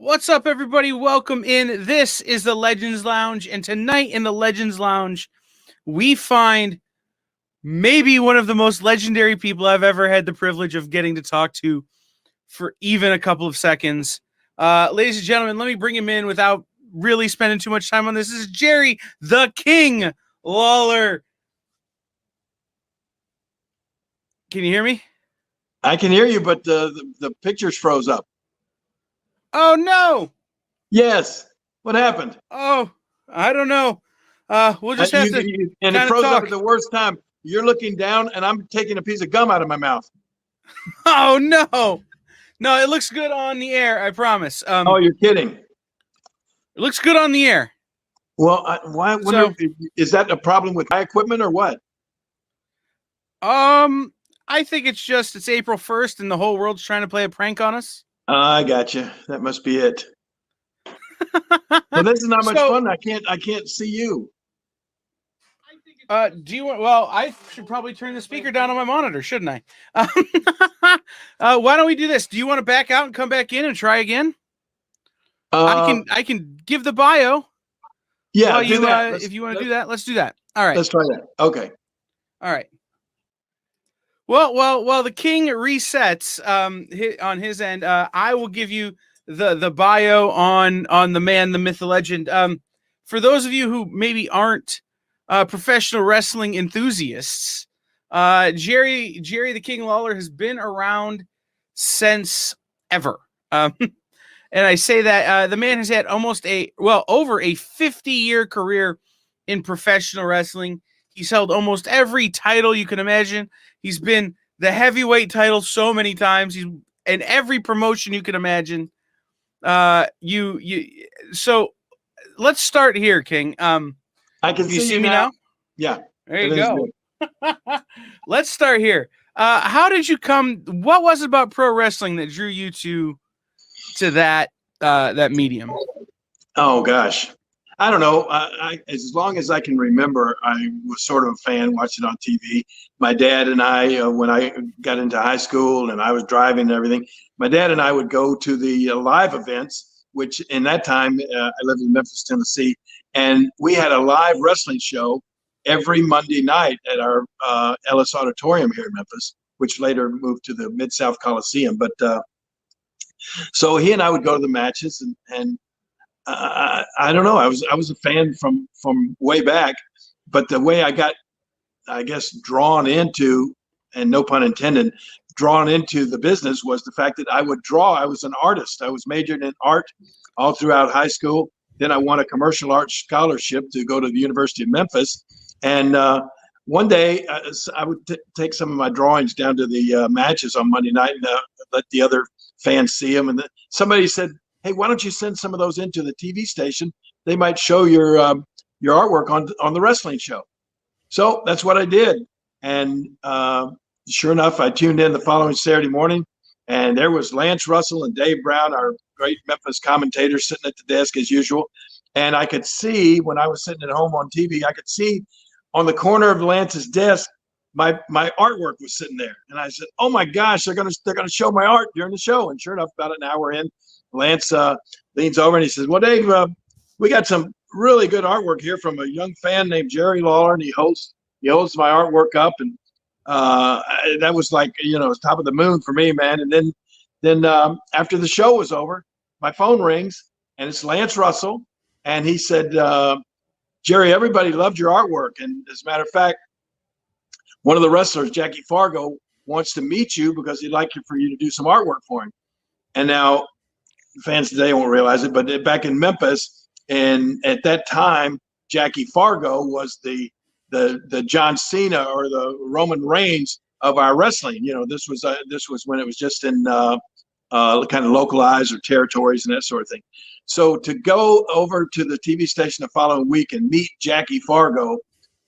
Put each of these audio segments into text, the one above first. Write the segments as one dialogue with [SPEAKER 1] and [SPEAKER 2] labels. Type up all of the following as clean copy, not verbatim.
[SPEAKER 1] What's up, everybody? Welcome in. This is the Legends Lounge, and tonight in the Legends Lounge, we find maybe one of the most legendary people I've ever had the privilege of getting to talk to for even a couple of seconds. Ladies and gentlemen, let me bring him in without really spending too much time on this. This is Jerry the King Lawler. Can you hear me?
[SPEAKER 2] I can hear you, but the pictures froze up.
[SPEAKER 1] Oh, no.
[SPEAKER 2] Yes. What happened?
[SPEAKER 1] Oh, I don't know. We'll just have to
[SPEAKER 2] and it froze up at the worst time. You're looking down, and I'm taking a piece of gum out of my mouth.
[SPEAKER 1] Oh, no. No, it looks good on the air, I promise.
[SPEAKER 2] Oh, you're kidding.
[SPEAKER 1] It looks good on the air.
[SPEAKER 2] Well, is that a problem with my equipment or what?
[SPEAKER 1] I think it's April 1st and the whole world's trying to play a prank on us.
[SPEAKER 2] I got you. That must be it. Well, this is not much fun. I can't see you.
[SPEAKER 1] Do you want? Well, I should probably turn the speaker down on my monitor, shouldn't I? Why don't we do this? Do you want to back out and come back in and try again? I can give the bio.
[SPEAKER 2] Yeah, do that.
[SPEAKER 1] If you want to do that, let's do that. All right.
[SPEAKER 2] Let's try that. Okay.
[SPEAKER 1] All right. Well, the king resets on his end. I will give you the bio on the man, the myth, the legend. For those of you who maybe aren't professional wrestling enthusiasts, Jerry the King Lawler has been around since ever. And I say that the man has had over a 50-year career in professional wrestling. He's held almost every title you can imagine. He's been the heavyweight title so many times. He's in every promotion you can imagine. So let's start here, King.
[SPEAKER 2] I can see you now. Yeah.
[SPEAKER 1] There you go. Let's start here. How did you come? What was it about pro wrestling that drew you to that medium?
[SPEAKER 2] Oh gosh. I don't know. As long as I can remember, I was sort of a fan watching on TV. My dad and I, when I got into high school and I was driving and everything, my dad and I would go to the live events, which in that time, I lived in Memphis, Tennessee, and we had a live wrestling show every Monday night at our Ellis Auditorium here in Memphis, which later moved to the Mid-South Coliseum. But so he and I would go to the matches and I don't know. I was a fan from way back, but the way I got, I guess, drawn into, and no pun intended, drawn into the business was the fact that I would draw. I was an artist. I was majored in art all throughout high school. Then I won a commercial arts scholarship to go to the University of Memphis. And one day I would take some of my drawings down to the matches on Monday night and let the other fans see them. And somebody said, "Hey, why don't you send some of those into the TV station? They might show your artwork on the wrestling show." So that's what I did. And sure enough, I tuned in the following Saturday morning, and there was Lance Russell and Dave Brown, our great Memphis commentators, sitting at the desk as usual. And I could see, when I was sitting at home on TV, I could see on the corner of Lance's desk, my artwork was sitting there. And I said, "Oh my gosh, they're gonna show my art during the show." And sure enough, about an hour in, Lance leans over and he says, "Well, Dave, we got some really good artwork here from a young fan named Jerry Lawler, and he holds my artwork up." And that was like, it was top of the moon for me, man. And then after the show was over, my phone rings and it's Lance Russell, and he said, "Jerry, everybody loved your artwork, and as a matter of fact, one of the wrestlers, Jackie Fargo, wants to meet you because he'd like for you to do some artwork for him." And now, fans today won't realize it, but back in Memphis, and at that time, Jackie Fargo was the John Cena or the Roman Reigns of our wrestling. This was when it was just in kind of localized or territories and that sort of thing. So to go over to the TV station the following week and meet Jackie Fargo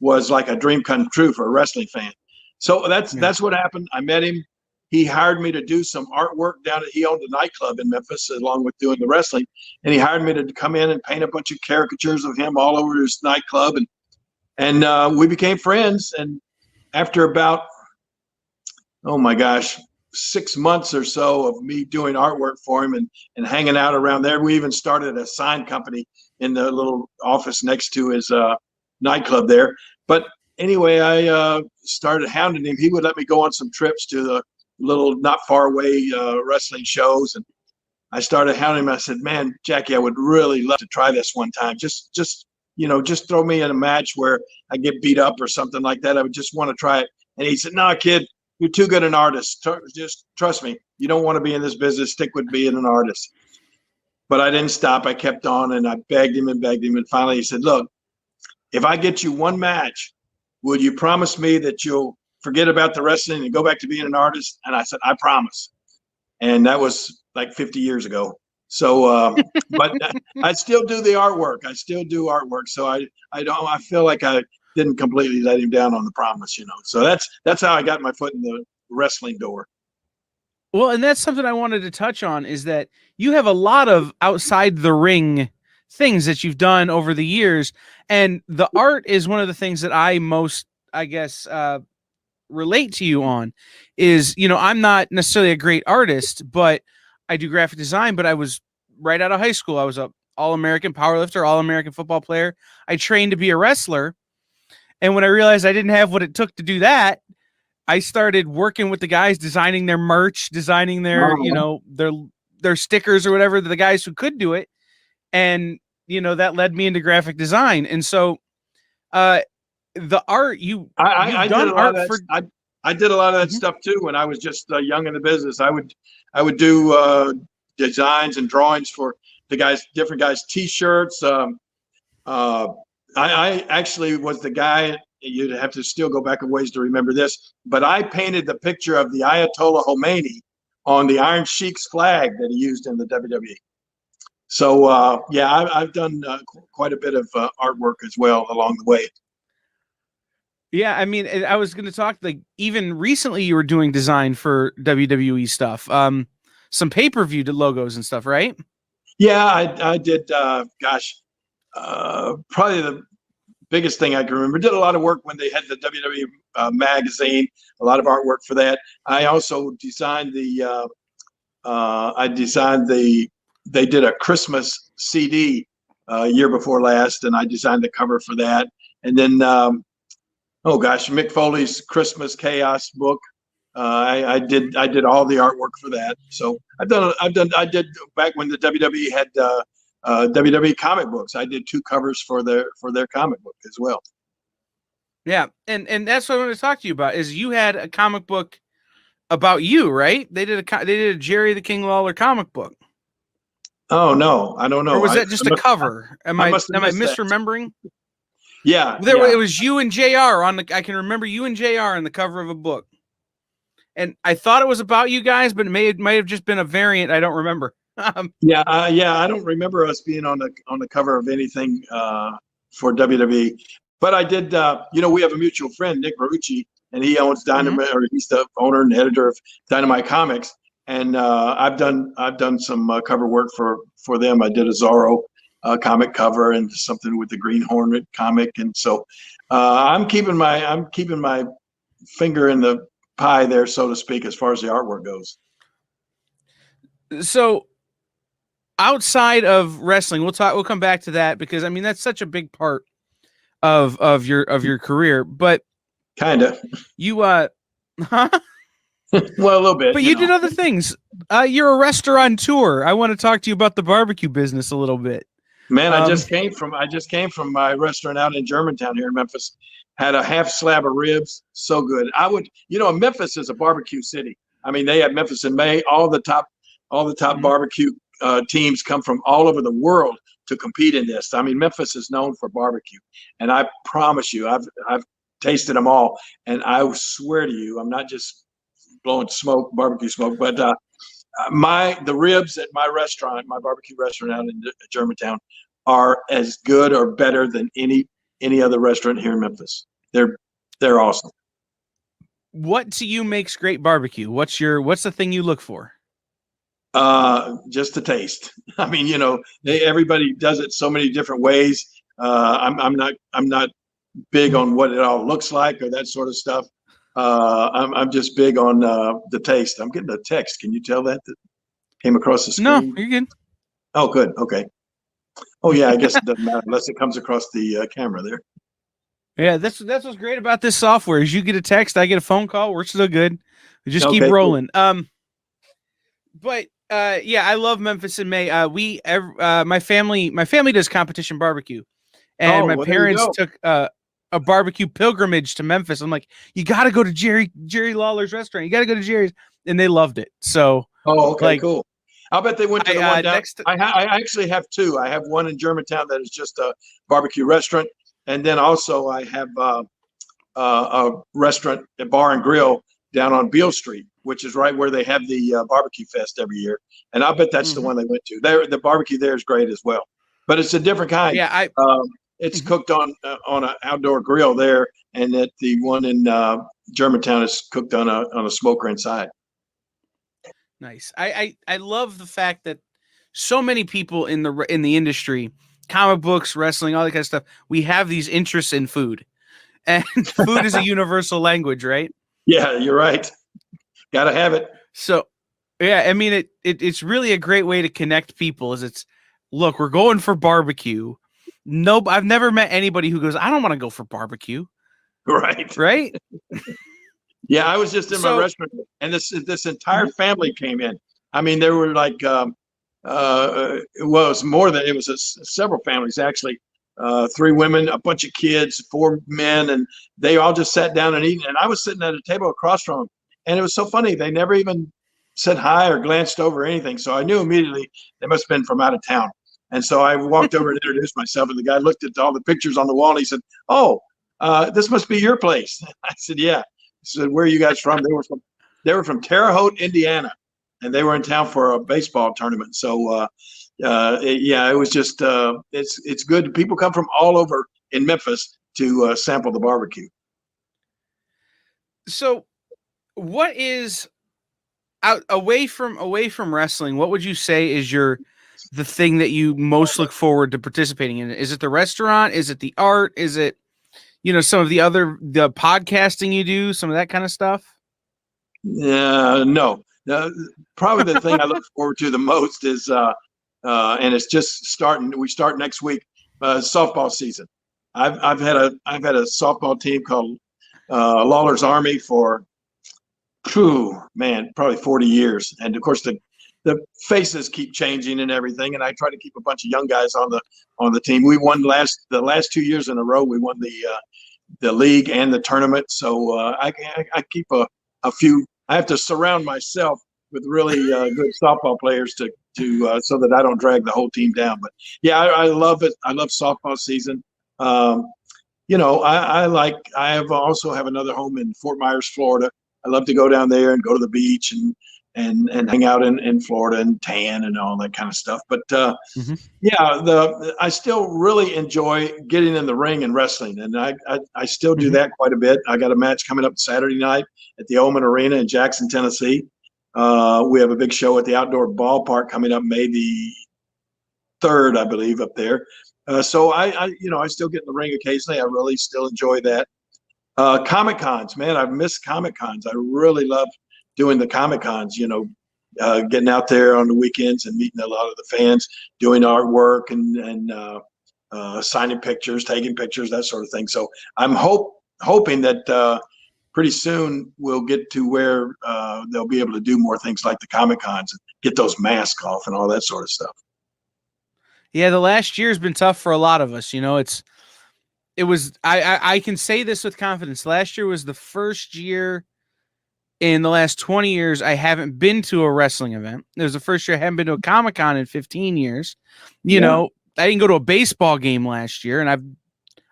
[SPEAKER 2] was like a dream come true for a wrestling fan. So that's what happened. I met him. He hired me to do some artwork he owned a nightclub in Memphis along with doing the wrestling. And he hired me to come in and paint a bunch of caricatures of him all over his nightclub. And we became friends. And after about, oh my gosh, 6 months or so of me doing artwork for him and hanging out around there. We even started a sign company in the little office next to his nightclub there. But anyway, I started hounding him. He would let me go on some trips to the little not far away wrestling shows. And I started hounding him. I said, man, Jackie, I would really love to try this one time. Just throw me in a match where I get beat up or something like that. I would just want to try it. And he said, no, kid, you're too good an artist. Just trust me. You don't want to be in this business. Stick with being an artist. But I didn't stop. I kept on, and I begged him. And finally he said, look, if I get you one match, would you promise me that you'll forget about the wrestling and go back to being an artist? And I said, I promise. And that was like 50 years ago. So, but I still do the artwork. I still do artwork. So I feel like I didn't completely let him down on the promise, So that's how I got my foot in the wrestling door.
[SPEAKER 1] Well, and that's something I wanted to touch on, is that you have a lot of outside the ring things that you've done over the years. And the art is one of the things that I most, I guess, relate to you on is, I'm not necessarily a great artist, but I do graphic design, but I was right out of high school. I was a All-American powerlifter, All-American football player. I trained to be a wrestler. And when I realized I didn't have what it took to do that, I started working with the guys, designing their merch, designing their, their stickers or whatever, the guys who could do it. And, that led me into graphic design. And so, the art
[SPEAKER 2] I did a lot of that stuff too when I was just young in the business. I would do designs and drawings for the guys, different guys, T-shirts. I actually was the guy. You'd have to still go back a ways to remember this, but I painted the picture of the Ayatollah Khomeini on the Iron Sheik's flag that he used in the WWE. So I've done quite a bit of artwork as well along the way.
[SPEAKER 1] Yeah, I mean, I was going to talk, like, even recently you were doing design for WWE stuff, some pay-per-view logos and stuff, right?
[SPEAKER 2] Yeah, I did. Probably the biggest thing I can remember. Did a lot of work when they had the WWE magazine. A lot of artwork for that. I also designed They did a Christmas CD year before last, and I designed the cover for that. And then, Mick Foley's Christmas Chaos book. I did all the artwork for that. So I did back when the WWE had WWE comic books. I did 2 covers for their comic book as well.
[SPEAKER 1] Yeah, and that's what I wanted to talk to you about. Is you had a comic book about you, right? They did a Jerry the King Lawler comic book.
[SPEAKER 2] Oh no, I don't know.
[SPEAKER 1] Or was that just a cover? Am I misremembering?
[SPEAKER 2] Yeah,
[SPEAKER 1] it was you and JR on the. I can remember you and JR on the cover of a book, and I thought it was about you guys, but it might have just been a variant. I don't remember.
[SPEAKER 2] I don't remember us being on the cover of anything for WWE. But I did. We have a mutual friend, Nick Marucci, and he owns Dynamite, or he's the owner and editor of Dynamite Comics. And I've done some cover work for them. I did a Zorro comic cover and something with the Green Hornet comic, and so I'm keeping my finger in the pie there, so to speak, as far as the artwork goes.
[SPEAKER 1] So, outside of wrestling, we'll come back to that, because I mean that's such a big part of your career. But
[SPEAKER 2] kind of
[SPEAKER 1] you
[SPEAKER 2] well, a little bit.
[SPEAKER 1] But you did other things. You're a restaurateur. I want to talk to you about the barbecue business a little bit.
[SPEAKER 2] Man, I just came from my restaurant out in Germantown here in Memphis. Had a half slab of ribs, so good. Memphis is a barbecue city. I mean, they have Memphis in May. All the top barbecue teams come from all over the world to compete in this. I mean, Memphis is known for barbecue, and I promise you, I've tasted them all, and I swear to you, I'm not just blowing smoke, barbecue smoke, but the ribs at my barbecue restaurant out in Germantown, are as good or better than any other restaurant here in Memphis. They're awesome.
[SPEAKER 1] What to you makes great barbecue? What's the thing you look for?
[SPEAKER 2] Just the taste. I mean, everybody does it so many different ways. I'm not big on what it all looks like or that sort of stuff. I'm just big on the taste. I'm getting a text. Can you tell that came across the
[SPEAKER 1] No,
[SPEAKER 2] screen?
[SPEAKER 1] you're good.
[SPEAKER 2] Oh, good. Okay. Oh, yeah. I guess it doesn't matter unless it comes across the camera there.
[SPEAKER 1] Yeah, that's what's great about this software is you get a text, I get a phone call, we're still good. We just keep
[SPEAKER 2] Okay, cool.
[SPEAKER 1] rolling. But yeah, I love Memphis in May. My family does competition barbecue, and
[SPEAKER 2] Oh,
[SPEAKER 1] my
[SPEAKER 2] well, there you
[SPEAKER 1] parents
[SPEAKER 2] go.
[SPEAKER 1] took a barbecue pilgrimage to Memphis. I'm like, you got to go to Jerry Lawler's restaurant. You got to go to Jerry's, and they loved it. So,
[SPEAKER 2] Oh, okay,
[SPEAKER 1] like,
[SPEAKER 2] cool. I'll bet they went to the one down.
[SPEAKER 1] next.
[SPEAKER 2] I actually have two. I have one in Germantown that is just a barbecue restaurant, and then also I have a restaurant, a bar and grill down on Beale Street, which is right where they have the barbecue fest every year. And I bet that's the one they went to. The barbecue there is great as well, but it's a different kind.
[SPEAKER 1] Yeah,
[SPEAKER 2] It's cooked on an outdoor grill there, and that the one in Germantown is cooked on a smoker inside.
[SPEAKER 1] Nice. I love the fact that so many people in the industry, comic books, wrestling, all that kind of stuff, we have these interests in food. And food is a universal language, right?
[SPEAKER 2] Yeah, you're right. Got to have it.
[SPEAKER 1] So, yeah, I mean it's really a great way to connect people look, we're going for barbecue. Nope, I've never met anybody who goes, I don't want to go for barbecue.
[SPEAKER 2] Right.
[SPEAKER 1] Right?
[SPEAKER 2] Yeah, I was just in my restaurant, and this entire family came in. I mean, there were like, well, it was more than it was several families actually. 3 women, a bunch of kids, 4 men, and they all just sat down and ate. And I was sitting at a table across from them, and it was so funny. They never even said hi or glanced over or anything. So I knew immediately they must have been from out of town. And so I walked over and introduced myself, and the guy looked at all the pictures on the wall, and he said, "Oh, this must be your place." I said, "Yeah." He said, "Where are you guys from?" They were from Terre Haute, Indiana, and they were in town for a baseball tournament. So it was just it's good. People come from all over in Memphis to sample the barbecue.
[SPEAKER 1] So, what is away from wrestling? What would you say is the thing that you most look forward to participating in? Is it the restaurant? Is it the art? Is it some of the podcasting you do, some of that kind of stuff?
[SPEAKER 2] No. Probably the thing I look forward to the most is and it's just starting. We start next week, softball season. I've had a softball team called Lawler's Army for, probably 40 years, and of course the faces keep changing and everything. And I try to keep a bunch of young guys on the team. We won the last 2 years in a row. We won the league and the tournament. So I keep a few. I have to surround myself with really good softball players to so that I don't drag the whole team down. But yeah, I love it. I love softball season. I also have another home in Fort Myers, Florida. I love to go down there and go to the beach and hang out in Florida and tan and all that kind of stuff. But I still really enjoy getting in the ring and wrestling, and I still do that quite a bit. I got a match coming up Saturday night at the Oman Arena in Jackson, Tennessee. We have a big show at the outdoor ballpark coming up May the 3rd, I believe, up there. So I still get in the ring occasionally. I really still enjoy that. Comic cons, man, I've missed Comic cons. I really love doing the Comic cons, getting out there on the weekends and meeting a lot of the fans, doing artwork and signing pictures, taking pictures, that sort of thing. So I'm hoping that pretty soon we'll get to where they'll be able to do more things like the Comic cons and get those masks off and all that sort of stuff.
[SPEAKER 1] Yeah, the last year has been tough for a lot of us. I can say this with confidence. Last year was the first year in the last 20 years I haven't been to a wrestling event. It was the first year I haven't been to a Comic-Con in 15 years. I didn't go to a baseball game last year, and I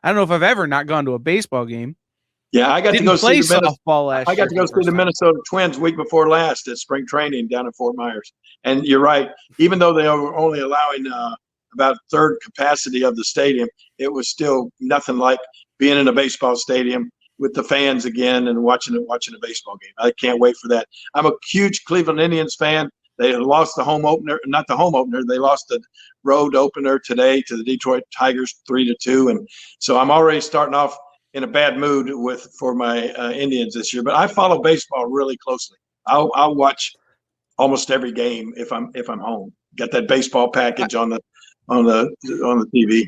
[SPEAKER 1] don't know if I've ever not gone to a baseball game.
[SPEAKER 2] Yeah, I got to go see
[SPEAKER 1] softball last year.
[SPEAKER 2] I got to go see the Minnesota Twins week before last at spring training down in Fort Myers. And you're right, even though they were only allowing about third capacity of the stadium, it was still nothing like being in a baseball stadium with the fans again and watching a baseball game. I can't wait for that. I'm a huge Cleveland Indians fan. They lost the home opener, not the home opener. They lost the road opener today to the Detroit Tigers 3-2. And so I'm already starting off in a bad mood for my Indians this year. But I follow baseball really closely. I'll watch almost every game if I'm home. Got that baseball package on the TV.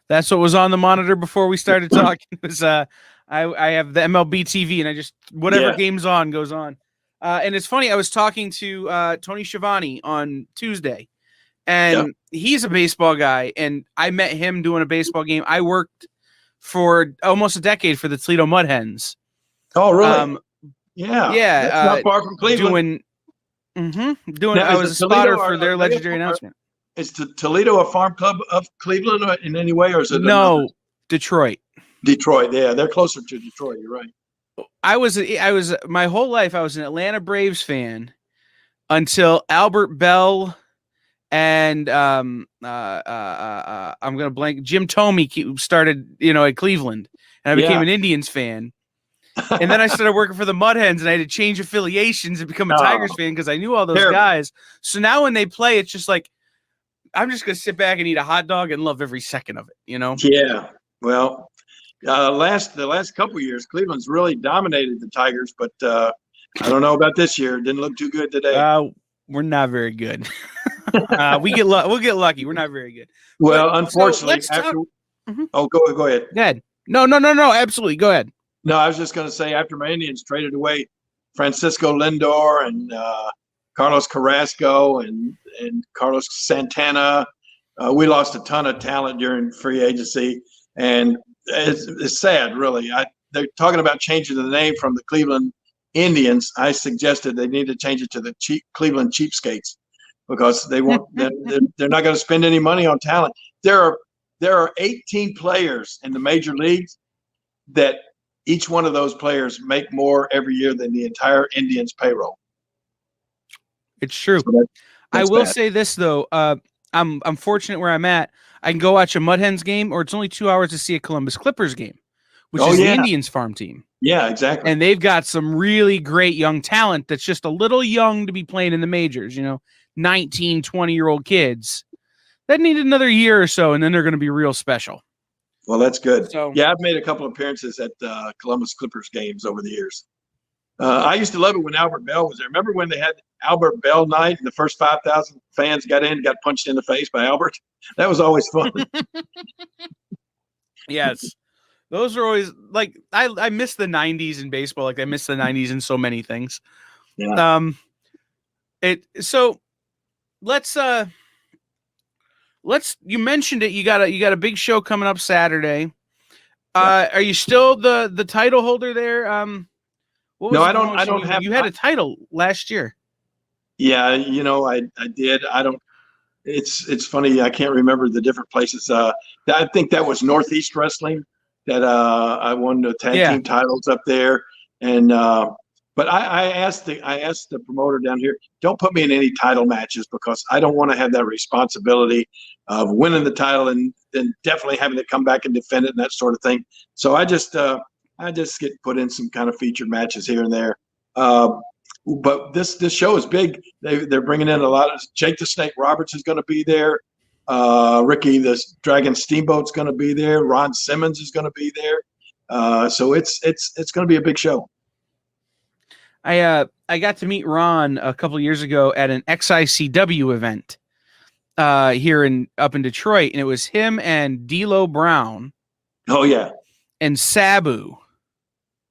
[SPEAKER 1] That's what was on the monitor before we started talking. Was I have the MLB TV, and I just whatever game's on goes on. And it's funny. I was talking to Tony Schiavone on Tuesday, and he's a baseball guy, and I met him doing a baseball game. I worked for almost a decade for the Toledo Mud Hens.
[SPEAKER 2] Oh, really? Yeah. That's not far from Cleveland.
[SPEAKER 1] Doing. I was a spotter for their legendary announcement.
[SPEAKER 2] Is Toledo a farm club of Cleveland in any way, or is it
[SPEAKER 1] no? Detroit.
[SPEAKER 2] Detroit, yeah, they're closer to Detroit. You're right.
[SPEAKER 1] I was my whole life. I was an Atlanta Braves fan until Albert Bell and I'm gonna blank. Jim Thome started, at Cleveland, and I became an Indians fan. And then I started working for the Mud Hens, and I had to change affiliations and become a Tigers fan because I knew all those guys. So now when they play, it's just like I'm just gonna sit back and eat a hot dog and love every second of it.
[SPEAKER 2] Yeah. Well, the last couple of years, Cleveland's really dominated the Tigers, but I don't know about this year. Didn't look too good today.
[SPEAKER 1] We're not very good. We'll get lucky. We're not very good.
[SPEAKER 2] Well, unfortunately, go ahead.
[SPEAKER 1] Go ahead. No. Absolutely, go ahead.
[SPEAKER 2] No, I was just going to say after my Indians traded away Francisco Lindor and Carlos Carrasco and Carlos Santana, we lost a ton of talent during free agency, and it's sad, really. They're talking about changing the name from the Cleveland Indians. I suggested they need to change it to the Cleveland Cheapskates because they won't. They're not going to spend any money on talent. There are 18 players in the major leagues that each one of those players make more every year than the entire Indians payroll.
[SPEAKER 1] It's true. So I will say this though. I'm fortunate where I'm at. I can go watch a Mud Hens game, or it's only 2 hours to see a Columbus Clippers game, which is the Indians farm team.
[SPEAKER 2] Yeah, exactly.
[SPEAKER 1] And they've got some really great young talent that's just a little young to be playing in the majors, 19, 20-year-old kids that need another year or so, and then they're going to be real special.
[SPEAKER 2] Well, that's good. So, I've made a couple of appearances at Columbus Clippers games over the years. I used to love it when Albert Bell was there. Remember when they had Albert Bell night and the first 5,000 fans got punched in the face by Albert? That was always fun. Yes.
[SPEAKER 1] Those are always like I miss the 90s in baseball. Like I miss the 90s in so many things.
[SPEAKER 2] Yeah.
[SPEAKER 1] So let's you mentioned it. You got a big show coming up Saturday. Are you still the title holder there?
[SPEAKER 2] No, I don't have.
[SPEAKER 1] You had a title last year.
[SPEAKER 2] Yeah, I did. I don't. It's funny. I can't remember the different places. I think that was Northeast Wrestling that I won the tag team titles up there. And but I asked the promoter down here, don't put me in any title matches because I don't want to have that responsibility of winning the title and then definitely having to come back and defend it and that sort of thing. So I just get put in some kind of featured matches here and there. But this show is big. They're bringing in a lot of Jake the Snake Roberts is going to be there. Ricky the Dragon Steamboat's going to be there. Ron Simmons is going to be there. So it's going to be a big show.
[SPEAKER 1] I got to meet Ron a couple of years ago at an XICW event here up in Detroit, and it was him and D'Lo Brown.
[SPEAKER 2] Oh yeah,
[SPEAKER 1] and Sabu.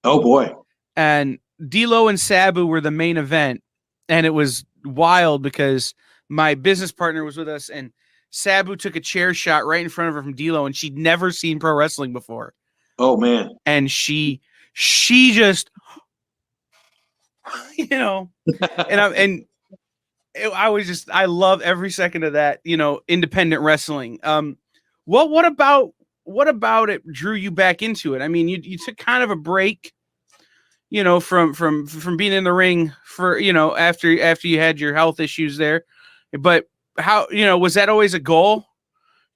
[SPEAKER 2] Oh boy,
[SPEAKER 1] and D'Lo and Sabu were the main event, and it was wild because my business partner was with us, and Sabu took a chair shot right in front of her from D'Lo, and she'd never seen pro wrestling before.
[SPEAKER 2] Oh man,
[SPEAKER 1] and she just. I love every second of that, independent wrestling. What about it drew you back into it? I mean, you took kind of a break, from being in the ring for, after you had your health issues there, but how, was that always a goal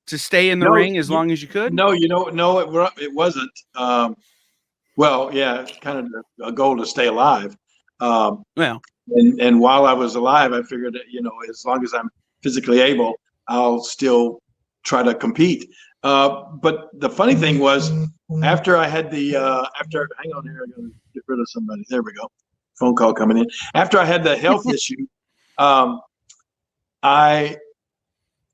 [SPEAKER 1] to stay in the ring as long as you could?
[SPEAKER 2] No, it wasn't. Well, yeah, kind of a goal to stay alive. And while I was alive, I figured that, as long as I'm physically able, I'll still try to compete. But the funny thing was After I had the hang on here, I'm gonna get rid of somebody. There we go. Phone call coming in. After I had the health issue, I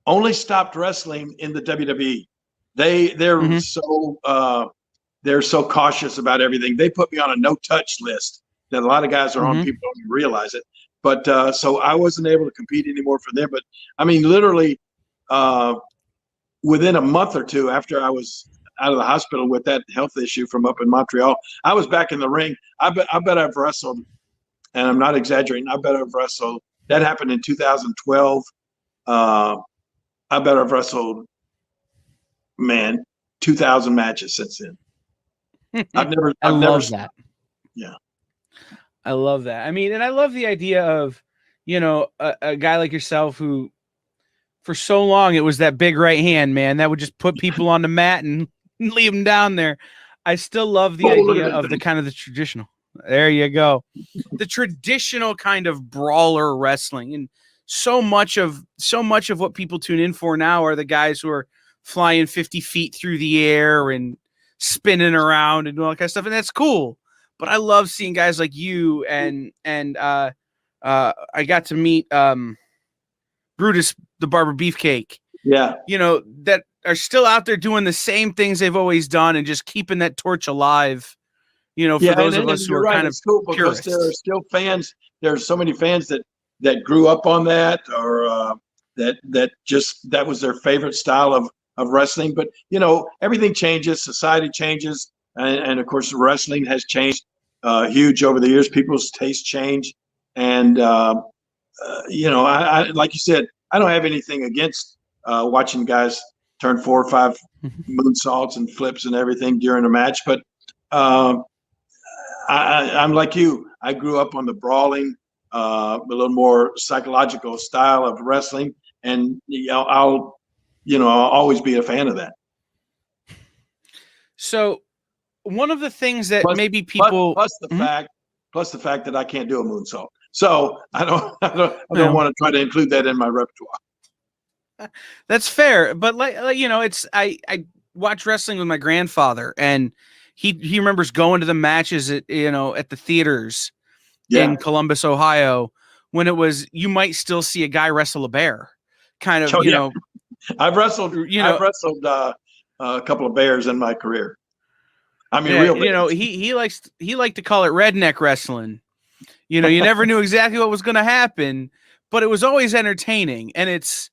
[SPEAKER 2] only stopped wrestling in the WWE. They're so cautious about everything. They put me on a no touch list that a lot of guys are on. People don't even realize it. But so I wasn't able to compete anymore for them. But I mean, literally within a month or two after I was out of the hospital with that health issue from up in Montreal, I was back in the ring. I bet I've wrestled, and I'm not exaggerating. I bet I've wrestled. That happened in 2012. I bet I've wrestled, 2,000 matches since then.
[SPEAKER 1] I love that.
[SPEAKER 2] Yeah.
[SPEAKER 1] I love that. I mean, and I love the idea of, a guy like yourself who for so long it was that big right hand, man, that would just put people on the mat and leave them down there. I still love the idea of the kind of the traditional. There you go. The traditional kind of brawler wrestling. And so much of what people tune in for now are the guys who are flying 50 feet through the air and spinning around and all that kind of stuff. And that's cool. But I love seeing guys like you and I got to meet Brutus the Barber Beefcake.
[SPEAKER 2] Yeah.
[SPEAKER 1] That are still out there doing the same things they've always done and just keeping that torch alive. For those of us who are kind of
[SPEAKER 2] cool because there are still fans. There are so many fans that grew up on that, or that was their favorite style of wrestling. But everything changes, society changes, and of course wrestling has changed huge over the years. People's tastes change, and I like you said, I don't have anything against watching guys turn 4 or 5 moonsaults and flips and everything during a match, but I'm like you. I grew up on the brawling, a little more psychological style of wrestling, and I'll always be a fan of that.
[SPEAKER 1] So, one of the things that maybe people
[SPEAKER 2] plus the fact that I can't do a moonsault, so I don't want to try to include that in my repertoire.
[SPEAKER 1] That's fair, but it's I watch wrestling with my grandfather, and he remembers going to the matches at the theaters in Columbus, Ohio, when it was you might still see a guy wrestle a bear, kind of.
[SPEAKER 2] I've wrestled. I've wrestled a couple of bears in my career. I mean, real bears.
[SPEAKER 1] He liked to call it redneck wrestling. You never knew exactly what was going to happen, but it was always entertaining, and it's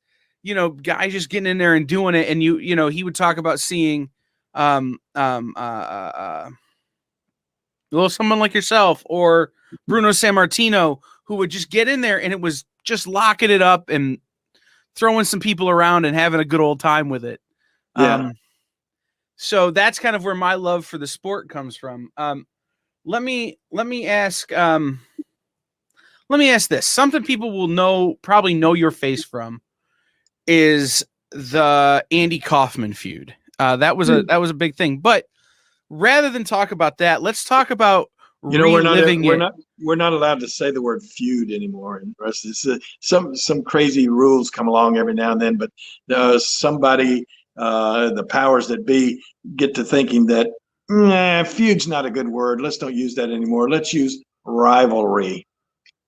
[SPEAKER 1] guys just getting in there and doing it, and he would talk about seeing someone like yourself or Bruno Sammartino who would just get in there and it was just locking it up and throwing some people around and having a good old time with it.
[SPEAKER 2] Yeah.
[SPEAKER 1] So that's kind of where my love for the sport comes from. Let me ask this. Something people will probably know your face from is the Andy Kaufman feud. That was a big thing. But rather than talk about that, let's talk about reliving it.
[SPEAKER 2] We're not allowed to say the word feud anymore. In wrestling, some crazy rules come along every now and then. But somebody, the powers that be, get to thinking that feud's not a good word. Let's don't use that anymore. Let's use rivalry.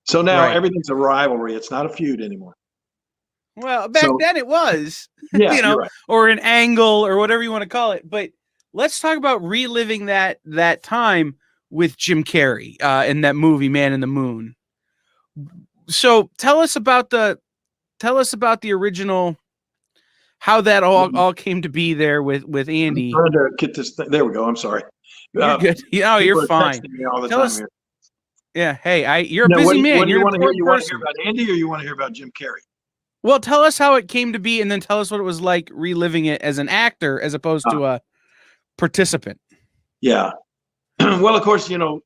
[SPEAKER 2] So now everything's a rivalry. It's not a feud anymore.
[SPEAKER 1] Well, back then it was,
[SPEAKER 2] right.
[SPEAKER 1] or an angle or whatever you want to call it. But let's talk about reliving that time with Jim Carrey in that movie, Man in the Moon. So tell us about the original, how that all came to be there with Andy.
[SPEAKER 2] I'm trying to get this thing. There we go. I'm sorry.
[SPEAKER 1] You're good. You're fine.
[SPEAKER 2] Me all the time here.
[SPEAKER 1] Yeah. Hey, you're a busy man.
[SPEAKER 2] You want to hear about Andy, or you want to hear about Jim Carrey?
[SPEAKER 1] Well, tell us how it came to be, and then tell us what it was like reliving it as an actor as opposed to a participant.
[SPEAKER 2] Yeah. Well, of course, all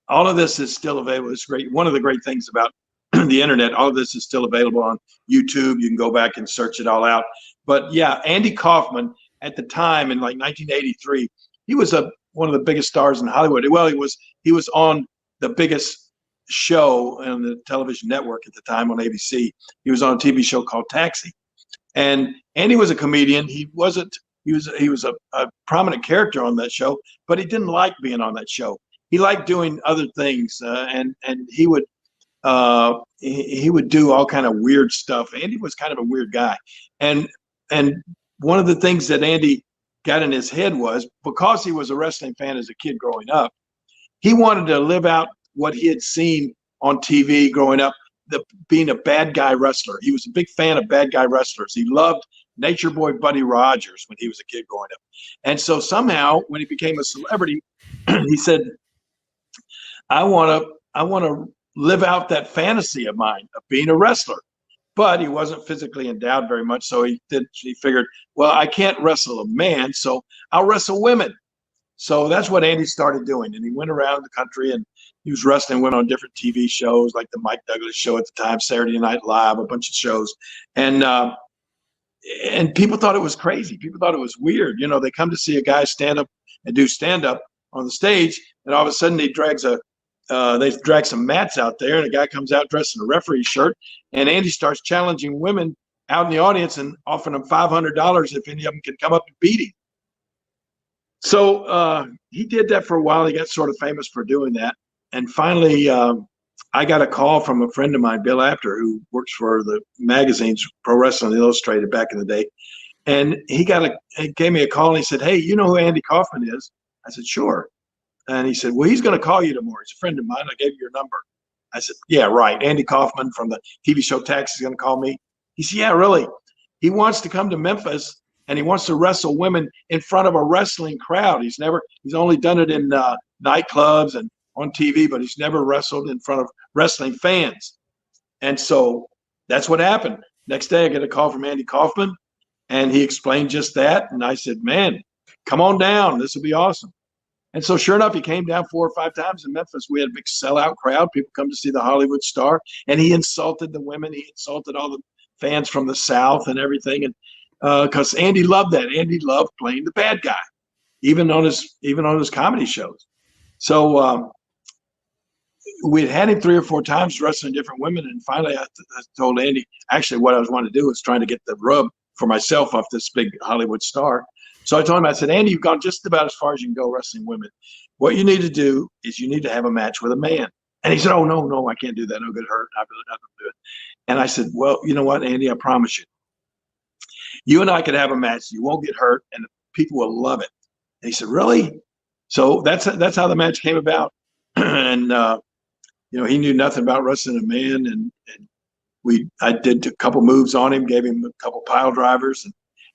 [SPEAKER 2] of this is still available. It's great. One of the great things about the internet, all of this is still available on YouTube. You can go back and search it all out. But yeah, Andy Kaufman at the time in like 1983, he was one of the biggest stars in Hollywood. Well, he was on the biggest show on the television network at the time on ABC. He was on a TV show called Taxi. And Andy was a comedian. He wasn't he was a prominent character on that show, but he didn't like being on that show. He liked doing other things, and he would he would do all kind of weird stuff. Andy was kind of a weird guy, and one of the things that Andy got in his head was, because he was a wrestling fan as a kid growing up, he wanted to live out what he had seen on TV growing up, being a bad guy wrestler. He was a big fan of bad guy wrestlers. He loved Nature Boy Buddy Rogers when he was a kid growing up. And so somehow when he became a celebrity, he said, I want to live out that fantasy of mine of being a wrestler. But he wasn't physically endowed very much. So he figured, well, I can't wrestle a man, so I'll wrestle women. So that's what Andy started doing. And he went around the country and he was wrestling women on different TV shows, like the Mike Douglas show at the time, Saturday Night Live, a bunch of shows. And people thought it was crazy. People thought it was weird. You know, they come to see a guy stand up and do stand up on the stage, and all of a sudden they drag some mats out there, and a guy comes out dressed in a referee shirt, and Andy starts challenging women out in the audience and offering them $500 if any of them can come up and beat him. So he did that for a while. He got sort of famous for doing that. And finally, I got a call from a friend of mine, Bill Apter, who works for the magazines Pro Wrestling Illustrated back in the day. And he gave me a call, and he said, hey, you know who Andy Kaufman is? I said, sure. And he said, well, he's going to call you tomorrow. He's a friend of mine. I gave you your number. I said, yeah, right. Andy Kaufman from the TV show Taxi is going to call me. He said, yeah, really. He wants to come to Memphis, and he wants to wrestle women in front of a wrestling crowd. He's only done it in nightclubs and on TV, but he's never wrestled in front of wrestling fans. And so that's what happened. Next day, I get a call from Andy Kaufman, and he explained just that. And I said, man, come on down. This will be awesome. And so sure enough, he came down 4 or 5 times in Memphis. We had a big sellout crowd. People come to see the Hollywood star. And he insulted the women. He insulted all the fans from the South and everything. And because Andy loved that. Andy loved playing the bad guy, even on his comedy shows. So we'd had him 3 or 4 times wrestling different women. And finally, I told Andy, actually, what I was wanting to do was trying to get the rub for myself off this big Hollywood star. So I told him, I said, Andy, you've gone just about as far as you can go wrestling women. What you need to do is you need to have a match with a man. And he said, oh, no, I can't do that. I'll get hurt. I really not do it. And I said, well, you know what, Andy, I promise you. You and I could have a match. You won't get hurt, and people will love it. And he said, really? So that's how the match came about. And, he knew nothing about wrestling a man. And I did a couple moves on him, gave him a couple pile drivers.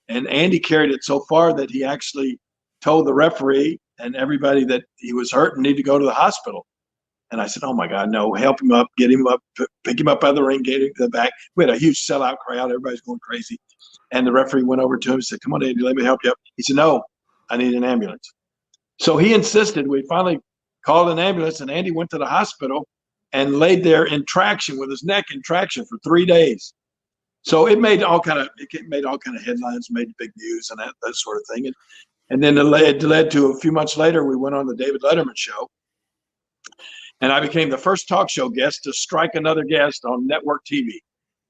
[SPEAKER 2] And Andy carried it so far that he actually told the referee and everybody that he was hurt and needed to go to the hospital. And I said, oh, my God, no, help him up, get him up, pick him up out of the ring, get him to the back. We had a huge sellout crowd. Everybody's going crazy. And the referee went over to him and said, come on, Andy, let me help you up. He said, no, I need an ambulance. So he insisted. We finally called an ambulance, and Andy went to the hospital and laid there in traction with his neck in traction for 3 days. So it made all kind of headlines, made big news and that sort of thing. And then it led to a few months later, we went on the David Letterman show. And I became the first talk show guest to strike another guest on network TV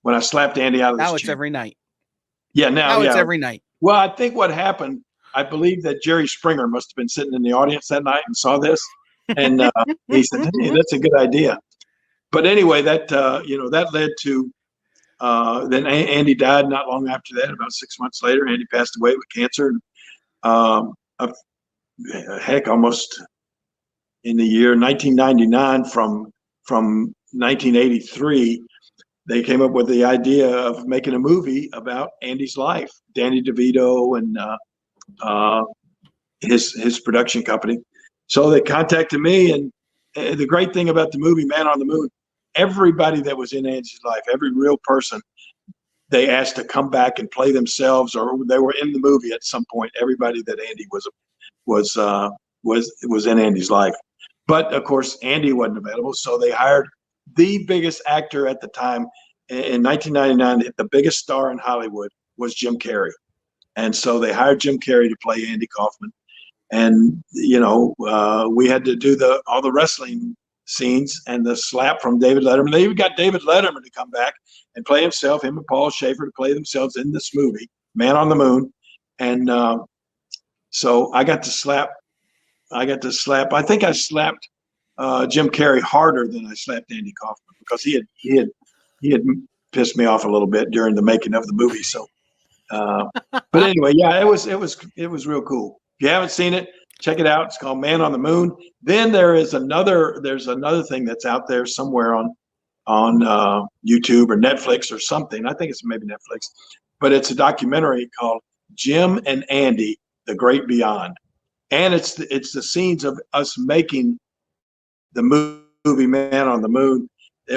[SPEAKER 2] when I slapped Andy out of his chair.
[SPEAKER 1] Now it's every night.
[SPEAKER 2] Yeah, now
[SPEAKER 1] it's every night.
[SPEAKER 2] Well, I think what happened, I believe that Jerry Springer must have been sitting in the audience that night and saw this. And he said, hey, that's a good idea. But anyway, that led to then Andy died not long after that. About 6 months later, Andy passed away with cancer. Almost in the year 1999 from 1983, they came up with the idea of making a movie about Andy's life. Danny DeVito and his production company. So they contacted me, and the great thing about the movie Man on the Moon, everybody that was in Andy's life, every real person, they asked to come back and play themselves, or they were in the movie at some point. Everybody that Andy was in Andy's life. But of course, Andy wasn't available, so they hired the biggest actor at the time. In 1999, the biggest star in Hollywood was Jim Carrey. And so they hired Jim Carrey to play Andy Kaufman. And, we had to do all the wrestling scenes and the slap from David Letterman. They even got David Letterman to come back and play himself, him and Paul Schaefer to play themselves in this movie, Man on the Moon. And so I got to slap. I think I slapped Jim Carrey harder than I slapped Andy Kaufman, because he had pissed me off a little bit during the making of the movie. So, but anyway, yeah, it was real cool. If you haven't seen it, check it out. It's called Man on the Moon. Then there's another thing that's out there somewhere on YouTube or Netflix or something. I think it's maybe Netflix, but it's a documentary called Jim and Andy: The Great Beyond. And it's the scenes of us making the movie Man on the Moon.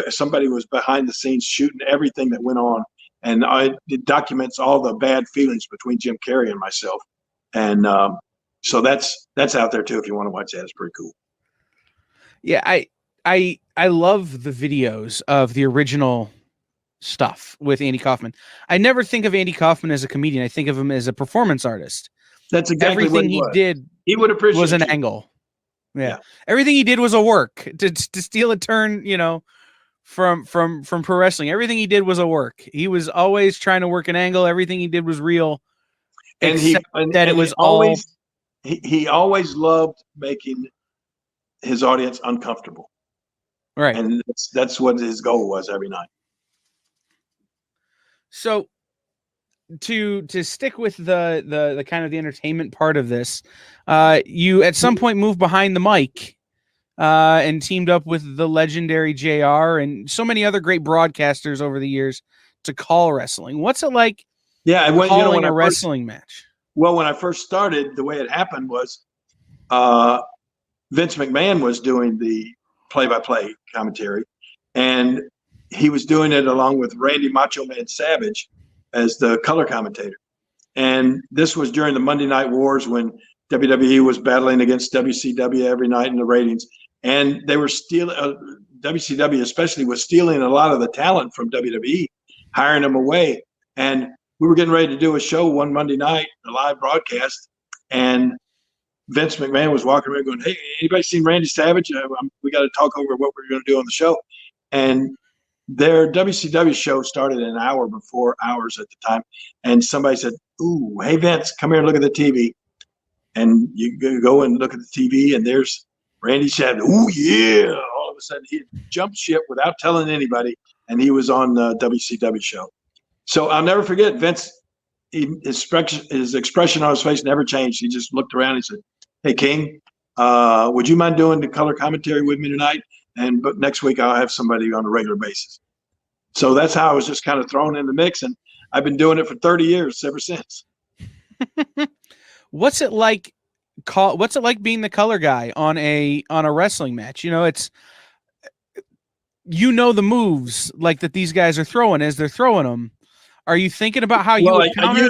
[SPEAKER 2] Somebody was behind the scenes shooting everything that went on, and it documents all the bad feelings between Jim Carrey and myself. And so that's out there too if you want to watch that. It's pretty cool.
[SPEAKER 1] Yeah, I love the videos of the original stuff with Andy Kaufman. I never think of Andy Kaufman as a comedian. I think of him as a performance artist.
[SPEAKER 2] That's exactly
[SPEAKER 1] everything
[SPEAKER 2] what
[SPEAKER 1] he did.
[SPEAKER 2] He would appreciate
[SPEAKER 1] was an
[SPEAKER 2] you.
[SPEAKER 1] angle. Yeah. Everything he did was a work to steal a turn, from pro wrestling. Everything he did was a work. He was always trying to work an angle. Everything he did was real.
[SPEAKER 2] And it was always he always loved making his audience uncomfortable.
[SPEAKER 1] Right.
[SPEAKER 2] And that's what his goal was every night.
[SPEAKER 1] So to stick with the kind of the entertainment part of this, you at some point moved behind the mic and teamed up with the legendary JR and so many other great broadcasters over the years to call wrestling. What's it like calling a wrestling match?
[SPEAKER 2] Well, when I first started, the way it happened was Vince McMahon was doing the play-by-play commentary, and he was doing it along with Randy Macho Man Savage as the color commentator. And this was during the Monday Night Wars when WWE was battling against WCW every night in the ratings. And they were stealing, WCW especially was stealing a lot of the talent from WWE, hiring them away. And we were getting ready to do a show one Monday night, a live broadcast. And Vince McMahon was walking around going, "Hey, anybody seen Randy Savage? We got to talk over what we're going to do on the show." And their WCW show started an hour before ours at the time. And somebody said, "Ooh, hey, Vince, come here and look at the TV." And you go and look at the TV, and there's Randy Savage. Ooh, yeah. All of a sudden, he jumped ship without telling anybody, and he was on the WCW show. So I'll never forget Vince. His expression on his face never changed. He just looked around and said, "Hey, King, would you mind doing the color commentary with me tonight? But next week I'll have somebody on a regular basis." So that's how I was just kind of thrown in the mix, and I've been doing it for 30 years ever since.
[SPEAKER 1] What's it like being the color guy on a wrestling match? It's the moves like that these guys are throwing as they're throwing them. Are you thinking about how you would counter?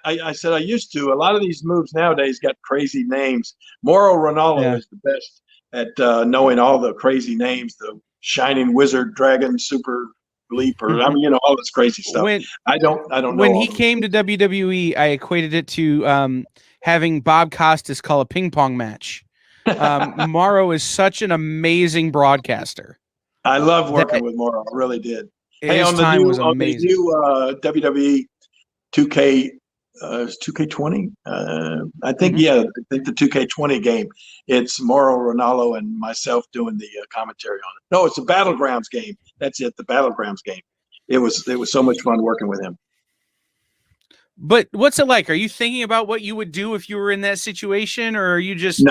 [SPEAKER 2] I said I used to. A lot of these moves nowadays got crazy names. Mauro Ranallo is the best at knowing all the crazy names, the Shining Wizard, Dragon, Super Leap, or all this crazy stuff. I don't know.
[SPEAKER 1] When he came to WWE, I equated it to having Bob Costas call a ping pong match. Mauro is such an amazing broadcaster.
[SPEAKER 2] I love working with Mauro. I really did. Hey,
[SPEAKER 1] his time was amazing.
[SPEAKER 2] On the new WWE 2K20, I think, I think the 2K20 game, it's Mauro Ranallo and myself doing the commentary on it. No, it's the Battlegrounds game. That's it, the Battlegrounds game. It was so much fun working with him.
[SPEAKER 1] But what's it like? Are you thinking about what you would do if you were in that situation, or are you just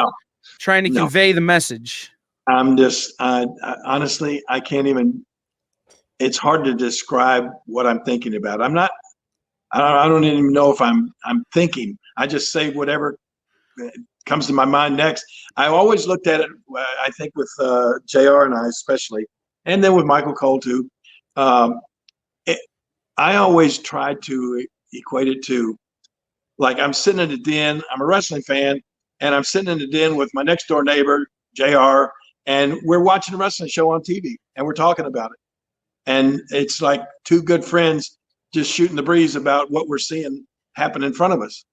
[SPEAKER 1] trying to convey the message?
[SPEAKER 2] I'm just, honestly, I can't even. It's hard to describe what I'm thinking about. I don't even know if I'm thinking. I just say whatever comes to my mind next. I always looked at it, I think with JR and I especially, and then with Michael Cole too. I always tried to equate it to, like, I'm sitting in the den, I'm a wrestling fan, and I'm sitting in the den with my next door neighbor, JR, and we're watching a wrestling show on TV, and we're talking about it. And it's like two good friends just shooting the breeze about what we're seeing happen in front of us.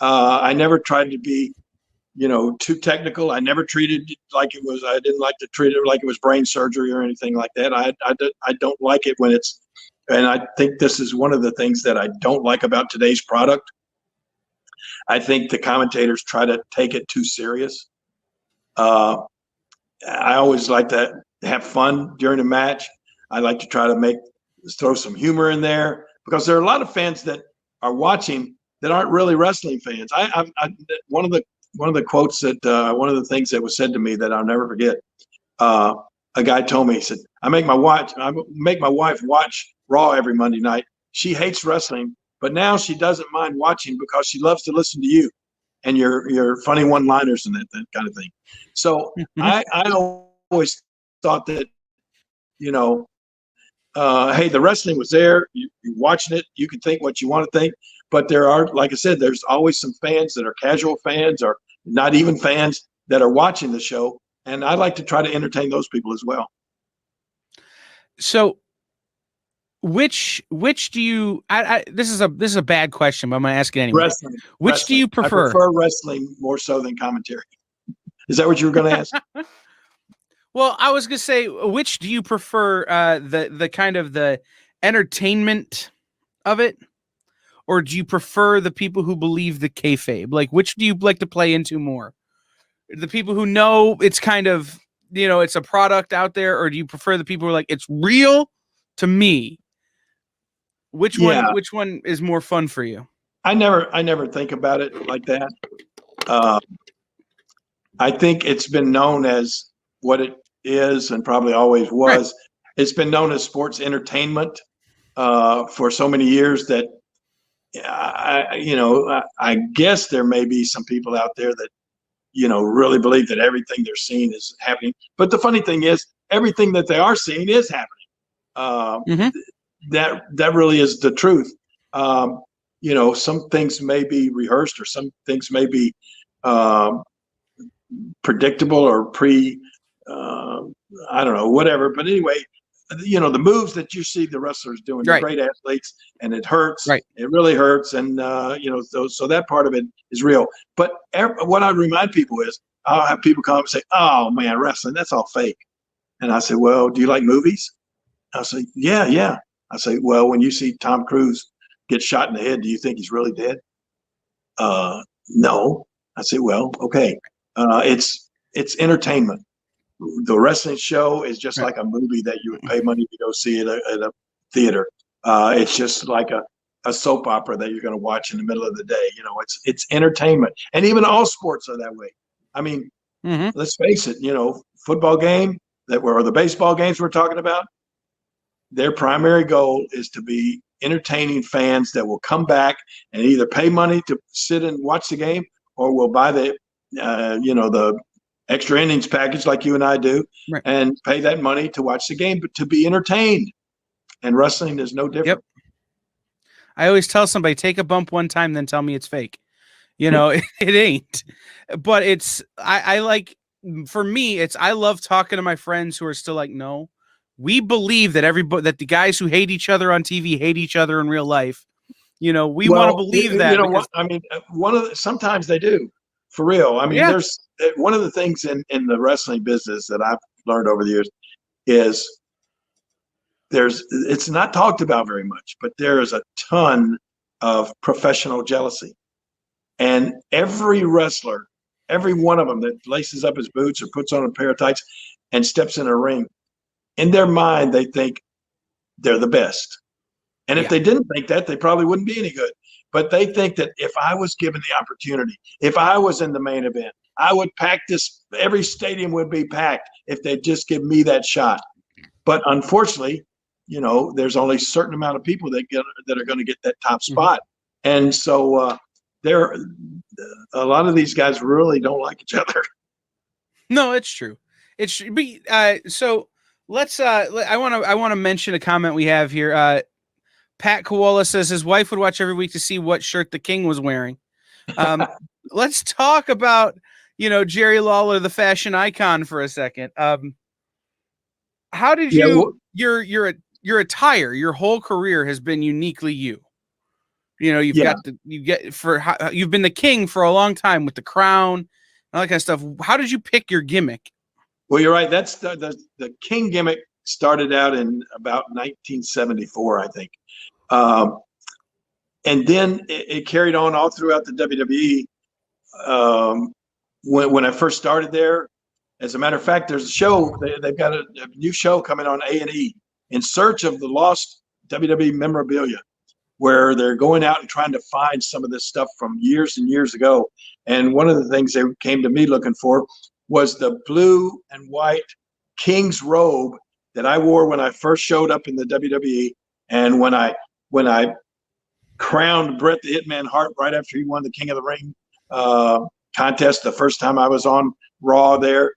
[SPEAKER 2] I never tried to be, too technical. I never treated it like it was. I didn't like to treat it like it was brain surgery or anything like that. I don't like it when it's, and I think this is one of the things that I don't like about today's product. I think the commentators try to take it too serious. I always like to have fun during a match. I like to try to throw some humor in there, because there are a lot of fans that are watching that aren't really wrestling fans. One of the quotes that one of the things that was said to me that I'll never forget. A guy told me, he said, I make my wife watch Raw every Monday night. She hates wrestling, but now she doesn't mind watching because she loves to listen to you and your funny one-liners and that kind of thing. So I always thought that, hey, the wrestling was there. You're watching it. You can think what you want to think. But there are, like I said, there's always some fans that are casual fans or not even fans that are watching the show. And I like to try to entertain those people as well.
[SPEAKER 1] So which do you, this is a bad question, but I'm going to ask it anyway. Which do you prefer?
[SPEAKER 2] I prefer wrestling more so than commentary. Is that what you were going to ask?
[SPEAKER 1] Well, I was going to say, which do you prefer, the kind of the entertainment of it, or do you prefer the people who believe the kayfabe? Like, which do you like to play into more? The people who know it's kind of, it's a product out there, or do you prefer the people who are like, it's real to me? Which one is more fun for you?
[SPEAKER 2] I never think about it like that. I think it's been known as what it is and probably always was. Right. It's been known as sports entertainment for so many years that I guess there may be some people out there that really believe that everything they're seeing is happening. But the funny thing is, everything that they are seeing is happening. That really is the truth. Some things may be rehearsed, or some things may be predictable or I don't know, whatever. But anyway, the moves that you see the wrestlers doing, they're great athletes, and it hurts. Right. It really hurts. And, so that part of it is real. But what I remind people is, I'll have people come and say, oh man, wrestling, that's all fake. And I say, well, do you like movies? I say, yeah. I say, well, when you see Tom Cruise get shot in the head, do you think he's really dead? No. I say, well, okay. It's entertainment. The wrestling show is just like a movie that you would pay money to go see at a theater. It's just like a soap opera that you're going to watch in the middle of the day. It's entertainment. And even all sports are that way. I mean, let's face it, football game or the baseball games we're talking about, their primary goal is to be entertaining fans that will come back and either pay money to sit and watch the game, or will buy the extra innings package like you and I do, and pay that money to watch the game, but to be entertained. And wrestling is no different. Yep.
[SPEAKER 1] I always tell somebody, take a bump one time, then tell me it's fake. It ain't. But for me, I love talking to my friends who are still like, no, we believe that that the guys who hate each other on TV hate each other in real life. We want to believe that.
[SPEAKER 2] Sometimes they do, for real. I mean, there's one of the things in the wrestling business that I've learned over the years is it's not talked about very much, but there is a ton of professional jealousy. And every wrestler, every one of them that laces up his boots or puts on a pair of tights and steps in a ring, in their mind, they think they're the best. And if they didn't think that, they probably wouldn't be any good. But they think that if I was given the opportunity, if I was in the main event, I would pack this, every stadium would be packed if they'd just give me that shot. But unfortunately, there's only a certain amount of people that are going to get that top spot. And so a lot of these guys really don't like each other.
[SPEAKER 1] No, it's true. It's true. So let's I want to mention a comment we have here. Pat Koala says his wife would watch every week to see what shirt the King was wearing. Let's talk about, Jerry Lawler, the fashion icon, for a second. How did your attire, your whole career has been uniquely you. You've been the King for a long time with the crown and all that kind of stuff. How did you pick your gimmick?
[SPEAKER 2] Well, you're right. That's the King gimmick started out in about 1974, I think. and then it carried on all throughout the WWE. When I first started there, as a matter of fact, there's a show. They've got a new show coming on A&E, In Search of the Lost WWE Memorabilia, where they're going out and trying to find some of this stuff from years and years ago. And one of the things they came to me looking for was the blue and white King's robe that I wore when I first showed up in the WWE, and when I crowned Bret the Hitman Hart right after he won the King of the Ring contest the first time I was on Raw there.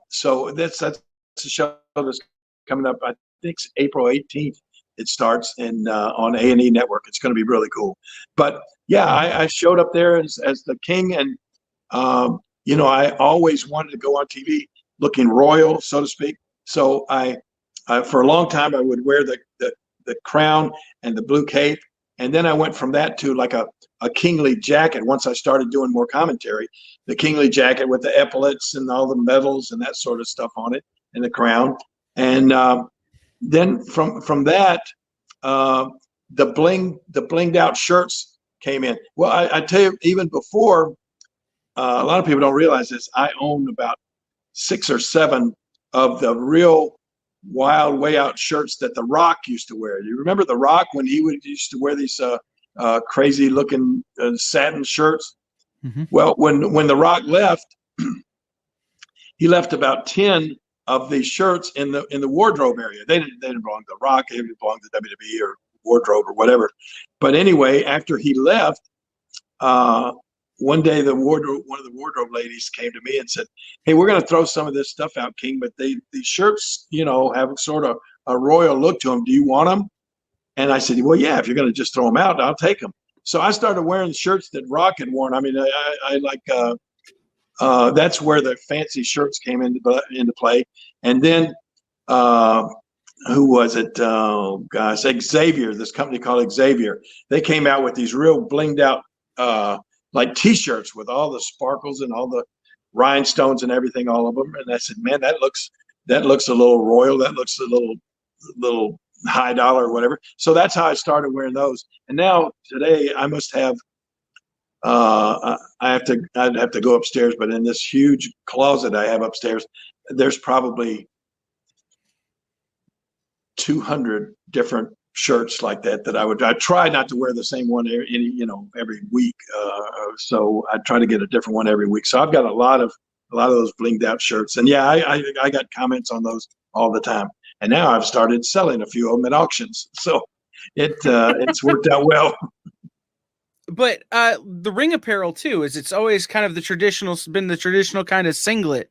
[SPEAKER 2] So that's a show that's coming up. I think it's April 18th. It starts on A&E Network. It's going to be really cool. But yeah, I showed up there as the King, and I always wanted to go on TV looking royal, so to speak. So I for a long time I would wear the crown and the blue cape, and then I went from that to like a kingly jacket. Once I started doing more commentary, the kingly jacket with the epaulets and all the medals and that sort of stuff on it, and the crown. And then from that, the blinged out shirts came in. Well, I tell you, even before, a lot of people don't realize this. I own about 6 or 7 of the real wild way out shirts that The Rock used to wear. You remember The Rock when he used to wear these crazy looking satin shirts?
[SPEAKER 1] Mm-hmm.
[SPEAKER 2] Well, when The Rock left, he left about 10 of these shirts in the wardrobe area. They didn't belong to The Rock. They belonged to WWE or wardrobe or whatever. But anyway, after he left, one day one of the wardrobe ladies came to me and said, "Hey, we're going to throw some of this stuff out, King, but these shirts, have sort of a royal look to them. Do you want them?" And I said, "Well, yeah, if you're going to just throw them out, I'll take them." So I started wearing shirts that Rock had worn. I mean, I like that's where the fancy shirts came into play. And then who was it? Oh gosh, Xavier. This company called Xavier. They came out with these real blinged out like T-shirts with all the sparkles and all the rhinestones and everything, all of them. And I said, "Man, that looks a little royal. That looks a little high dollar or whatever." So that's how I started wearing those. And now today I must have. I'd have to go upstairs, but in this huge closet I have upstairs, there's probably 200 different shirts like that I try not to wear the same one every week. So I try to get a different one every week. So I've got a lot of those blinged out shirts, and yeah, I got comments on those all the time. And now I've started selling a few of them at auctions. So it's worked out well.
[SPEAKER 1] But the ring apparel too it's always kind of the traditional kind of singlet,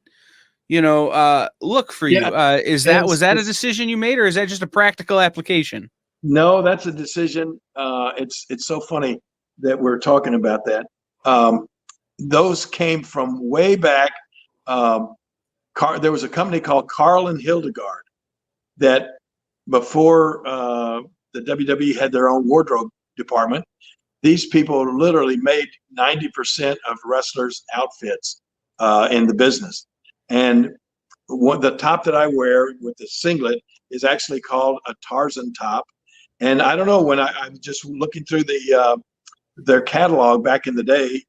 [SPEAKER 1] look for you. Was that a decision you made, or is that just a practical application?
[SPEAKER 2] No, that's a decision. It's so funny that we're talking about that. Those came from way back. There was a company called Carl and Hildegard that before the WWE had their own wardrobe department. These people literally made 90% of wrestlers' outfits in the business. And the top that I wear with the singlet is actually called a Tarzan top. And I don't know, when I'm just looking through their catalog back in the day,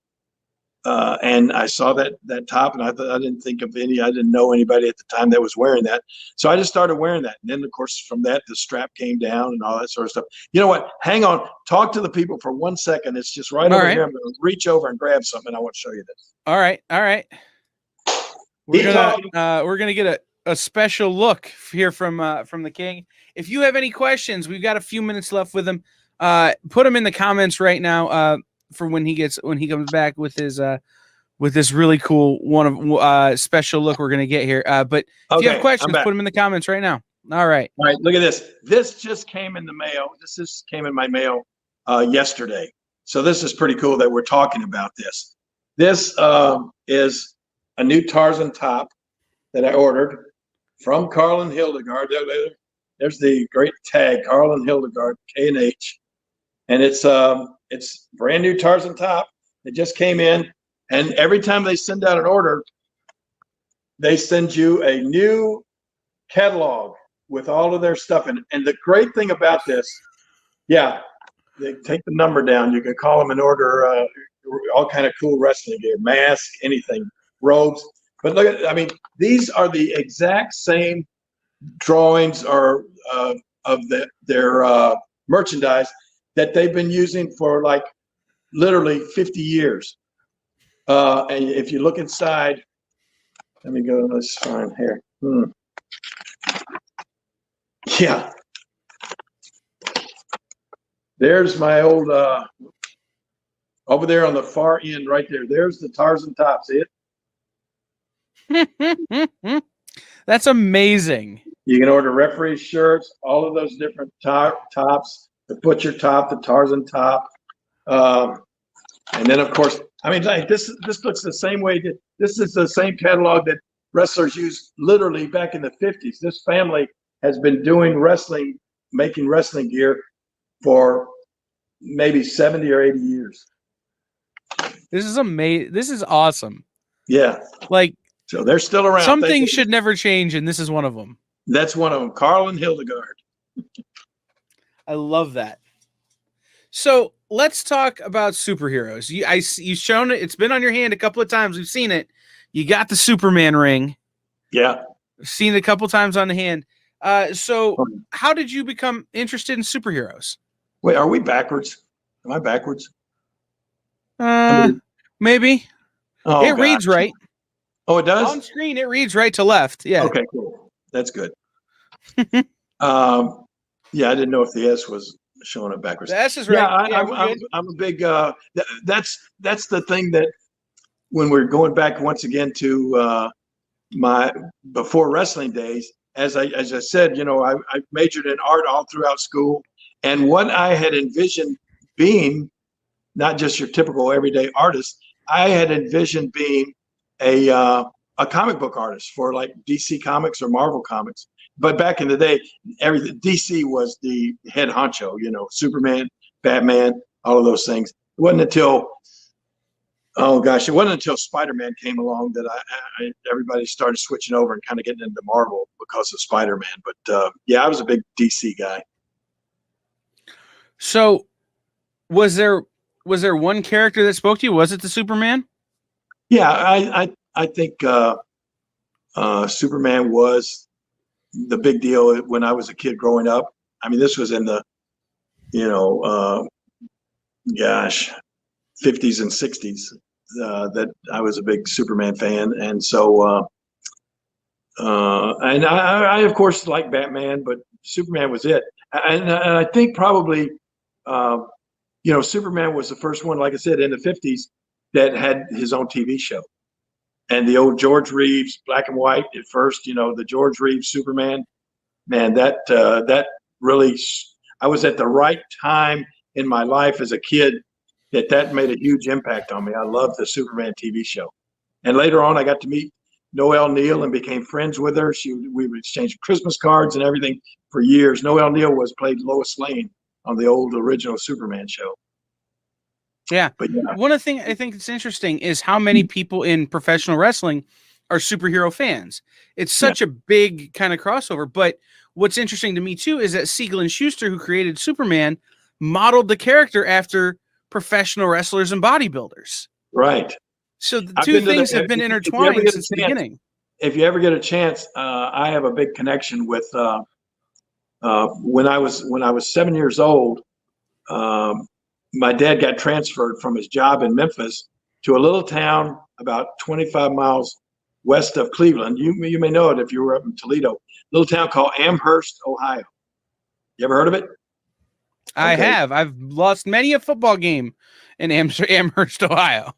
[SPEAKER 2] and I saw that top, and I didn't know anybody at the time that was wearing that. So I just started wearing that. And then, of course, from that, the strap came down and all that sort of stuff. You know what? Hang on. Talk to the people for 1 second. It's just right over here. I'm going to reach over and grab something. I want to show you this.
[SPEAKER 1] All right. We're gonna get a special look here from the King. If you have any questions, we've got a few minutes left with him. Put them in the comments right now. For when he comes back with his with this really cool special look we're gonna get here. But if you have questions, put them in the comments right now. All right.
[SPEAKER 2] Look at this. This just came in the mail. This came in my mail yesterday. So this is pretty cool that we're talking about this. This is a new Tarzan top that I ordered from Carl and Hildegard. There's the great tag, Carl and Hildegard, K&H. And it's brand new Tarzan top. It just came in, and every time they send out an order, they send you a new catalog with all of their stuff in it. And the great thing about this, yeah, they take the number down. You can call them and order all kind of cool wrestling gear, mask, anything, robes. But look at, I mean, these are the exact same drawings or of their merchandise that they've been using for like literally 50 years. And if you look inside, let me go. Let's find here. Yeah, there's my old over there on the far end, right there. There's the Tarzan top. See
[SPEAKER 1] it? That's amazing.
[SPEAKER 2] You can order referee shirts, all of those different tops, the butcher top, the Tarzan top. And then, of course, I mean, like this looks the same way. This is the same catalog that wrestlers used literally back in the 50s. This family has been doing wrestling, making wrestling gear for maybe 70 or 80 years.
[SPEAKER 1] This is amazing. This is awesome.
[SPEAKER 2] Yeah.
[SPEAKER 1] Like,
[SPEAKER 2] so they're still around.
[SPEAKER 1] Some things should never change, and this is one of them.
[SPEAKER 2] That's one of them. Carl and Hildegard.
[SPEAKER 1] I love that. So let's talk about superheroes. You've shown it. It's been on your hand a couple of times. We've seen it. You got the Superman ring.
[SPEAKER 2] Yeah.
[SPEAKER 1] I've seen it a couple of times on the hand. So how did you become interested in superheroes?
[SPEAKER 2] Wait, are we backwards? Am I backwards?
[SPEAKER 1] Maybe.
[SPEAKER 2] Oh,
[SPEAKER 1] it reads right.
[SPEAKER 2] Oh, it does?
[SPEAKER 1] On screen, it reads right to left. Yeah.
[SPEAKER 2] Okay, cool. That's good. Yeah, I didn't know if the S was showing up backwards.
[SPEAKER 1] The S is right.
[SPEAKER 2] Yeah, I'm a big. That's the thing that when we're going back once again to my before wrestling days, as I said, you know, I majored in art all throughout school, and what I had envisioned being, not just your typical everyday artist, I had envisioned being a comic book artist for like DC Comics or Marvel Comics. But back in the day, DC was the head honcho, you know, Superman, Batman, all of those things. It wasn't until, Spider-Man came along that everybody started switching over and kind of getting into Marvel because of Spider-Man. But yeah, I was a big DC guy.
[SPEAKER 1] So was there one character that spoke to you? Was it the Superman?
[SPEAKER 2] Yeah, I think Superman was the big deal when I was a kid growing up. I mean, this was in the, 50s and 60s that I was a big Superman fan. And so, and I of course like Batman, but Superman was it. And I think probably, Superman was the first one, like I said, in the 50s that had his own TV show. And the old George Reeves, black and white at first, the George Reeves Superman, man, that really, I was at the right time in my life as a kid that made a huge impact on me. I loved the Superman TV show. And later on, I got to meet Noelle Neal and became friends with her. We would exchange Christmas cards and everything for years. Noelle Neal played Lois Lane on the old original Superman show.
[SPEAKER 1] Yeah.
[SPEAKER 2] But yeah.
[SPEAKER 1] One of the things I think it's interesting is how many people in professional wrestling are superhero fans. It's such a big kind of crossover. But what's interesting to me too is that Siegel and Schuster, who created Superman, modeled the character after professional wrestlers and bodybuilders.
[SPEAKER 2] Right.
[SPEAKER 1] So the two things have been intertwined since the beginning.
[SPEAKER 2] If you ever get a chance, I have a big connection with when I was 7 years old. My dad got transferred from his job in Memphis to a little town about 25 miles west of Cleveland. You may know it if you were up in Toledo. Little town called Amherst, Ohio. You ever heard of it?
[SPEAKER 1] I have. I've lost many a football game in Amherst, Ohio.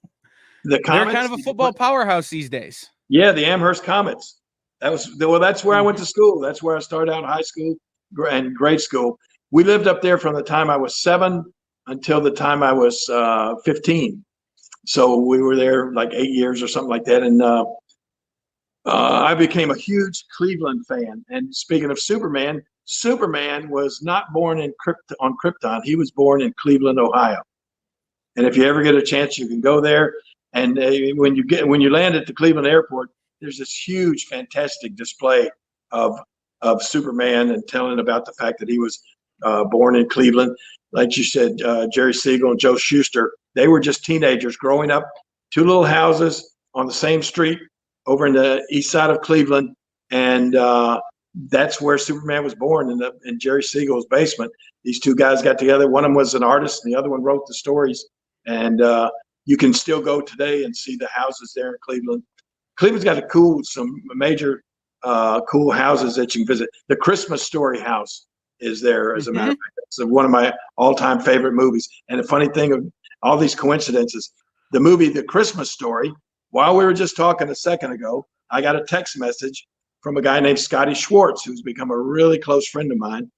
[SPEAKER 2] The Comets,
[SPEAKER 1] they're kind of a football powerhouse these days.
[SPEAKER 2] Yeah, the Amherst Comets. That's where I went to school. That's where I started out in high school and grade school. We lived up there from the time I was 7 until the time I was 15. So we were there like 8 years or something like that. And I became a huge Cleveland fan. And speaking of Superman, Superman was not born on Krypton. He was born in Cleveland, Ohio. And if you ever get a chance, you can go there. And when you land at the Cleveland airport, there's this huge, fantastic display of Superman and telling about the fact that he was born in Cleveland. Like you said, Jerry Siegel and Joe Shuster, they were just teenagers growing up, two little houses on the same street over in the east side of Cleveland. And that's where Superman was born, in Jerry Siegel's basement. These two guys got together. One of them was an artist, and the other one wrote the stories. And you can still go today and see the houses there in Cleveland. Cleveland's got some major cool houses that you can visit. The Christmas Story house is there, as a matter of fact. It's one of my all-time favorite movies. And the funny thing of all these coincidences, the movie The Christmas Story, while we were just talking a second ago, I got a text message from a guy named Scotty Schwartz, who's become a really close friend of mine.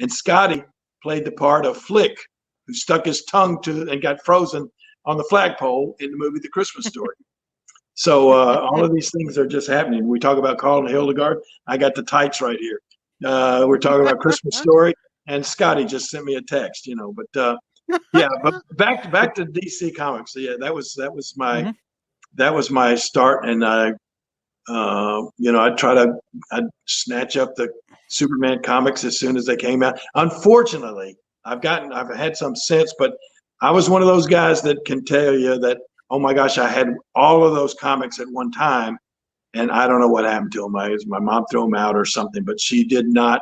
[SPEAKER 2] And Scotty played the part of Flick, who stuck his tongue and got frozen on the flagpole in the movie The Christmas Story. So all of these things are just happening. We talk about Carl and Hildegard. I got the tights right here. We're talking about Christmas Story, and Scotty just sent me a text, But yeah, but back to DC Comics. Yeah, that was my start, and I'd snatch up the Superman comics as soon as they came out. Unfortunately, I've had some since, but I was one of those guys that can tell you that, oh my gosh, I had all of those comics at one time, and I don't know what happened to them. My mom threw them out or something, but she did not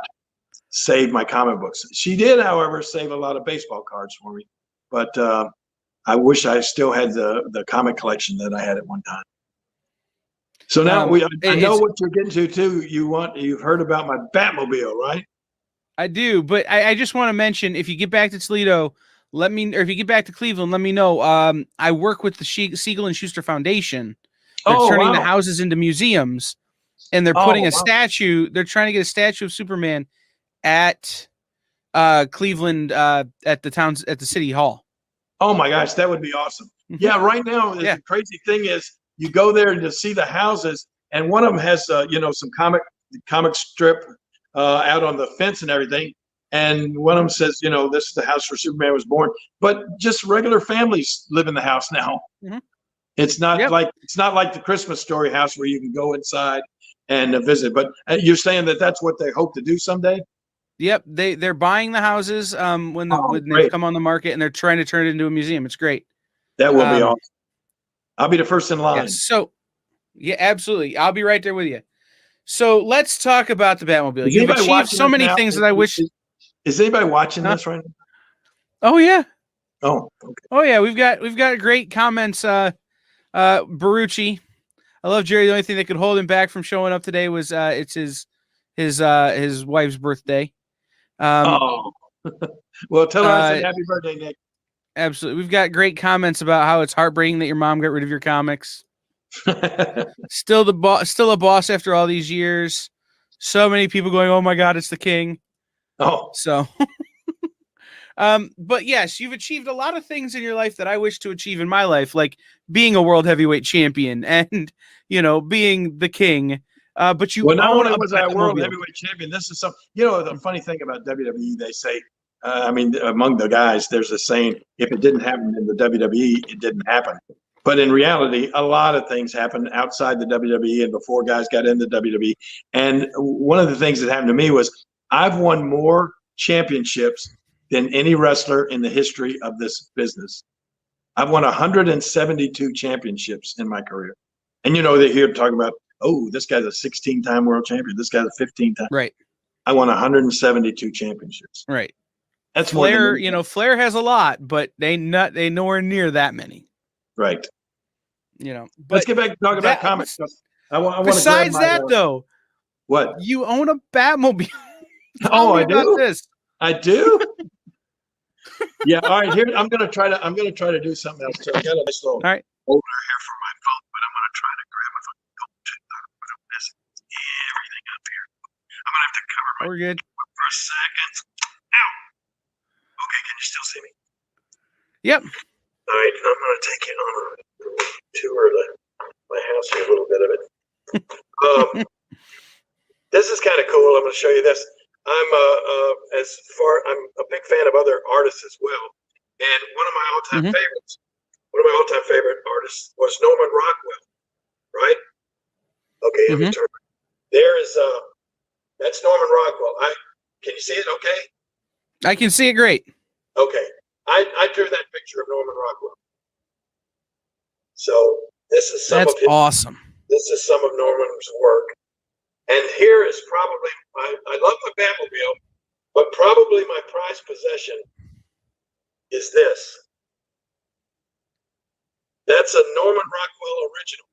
[SPEAKER 2] save my comic books. She did, however, save a lot of baseball cards for me, but I wish I still had the comic collection that I had at one time. So now I know what you're getting to too. You've heard about my Batmobile, right?
[SPEAKER 1] I do, but I just want to mention, if you get back to Toledo, or if you get back to Cleveland, let me know. I work with the Siegel and Schuster Foundation. They're turning the houses into museums, and they're putting a statue. They're trying to get a statue of Superman at Cleveland at the city hall.
[SPEAKER 2] Oh my gosh, that would be awesome. Yeah, right now the crazy thing is you go there to see the houses, and one of them has some comic strip out on the fence and everything. And one of them says, this is the house where Superman was born. But just regular families live in the house now. Mm-hmm. It's not like the Christmas Story house where you can go inside and visit. But you're saying that that's what they hope to do someday?
[SPEAKER 1] Yep, they're buying the houses when they come on the market, and they're trying to turn it into a museum. It's great.
[SPEAKER 2] That will be awesome. I'll be the first in line.
[SPEAKER 1] Yeah, absolutely. I'll be right there with you. So let's talk about the Batmobile. You've achieved so many things that I wish.
[SPEAKER 2] Is anybody watching this right now?
[SPEAKER 1] Oh yeah.
[SPEAKER 2] Oh, okay.
[SPEAKER 1] Oh yeah. We've got great comments. Barucci, I love Jerry. The only thing that could hold him back from showing up today was it's his wife's birthday.
[SPEAKER 2] Well, tell her I said happy birthday, Nick.
[SPEAKER 1] Absolutely. We've got great comments about how it's heartbreaking that your mom got rid of your comics. Still a boss after all these years. So many people going, oh my God, it's the king.
[SPEAKER 2] Oh,
[SPEAKER 1] so, but yes, you've achieved a lot of things in your life that I wish to achieve in my life, like being a world heavyweight champion and, being the king. But you
[SPEAKER 2] not only was I a world heavyweight champion, this is the funny thing about WWE, they say, among the guys, there's a saying, if it didn't happen in the WWE, it didn't happen. But in reality, a lot of things happened outside the WWE and before guys got in the WWE. And one of the things that happened to me was I've won more championships than any wrestler in the history of this business. I've won 172 championships in my career. And they're here talking about, oh, this guy's a 16-time world champion. This guy's a 15-time.
[SPEAKER 1] Right.
[SPEAKER 2] I won 172 championships.
[SPEAKER 1] Right.
[SPEAKER 2] That's
[SPEAKER 1] Flair. Flair has a lot, but they nowhere near that many.
[SPEAKER 2] Right.
[SPEAKER 1] But
[SPEAKER 2] let's get back to talking about comics.
[SPEAKER 1] Besides that, though,
[SPEAKER 2] what
[SPEAKER 1] you own a Batmobile?
[SPEAKER 2] I do. I do. Yeah. All right. Here, I'm gonna try to do something else too. I got a nice little holder here for my phone, but I'm gonna try to grab it. Everything up here. I'm gonna have to cover my.
[SPEAKER 1] We're good.
[SPEAKER 2] For a second. Ow. Okay. Can you still see me?
[SPEAKER 1] Yep.
[SPEAKER 2] All right. I'm gonna take it on a tour of my house here, a little bit of it. This is kind of cool. I'm going to show you this. I'm a big fan of other artists as well, and one of my all-time favorites, one of my all-time favorite artists was Norman Rockwell. Right? Okay, let me turn. There is that's Norman Rockwell. Can you see it? Okay.
[SPEAKER 1] I can see it great.
[SPEAKER 2] Okay. I drew that picture of Norman Rockwell. So this is some
[SPEAKER 1] That's
[SPEAKER 2] of his,
[SPEAKER 1] awesome.
[SPEAKER 2] this is some of Norman's work. And here is probably, I love my Batmobile, but probably my prized possession is this. That's a Norman Rockwell original,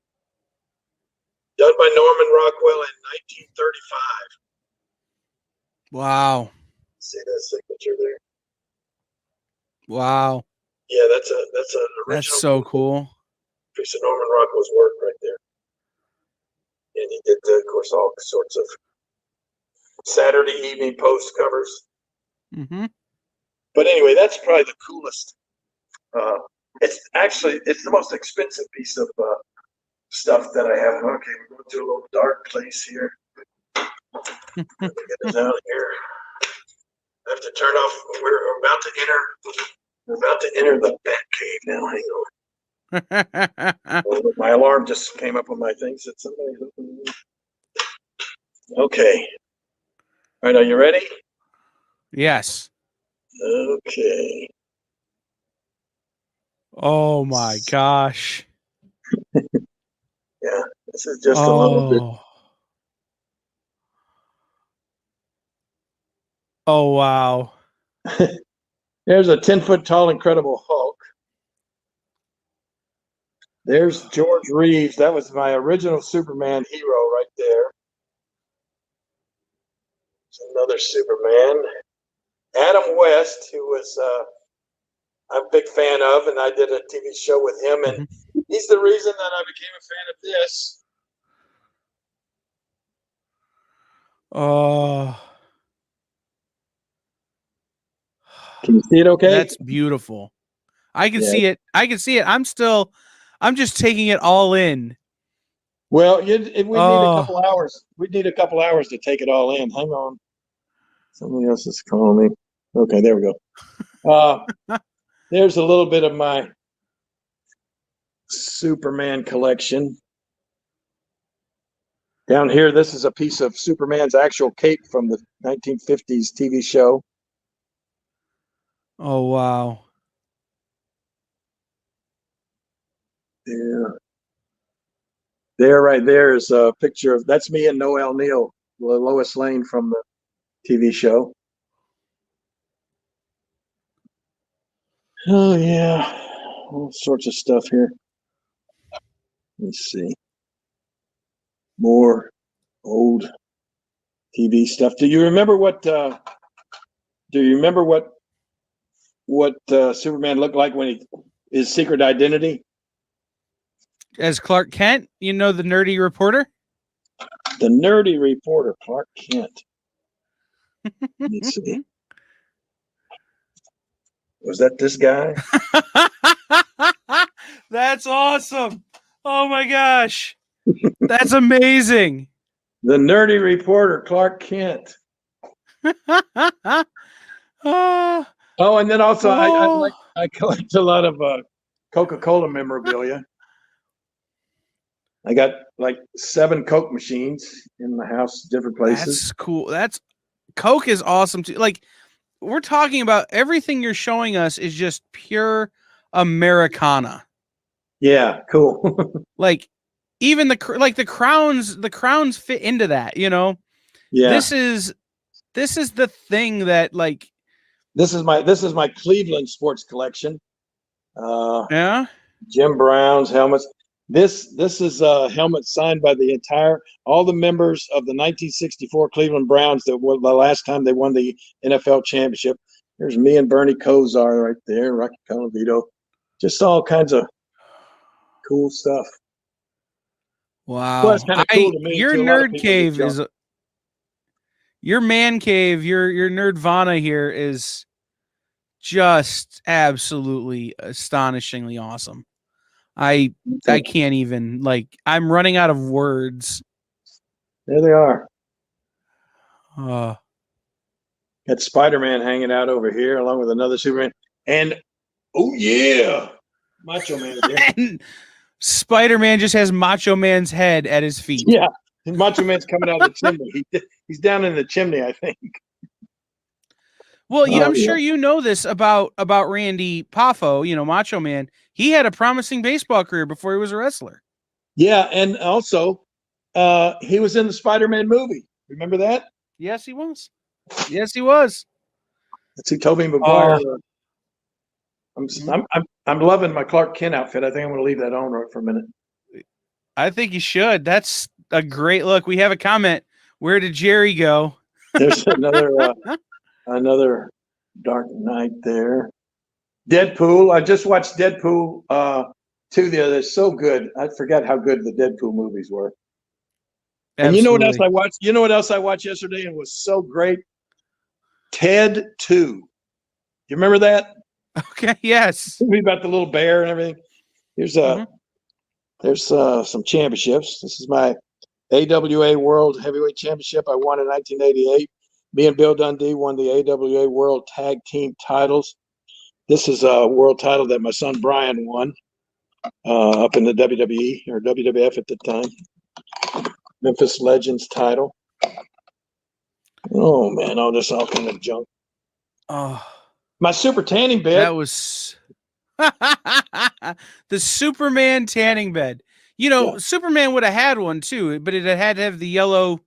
[SPEAKER 2] done by Norman Rockwell in 1935.
[SPEAKER 1] Wow.
[SPEAKER 2] See that signature there?
[SPEAKER 1] Wow.
[SPEAKER 2] Yeah, that's an original.
[SPEAKER 1] That's so cool.
[SPEAKER 2] Piece of Norman Rockwell's work right there. And he did, of course, all sorts of Saturday Evening Post covers.
[SPEAKER 1] Mm-hmm.
[SPEAKER 2] But anyway, that's probably the coolest. It's the most expensive piece of stuff that I have. Okay, we're going to a little dark place here. Let me get this out of here. I have to turn off. We're about to enter the bat cave now. Hang on. Oh, my alarm just came up on my thing. Said somebody. Okay. All right, are you ready?
[SPEAKER 1] Yes.
[SPEAKER 2] Okay.
[SPEAKER 1] Oh my gosh.
[SPEAKER 2] Yeah, this is just a little bit.
[SPEAKER 1] Oh wow.
[SPEAKER 2] There's a 10-foot tall Incredible Hulk. There's George Reeves. That was my original Superman hero right there. It's another Superman. Adam West, who was I'm a big fan of, and I did a TV show with him, and he's the reason that I became a fan of this.
[SPEAKER 1] Oh.
[SPEAKER 2] Can you see it okay?
[SPEAKER 1] That's beautiful. I can see it. I can see it. I'm just taking it all in.
[SPEAKER 2] Well, we need a couple hours. We need a couple hours to take it all in. Hang on. Somebody else is calling me. Okay, there we go. There's a little bit of my Superman collection. Down here, this is a piece of Superman's actual cape from the 1950s TV show.
[SPEAKER 1] Oh, wow.
[SPEAKER 2] Yeah. There, right there is a picture of, that's me and Noel Neal, Lois Lane from the TV show. Oh, yeah. All sorts of stuff here. Let's see. More old TV stuff. Do you remember what Superman looked like when his secret identity?
[SPEAKER 1] As Clark Kent, you know, the nerdy reporter?
[SPEAKER 2] The nerdy reporter, Clark Kent. Let's see. Was that this guy?
[SPEAKER 1] That's awesome. Oh my gosh. That's amazing.
[SPEAKER 2] The nerdy reporter, Clark Kent. Oh, and then also I collect a lot of Coca-Cola memorabilia. I got like 7 Coke machines in the house, different places.
[SPEAKER 1] That's cool. Coke is awesome too. Like, we're talking about everything you're showing us is just pure Americana.
[SPEAKER 2] Yeah, cool.
[SPEAKER 1] Like, even the crowns fit into that, you know?
[SPEAKER 2] Yeah.
[SPEAKER 1] This is the thing that, like,
[SPEAKER 2] this is my Cleveland sports collection.
[SPEAKER 1] Yeah.
[SPEAKER 2] Jim Brown's helmets. This is a helmet signed by all the members of the 1964 Cleveland Browns that were the last time they won the NFL championship. There's me and Bernie Kosar right there, Rocky Colavito. Just all kinds of cool stuff.
[SPEAKER 1] Wow.
[SPEAKER 2] Well, it's kind of cool to me.
[SPEAKER 1] Your nerd cave is your man cave, your nerdvana here is just absolutely astonishingly awesome. I can't even, like, I'm running out of words.
[SPEAKER 2] There they are.
[SPEAKER 1] Got
[SPEAKER 2] Spider-Man hanging out over here along with another Superman. And oh yeah, Macho Man is there.
[SPEAKER 1] And Spider-Man just has Macho Man's head at his feet.
[SPEAKER 2] Yeah, Macho Man's coming out of the chimney. He's down in the chimney, I think.
[SPEAKER 1] Well,
[SPEAKER 2] Oh,
[SPEAKER 1] I'm sure
[SPEAKER 2] yeah.
[SPEAKER 1] you know this about Randy Poffo, Macho Man. He had a promising baseball career before he was a wrestler.
[SPEAKER 2] Yeah, and also, he was in the Spider-Man movie. Remember that?
[SPEAKER 1] Yes, he was. Yes, he was.
[SPEAKER 2] That's who Tobey Maguire.
[SPEAKER 1] Oh,
[SPEAKER 2] I'm loving my Clark Kent outfit. I think I'm going to leave that on for a minute.
[SPEAKER 1] I think you should. That's a great look. We have a comment. Where did Jerry go?
[SPEAKER 2] There's another Dark Knight there. Deadpool. I just watched Deadpool 2 the other. It's so good. I forgot how good the Deadpool movies were. And you know what else
[SPEAKER 1] Absolutely.
[SPEAKER 2] I watched? You know what else I watched yesterday and was so great? Ted 2. You remember that?
[SPEAKER 1] Okay. Yes.
[SPEAKER 2] Movie about the little bear and everything. Here's there's some championships. This is my AWA World Heavyweight Championship I won in 1988. Me and Bill Dundee won the AWA World Tag Team titles. This is a world title that my son Brian won up in the WWE or WWF at the time. Memphis Legends title. Oh man, all this all kind of junk.
[SPEAKER 1] Oh,
[SPEAKER 2] My super tanning bed.
[SPEAKER 1] that was the Superman tanning bed.
[SPEAKER 2] Yeah.
[SPEAKER 1] Superman would have had one too, but it had to have the yellow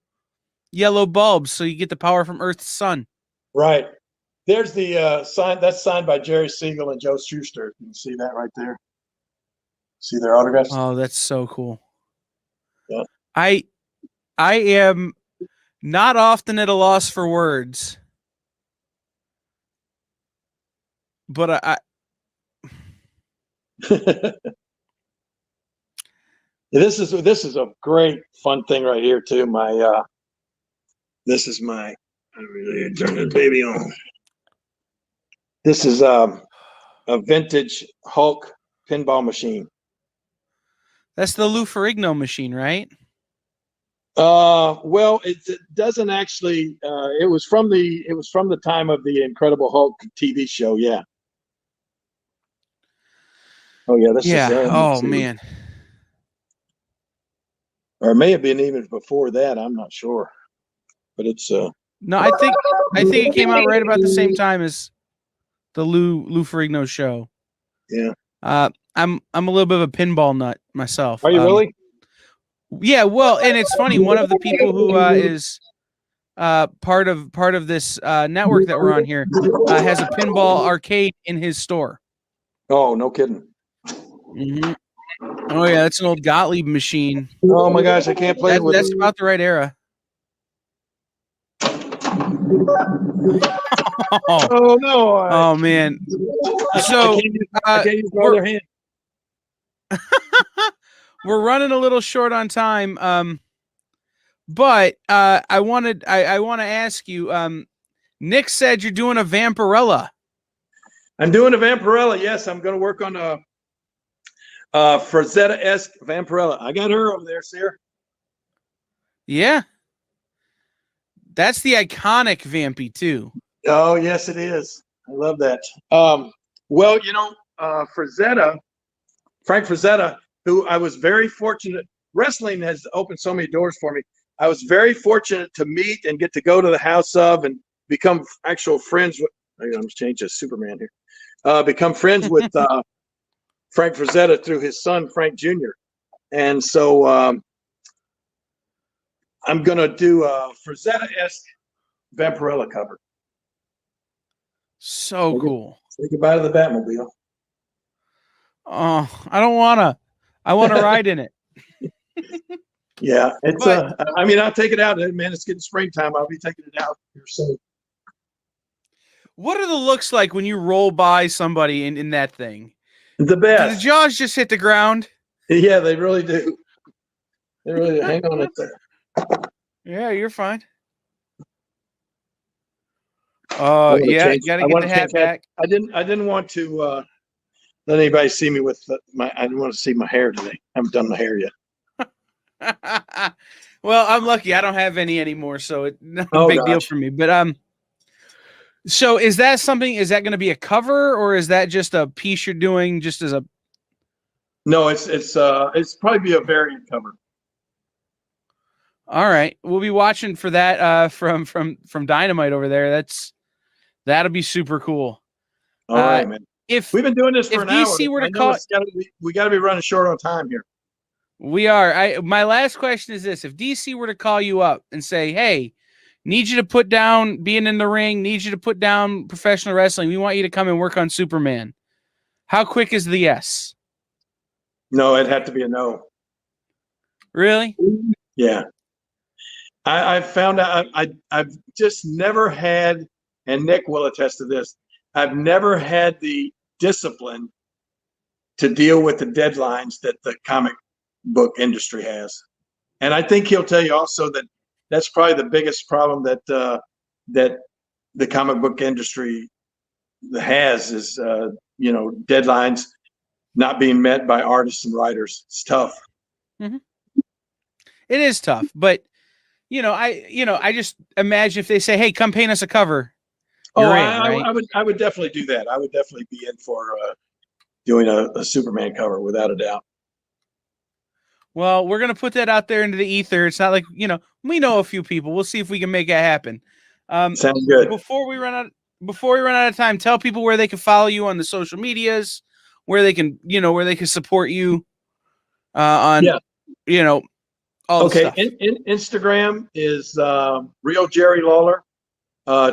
[SPEAKER 1] bulbs so you get the power from Earth's sun.
[SPEAKER 2] Right. There's the sign. That's signed by Jerry Siegel and Joe Shuster. You can see that right there. See their autographs?
[SPEAKER 1] Oh, that's so cool.
[SPEAKER 2] Yeah.
[SPEAKER 1] I am not often at a loss for words, but I
[SPEAKER 2] This is a great fun thing right here too. This is my. I really turn this baby on. This is a vintage Hulk pinball machine.
[SPEAKER 1] that's the Lou Ferrigno machine, right?
[SPEAKER 2] Well, it doesn't actually. It was from the time of the Incredible Hulk TV show. Yeah. Oh yeah, this
[SPEAKER 1] Yeah.
[SPEAKER 2] is.
[SPEAKER 1] Oh man.
[SPEAKER 2] Or it may have been even before that. I'm not sure, but it's.
[SPEAKER 1] No, I think it came out right about the same time as the Lou Ferrigno show.
[SPEAKER 2] Yeah.
[SPEAKER 1] I'm a little bit of a pinball nut myself.
[SPEAKER 2] Are you really?
[SPEAKER 1] Yeah, well, and it's funny. One of the people who is part of this network that we're on here has a pinball arcade in his store.
[SPEAKER 2] Oh, no kidding.
[SPEAKER 1] Mm-hmm. Oh yeah, that's an old Gottlieb machine.
[SPEAKER 2] Oh my gosh, I can't play with
[SPEAKER 1] That's
[SPEAKER 2] it.
[SPEAKER 1] about the right era.
[SPEAKER 2] Oh no!
[SPEAKER 1] Oh man. So
[SPEAKER 2] I can't use my other hand.
[SPEAKER 1] We're running a little short on time. But I want to ask you. Nick said you're doing a Vampirella.
[SPEAKER 2] I'm doing a Vampirella. Yes, I'm going to work on a Frazetta-esque Vampirella. I got her over there, see her?
[SPEAKER 1] Yeah. That's the iconic Vampy too.
[SPEAKER 2] Oh, yes, it is. I love that. Well, Frank Frazetta, who I was very fortunate. Wrestling has opened so many doors for me. I was very fortunate to meet and get to go to the house of and become actual friends with. I'm going to change to Superman here. Become friends with Frank Frazetta through his son, Frank Jr. And so I'm going to do a Frazetta-esque Vampirella cover.
[SPEAKER 1] So cool.
[SPEAKER 2] Say goodbye to the Batmobile.
[SPEAKER 1] Oh, I don't want to. I want to ride in it.
[SPEAKER 2] Yeah, it's. I mean, I'll take it out, man. It's getting springtime. I'll be taking it out here soon.
[SPEAKER 1] What are the looks like when you roll by somebody in that thing?
[SPEAKER 2] The best.
[SPEAKER 1] Do the jaws just hit the ground?
[SPEAKER 2] Yeah, they really do. They really do. Hang on it there.
[SPEAKER 1] Yeah, you're fine. Yeah, you gotta get the hat back.
[SPEAKER 2] I didn't want to let anybody see me with I didn't want to see my hair today. I haven't done my hair yet.
[SPEAKER 1] Well, I'm lucky. I don't have any anymore, so it's not a big deal for me. But so is that something? Is that going to be a cover, or is that just a piece you're doing just as a?
[SPEAKER 2] No, it's probably be a variant cover.
[SPEAKER 1] All right, we'll be watching for that from Dynamite over there. That'll be super cool.
[SPEAKER 2] All right, man.
[SPEAKER 1] If
[SPEAKER 2] we've been doing this for an hour,
[SPEAKER 1] DC were to
[SPEAKER 2] I know
[SPEAKER 1] call,
[SPEAKER 2] we got to be running short on time here.
[SPEAKER 1] we are. My last question is this: if DC were to call you up and say, "Hey, need you to put down being in the ring, need you to put down professional wrestling. We want you to come and work on Superman." How quick is the yes?
[SPEAKER 2] No, it'd have to be a no.
[SPEAKER 1] Really?
[SPEAKER 2] Yeah. I found out I've just never had, and Nick will attest to this, I've never had the discipline to deal with the deadlines that the comic book industry has. And I think he'll tell you also that that's probably the biggest problem that that the comic book industry has is deadlines not being met by artists and writers. It's tough.
[SPEAKER 1] Mm-hmm. It is tough, but I just imagine if they say, "Hey, come paint us a cover."
[SPEAKER 2] I would definitely do that. I would definitely be in for doing a Superman cover without a doubt.
[SPEAKER 1] Well, we're gonna put that out there into the ether. It's not like we know a few people. We'll see if we can make it happen.
[SPEAKER 2] Sounds good.
[SPEAKER 1] Before we run out of time, tell people where they can follow you on the social medias, where they can support you on all the stuff.
[SPEAKER 2] Instagram is Real Jerry Lawler.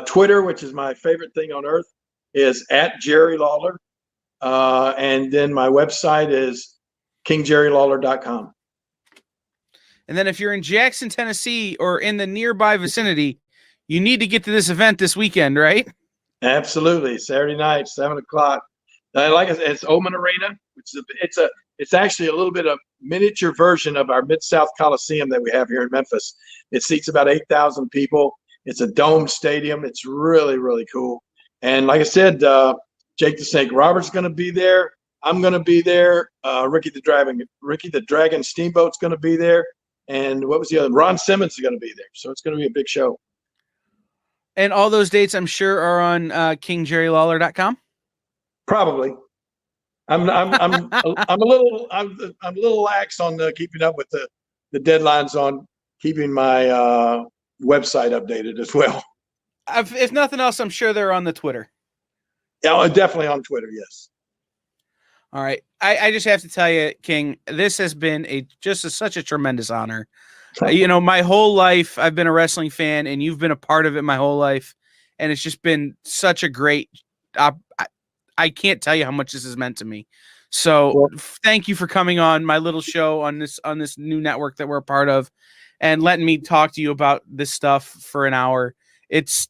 [SPEAKER 2] Twitter, which is my favorite thing on earth, is @JerryLawler. And then my website is KingJerryLawler.com.
[SPEAKER 1] And then if you're in Jackson, Tennessee, or in the nearby vicinity, you need to get to this event this weekend, right?
[SPEAKER 2] Absolutely. Saturday night, 7:00. Like I said, it's Oman Arena, which is it's actually a little bit of miniature version of our Mid-South Coliseum that we have here in Memphis. It seats about 8,000 people. It's a domed stadium. It's really, really cool. And like I said, Jake the Snake Roberts going to be there. I'm going to be there. Ricky the Dragon Steamboat's going to be there. And what was the other? Ron Simmons is going to be there. So it's going to be a big show.
[SPEAKER 1] And all those dates, I'm sure, are on KingJerryLawler.com.
[SPEAKER 2] Probably. I'm a little lax on keeping up with the deadlines on keeping my website updated as well.
[SPEAKER 1] If nothing else, I'm sure they're on the Twitter.
[SPEAKER 2] Yeah, definitely on Twitter. Yes.
[SPEAKER 1] All right. I just have to tell you, King, this has been such a tremendous honor. My whole life I've been a wrestling fan, and you've been a part of it my whole life, and it's just been such a great. I can't tell you how much this has meant to me. So thank you for coming on my little show on this new network that we're a part of, and letting me talk to you about this stuff for an hour. It's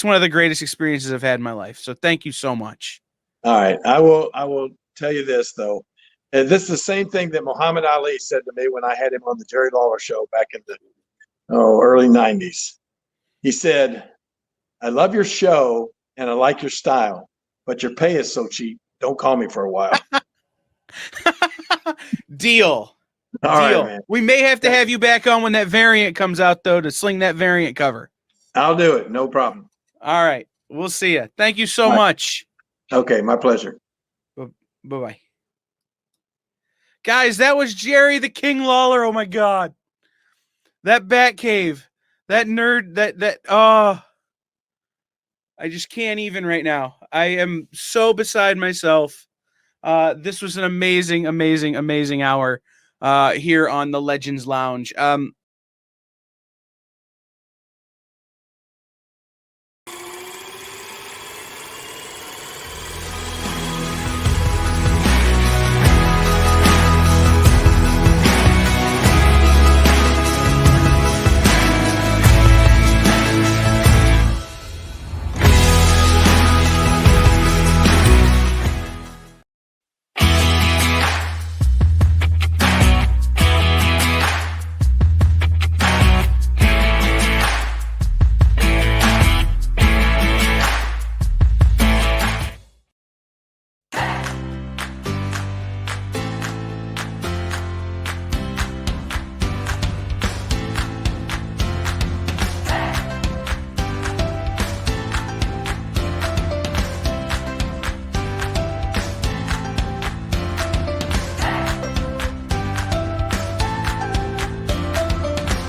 [SPEAKER 1] one of the greatest experiences I've had in my life. So thank you so much.
[SPEAKER 2] All right. I will tell you this, though. And this is the same thing that Muhammad Ali said to me when I had him on the Jerry Lawler show back in the early 90s. He said, "I love your show and I like your style, but your pay is so cheap. Don't call me for a while."
[SPEAKER 1] Deal.
[SPEAKER 2] All right, man.
[SPEAKER 1] We may have to have you back on when that variant comes out, though, to sling that variant cover.
[SPEAKER 2] I'll do it. No problem.
[SPEAKER 1] All right. We'll see you. Thank you so much.
[SPEAKER 2] Okay. My pleasure.
[SPEAKER 1] Bye-bye. Guys, that was Jerry the King Lawler. Oh, my God. That Batcave. That nerd. I just can't even right now. I am so beside myself. This was an amazing, amazing, amazing hour here on the Legends Lounge.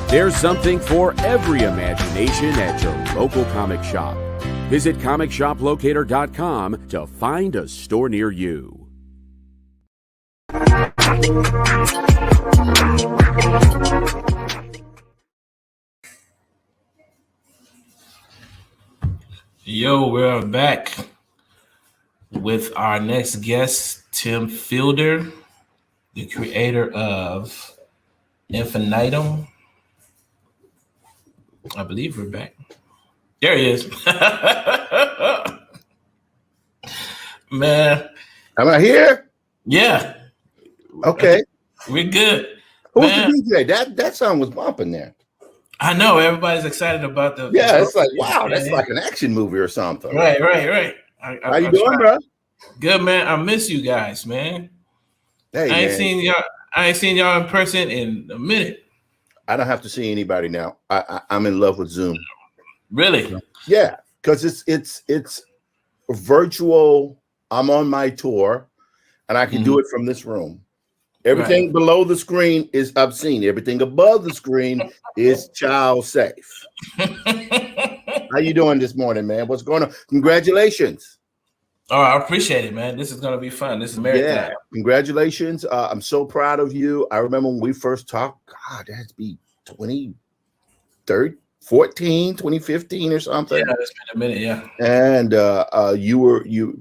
[SPEAKER 3] There's something for every imagination at your local comic shop. Visit ComicShopLocator.com to find a store near you.
[SPEAKER 4] Yo, we're back with our next guest, Tim Fielder, the creator of Infinitum. I believe we're back. There he is. Man.
[SPEAKER 5] Am I here?
[SPEAKER 4] Yeah.
[SPEAKER 5] Okay.
[SPEAKER 4] We're good.
[SPEAKER 5] Who's the DJ? That song was bumping there.
[SPEAKER 4] I know. Everybody's excited about the...
[SPEAKER 5] Yeah, it's like, wow, that's like an action movie or something.
[SPEAKER 4] Right.
[SPEAKER 5] How you doing, bro?
[SPEAKER 4] Good, man. I miss you guys, man.
[SPEAKER 5] Hey,
[SPEAKER 4] I ain't seen y'all in person in a minute.
[SPEAKER 5] I don't have to see anybody now. I'm in love with Zoom.
[SPEAKER 4] Really?
[SPEAKER 5] Yeah, because it's virtual. I'm on my tour, and I can do it from this room. Everything below the screen is obscene. Everything above the screen is child safe. How you doing this morning, man? What's going on? Congratulations.
[SPEAKER 4] Oh, I appreciate it, man. This is going to be fun. This is marathon.
[SPEAKER 5] Yeah, congratulations. I'm so proud of you. I remember when we first talked, God, that had to be 2015 or something.
[SPEAKER 4] Yeah, it's been a minute, yeah.
[SPEAKER 5] And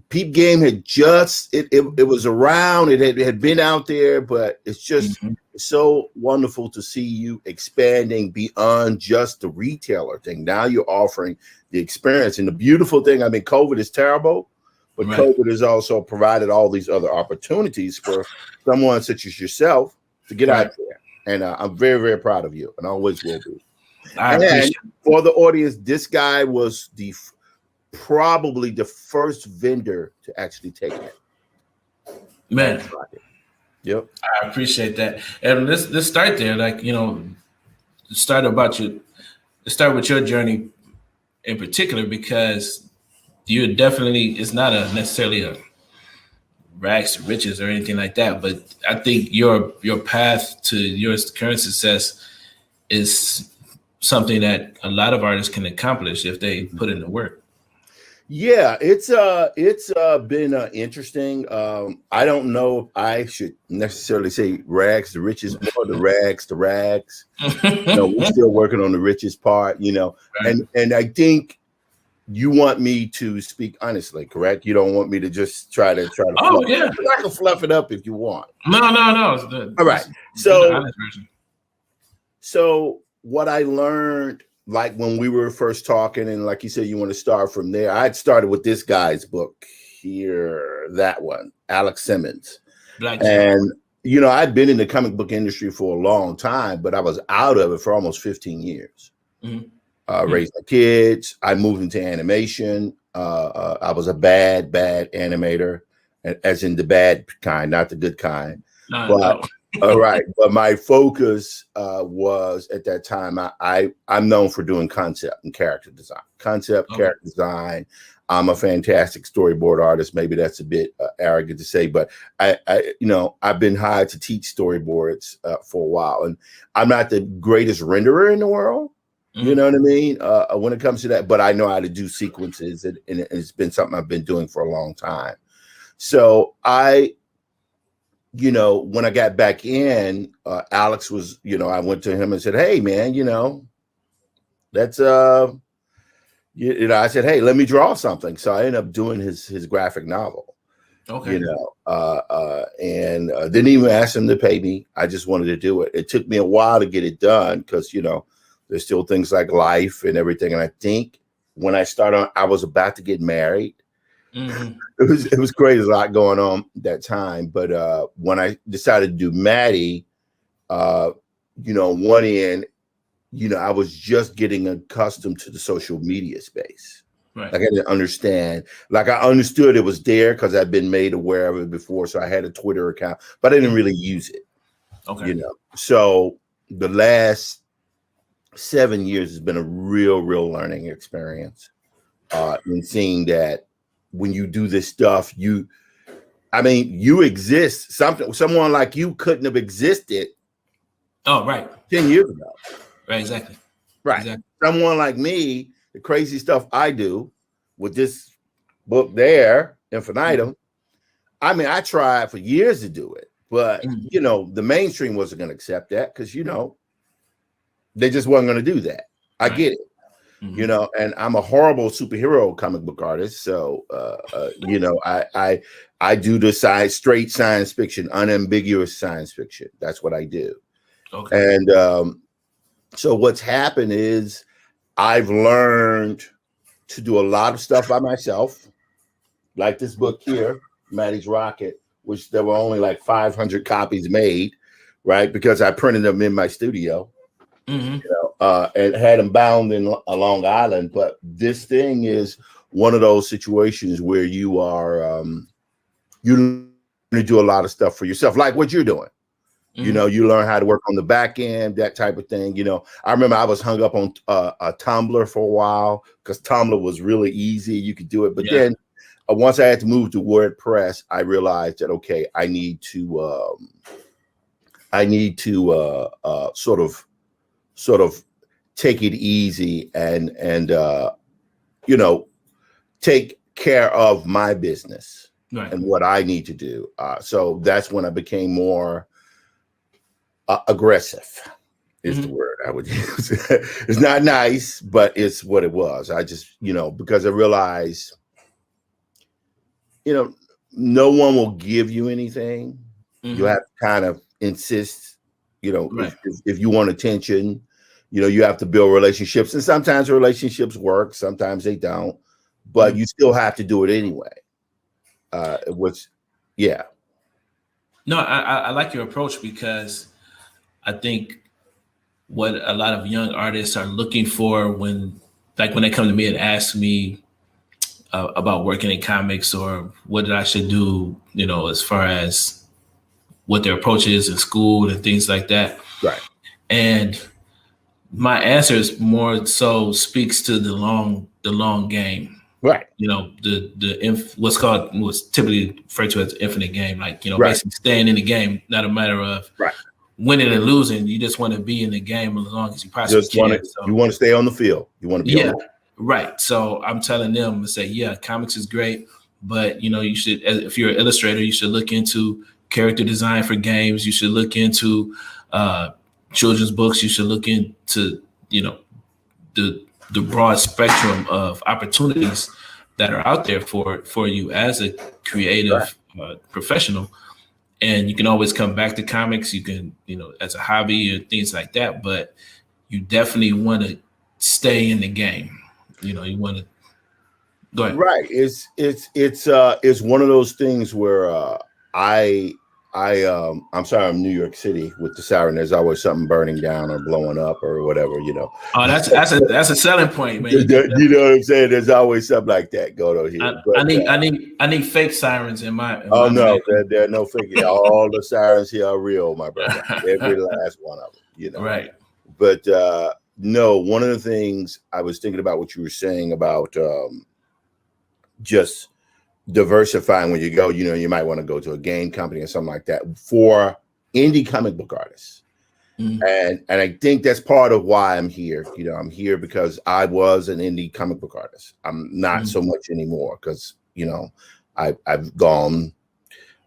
[SPEAKER 5] Peep Game had just it was around, it had been out there, but it's just so wonderful to see you expanding beyond just the retailer thing. Now you're offering the experience. And the beautiful thing, I mean, COVID is terrible, but COVID has also provided all these other opportunities for someone such as yourself to get out there. And I'm very, very proud of you, and always will be. And for the audience, this guy was probably the first vendor to actually take it.
[SPEAKER 4] Man,
[SPEAKER 5] yep.
[SPEAKER 4] I appreciate that. And let's start there. Like, you know, start with your journey in particular, because you definitely, it's not necessarily a rags to riches or anything like that, but I think your path to your current success is something that a lot of artists can accomplish if they put in the work.
[SPEAKER 5] Yeah, it's been interesting. I don't know if I should necessarily say rags to riches, more the rags to rags. We're still working on the riches part, and I think you want me to speak honestly, correct? You don't want me to just try to
[SPEAKER 4] Oh, yeah.
[SPEAKER 5] I can fluff it up if you want.
[SPEAKER 4] No.
[SPEAKER 5] All right. So what I learned, like when we were first talking, and like you said, you want to start from there. I'd started with this guy's book here, that one, Alex Simmons. And, I'd been in the comic book industry for a long time, but I was out of it for almost 15 years. Raised my kids. I moved into animation. I was a bad animator, as in the bad kind, not the good kind. No. All right. But my focus was at that time, I'm known for doing concept and character design. Character design. I'm a fantastic storyboard artist. Maybe that's a bit arrogant to say, but I've been hired to teach storyboards for a while, and I'm not the greatest renderer in the world. You know what I mean? When it comes to that, but I know how to do sequences, and it's been something I've been doing for a long time. So when I got back in, Alex was, I went to him and said, "Hey, man, that's I said, "Hey, let me draw something." So I ended up doing his graphic novel. Okay. And didn't even ask him to pay me. I just wanted to do it. It took me a while to get it done because there's still things like life and everything. And I think when I started, I was about to get married. It was great. There's a lot going on that time. But when I decided to do Maddie, one end, I was just getting accustomed to the social media space. Right. Like I didn't understand. Like I understood it was there because I'd been made aware of it before. So I had a Twitter account, but I didn't really use it. Okay. So the last 7 years has been a real learning experience in seeing that when you do this stuff, you exist. Someone like you couldn't have existed.
[SPEAKER 4] Oh, right.
[SPEAKER 5] 10 years ago.
[SPEAKER 4] Right, exactly.
[SPEAKER 5] Right. Exactly. Someone like me, the crazy stuff I do, with this book there, Infinitum. I mean, I tried for years to do it, but you know, the mainstream wasn't going to accept that because you know, they just wasn't going to do that. I get it, you know, and I'm a horrible superhero comic book artist, so you know, I do the straight science fiction, unambiguous science fiction. That's what I do. Okay. And so what's happened is I've learned to do a lot of stuff by myself, like this book here, Maddie's Rocket, which there were only like 500 copies made, right? Because I printed them in my studio, you know, and had them bound in Long Island. But this thing is one of those situations where you are, you do a lot of stuff for yourself, like what you're doing. You know, you learn how to work on the back end, that type of thing. You know, I remember I was hung up on a Tumblr for a while because Tumblr was really easy. You could do it. But then once I had to move to WordPress, I realized that, okay, I need to sort of take it easy and you know, take care of my business and what I need to do. So that's when I became more aggressive is the word I would use. It's not nice, but it's what it was. I just, you know, because I realized, you know, no one will give you anything. You have to kind of insist, you know, if you want attention, you know, you have to build relationships. And sometimes relationships work, sometimes they don't, but you still have to do it anyway.
[SPEAKER 4] No, I like your approach because I think what a lot of young artists are looking for when they come to me and ask me about working in comics or what I should do, you know, as far as what their approach is in school and things like that.
[SPEAKER 5] Right.
[SPEAKER 4] And my answer is more so speaks to the long game.
[SPEAKER 5] Right.
[SPEAKER 4] You know, what's typically referred to as the infinite game, like, you know, basically staying in the game, not a matter of winning and losing. You just want to be in the game as long as you possibly can.
[SPEAKER 5] You want to stay on the field. You want to be on the field.
[SPEAKER 4] Right. So I'm telling them to say, yeah, comics is great, but you know, you should, if you're an illustrator, you should look into character design for games. You should look into children's books. You should look into, you know, the broad spectrum of opportunities that are out there for you as a creative professional. And you can always come back to comics. You can, you know, as a hobby or things like that, but you definitely want to stay in the game. You know, you want to go ahead.
[SPEAKER 5] Right. It's one of those things where I'm sorry, I'm New York City with the siren. There's always something burning down or blowing up or whatever, you know.
[SPEAKER 4] Oh, that's a selling point, man.
[SPEAKER 5] You know what I'm saying? There's always something like that going on here.
[SPEAKER 4] I need fake sirens in my.
[SPEAKER 5] Oh no, there are no fake. All the sirens here are real, my brother. Every last one of them, you know.
[SPEAKER 4] Right.
[SPEAKER 5] But no, one of the things I was thinking about what you were saying about just diversifying when you go, you know, you might want to go to a game company or something like that for indie comic book artists. And I think that's part of why I'm here. You know, I'm here because I was an indie comic book artist. I'm not so much anymore because, you know, I've gone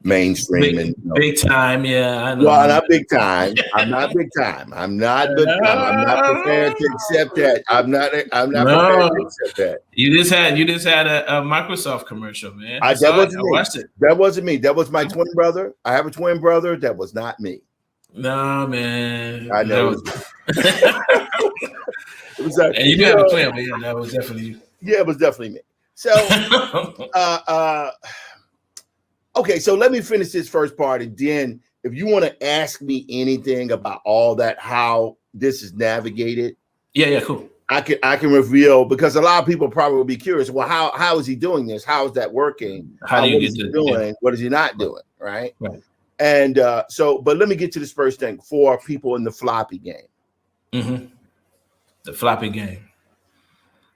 [SPEAKER 5] mainstream and, you know,
[SPEAKER 4] big time. Yeah, I know.
[SPEAKER 5] Well, not big time. I'm not big time. I'm not prepared to accept that. I'm not prepared to accept that.
[SPEAKER 4] You just had a Microsoft commercial, man.
[SPEAKER 5] That wasn't me. That was my twin brother. I have a twin brother. That was not me.
[SPEAKER 4] No, man.
[SPEAKER 5] I know.
[SPEAKER 4] It was like, and you do have a twin, but yeah, that was definitely you.
[SPEAKER 5] Yeah, it was definitely me. So okay, so let me finish this first part, and then if you want to ask me anything about all that, how this is navigated,
[SPEAKER 4] yeah, cool.
[SPEAKER 5] I can reveal, because a lot of people probably will be curious. Well, how is he doing this? How is that working?
[SPEAKER 4] How do you get
[SPEAKER 5] to doing? Yeah. What is he not doing? Right. And but let me get to this first thing for people in the floppy game.
[SPEAKER 4] The floppy game.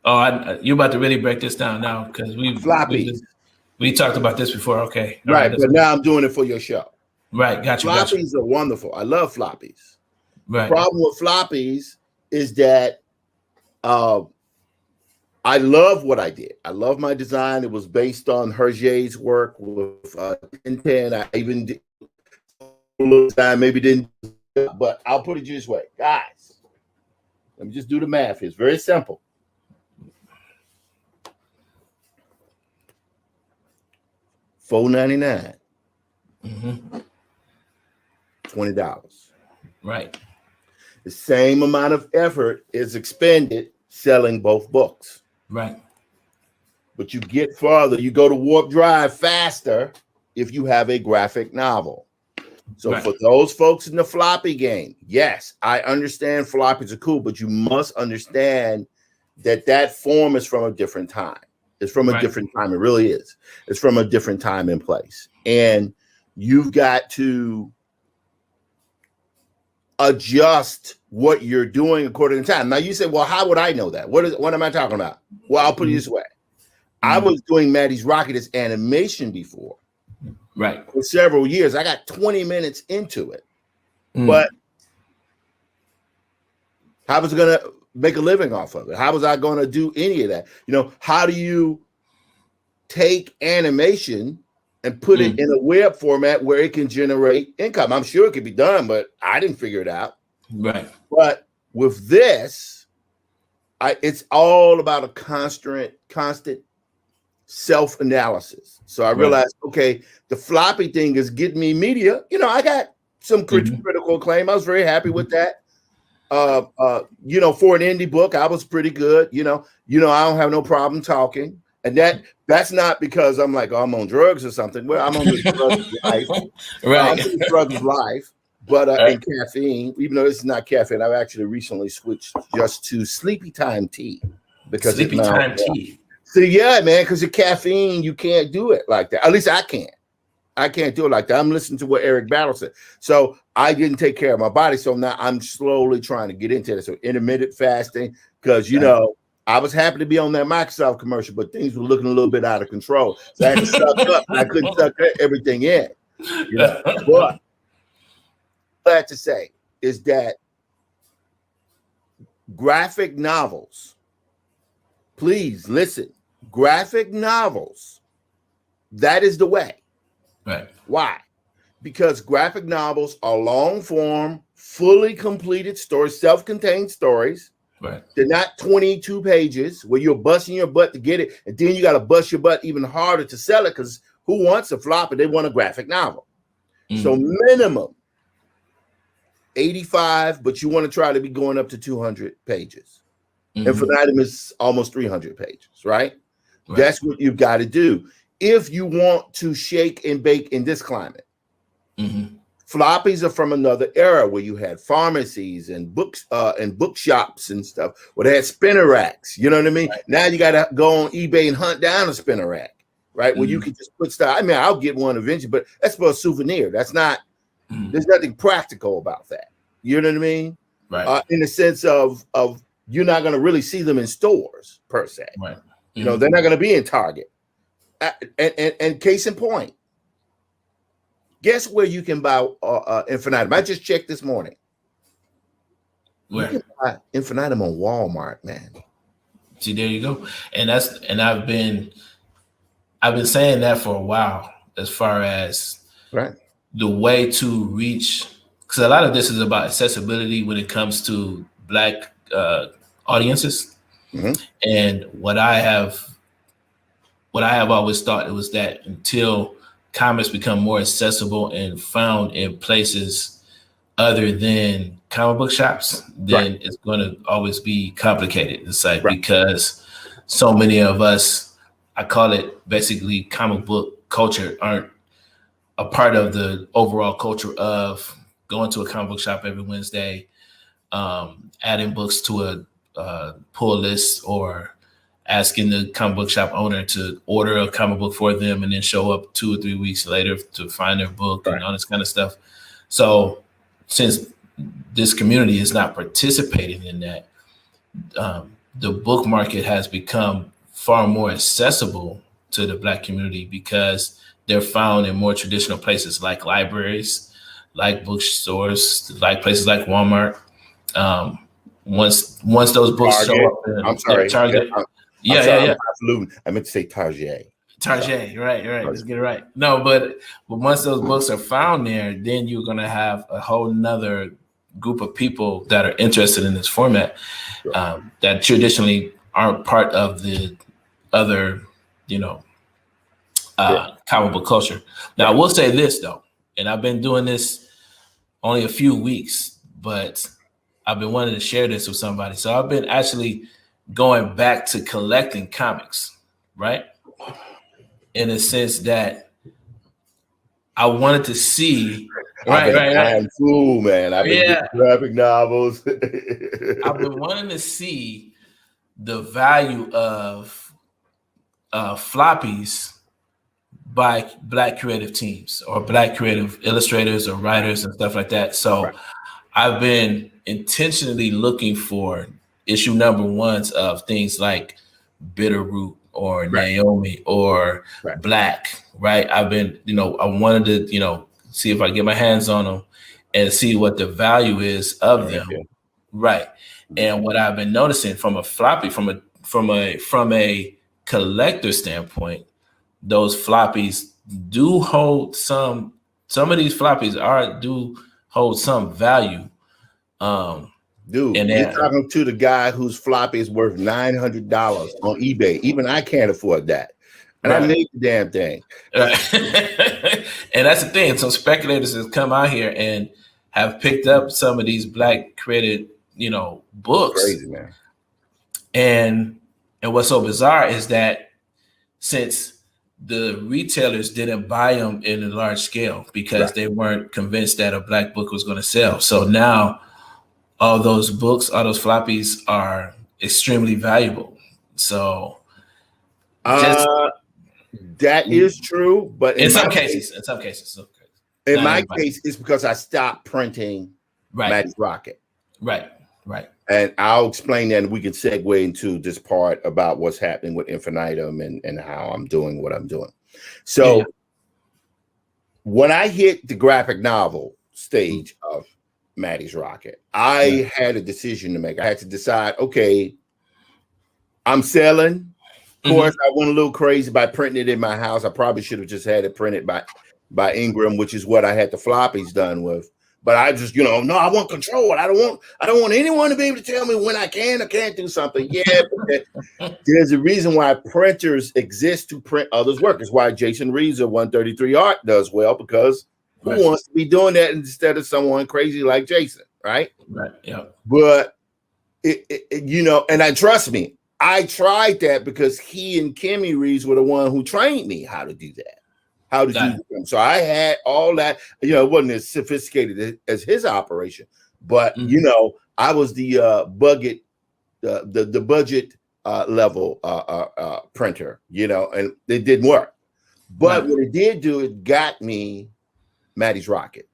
[SPEAKER 4] Oh, you're about to really break this down now because we talked about this before. Okay.
[SPEAKER 5] All right, but now I'm doing it for your show.
[SPEAKER 4] Right. Gotcha.
[SPEAKER 5] Floppies are wonderful. I love floppies.
[SPEAKER 4] Right.
[SPEAKER 5] The problem with floppies is that I love what I did. I love my design. It was based on Hergé's work with Tintin. I even did a little design, maybe didn't, but I'll put it this way. Guys, let me just do the math. It's very simple. $4.99. $20.
[SPEAKER 4] Right.
[SPEAKER 5] The same amount of effort is expended selling both books.
[SPEAKER 4] Right.
[SPEAKER 5] But you get farther, you go to warp drive faster if you have a graphic novel. So for those folks in the floppy game, yes, I understand floppies are cool, but you must understand that that form is from a different time. It's from a different time. It really is. It's from a different time and place. And you've got to adjust what you're doing according to time. Now you say, well, how would I know that? What am I talking about? Well, I'll put it this way. I was doing Maddie's Rocket as animation before.
[SPEAKER 4] Right.
[SPEAKER 5] For several years. I got 20 minutes into it. But how was I going to make a living off of it? How was I going to do any of that? You know, how do you take animation and put it in a web format where it can generate income? I'm sure it could be done, but I didn't figure it out.
[SPEAKER 4] Right.
[SPEAKER 5] But with this, it's all about a constant self-analysis. So I realized, okay, the floppy thing is getting me media. You know, I got some critical acclaim. I was very happy with that. You know, for an indie book, I was pretty good. You know, I don't have no problem talking. And that's not because I'm like, oh, I'm on drugs or something. Well, I'm on the drugs of life.
[SPEAKER 4] Right.
[SPEAKER 5] I'm on the drugs of life. But and caffeine, even though this is not caffeine, I've actually recently switched just to sleepy time tea. Because
[SPEAKER 4] sleepy time tea.
[SPEAKER 5] So yeah, man, because the caffeine, you can't do it like that. At least I can't. I can't do it like that. I'm listening to what Eric Battle said. So I didn't take care of my body. So now I'm slowly trying to get into it. So intermittent fasting, because you know, I was happy to be on that Microsoft commercial, but things were looking a little bit out of control. So I had to suck up. I couldn't suck everything in. You know? But glad to say is that graphic novels, please listen, graphic novels, that is the way.
[SPEAKER 4] Right.
[SPEAKER 5] Why? Because graphic novels are long form, fully completed stories, self-contained stories.
[SPEAKER 4] Right. They're
[SPEAKER 5] not 22 pages where you're busting your butt to get it. And then you got to bust your butt even harder to sell it, because who wants a flopper? They want a graphic novel. So minimum 85, but you want to try to be going up to 200 pages. Infinitum is almost 300 pages, right? That's what you've got to do if you want to shake and bake in this climate. Floppies are from another era where you had pharmacies and books and bookshops and stuff where they had spinner racks. You know what I mean? Now you got to go on eBay and hunt down a spinner rack, right? Where you can just put stuff. I mean, I'll get one eventually, but that's for a souvenir. That's not. There's nothing practical about that. You know what I mean?
[SPEAKER 4] Right.
[SPEAKER 5] In the sense of you're not going to really see them in stores per se.
[SPEAKER 4] Right.
[SPEAKER 5] You know, they're not going to be in Target. And case in point, guess where you can buy Infinitum? I just checked this morning.
[SPEAKER 4] Where?
[SPEAKER 5] You can buy Infinitum on Walmart, man.
[SPEAKER 4] See, there you go. And I've been saying that for a while, as far as the way to reach, because a lot of this is about accessibility when it comes to Black audiences. And what I have always thought, it was that until comics become more accessible and found in places other than comic book shops, then it's going to always be complicated. It's like because so many of us, I call it basically comic book culture, aren't a part of the overall culture of going to a comic book shop every Wednesday, adding books to a pull list, or asking the comic book shop owner to order a comic book for them and then show up 2 or 3 weeks later to find their book and all this kind of stuff. So since this community is not participating in that, the book market has become far more accessible to the Black community because they're found in more traditional places like libraries, like bookstores, like places like Walmart. Once those books show up,
[SPEAKER 5] I'm sorry,
[SPEAKER 4] Target. Yeah.
[SPEAKER 5] I meant to say Target.
[SPEAKER 4] Target, right. Let's get it right. No, but once those books are found there, then you're gonna have a whole nother group of people that are interested in this format that traditionally aren't part of the other, comic book culture. Now, I will say this though, and I've been doing this only a few weeks, but I've been wanting to share this with somebody. So I've been actually going back to collecting comics, right? In a sense that I wanted to see. Right.
[SPEAKER 5] I'm cool, man. I've been getting graphic novels.
[SPEAKER 4] I've been wanting to see the value of floppies by Black creative teams or Black creative illustrators or writers and stuff like that. So I've been intentionally looking for issue number ones of things like Bitterroot or Naomi or Black, right? I've been, I wanted to, see if I get my hands on them and see what the value is of them. Right. And what I've been noticing from a floppy, from a collector standpoint, those floppies do hold some of these floppies do hold some value.
[SPEAKER 5] Dude, and you're talking to the guy whose floppy is worth $900 on eBay. Even I can't afford that. And I made the damn thing.
[SPEAKER 4] And that's the thing. So speculators have come out here and have picked up some of these Black created, books.
[SPEAKER 5] Crazy, man.
[SPEAKER 4] And what's so bizarre is that since the retailers didn't buy them in a large scale because they weren't convinced that a Black book was going to sell. So now all those books, all those floppies are extremely valuable. So
[SPEAKER 5] that is true, but
[SPEAKER 4] in some cases,
[SPEAKER 5] in my case, it's because I stopped printing Maddie's Rocket.
[SPEAKER 4] Right.
[SPEAKER 5] And I'll explain that, and we can segue into this part about what's happening with Infinitum and how I'm doing what I'm doing. So when I hit the graphic novel stage of Maddie's Rocket, I had a decision to make. I had to decide, okay, I'm selling. Of course, I went a little crazy by printing it in my house. I probably should have just had it printed by Ingram, which is what I had the floppies done with. But I just, no, I want control. I don't want anyone to be able to tell me when I can or can't do something. Yeah, but there's a reason why printers exist to print others' work. It's why Jason Reeves of 133 Art does well, because who wants to be doing that instead of someone crazy like Jason, right?
[SPEAKER 4] Right. Yeah.
[SPEAKER 5] But and trust me, I tried that because he and Kimmy Reeves were the one who trained me how to do that, how to do them. So I had all that. It wasn't as sophisticated as his operation, but I was the budget level printer. And it didn't work. But what it did do, it got me Maddie's Rocket.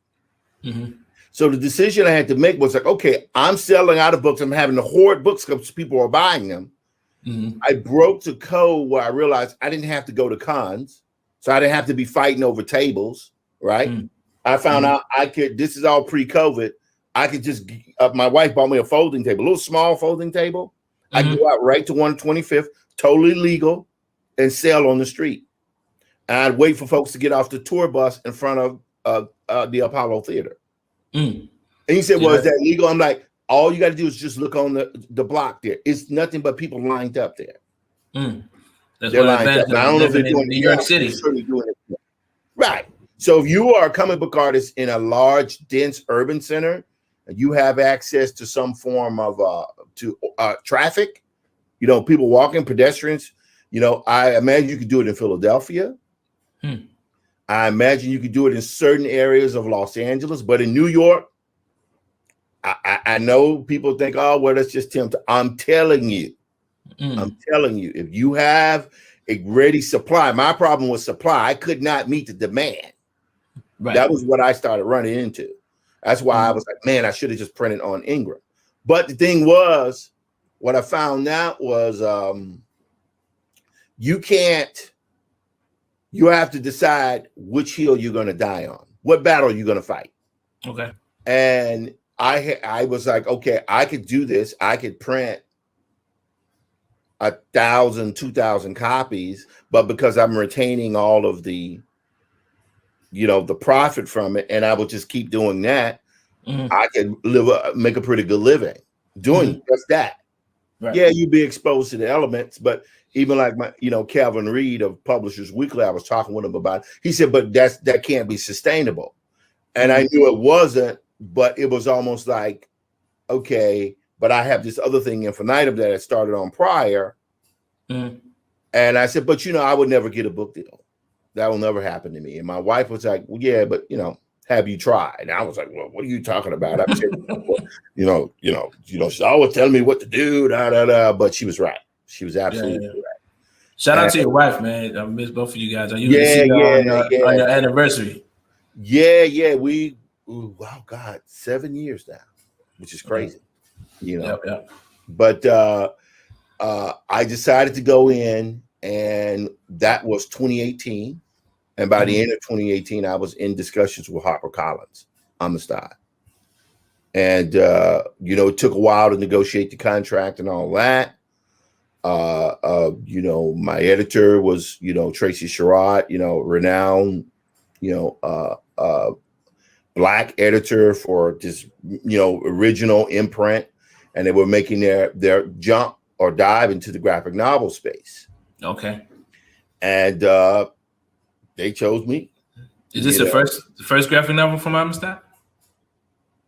[SPEAKER 5] So the decision I had to make was like, okay, I'm selling out of books. I'm having to hoard books because people are buying them. I broke the code where I realized I didn't have to go to cons, so I didn't have to be fighting over tables, right? I found out this is all pre-COVID, I could just, my wife bought me a folding table, a little small folding table. I could go out right to 125th, totally legal, and sell on the street. And I'd wait for folks to get off the tour bus in front of the Apollo Theater. And he said, well, is that legal? I'm like, all you got to do is just look on the block there. It's nothing but people lined up there.
[SPEAKER 4] They're lined up.
[SPEAKER 5] Now, I don't know if they're doing
[SPEAKER 4] New York City.
[SPEAKER 5] Right. So if you are a comic book artist in a large, dense urban center, and you have access to some form of traffic, people walking, pedestrians, I imagine you could do it in Philadelphia. I imagine you could do it in certain areas of Los Angeles, but in New York, I know people think, oh, well, that's just Tim. I'm telling you, if you have a ready supply, my problem was supply. I could not meet the demand. Right. That was what I started running into. That's why I was like, man, I should have just printed on Ingram. But the thing was, what I found out was you have to decide which hill you're going to die on. What battle you're going to fight.
[SPEAKER 4] Okay.
[SPEAKER 5] And I was like, okay, I could do this. I could print 1,000, 2,000 copies, but because I'm retaining all of the, the profit from it, and I will just keep doing that, I can make a pretty good living doing just that.
[SPEAKER 4] Right.
[SPEAKER 5] Yeah, you'd be exposed to the elements, but even like my, Calvin Reed of Publishers Weekly, I was talking with him about it. He said, but that can't be sustainable. And I knew it wasn't, but it was almost like, okay, but I have this other thing, Infinitum, that I started on prior. And I said, but I would never get a book deal. That will never happen to me. And my wife was like, well, yeah, but have you tried? And I was like, well, what are you talking about? I'm saying, she always telling me what to do, but she was right. She was absolutely right.
[SPEAKER 4] Shout out to your wife, man. I miss both of you guys. You
[SPEAKER 5] on
[SPEAKER 4] your anniversary.
[SPEAKER 5] Yeah. Wow, God, 7 years now, which is crazy. But I decided to go in, and that was 2018. And by the end of 2018, I was in discussions with HarperCollins on the style. And, it took a while to negotiate the contract and all that. My editor was, Tracy Sherrod, renowned, Black editor for this, original imprint. And they were making their jump or dive into the graphic novel space.
[SPEAKER 4] Okay.
[SPEAKER 5] And they chose me.
[SPEAKER 4] Is this the first graphic novel from Amistad?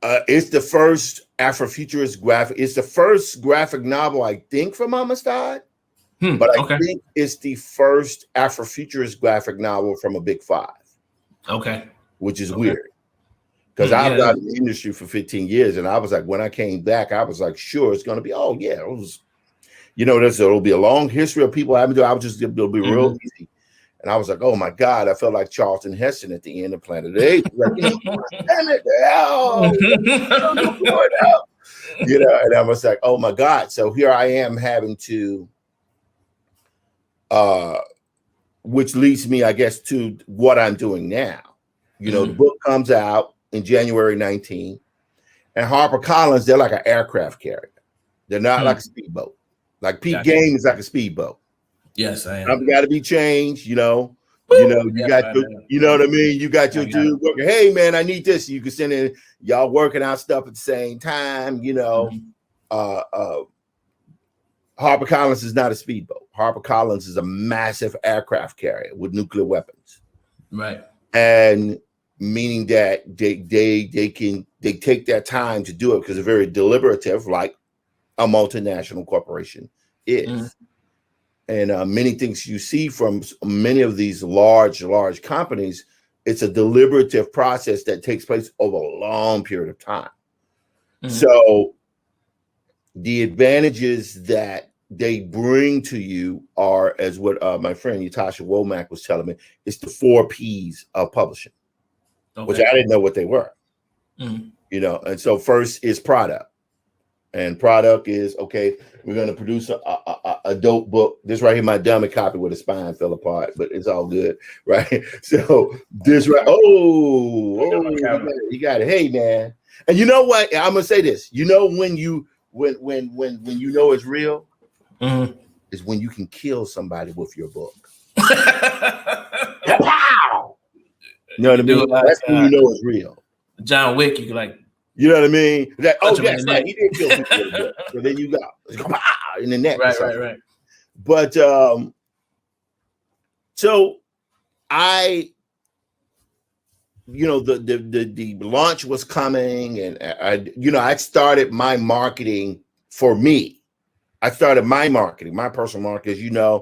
[SPEAKER 5] It's the first Afrofuturist graphic. It's the first graphic novel, I think, from Amistad. But I think it's the first Afrofuturist graphic novel from a Big Five. Okay. Which is weird. Because I've been in the industry for 15 years. And I was like, when I came back, I was like, sure, it's going to be, it was, there'll be a long history of people having to do. It'll be real easy. And I was like, oh my God, I felt like Charlton Heston at the end of Planet Eight. Like, damn it, and I was like, oh my God. So here I am having to, which leads me, I guess, to what I'm doing now. The book comes out in January 19, and HarperCollins, they're like an aircraft carrier. They're not like a speedboat. Like Pete Game is like a speedboat.
[SPEAKER 4] Yes, I am.
[SPEAKER 5] I've got to be changed, you got your, what I mean? You got your dude working. Hey man, I need this. You can send in y'all working out stuff at the same time, HarperCollins is not a speedboat. HarperCollins is a massive aircraft carrier with nuclear weapons. Right. And meaning that they take their time to do it because they're very deliberative, like a multinational corporation is. And many things you see from many of these large companies, it's a deliberative process that takes place over a long period of time. So the advantages that they bring to you are, as what my friend Yatasha Womack was telling me, it's the 4 Ps of publishing, which I didn't know what they were. And so first is product. And product is, okay, we're going to produce a dope book. This right here, my dummy copy with a spine fell apart, but it's all good, right? So this right, you got it. Hey, man. And you know what? I'm going to say this. When you know it's real, is when you can kill somebody with your book. Wow! You know what I mean? That's when you know it's real.
[SPEAKER 4] John Wick, you can like.
[SPEAKER 5] You know what I mean? That, yes, right. He did kill people with the book. So then you go in the neck. Right. But so I, the launch was coming, and I started my marketing for me. I started my marketing, my personal marketing. I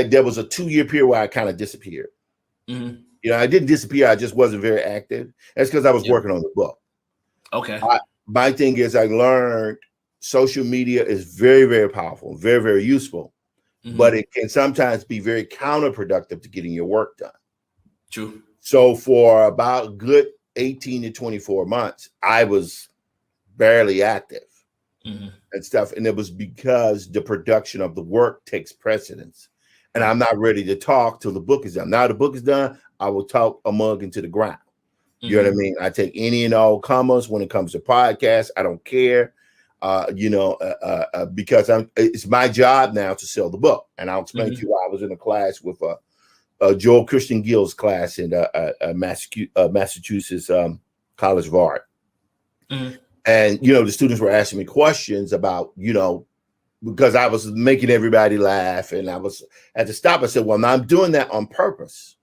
[SPEAKER 5] there was a 2-year period where I kind of disappeared. I didn't disappear. I just wasn't very active. That's because I was working on the book. Okay. My thing is, I learned social media is very, very powerful, very, very useful, but it can sometimes be very counterproductive to getting your work done. True. So for about good 18 to 24 months, I was barely active and stuff. And it was because the production of the work takes precedence. And I'm not ready to talk till the book is done. Now the book is done, I will talk a mug into the ground. You know what I mean? I take any and all commas when it comes to podcasts. I don't care. Because it's my job now to sell the book. And I'll explain to you why. I was in a class with Joel Christian Gill's class in Massachusetts College of Art. And, the students were asking me questions about, because I was making everybody laugh, and I had to stop. I said, well, now I'm doing that on purpose.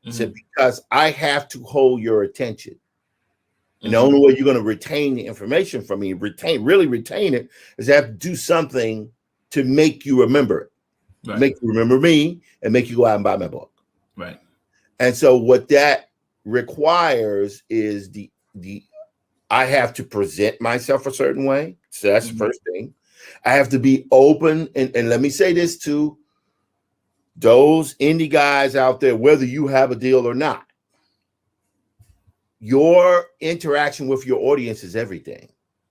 [SPEAKER 5] I said, because I have to hold your attention. And the only way you're going to retain the information from me, really retain it, is I have to do something to make you remember it, make you remember me, and make you go out and buy my book.
[SPEAKER 4] Right.
[SPEAKER 5] And so what that requires is I have to present myself a certain way. So that's the first thing. I have to be open. And let me say this to those indie guys out there, whether you have a deal or not. Your interaction with your audience is everything.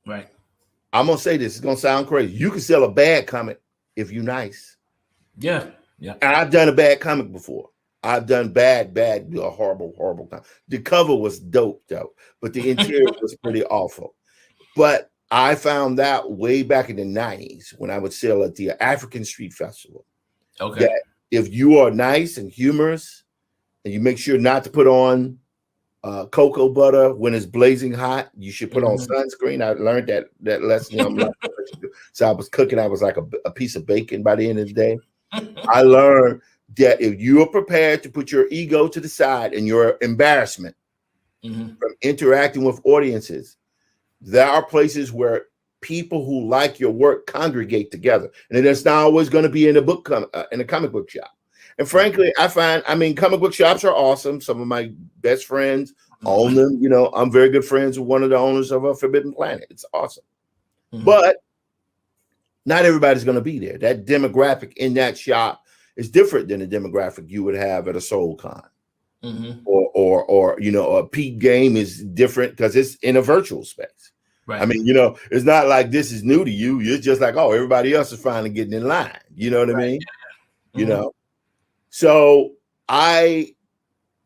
[SPEAKER 4] Right.
[SPEAKER 5] I'm going to say this. It's going to sound crazy. You can sell a bad comic if you're nice.
[SPEAKER 4] Yeah. Yeah.
[SPEAKER 5] And I've done a bad comic before. I've done bad, horrible comic. The cover was dope, though, but the interior was pretty awful. But I found out way back in the 90s when I would sell at the African Street Festival that if you are nice and humorous and you make sure not to put on cocoa butter when it's blazing hot, you should put on sunscreen. I learned that lesson. So I was cooking. I was like a piece of bacon by the end of the day. I learned that if you are prepared to put your ego to the side and your embarrassment from interacting with audiences, there are places where people who like your work congregate together, and it's not always going to be in a comic book shop. And frankly, comic book shops are awesome. Some of my best friends own them. I'm very good friends with one of the owners of Forbidden Planet. It's awesome. But not everybody's going to be there. That demographic in that shop is different than the demographic you would have at a Soul Con. Or a peak game is different because it's in a virtual space. Right. It's not like this is new to you. You're just like, oh, everybody else is finally getting in line. You know what I mean? So I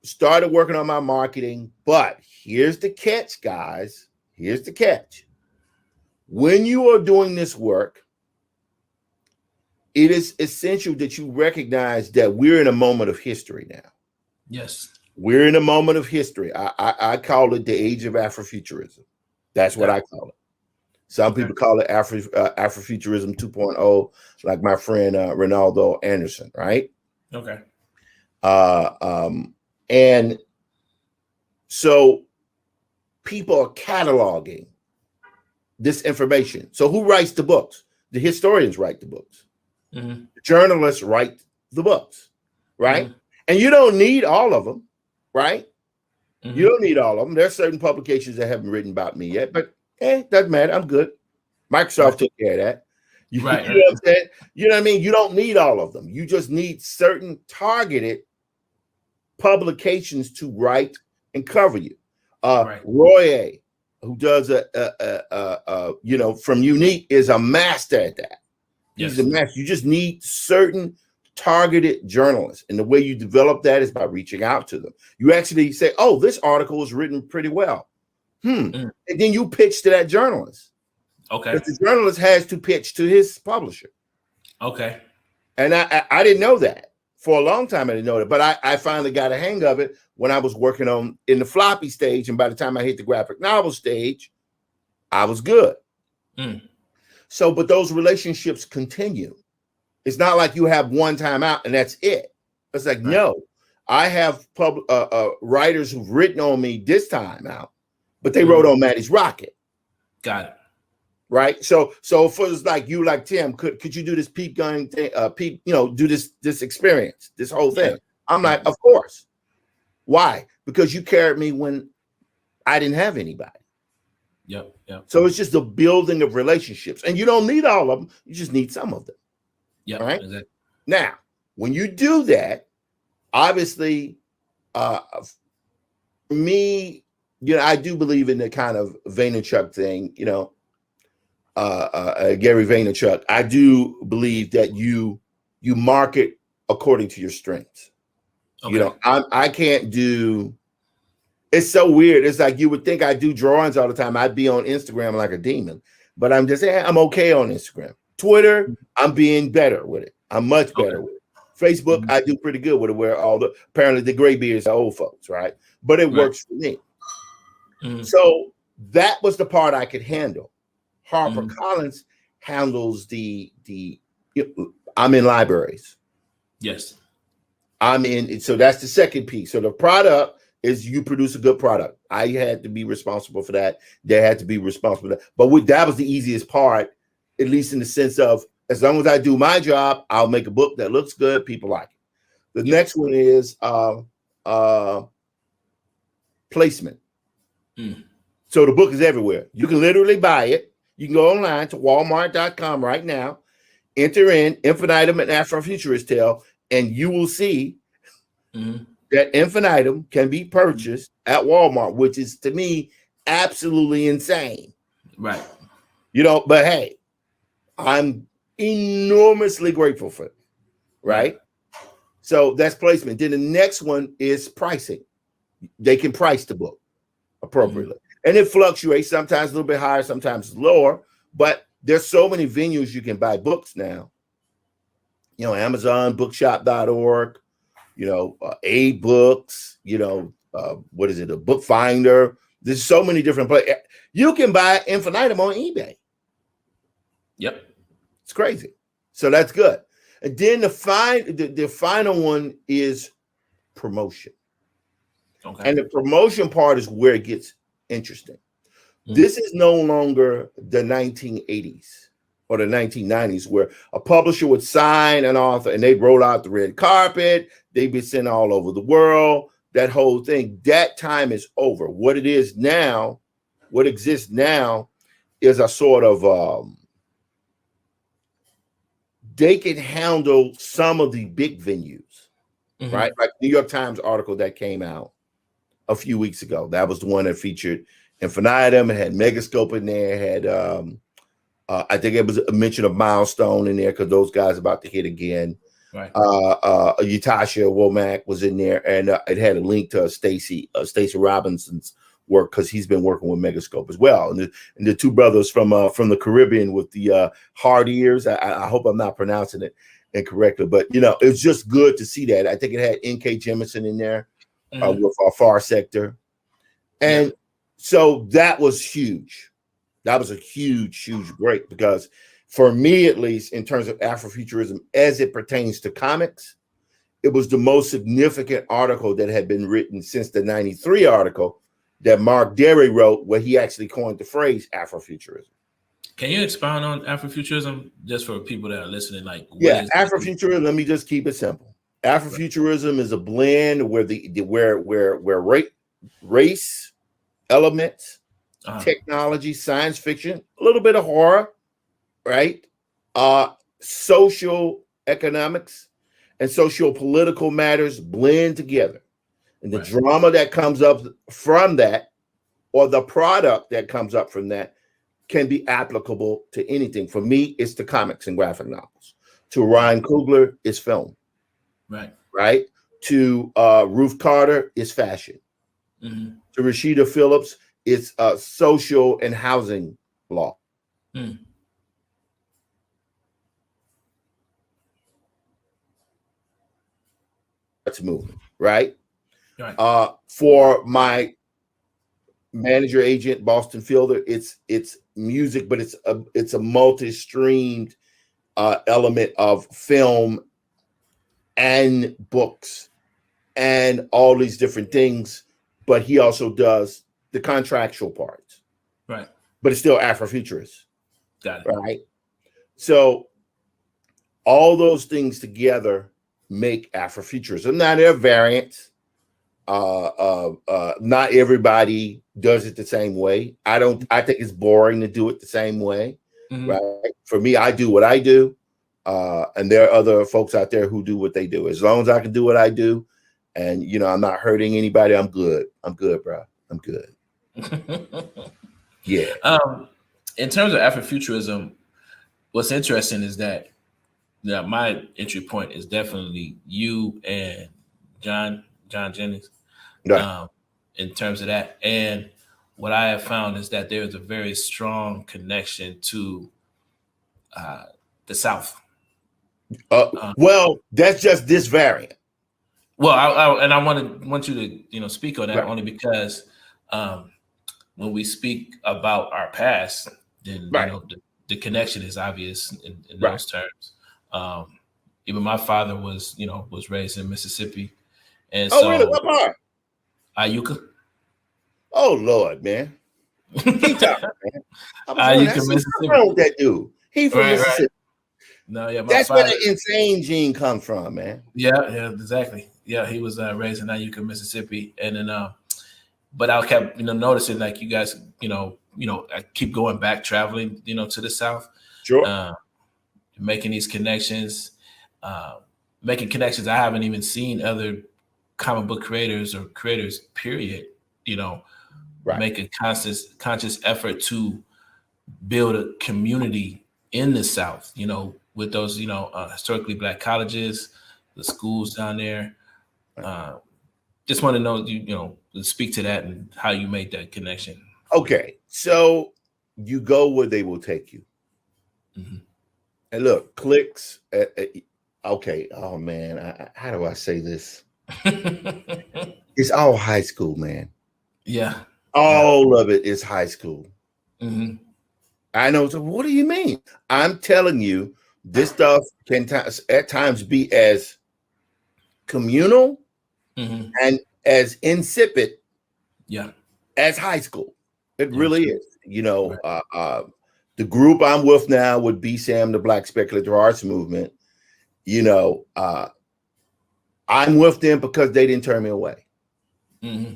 [SPEAKER 5] started working on my marketing, but here's the catch, guys. Here's the catch. When you are doing this work, it is essential that you recognize that we're in a moment of history now.
[SPEAKER 4] Yes.
[SPEAKER 5] We're in a moment of history. I call it the age of Afrofuturism. That's what I call it. Some people call it Afrofuturism 2.0, like my friend Ronaldo Anderson, right?
[SPEAKER 4] Okay.
[SPEAKER 5] And so people are cataloging this information. So who writes the books? The historians write the books. The journalists write the books, right? And you don't need all of them, right? You don't need all of them. There's certain publications that haven't written about me yet, but doesn't matter. I'm good. Microsoft took care of that. You know what I'm saying? You know what I mean? You don't need all of them. You just need certain targeted publications to write and cover you. Roy A, who does from Unique, is a master at that. He's a master. You just need certain targeted journalists, and the way you develop that is by reaching out to them. You actually say, oh, this article is written pretty well. And then you pitch to that journalist. Okay. Because the journalist has to pitch to his publisher.
[SPEAKER 4] Okay.
[SPEAKER 5] And I didn't know that. For a long time, I didn't know that. But I finally got a hang of it when I was working in the floppy stage. And by the time I hit the graphic novel stage, I was good. So, but those relationships continue. It's not like you have one time out and that's it. It's like, no, I have writers who've written on me this time out, but they wrote on Maddie's Rocket.
[SPEAKER 4] Got it.
[SPEAKER 5] Right. So for like you, like Tim, could you do this peep gun thing? Do this experience, this whole thing? Yeah. I'm like, of course. Why? Because you carried me when I didn't have anybody.
[SPEAKER 4] Yep.
[SPEAKER 5] So it's just the building of relationships, and you don't need all of them. You just need some of them.
[SPEAKER 4] Yeah.
[SPEAKER 5] Right. Exactly. Now, when you do that, obviously, for me, I do believe in the kind of Vaynerchuk thing. Gary Vaynerchuk. I do believe that you market according to your strengths. Okay. I can't do. It's so weird. It's like you would think I do drawings all the time. I'd be on Instagram like a demon. but I'm just saying I'm okay on Instagram. Twitter, I'm being better with it. I'm much better with it. Facebook, I do pretty good with it, where apparently the gray beards are old folks, right? But it works for me. So that was the part I could handle. HarperCollins handles the I'm in libraries.
[SPEAKER 4] Yes.
[SPEAKER 5] So that's the second piece. So the product is you produce a good product. I had to be responsible for that. They had to be responsible for that. But that was the easiest part, at least in the sense of, as long as I do my job, I'll make a book that looks good. People like it. The next one is placement. So the book is everywhere. You can literally buy it. You can go online to walmart.com right now, enter in Infinitum and Afrofuturist Tale, and you will see that Infinitum can be purchased at Walmart, which is, to me, absolutely insane.
[SPEAKER 4] Right.
[SPEAKER 5] But hey, I'm enormously grateful for it, right? So that's placement. Then the next one is pricing. They can price the book appropriately. And it fluctuates, sometimes a little bit higher, sometimes lower, but there's so many venues you can buy books now. Amazon, bookshop.org, A Books, what is it, a book finder. There's so many different places. You can buy Infinitum on eBay.
[SPEAKER 4] Yep.
[SPEAKER 5] It's crazy. So that's good. And then the final one is promotion. Okay. And the promotion part is where it gets interesting. This is no longer the 1980s or the 1990s where a publisher would sign an author and they'd roll out the red carpet. They'd be sent all over the world. That whole thing, that time is over. What it is now, what exists now is a sort of, they can handle some of the big venues, right? Like New York Times article that came out a few weeks ago. That was the one that featured Infinitum. It had Megascope in there. It had, I think it was a mention of Milestone in there because those guys are about to hit again. Right. Utasha Womack was in there, and it had a link to Stacey Robinson's work because he's been working with Megascope as well. And the two brothers from the Caribbean with the hard ears. I hope I'm not pronouncing it incorrectly, but it's just good to see that. I think it had N.K. Jemisin in there with our Far Sector, and so that was huge. That was a huge break because, for me at least, in terms of Afrofuturism as it pertains to comics, it was the most significant article that had been written since the '93 article that Mark Derry wrote, where he actually coined the phrase Afrofuturism.
[SPEAKER 4] Can you expound on Afrofuturism just for people that are listening?
[SPEAKER 5] Afrofuturism. Let me just keep it simple. Afrofuturism is a blend where race elements, technology, science fiction, a little bit of horror, right? Social economics and social political matters blend together. And the drama that comes up from that, or the product that comes up from that, can be applicable to anything. For me, it's the comics and graphic novels. To Ryan Coogler, it's film. Right? To Ruth Carter, it's fashion. To Rashida Phillips, it's social and housing law. That's a movement, right? For my manager agent, Boston Fielder, it's music, but it's a multi-streamed element of film and books and all these different things. But he also does the contractual parts, right? But it's still Afrofuturist, got it, right? So all those things together make Afrofuturism. Now there are variants. Not everybody does it the same way. I think it's boring to do it the same way, right? For me, I do what I do, and there are other folks out there who do what they do. As long as I can do what I do, and I'm not hurting anybody, I'm good. I'm good, bro. I'm good. Yeah.
[SPEAKER 4] In terms of Afrofuturism, what's interesting is that my entry point is definitely you and John Jennings. Right. In terms of that, and what I have found is that there is a very strong connection to the South.
[SPEAKER 5] Well, that's just this variant.
[SPEAKER 4] Well, I want you to speak on that
[SPEAKER 5] Right.
[SPEAKER 4] only because when we speak about our past, then
[SPEAKER 5] Right.
[SPEAKER 4] the connection is obvious in
[SPEAKER 5] Right.
[SPEAKER 4] those terms. Even my father was raised in Mississippi, and
[SPEAKER 5] Oh, really? What part?
[SPEAKER 4] Iuka.
[SPEAKER 5] Oh, Lord, man. Keep talking, man.
[SPEAKER 4] Iuka,
[SPEAKER 5] What's
[SPEAKER 4] Mississippi.
[SPEAKER 5] wrong with that dude? He from
[SPEAKER 4] Right.
[SPEAKER 5] Mississippi.
[SPEAKER 4] No, yeah, my
[SPEAKER 5] That's
[SPEAKER 4] father.
[SPEAKER 5] where the insane gene comes from, man.
[SPEAKER 4] Yeah, exactly. Yeah, he was raised in Iuka, Mississippi, and then but I kept noticing like you guys, I keep going back traveling, to the South,
[SPEAKER 5] Sure.
[SPEAKER 4] making these connections, making connections. I haven't even seen other comic book creators or creators, period,
[SPEAKER 5] Right.
[SPEAKER 4] make a conscious effort to build a community in the South, with those, historically Black colleges, the schools down there. Just want to know, speak to that and how you made that connection.
[SPEAKER 5] Okay, so you go where they will take you.
[SPEAKER 4] Mm-hmm.
[SPEAKER 5] And look, clicks. Okay. Oh man, how do I say this? It's all high school, man.
[SPEAKER 4] Yeah.
[SPEAKER 5] All of it is high school.
[SPEAKER 4] Mm-hmm.
[SPEAKER 5] I know. So what do you mean? I'm telling you, this stuff can at times be as communal
[SPEAKER 4] Mm-hmm.
[SPEAKER 5] and as insipid, as high school. It really is. Right. The group I'm with now with BSAM, the Black Speculative Arts Movement. I'm with them because they didn't turn me away.
[SPEAKER 4] Mm-hmm.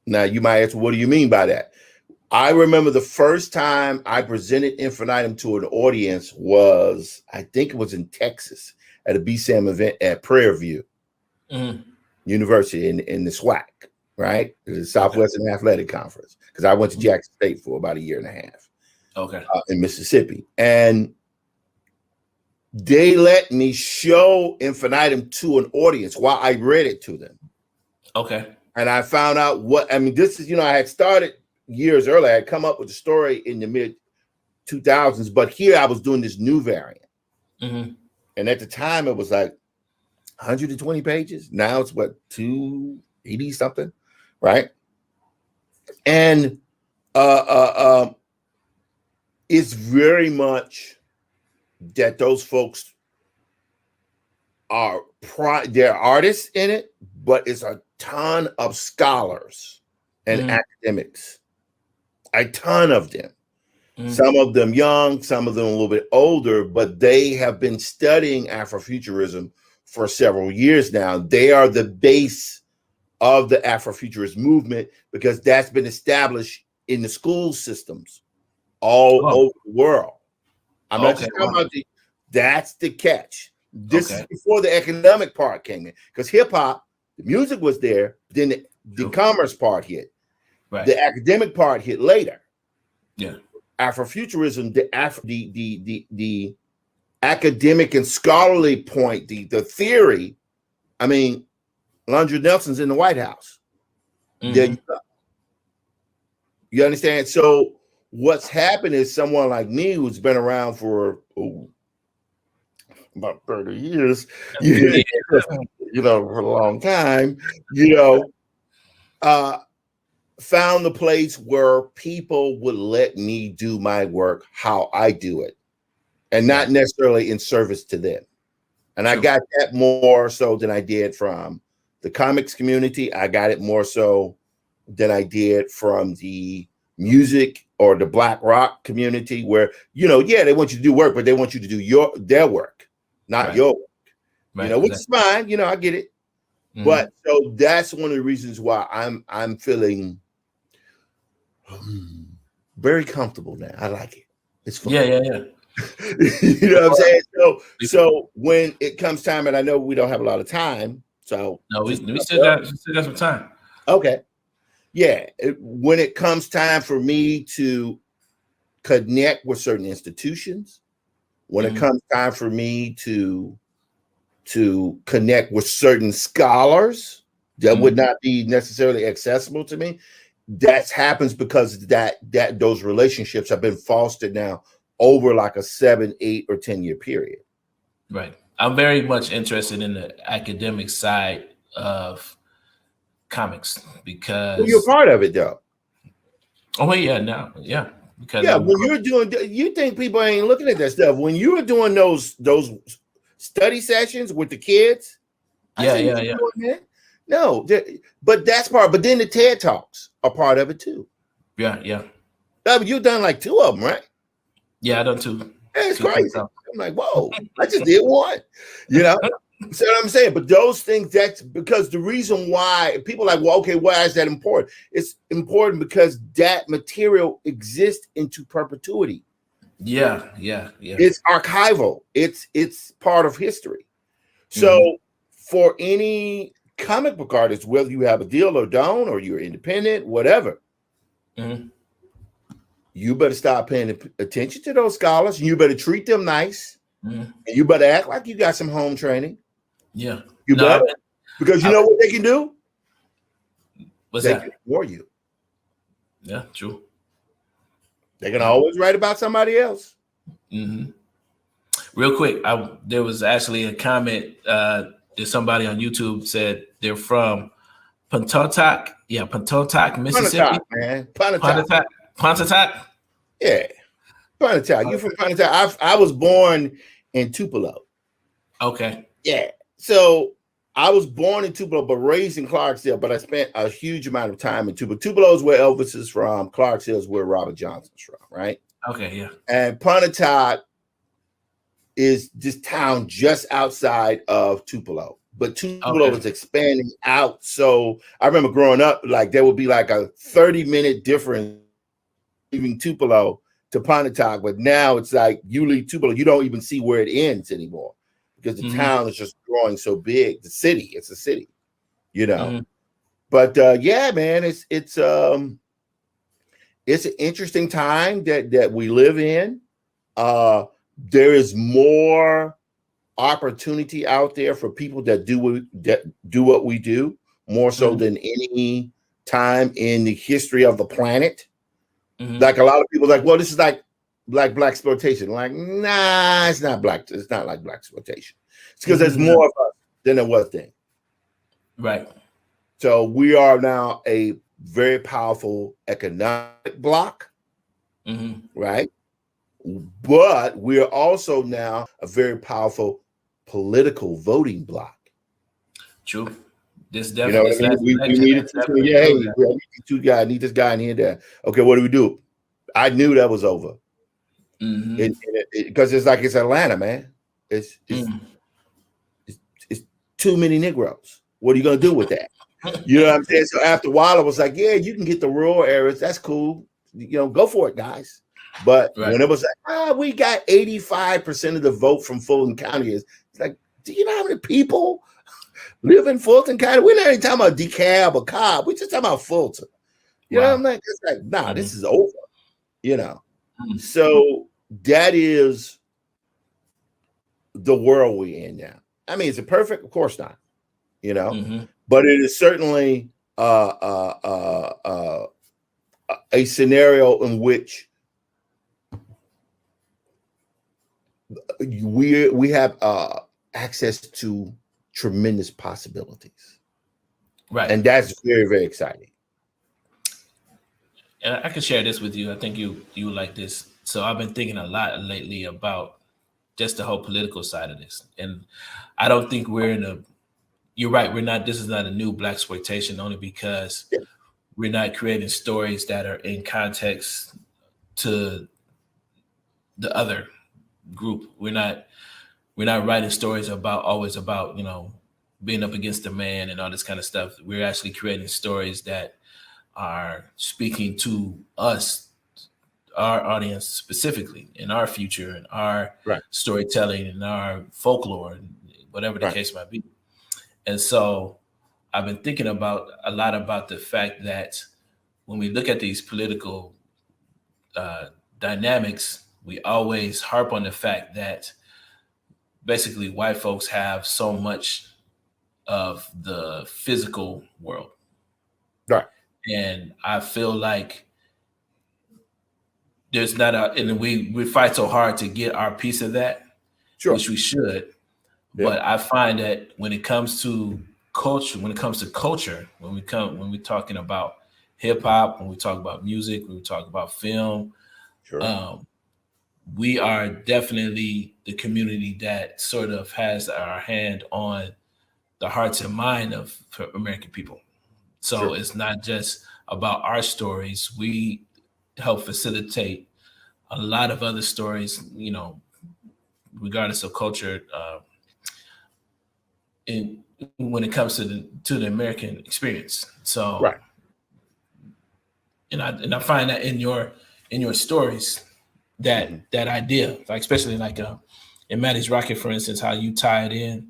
[SPEAKER 5] Now you might ask, what do you mean by that? I remember the first time I presented Infinitum to an audience was, I think it was in Texas at a BSAM event at Prairie View University in the SWAC, right? The Southwestern Athletic Conference, because I went to Jackson State for about a year and a half.
[SPEAKER 4] Okay.
[SPEAKER 5] In Mississippi. And they let me show Infinitum to an audience while I read it to them.
[SPEAKER 4] Okay.
[SPEAKER 5] And I found out this is, I had started years earlier. I had come up with the story in the mid 2000s, but here I was doing this new variant.
[SPEAKER 4] Mm-hmm.
[SPEAKER 5] And at the time it was like 120 pages. Now it's what, 280 something, right? And it's very much that those folks are they're artists in it, but it's a ton of scholars and academics, a ton of them. Some of them young, some of them a little bit older, but they have been studying Afrofuturism for several years now. They are the base of the Afrofuturist movement because that's been established in the school systems all over the world. I'm not just talking about that's the catch. This is before the economic part came in, because hip hop, the music was there, then the commerce part hit. Right. The academic part hit later.
[SPEAKER 4] Yeah.
[SPEAKER 5] Afrofuturism, the academic and scholarly point, the theory. I mean, Londra Nelson's in the White House. There you go. You understand? So what's happened is someone like me who's been around for about 30 years, for a long time, found the place where people would let me do my work how I do it and not necessarily in service to them. And I got that more so than I did from the comics community. I got it more so than I did from the music or the Black rock community, where, they want you to do work, but they want you to do their work, not your work, which is fine. I get it. But so that's one of the reasons why I'm feeling very comfortable now. I like it. It's fun.
[SPEAKER 4] Yeah.
[SPEAKER 5] You know what I'm saying? So when it comes time, and I know we don't have a lot of time, so
[SPEAKER 4] no, we still got some time.
[SPEAKER 5] Okay. Yeah. When it comes time for me to connect with certain institutions, when it comes time for me to connect with certain scholars that would not be necessarily accessible to me, that happens because that those relationships have been fostered now over like a 7, 8, or 10-year period.
[SPEAKER 4] Right. I'm very much interested in the academic side of comics because
[SPEAKER 5] Well, you're part of it, though.
[SPEAKER 4] oh yeah, no, yeah. Because
[SPEAKER 5] Yeah, when you're doing, you think people ain't looking at that stuff. When you were doing those study sessions with the kids,
[SPEAKER 4] yeah.
[SPEAKER 5] doing that. No, but that's part. But then the TED Talks are part of it too.
[SPEAKER 4] Yeah.
[SPEAKER 5] You've done like 2 of them, right?
[SPEAKER 4] Yeah, I done too.
[SPEAKER 5] Yeah, it's crazy. I'm like, whoa, I just did one. You know, so what I'm saying. But those things, that's because the reason why people are like, well, okay, why is that important? It's important because that material exists into perpetuity.
[SPEAKER 4] Yeah.
[SPEAKER 5] It's archival. It's part of history. So for any comic book artist, whether you have a deal or don't, or you're independent, whatever, you better start paying attention to those scholars. You better treat them nice. And you better act like you got some home training.
[SPEAKER 4] Yeah.
[SPEAKER 5] You better. Because you know what they can do?
[SPEAKER 4] What's
[SPEAKER 5] they
[SPEAKER 4] that?
[SPEAKER 5] can ignore you.
[SPEAKER 4] Yeah, true.
[SPEAKER 5] They can always write about somebody else.
[SPEAKER 4] Real quick, there was actually a comment that somebody on YouTube said they're from Pontotoc. Yeah, Pontotoc, Mississippi.
[SPEAKER 5] Pontotoc, man.
[SPEAKER 4] Pontotoc.
[SPEAKER 5] Yeah. Pontotoc. You from Pontotoc? I was born in Tupelo.
[SPEAKER 4] Okay.
[SPEAKER 5] Yeah. So I was born in Tupelo, but raised in Clarksville. But I spent a huge amount of time in Tupelo. Tupelo is where Elvis is from. Clarksville is where Robert Johnson's from, right?
[SPEAKER 4] Okay, yeah.
[SPEAKER 5] And Pontotoc is this town just outside of Tupelo. But Tupelo is expanding out. So I remember growing up, like there would be like a 30-minute difference leaving Tupelo to Pontotoc. But now it's like you leave Tupelo, you don't even see where it ends anymore because the town is just growing so big. The city, it's a city, you know. But yeah, man, it's an interesting time that we live in. There is more opportunity out there for people that do what we do, more so than any time in the history of the planet. Like a lot of people like, well, this is like black exploitation. Like, nah, it's not black. It's not like black exploitation. It's because there's more of us than there was then.
[SPEAKER 4] Right.
[SPEAKER 5] So we are now a very powerful economic bloc, right? But we're also now a very powerful political voting bloc.
[SPEAKER 4] True. This definitely.
[SPEAKER 5] You know, we needed I need this guy in here. There. Okay, what do we do? I knew that was over. Because it's like it's Atlanta, man. It's too many Negroes. What are you gonna do with that? You know what I'm saying? So after a while, I was like, yeah, you can get the rural areas. That's cool. You know, go for it, guys. But when it was like, we got 85% of the vote from Fulton County, it's like, do you know how many people live in Fulton County? We're not even talking about DeKalb or Cobb. We're just talking about Fulton. You know what I'm like? It's like, nah, this is over. You know. So that is the world we're in now. I mean, is it perfect? Of course not. You know, but it is certainly a scenario in which we have access to tremendous possibilities,
[SPEAKER 4] right?
[SPEAKER 5] And that's very, very exciting.
[SPEAKER 4] And I can share this with you. I think you like this. So I've been thinking a lot lately about just the whole political side of this, and I don't think we're in a. You're right. We're not. This is not a new blaxploitation, only because we're not creating stories that are in context to the other group. We're not writing stories always about being up against the man and all this kind of stuff. We're actually creating stories that are speaking to us, our audience specifically, in our future, and our storytelling, and our folklore, and whatever the case might be. And so I've been thinking a lot about the fact that when we look at these political dynamics, we always harp on the fact that basically white folks have so much of the physical world.
[SPEAKER 5] Right.
[SPEAKER 4] And I feel like there's not and we fight so hard to get our piece of that, which we should. Yeah. But I find that when it comes to culture, when we're talking about hip hop, when we talk about music, when we talk about film, we are definitely the community that sort of has our hand on the hearts and mind of American people. So it's not just about our stories. We help facilitate a lot of other stories, you know, regardless of culture, when it comes to the American experience. So, and I find that in your stories, that idea, like especially like in Maddie's Rocket, for instance, how you tie it in.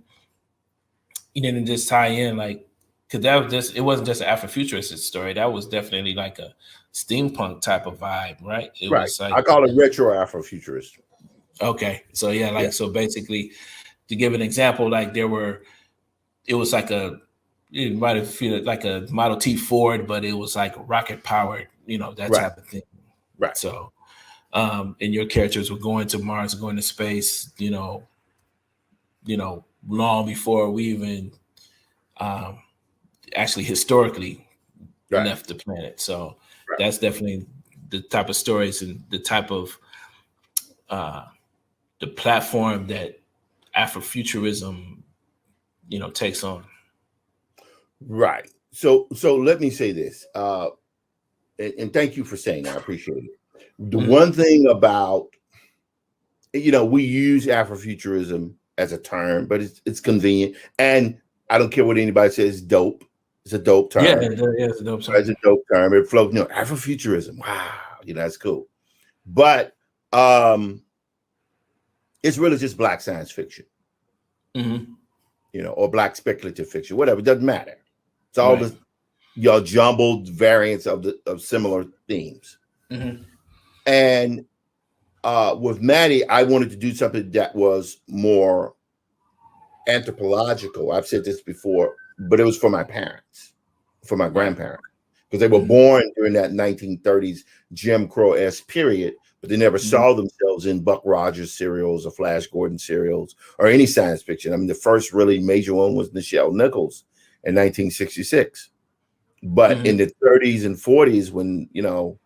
[SPEAKER 4] You didn't just tie in like, because it wasn't just an Afrofuturistic story. That was definitely like a steampunk type of vibe, right? It was like,
[SPEAKER 5] I call it retro Afrofuturist.
[SPEAKER 4] Okay, so so basically, to give an example, like it was like you might have feel like a Model T Ford, but it was like rocket powered, you know, that type of thing.
[SPEAKER 5] Right.
[SPEAKER 4] So, and your characters were going to Mars, going to space, you know, long before we even actually historically left the planet. So that's definitely the type of stories and the type of the platform that Afrofuturism, you know, takes on.
[SPEAKER 5] Right. So let me say this, and thank you for saying that. I appreciate it. The one thing about, you know, we use Afrofuturism as a term, but it's convenient, and I don't care what anybody says. Dope. It's a dope term.
[SPEAKER 4] Yeah, it's a dope term.
[SPEAKER 5] It's a dope term. It floats. You know, Afrofuturism. Wow, you know, that's cool. But it's really just Black science fiction, you know, or Black speculative fiction, whatever. It doesn't matter. It's all the jumbled variants of similar themes. And with Maddie, I wanted to do something that was more anthropological. I've said this before, but it was for my parents, for my grandparents, because they were born during that 1930s Jim Crow-esque period, but they never saw themselves in Buck Rogers serials or Flash Gordon serials or any science fiction. I mean, the first really major one was Nichelle Nichols in 1966. But in the 30s and 40s, when, you know,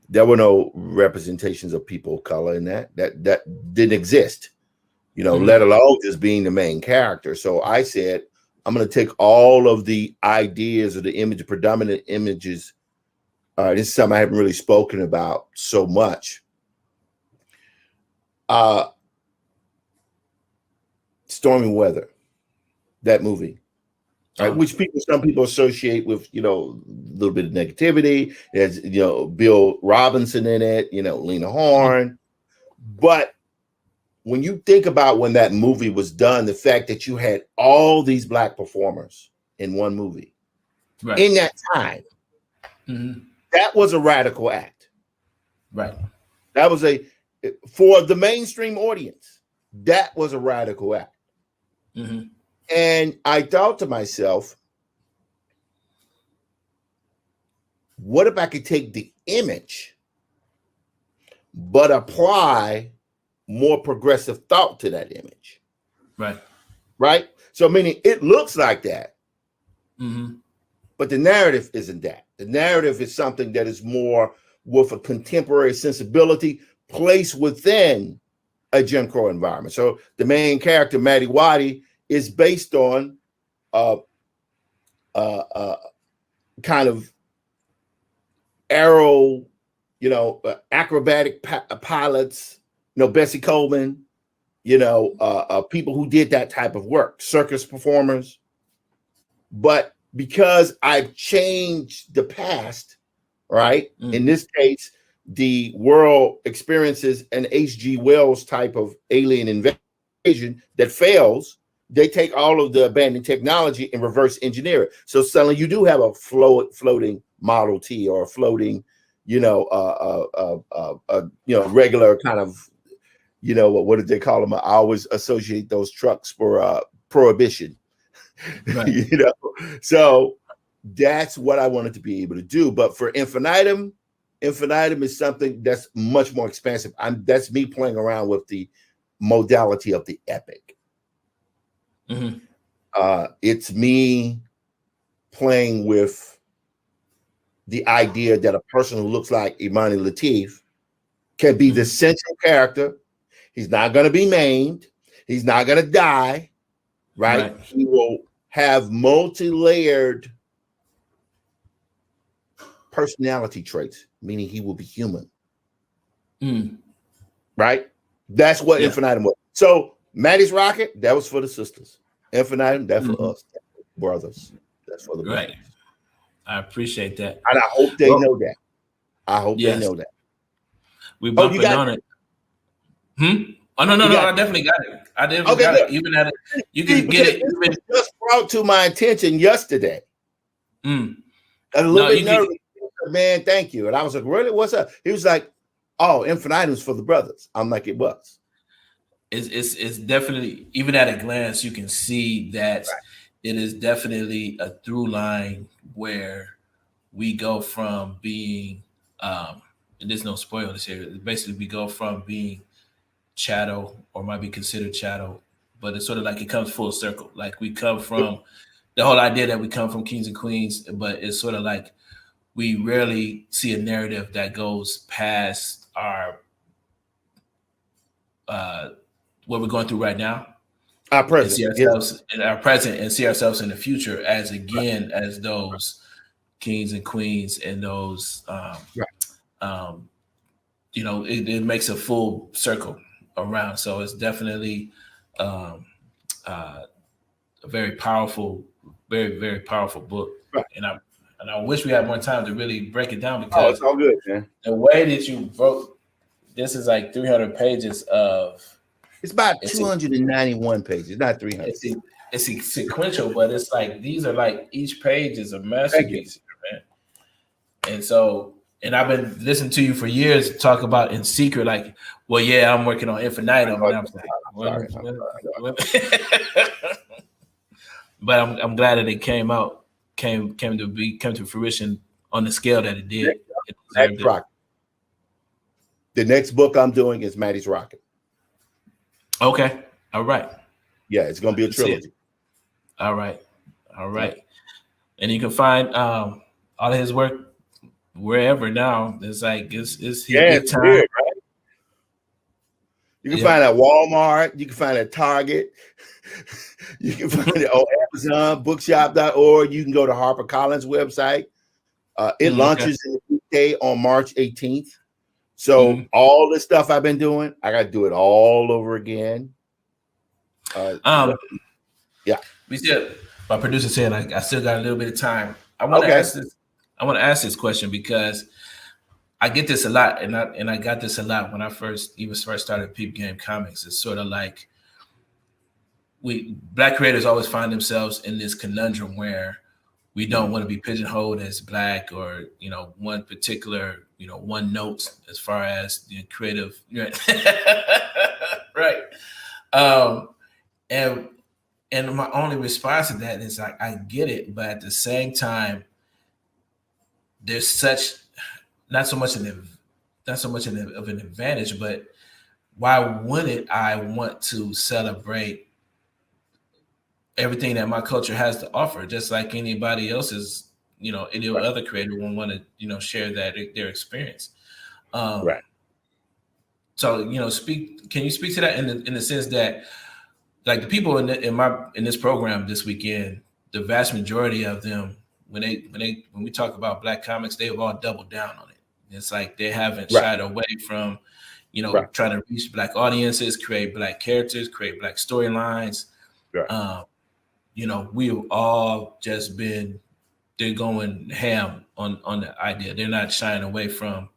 [SPEAKER 5] there were no representations of people of color in that didn't exist, you know, let alone just being the main character. So I said, I'm going to take all of the ideas or the predominant images. This is something I haven't really spoken about so much. Stormy Weather, that movie. Which some people associate with, you know, a little bit of negativity. There's, you know, Bill Robinson in it, you know, Lena Horne. But when you think about when that movie was done, the fact that you had all these Black performers in one movie in that time, that was a radical act.
[SPEAKER 4] Right.
[SPEAKER 5] That was for the mainstream audience, that was a radical act. And I thought to myself, what if I could take the image, but apply more progressive thought to that image? Right. So meaning it looks like that, but the narrative isn't that. The narrative is something that is more with a contemporary sensibility placed within a Jim Crow environment. So the main character, Maddie Waddy, is based on kind of aero, you know, acrobatic pilots, you know, Bessie Coleman, you know, people who did that type of work, circus performers. But because I've changed the past, right? In this case, the world experiences an H.G. Wells type of alien invasion that fails. They take all of the abandoned technology and reverse engineer it. So suddenly you do have a floating Model T or a floating, you know, you know, regular kind of, you know, what did they call them? I always associate those trucks for prohibition, you know. So that's what I wanted to be able to do. But for infinitum is something that's much more expansive. That's me playing around with the modality of the epic.
[SPEAKER 4] Mm-hmm.
[SPEAKER 5] It's me playing with the idea that a person who looks like Imani Latif can be the central character. He's not going to be maimed. He's not going to die, right? He will have multi-layered personality traits, meaning he will be human. Right? That's what Infinitum was. So Maddie's Rocket, that was for the sisters. Infinitum, that's for us, brothers. That's for the brothers.
[SPEAKER 4] Right. I appreciate that.
[SPEAKER 5] And I hope they know that. I hope they know that.
[SPEAKER 4] We bumping on it. Oh no, I definitely got it. I definitely got it. Even at it, you can get it. Even
[SPEAKER 5] just brought to my attention yesterday. I was a little bit nervous. Man, thank you. And I was like, really? What's up? He was like, oh, Infinitum's for the brothers. I'm like, it was.
[SPEAKER 4] It's definitely, even at a glance, you can see that it is definitely a through line where we go from being, and there's no spoilers here. Basically, we go from being chattel, or might be considered chattel, but it's sort of like it comes full circle. Like we come from the whole idea that we come from kings and queens, but it's sort of like we rarely see a narrative that goes past our what we're going through right now,
[SPEAKER 5] our present,
[SPEAKER 4] see ourselves in our present, and see ourselves in the future as as those kings and queens, and those it makes a full circle around. So it's definitely a very powerful, very, very powerful book. And I wish we had more time to really break it down, because
[SPEAKER 5] it's all good, man.
[SPEAKER 4] The way that you wrote this is like 300 pages of.
[SPEAKER 5] It's about 291 pages, not 300.
[SPEAKER 4] It's sequential, but it's like these are like each page is a masterpiece, man. And so, and I've been listening to you for years talk about in secret, like, well, yeah, I'm working on Infinitum. And I'm like, but I'm glad that it came to fruition on the scale that it did.
[SPEAKER 5] The next book I'm doing is Maddie's Rocket.
[SPEAKER 4] Okay. All right.
[SPEAKER 5] Yeah, it's gonna be a trilogy.
[SPEAKER 4] All right. And you can find all of his work wherever now. It's like it's time.
[SPEAKER 5] Weird, right? You can find it at Walmart, you can find it at Target, you can find it on Amazon, bookshop.org, you can go to HarperCollins website. It launches in the UK on March 18th. So all the stuff I've been doing, I got to do it all over again.
[SPEAKER 4] We still. My producer said I still got a little bit of time. I want to ask this. I want to ask this question because I get this a lot, and I got this a lot when I first started Peep Game Comics. It's sort of like Black creators always find themselves in this conundrum where we don't want to be pigeonholed as Black, or one particular one note as far as the creative, right? And my only response to that is I get it, but at the same time, there's not so much of an advantage, but why wouldn't I want to celebrate everything that my culture has to offer, just like anybody else's, any other creator would want to, share their experience.
[SPEAKER 5] Right.
[SPEAKER 4] So, can you speak to that in the sense that, like, the people in this program this weekend, the vast majority of them, when we talk about Black comics, they've all doubled down on it. It's like they haven't shied away from, trying to reach Black audiences, create Black characters, create Black storylines. We've all just been, they're going ham on the idea. They're not shying away from,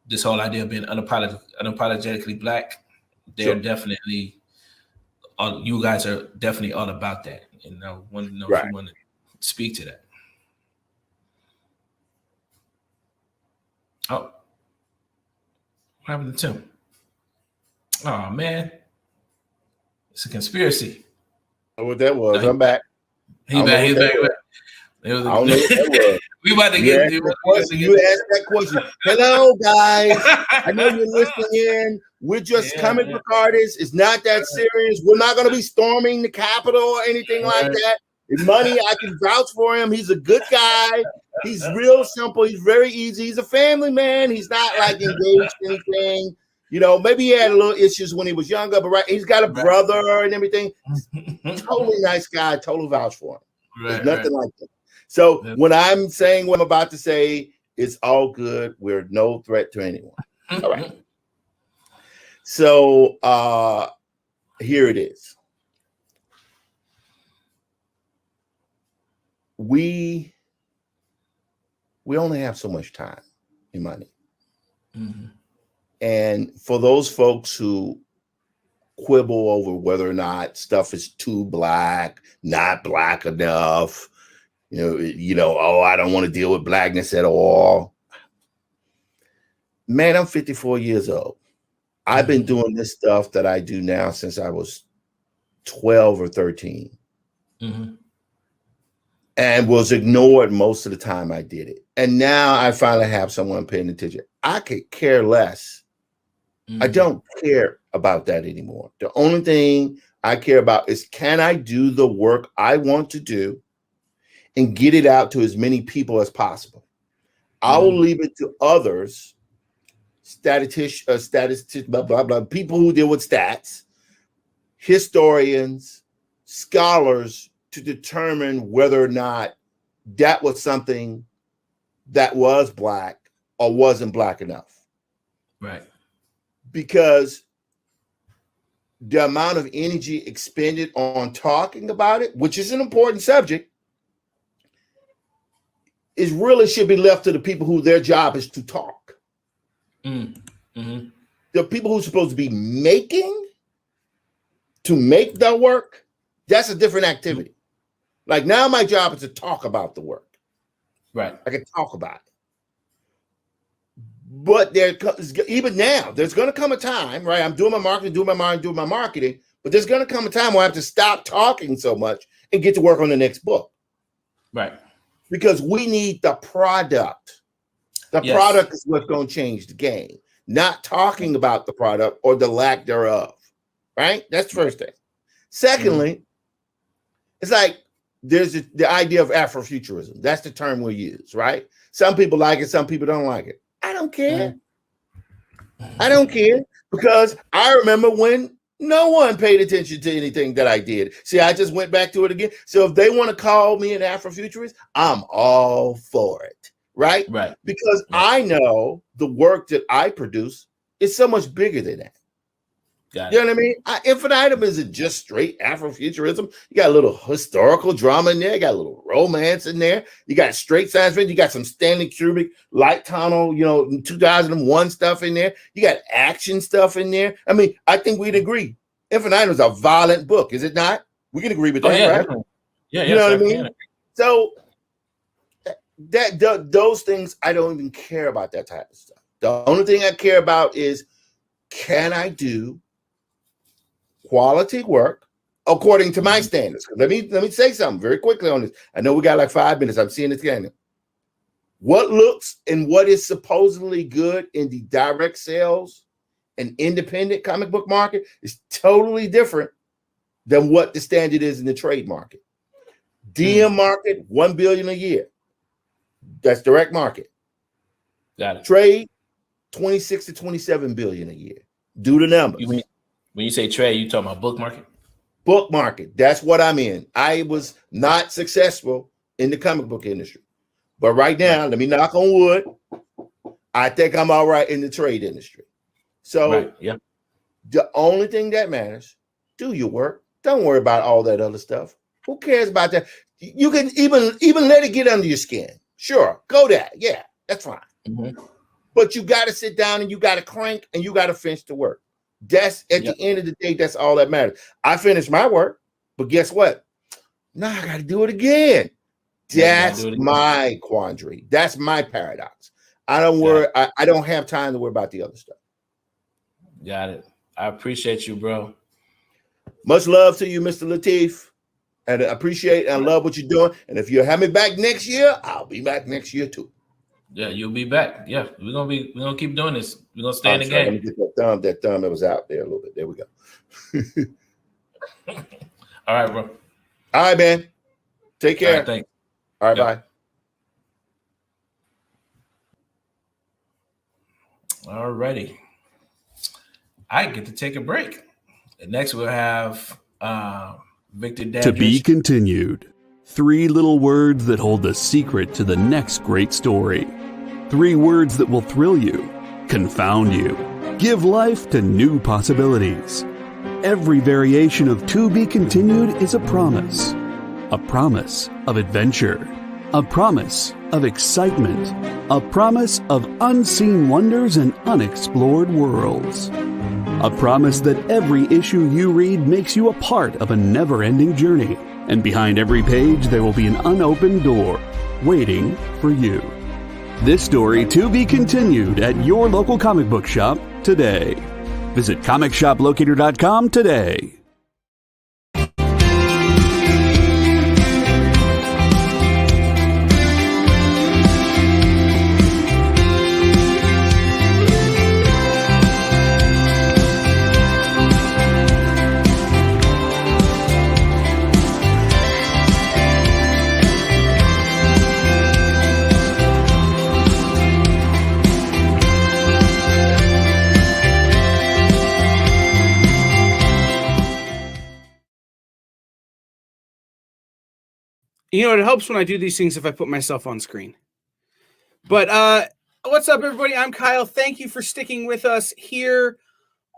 [SPEAKER 4] this whole idea of being unapologetically Black. They're definitely, you guys are definitely all about that. And I want to know if you want to speak to that. Oh, what happened to Tim? Oh, man. It's a conspiracy.
[SPEAKER 5] What that was. I'm back.
[SPEAKER 4] He's back. It was
[SPEAKER 5] I don't know what that was.
[SPEAKER 4] we about to
[SPEAKER 5] You
[SPEAKER 4] get.
[SPEAKER 5] asked that question. You asked that question. Hello, guys. I know you're listening in. We're just comic book artists. It's not that serious. We're not going to be storming the Capitol or anything like that. Money, I can vouch for him. He's a good guy. He's real simple. He's very easy. He's a family man. He's not like engaged in anything. You know, maybe he had a little issues when he was younger, but he's got a brother and everything. Totally nice guy. Total vouch for him. There's nothing like that. So when I'm saying what I'm about to say, it's all good. We're no threat to anyone. All right. So here it is. We only have so much time and money. Mm-hmm. And for those folks who quibble over whether or not stuff is too black, not black enough, oh, I don't want to deal with blackness at all. Man, I'm 54 years old. I've been doing this stuff that I do now since I was 12 or 13. Mm-hmm. And was ignored most of the time I did it. And now I finally have someone paying attention. I could care less. Mm-hmm. I don't care about that anymore. The only thing I care about is, can I do the work I want to do and get it out to as many people as possible? I will leave it to others, statisticians, blah, blah, blah, people who deal with stats, historians, scholars, to determine whether or not that was something that was black or wasn't black enough.
[SPEAKER 4] Right.
[SPEAKER 5] Because the amount of energy expended on talking about it, which is an important subject, is really should be left to the people who their job is to talk. Mm-hmm. The people who are supposed to be to make the work, that's a different activity. Like now my job is to talk about the work.
[SPEAKER 4] Right.
[SPEAKER 5] I can talk about it. But even now, there's going to come a time, right? I'm doing my marketing, but there's going to come a time where I have to stop talking so much and get to work on the next book.
[SPEAKER 4] Right.
[SPEAKER 5] Because we need the product. The product is what's going to change the game, not talking about the product or the lack thereof, right? That's the first thing. Secondly, it's like there's the idea of Afrofuturism. That's the term we use, right? Some people like it, some people don't like it. I don't care. I don't care, because I remember when no one paid attention to anything that I did. See, I just went back to it again. So if they want to call me an Afrofuturist, I'm all for it, right?
[SPEAKER 4] Right.
[SPEAKER 5] Because I know the work that I produce is so much bigger than that. You know what I mean? Infinitum isn't just straight Afrofuturism. You got a little historical drama in there. You got a little romance in there. You got straight science fiction. You got some Stanley Kubrick light tunnel, 2001 stuff in there. You got action stuff in there. I mean, I think we'd agree. Infinitum is a violent book, is it not? We can agree with that, right?
[SPEAKER 4] Definitely. Yeah,
[SPEAKER 5] you know what I mean? So those things, I don't even care about that type of stuff. The only thing I care about is, can I do quality work according to my standards? Let me say something very quickly on this. I know we got like 5 minutes. I'm seeing this again. What looks and what is supposedly good in the direct sales and independent comic book market is totally different than what the standard is in the trade market. DM market, 1 billion a year. That's direct market.
[SPEAKER 4] Got it.
[SPEAKER 5] Trade, 26 to 27 billion a year. Do the numbers.
[SPEAKER 4] When you say trade, you talking about book market?
[SPEAKER 5] Book market. That's what I'm in. I was not successful in the comic book industry. But right now, let me knock on wood, I think I'm all right in the trade industry. So the only thing that matters, do your work. Don't worry about all that other stuff. Who cares about that? You can even let it get under your skin. Sure, go that. Yeah, that's fine. Mm-hmm. But you got to sit down and you got to crank and you got to finish the work. That's at the end of the day, that's all that matters. I finished my work, but guess what? Now I got to do it again. That's my quandary. That's my paradox. I don't worry. I don't have time to worry about the other stuff.
[SPEAKER 4] Got it. I appreciate you, bro.
[SPEAKER 5] Much love to you, Mr. Lateef. And I appreciate and love what you're doing. And if you have me back next year, I'll be back next year too.
[SPEAKER 4] Yeah, you'll be back. Yeah, we're gonna keep doing this. We're gonna stay in the
[SPEAKER 5] Sorry,
[SPEAKER 4] game.
[SPEAKER 5] let me get that thumb that was out there a little bit. There we go.
[SPEAKER 4] All right, bro.
[SPEAKER 5] All right, man. Take care.
[SPEAKER 4] All right, thanks.
[SPEAKER 5] All right,
[SPEAKER 4] Yep.
[SPEAKER 5] bye.
[SPEAKER 4] All righty. I get to take a break. And next we'll have Victor Dadrich.
[SPEAKER 3] To be continued. 3 little words that hold the secret to the next great story. 3 words that will thrill you, confound you, give life to new possibilities. Every variation of To Be Continued is a promise of adventure, a promise of excitement, a promise of unseen wonders and unexplored worlds. A promise that every issue you read makes you a part of a never-ending journey, and behind every page there will be an unopened door waiting for you. This story to be continued at your local comic book shop today. Visit comicshoplocator.com today.
[SPEAKER 1] You know, it helps when I do these things if I put myself on screen. But what's up, everybody? I'm Kyle. Thank you for sticking with us here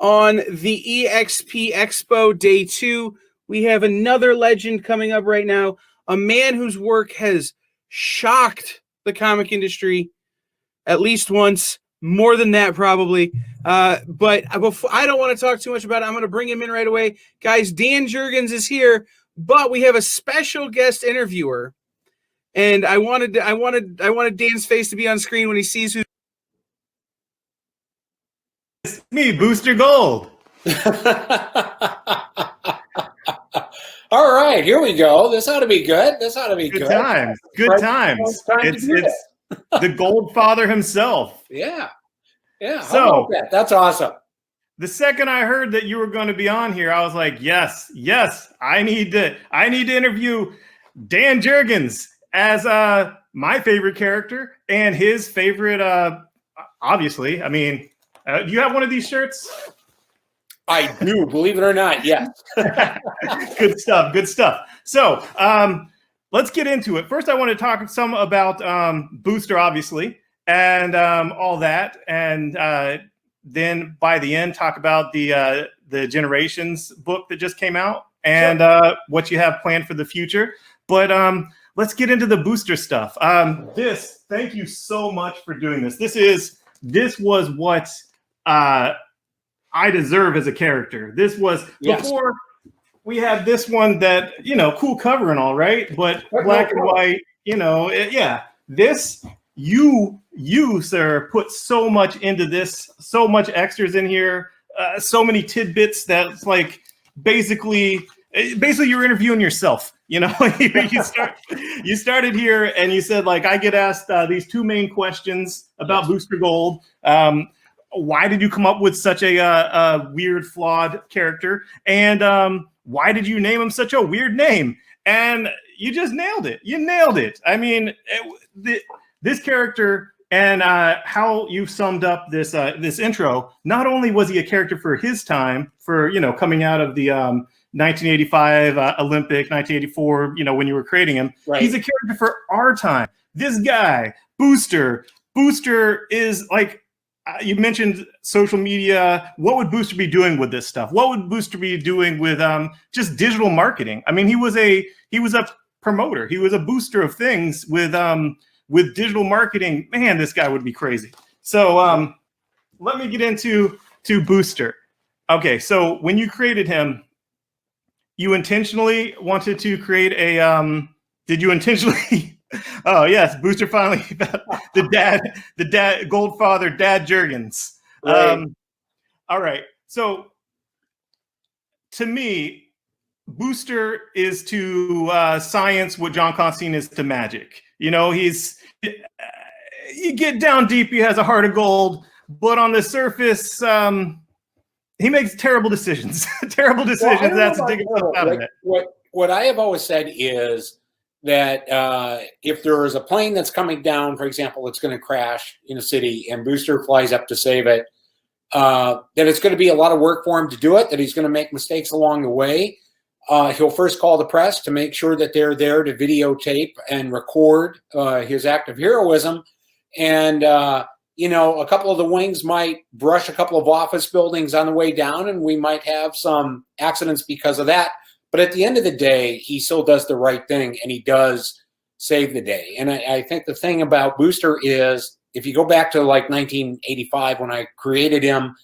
[SPEAKER 1] on the EXP Expo Day 2. We have another legend coming up right now, a man whose work has shocked the comic industry at least once, more than that probably. But before, I don't want to talk too much about it. I'm going to bring him in right away. Guys, Dan Jurgens is here. But we have a special guest interviewer, and I wanted Dan's face to be on screen when he sees who.
[SPEAKER 6] It's me, Booster Gold.
[SPEAKER 7] All right, here we go. This ought to be good.
[SPEAKER 6] Good times. Good times. It's the Gold Father himself.
[SPEAKER 7] Yeah. How
[SPEAKER 6] So
[SPEAKER 7] about that? That's awesome.
[SPEAKER 6] the second I heard that you were going to be on here, I was like, yes, I need to interview Dan Jurgens as my favorite character and his favorite. Obviously, I mean, do you have one of these shirts?
[SPEAKER 7] I do, believe it or not. Yes.
[SPEAKER 6] Good stuff. So let's get into it. First, I want to talk some about Booster, obviously, and all that, and then by the end, talk about the Generations book that just came out and what you have planned for the future. But let's get into the Booster stuff. Thank you so much for doing this. This was what I deserve as a character. This was before we had this one that, cool cover and all, right? But black and white, this, you, sir, put so much into this, so much extras in here, so many tidbits that's like basically you're interviewing yourself. You started here and you said, like, I get asked these 2 main questions about Booster Gold. Why did you come up with such a weird, flawed character? And why did you name him such a weird name? And you just nailed it. You nailed it. I mean, this character and how you summed up this intro. Not only was he a character for his time, for coming out of the 1985 Olympic, 1984, when you were creating him, right. He's a character for our time. This guy, Booster is like. You mentioned social media. What would Booster be doing with this stuff? What would Booster be doing with just digital marketing? I mean, he was a promoter. He was a booster of things with digital marketing. Man, this guy would be crazy. So let me get into Booster. Okay, so when you created him, you intentionally wanted to create a. Did you intentionally? Oh yes, Booster finally the dad, Gold Father, Dad Jurgens. Right. All right. So to me, Booster is to science what John Constantine is to magic. You know, you get down deep, he has a heart of gold, but on the surface, he makes terrible decisions. Terrible decisions.
[SPEAKER 7] Well,
[SPEAKER 6] That's to dig himself out of it.
[SPEAKER 7] What I have always said is that if there is a plane that's coming down, for example, it's going to crash in a city, and Booster flies up to save it, that it's going to be a lot of work for him to do it, that he's going to make mistakes along the way. He'll first call the press to make sure that they're there to videotape and record his act of heroism. And, you know, a couple of the wings might brush a couple of office buildings on the way down, and we might have some accidents because of that. But at the end of the day, he still does the right thing, and he does save the day. And I think the thing about Booster is, if you go back to like 1985 when I created him,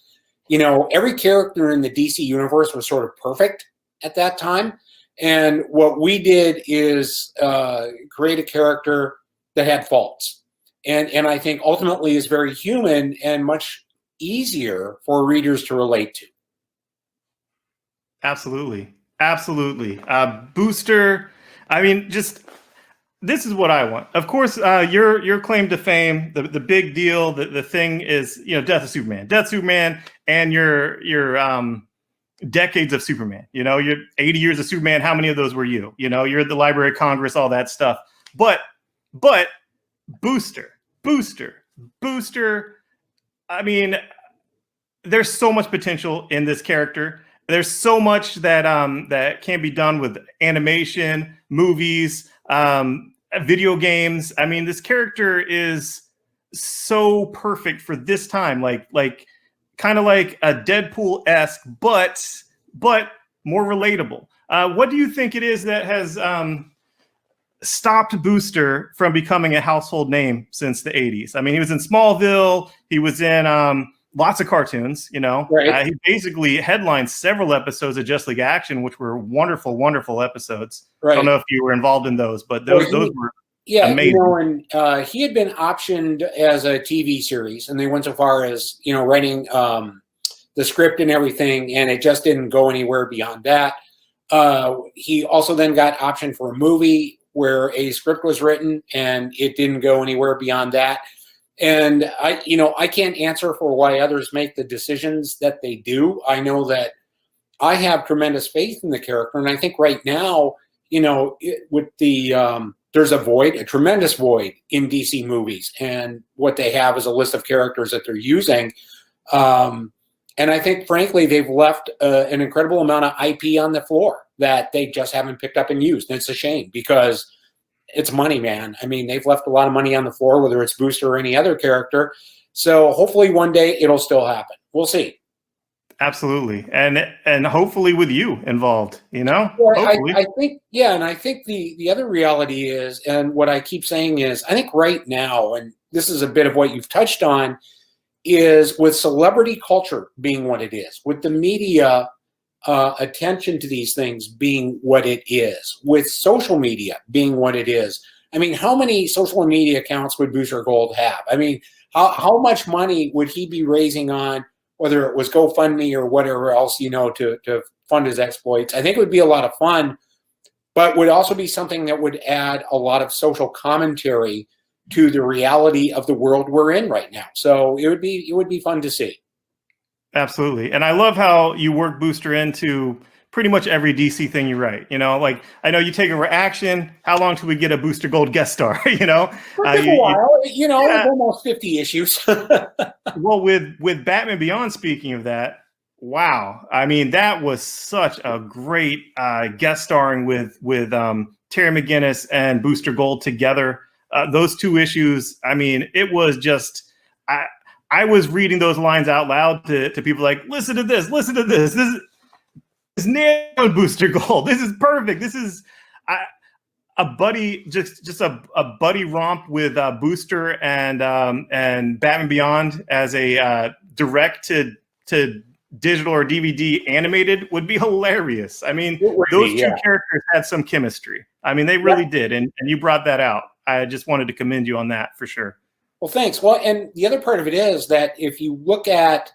[SPEAKER 7] you know, every character in the DC universe was sort of perfect at that time. And what we did is create a character that had faults. And I think ultimately is very human and much easier for readers to relate to.
[SPEAKER 6] Absolutely. Absolutely. Booster, I mean, just this is what I want. Of course, your claim to fame, the big deal, the thing is, you know, Death of Superman. Death of Superman and your decades of Superman. You know, you're 80 years of Superman. How many of those were you? You know, you're at the Library of Congress, all that stuff. But Booster. I mean, there's so much potential in this character. There's so much that that can be done with animation, movies, video games. I mean, this character is so perfect for this time, like kind of like a Deadpool-esque, but more relatable. What do you think it is that has stopped Booster from becoming a household name since the 80s? I mean, he was in Smallville. He was in lots of cartoons, you know.
[SPEAKER 7] Right.
[SPEAKER 6] He basically headlined several episodes of Just League Action, which were wonderful, wonderful episodes.
[SPEAKER 7] Right.
[SPEAKER 6] I don't know if you were involved in those, but those were amazing.
[SPEAKER 7] You know, and he had been optioned as a TV series, and they went so far as, you know, writing the script and everything, and it just didn't go anywhere beyond that. He also then got optioned for a movie where a script was written, and it didn't go anywhere beyond that. And I can't answer for why others make the decisions that they do. I know that I have tremendous faith in the character, and I think right now, you know, with the there's a tremendous void in DC movies, and what they have is a list of characters that they're using. And I think, frankly, they've left an incredible amount of IP on the floor that they just haven't picked up and used. And it's a shame because it's money, man. I mean, they've left a lot of money on the floor, whether it's Booster or any other character. So hopefully one day it'll still happen. We'll see.
[SPEAKER 6] Absolutely. And hopefully with you involved, you know?
[SPEAKER 7] Well,
[SPEAKER 6] hopefully.
[SPEAKER 7] I think, yeah. And I think the other reality is, and what I keep saying is, I think right now, and this is a bit of what you've touched on, is with celebrity culture being what it is, with the media attention to these things being what it is, with social media being what it is. I mean, how many social media accounts would Booster Gold have? I mean, how much money would he be raising on, whether it was GoFundMe or whatever else, you know, to fund his exploits? I think it would be a lot of fun, but would also be something that would add a lot of social commentary to the reality of the world we're in right now. So it would be fun to see.
[SPEAKER 6] Absolutely. And I love how you work Booster into pretty much every DC thing you write. You know, like, I know you take over Action. How long till we get a Booster Gold guest star? You know,
[SPEAKER 7] For a while, you know, yeah. Almost 50 issues.
[SPEAKER 6] Well, with Batman Beyond, speaking of that, wow. I mean, that was such a great guest starring with Terry McGinnis and Booster Gold together. Those two issues, I mean, it was just, I was reading those lines out loud to people like, listen to this. This is nailed, Booster Gold. This is perfect. This is a buddy, just a buddy romp with Booster and Batman Beyond as a direct to digital or DVD animated would be hilarious. I mean, those two characters had some chemistry. I mean, they really did. And you brought that out. I just wanted to commend you on that for sure.
[SPEAKER 7] Well, thanks. Well, and the other part of it is that if you look at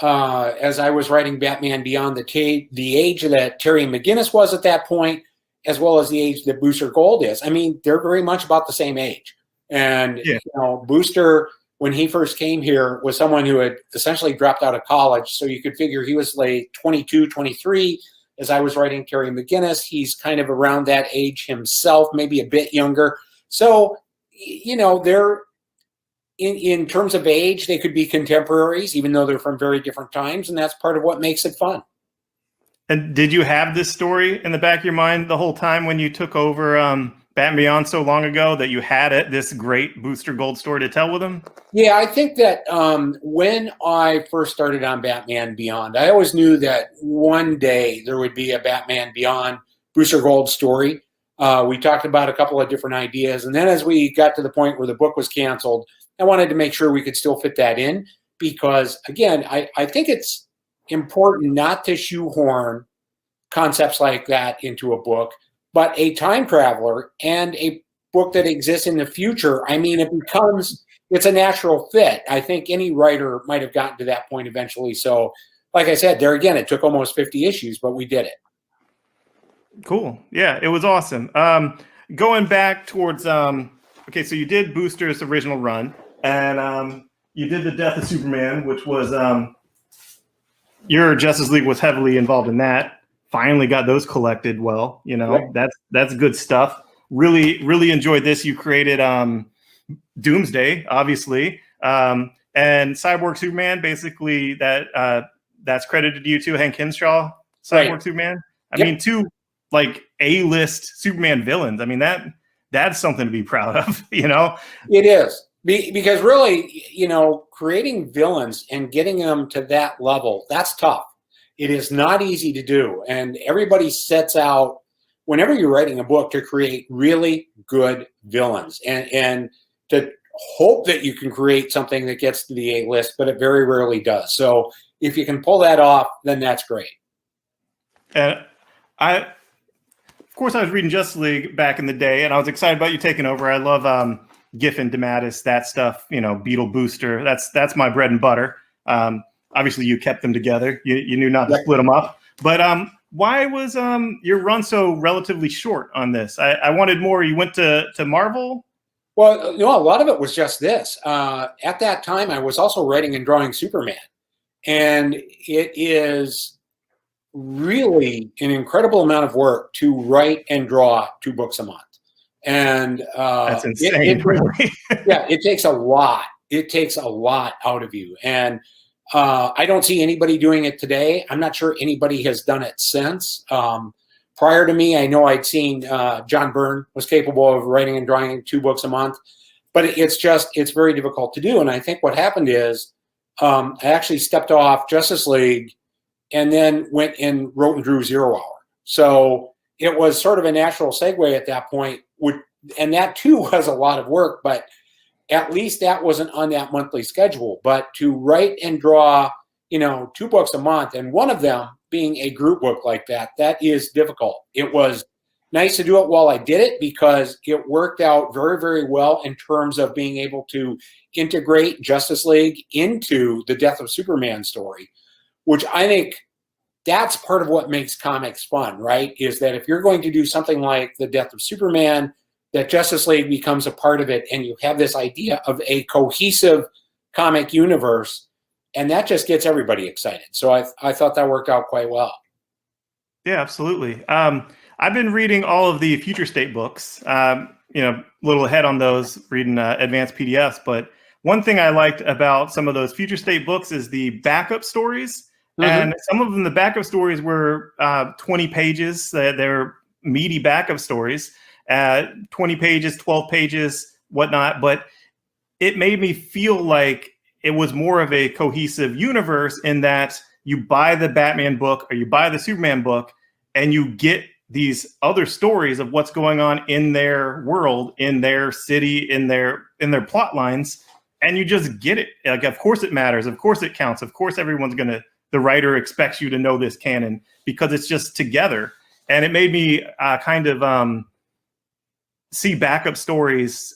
[SPEAKER 7] as I was writing Batman Beyond, the age that Terry McGinnis was at that point, as well as the age that Booster Gold is. I mean, they're very much about the same age. And,
[SPEAKER 6] Yeah.
[SPEAKER 7] Booster, when he first came here, was someone who had essentially dropped out of college. So you could figure he was like 22, 23. As I was writing Terry McGinnis, he's kind of around that age himself, maybe a bit younger. So, they're in terms of age, they could be contemporaries, even though they're from very different times. And that's part of what makes it fun.
[SPEAKER 6] And did you have this story in the back of your mind the whole time when you took over Batman Beyond so long ago, that you had this great Booster Gold story to tell with them?
[SPEAKER 7] Yeah, I think that when I first started on Batman Beyond, I always knew that one day there would be a Batman Beyond Booster Gold story. We talked about a couple of different ideas. And then as we got to the point where the book was canceled, I wanted to make sure we could still fit that in because, again, I think it's important not to shoehorn concepts like that into a book, but a time traveler and a book that exists in the future, I mean, it's a natural fit. I think any writer might have gotten to that point eventually. So, like I said, there again, it took almost 50 issues, but we did it.
[SPEAKER 6] Cool. Yeah, it was awesome. Going back towards, okay, so you did Booster's original run, and you did the Death of Superman, which was, your Justice League was heavily involved in that. Finally got those collected well, right. That's good stuff. Really, really enjoyed this. You created Doomsday, obviously, and Cyborg Superman, basically that's credited to you too, Hank Henshaw, Cyborg right. Superman. I mean, two like A-list Superman villains. I mean, that's something to be proud of,
[SPEAKER 7] It is. Because really, creating villains and getting them to that level, that's tough. It is not easy to do. And everybody sets out, whenever you're writing a book, to create really good villains and to hope that you can create something that gets to the A-list, but it very rarely does. So if you can pull that off, then that's great.
[SPEAKER 6] And of course, I was reading Justice League back in the day, and I was excited about you taking over. I love Giffen, DeMatteis, that stuff, Beetle Booster. That's my bread and butter. Obviously, you kept them together. You knew not to split them up. But why was your run so relatively short on this? I wanted more. You went to Marvel?
[SPEAKER 7] Well, a lot of it was just this. At that time, I was also writing and drawing Superman. And it is really an incredible amount of work to write and draw 2 books a month. And
[SPEAKER 6] that's insane, really.
[SPEAKER 7] Yeah, it takes a lot. It takes a lot out of you. And I don't see anybody doing it today. I'm not sure anybody has done it since. Prior to me, I know I'd seen John Byrne was capable of writing and drawing 2 books a month, but it's very difficult to do. And I think what happened is I actually stepped off Justice League and then went and wrote and drew Zero Hour. So it was sort of a natural segue at that point, and that too was a lot of work, but at least that wasn't on that monthly schedule. But to write and draw, 2 books a month, and one of them being a group book like that is difficult. It was nice to do it while I did it because it worked out very, very well in terms of being able to integrate Justice League into the Death of Superman story, which I think that's part of what makes comics fun, right? Is that if you're going to do something like the Death of Superman, that Justice League becomes a part of it, and you have this idea of a cohesive comic universe, and that just gets everybody excited. So I thought that worked out quite well.
[SPEAKER 6] Yeah, absolutely. I've been reading all of the Future State books, a little ahead on those, reading advanced PDFs. But one thing I liked about some of those Future State books is the backup stories. Mm-hmm. And some of them, the backup stories were 20 pages. They're meaty backup stories, 20 pages, 12 pages, whatnot. But it made me feel like it was more of a cohesive universe in that you buy the Batman book or you buy the Superman book and you get these other stories of what's going on in their world, in their city, in their plot lines, and you just get it. Like, of course it matters. Of course it counts. Of course the writer expects you to know this canon because it's just together. And it made me kind of see backup stories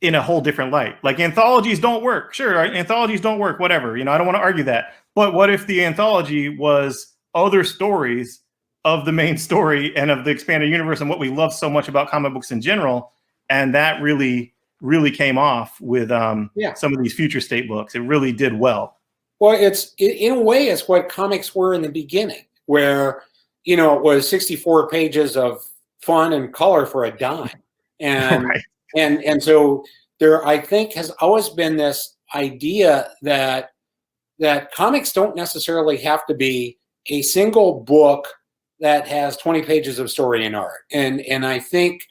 [SPEAKER 6] in a whole different light. Like anthologies don't work. Sure, anthologies don't work, whatever. I don't want to argue that. But what if the anthology was other stories of the main story and of the expanded universe and what we love so much about comic books in general? And that really, really came off with some of these future state books. It really did well.
[SPEAKER 7] Well, in a way, it's what comics were in the beginning, where, it was 64 pages of fun and color for a dime. And,
[SPEAKER 6] Right.
[SPEAKER 7] and so there, I think, has always been this idea that comics don't necessarily have to be a single book that has 20 pages of story and art. And I think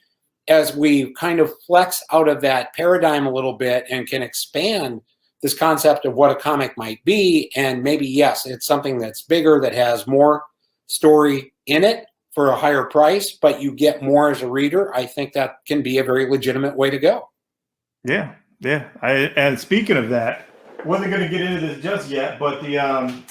[SPEAKER 7] as we kind of flex out of that paradigm a little bit and can expand this concept of what a comic might be, and maybe, yes, it's something that's bigger, that has more story in it for a higher price, but you get more as a reader, I think that can be a very legitimate way to go.
[SPEAKER 6] Yeah. And speaking of that, wasn't going to get into this just yet, but the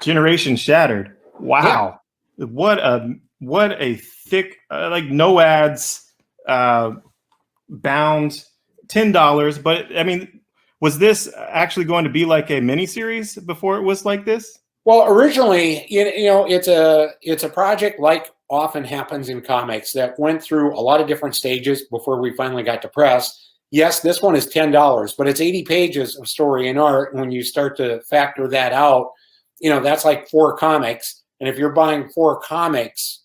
[SPEAKER 6] Generation Shattered. Wow. Yeah. What a thick, like no ads, bound $10. But I mean, was this actually going to be like a mini series before it was like this?
[SPEAKER 7] Well, originally, it's a project, like often happens in comics, that went through a lot of different stages before we finally got to press. Yes, this one is $10, but it's 80 pages of story and art. And when you start to factor that out, that's like 4 comics. And if you're buying 4 comics,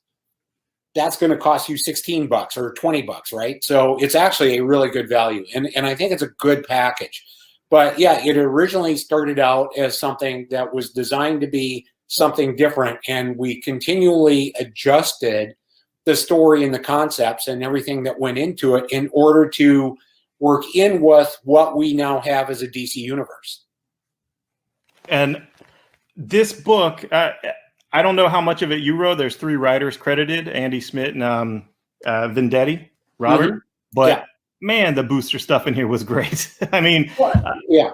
[SPEAKER 7] that's going to cost you $16 or $20, right? So it's actually a really good value. And I think it's a good package. But yeah, it originally started out as something that was designed to be something different. And we continually adjusted the story and the concepts and everything that went into it in order to work in with what we now have as a DC universe. And
[SPEAKER 6] this book, I don't know how much of it you wrote. There's 3 writers credited, Andy Smith and Vendetti, Robert. Mm-hmm. But man, the booster stuff in here was great. I mean,
[SPEAKER 7] yeah.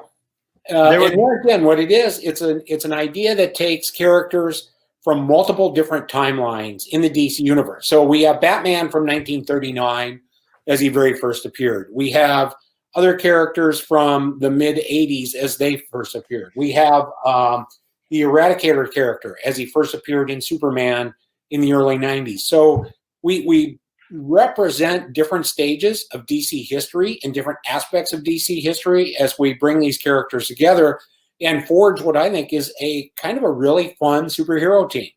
[SPEAKER 7] And more again, what it is, it's an idea that takes characters from multiple different timelines in the DC universe. So we have Batman from 1939 as he very first appeared. We have other characters from the mid 80s as they first appeared. We have the Eradicator character as he first appeared in Superman in the early 90s. So we represent different stages of DC history and different aspects of DC history as we bring these characters together and forge what I think is a kind of a really fun superhero team.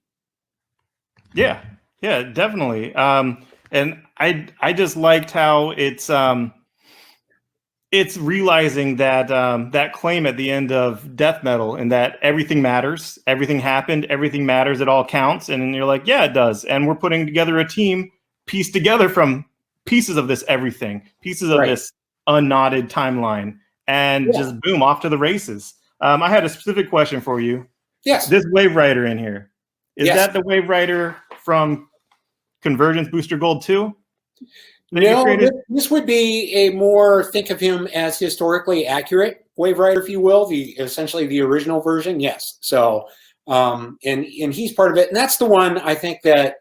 [SPEAKER 6] Yeah, definitely. And I just liked how it's realizing that that claim at the end of Death Metal, and that everything matters, everything happened, everything matters, it all counts. And you're like, yeah, it does. And we're putting together a team pieced together from pieces of this everything, pieces of this unknotted timeline, and just boom, off to the races. I had a specific question for you.
[SPEAKER 7] Yes.
[SPEAKER 6] This Wave Rider in here, is that the Wave Rider from Convergence Booster Gold 2?
[SPEAKER 7] No, this would be a more, think of him as historically accurate Wave Rider, if you will, essentially the original version. Yes. So, and he's part of it. And that's the one I think that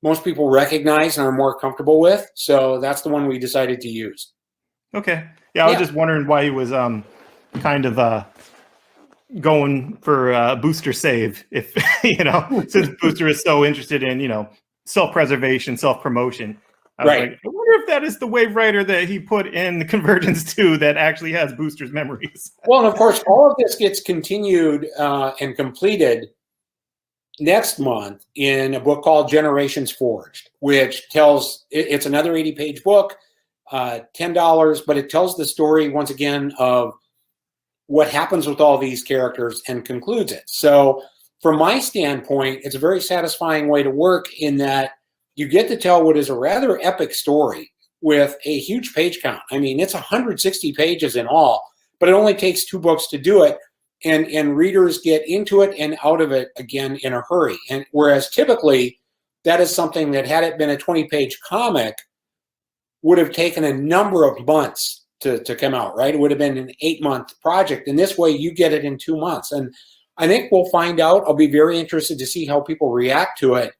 [SPEAKER 7] most people recognize and are more comfortable with. So that's the one we decided to use.
[SPEAKER 6] Okay. Yeah, I was just wondering why he was kind of going for booster save, if since Booster is so interested in self-preservation, self-promotion. I was like, I wonder if that is the Wave Rider that he put in the Convergence 2 that actually has Booster's memories.
[SPEAKER 7] Well, and of course, all of this gets continued and completed next month in a book called Generations Forged, which tells, it's another 80-page book, $10, but it tells the story, once again, of what happens with all these characters and concludes it. So from my standpoint, it's a very satisfying way to work in that you get to tell what is a rather epic story with a huge page count. I mean, it's 160 pages in all, but it only takes 2 books to do it. And readers get into it and out of it again in a hurry. And whereas typically that is something that, had it been a 20-page comic, would have taken a number of months to come out, right? It would have been an 8-month project. And this way you get it in 2 months. And I think we'll find out. I'll be very interested to see how people react to it.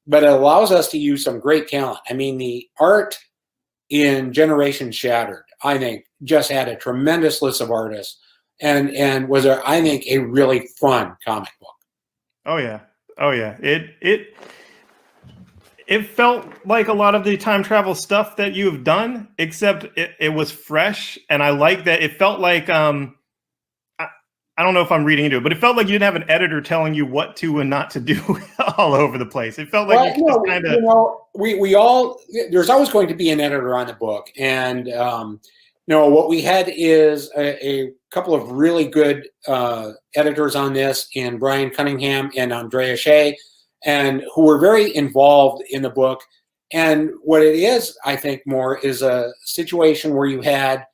[SPEAKER 7] But it allows us to use some great talent. I mean, the art in Generation Shattered, I think, just had a tremendous list of artists and was, I think, a really fun comic book.
[SPEAKER 6] Oh yeah. Oh yeah. It felt like a lot of the time travel stuff that you've done, except it was fresh. And I like that it felt like, I don't know if I'm reading into it, but it felt like you didn't have an editor telling you what to and not to do all over the place. It felt like
[SPEAKER 7] we all, there's always going to be an editor on the book. And, what we had is a couple of really good editors on this in Brian Cunningham and Andrea Shea, and who were very involved in the book. And what it is, I think, more is a situation where you had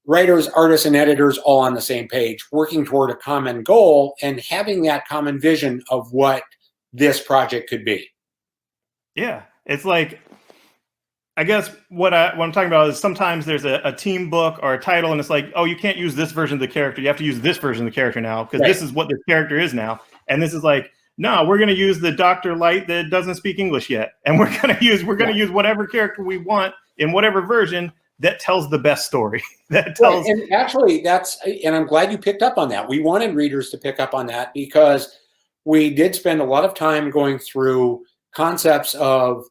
[SPEAKER 7] writers, artists, and editors all on the same page, working toward a common goal and having that common vision of what this project could be.
[SPEAKER 6] Yeah, it's like, I guess what I'm talking about is sometimes there's a team book or a title, and it's like, oh, you can't use this version of the character. You have to use this version of the character now because this is what this character is now. And this is like, no, we're going to use the Dr. Light that doesn't speak English yet, and we're going to use whatever character we want in whatever version that tells the best story. That tells.
[SPEAKER 7] And actually, and I'm glad you picked up on that. We wanted readers to pick up on that because we did spend a lot of time going through concepts of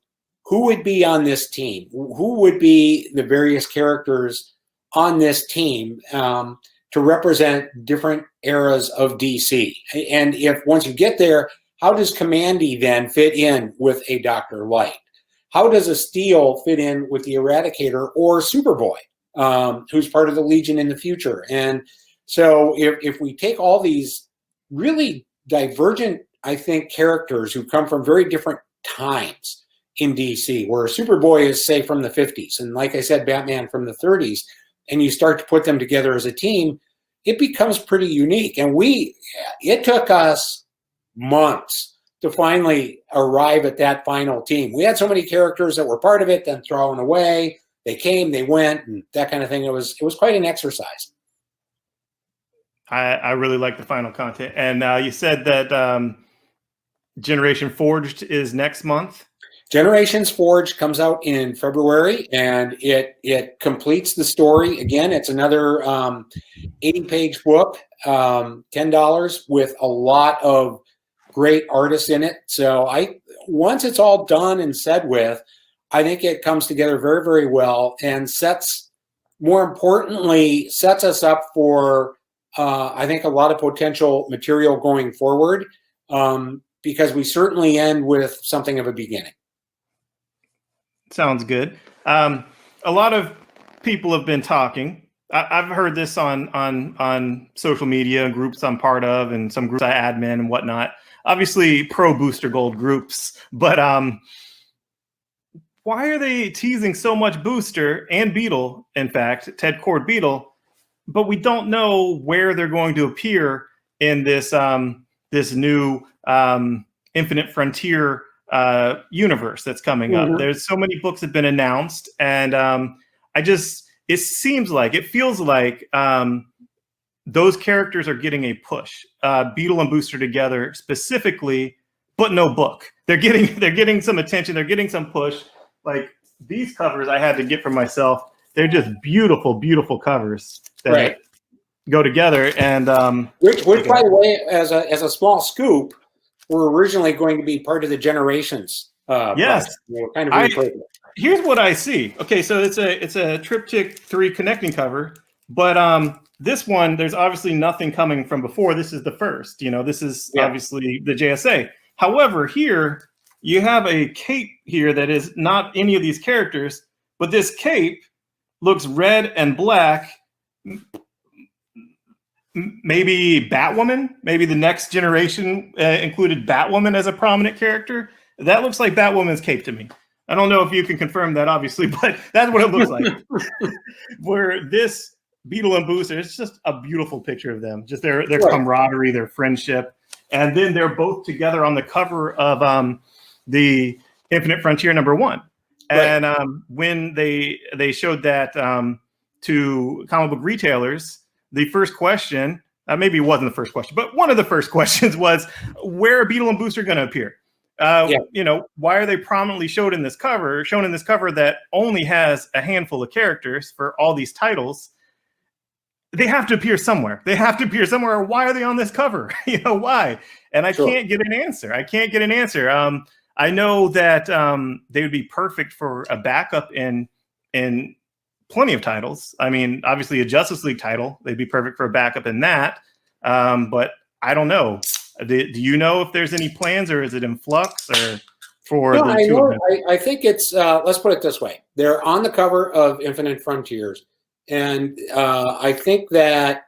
[SPEAKER 7] who would be on this team, who would be the various characters on this team to represent different eras of DC. And if once you get there, how does Commandy then fit in with a Dr. Light? How does a Steel fit in with the Eradicator or Superboy, who's part of the Legion in the future? And so if we take all these really divergent, I think, characters who come from very different times in DC, where Superboy is, say, from the 50s, and like I said, Batman from the 30s, and you start to put them together as a team, it becomes pretty unique. And it took us months to finally arrive at that final team. We had so many characters that were part of it, then thrown away. They came, they went, and that kind of thing. It was quite an exercise.
[SPEAKER 6] I really like the final content. And you said that Generation Forged is next month.
[SPEAKER 7] Generations Forged comes out in February, and it completes the story. Again, it's another 80-page book, $10, with a lot of great artists in it. So once it's all done and said with, I think it comes together very, very well, and more importantly, sets us up for, I think, a lot of potential material going forward, because we certainly end with something of a beginning.
[SPEAKER 6] Sounds good. A lot of people have been talking. I've heard this on social media groups I'm part of, and some groups I admin and whatnot. Obviously, pro Booster Gold groups, but why are they teasing so much Booster and Beetle? In fact, Ted Kord Beetle, but we don't know where they're going to appear in this this new Infinite Frontier universe that's coming up. There's so many books have been announced, and it feels like those characters are getting a push. Beetle and Booster together specifically, but no book. They're getting some attention. They're getting some push. Like these covers, I had to get for myself. They're just beautiful, beautiful covers that go together. And
[SPEAKER 7] which by the way, as a small scoop, were originally going to be part of the Generations.
[SPEAKER 6] Yes,
[SPEAKER 7] kind of.
[SPEAKER 6] Here's what I see. Okay, so it's a Triptych 3 connecting cover, but this one, there's obviously nothing coming from before. This is the first. This is obviously the JSA. However, here you have a cape here that is not any of these characters, but this cape looks red and black. Maybe Batwoman, maybe the next generation included Batwoman as a prominent character. That looks like Batwoman's cape to me. I don't know if you can confirm that, obviously, but that's what it looks like. Where this Beetle and Booster, it's just a beautiful picture of them, just their camaraderie, their friendship. And then they're both together on the cover of the Infinite Frontier #1. And when they showed that to comic book retailers, the first question, maybe it wasn't the first question, but one of the first questions was, where are Beetle and Booster going to appear? You know, why are they prominently shown in this cover that only has a handful of characters for all these titles? They have to appear somewhere. Why are they on this cover? You know, why? And I can't get an answer. I know that they would be perfect for a backup in plenty of titles. I mean, obviously a Justice League title, they'd be perfect for a backup in that. But I don't know. Do you know if there's any plans, or is it in flux, or for
[SPEAKER 7] no,
[SPEAKER 6] the
[SPEAKER 7] I
[SPEAKER 6] two
[SPEAKER 7] know,
[SPEAKER 6] of them?
[SPEAKER 7] I think it's, let's put it this way. They're on the cover of Infinite Frontiers. And I think that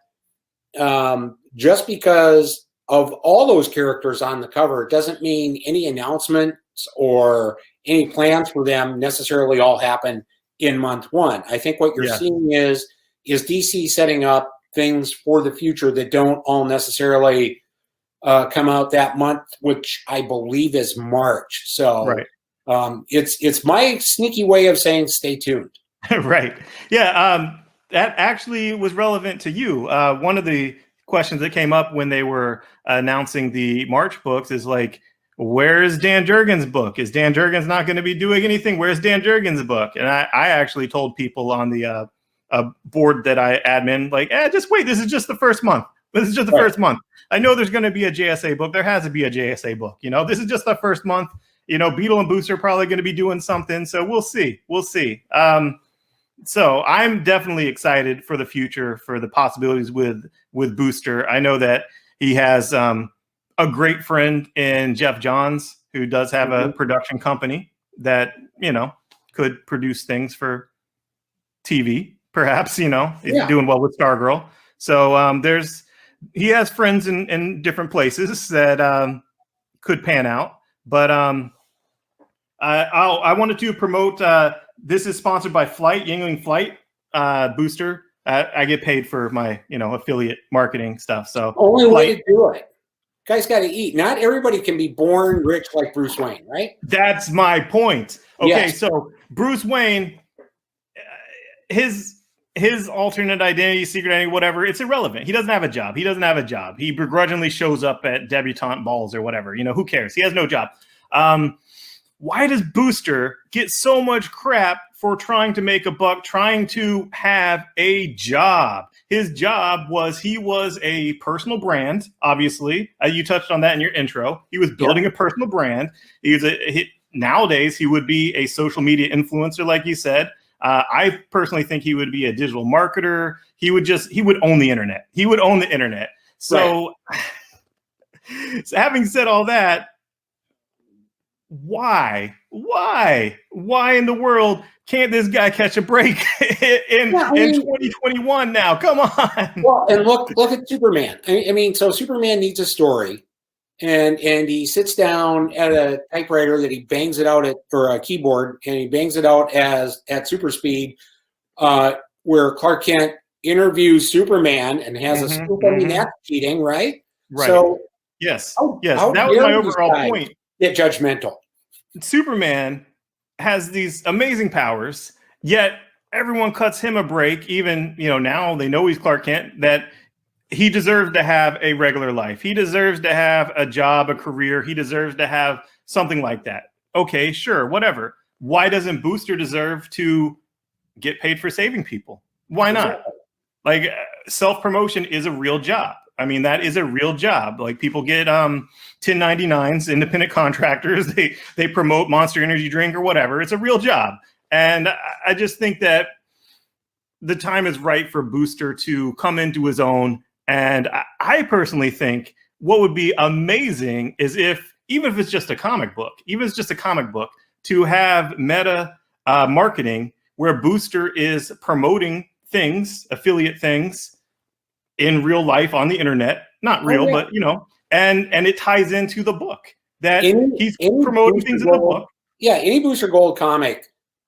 [SPEAKER 7] just because of all those characters on the cover, it doesn't mean any announcements or any plans for them necessarily all happen in month one. I think what you're seeing is DC setting up things for the future that don't all necessarily come out that month, which I believe is March. So it's my sneaky way of saying stay tuned.
[SPEAKER 6] Right. Yeah. That actually was relevant to you. One of the questions that came up when they were announcing the March books is like, where's Dan Jurgens' book? Is Dan Jurgens not going to be doing anything? Where's Dan Jurgens' book? And I actually told people on the board that I admin, like, just wait. This is just the first month. First month. I know there's going to be a JSA book. There has to be a JSA book. You know, this is just the first month. You know, Beetle and Booster are probably going to be doing something. So we'll see. So I'm definitely excited for the future, for the possibilities with Booster. I know that he has a great friend in Jeff Johns, who does have a production company that, you know, could produce things for TV, perhaps, you know, he's doing well with Stargirl. So he has friends in different places that could pan out. But I wanted to promote, this is sponsored by Flight, Yingling Flight Booster. I get paid for my, you know, affiliate marketing stuff. So
[SPEAKER 7] only way to do it. Guys got to eat. Not everybody can be born rich like Bruce Wayne, right?
[SPEAKER 6] That's my point. Okay, so Bruce Wayne, his alternate identity, secret identity, whatever, it's irrelevant. He doesn't have a job. He begrudgingly shows up at debutante balls or whatever. You know, who cares? He has no job. Why does Booster get so much crap for trying to make a buck, trying to have a job? His job was, he was a personal brand, obviously. You touched on that in your intro. He was building a personal brand. Nowadays, he would be a social media influencer, like you said. I personally think he would be a digital marketer. He would own the internet. So, so having said all that, why in the world can't this guy catch a break in 2021 now? Come on.
[SPEAKER 7] Well, and look at Superman. I mean, so Superman needs a story, and he sits down at a typewriter that he bangs it out or a keyboard, and he bangs it out at super speed, where Clark Kent interviews Superman and has a scoop. I mean, that's cheating, right?
[SPEAKER 6] Right.
[SPEAKER 7] So
[SPEAKER 6] yes, that was my overall point.
[SPEAKER 7] Get judgmental.
[SPEAKER 6] Superman has these amazing powers, yet everyone cuts him a break. Even, you know, now they know he's Clark Kent, that he deserves to have a regular life. He deserves to have a job, a career. He deserves to have something like that. Okay, sure, whatever. Why doesn't Booster deserve to get paid for saving people? Why not? Like, self-promotion is a real job. I mean, that is a real job. Like, people get 1099s, independent contractors. They promote Monster Energy drink or whatever. It's a real job. And I just think that the time is right for Booster to come into his own. And I personally think what would be amazing is even if it's just a comic book, to have meta marketing where Booster is promoting things, affiliate things, in real life on the internet, not real, but you know, and it ties into the book that he's promoting things in the book.
[SPEAKER 7] Yeah, any Booster Gold comic,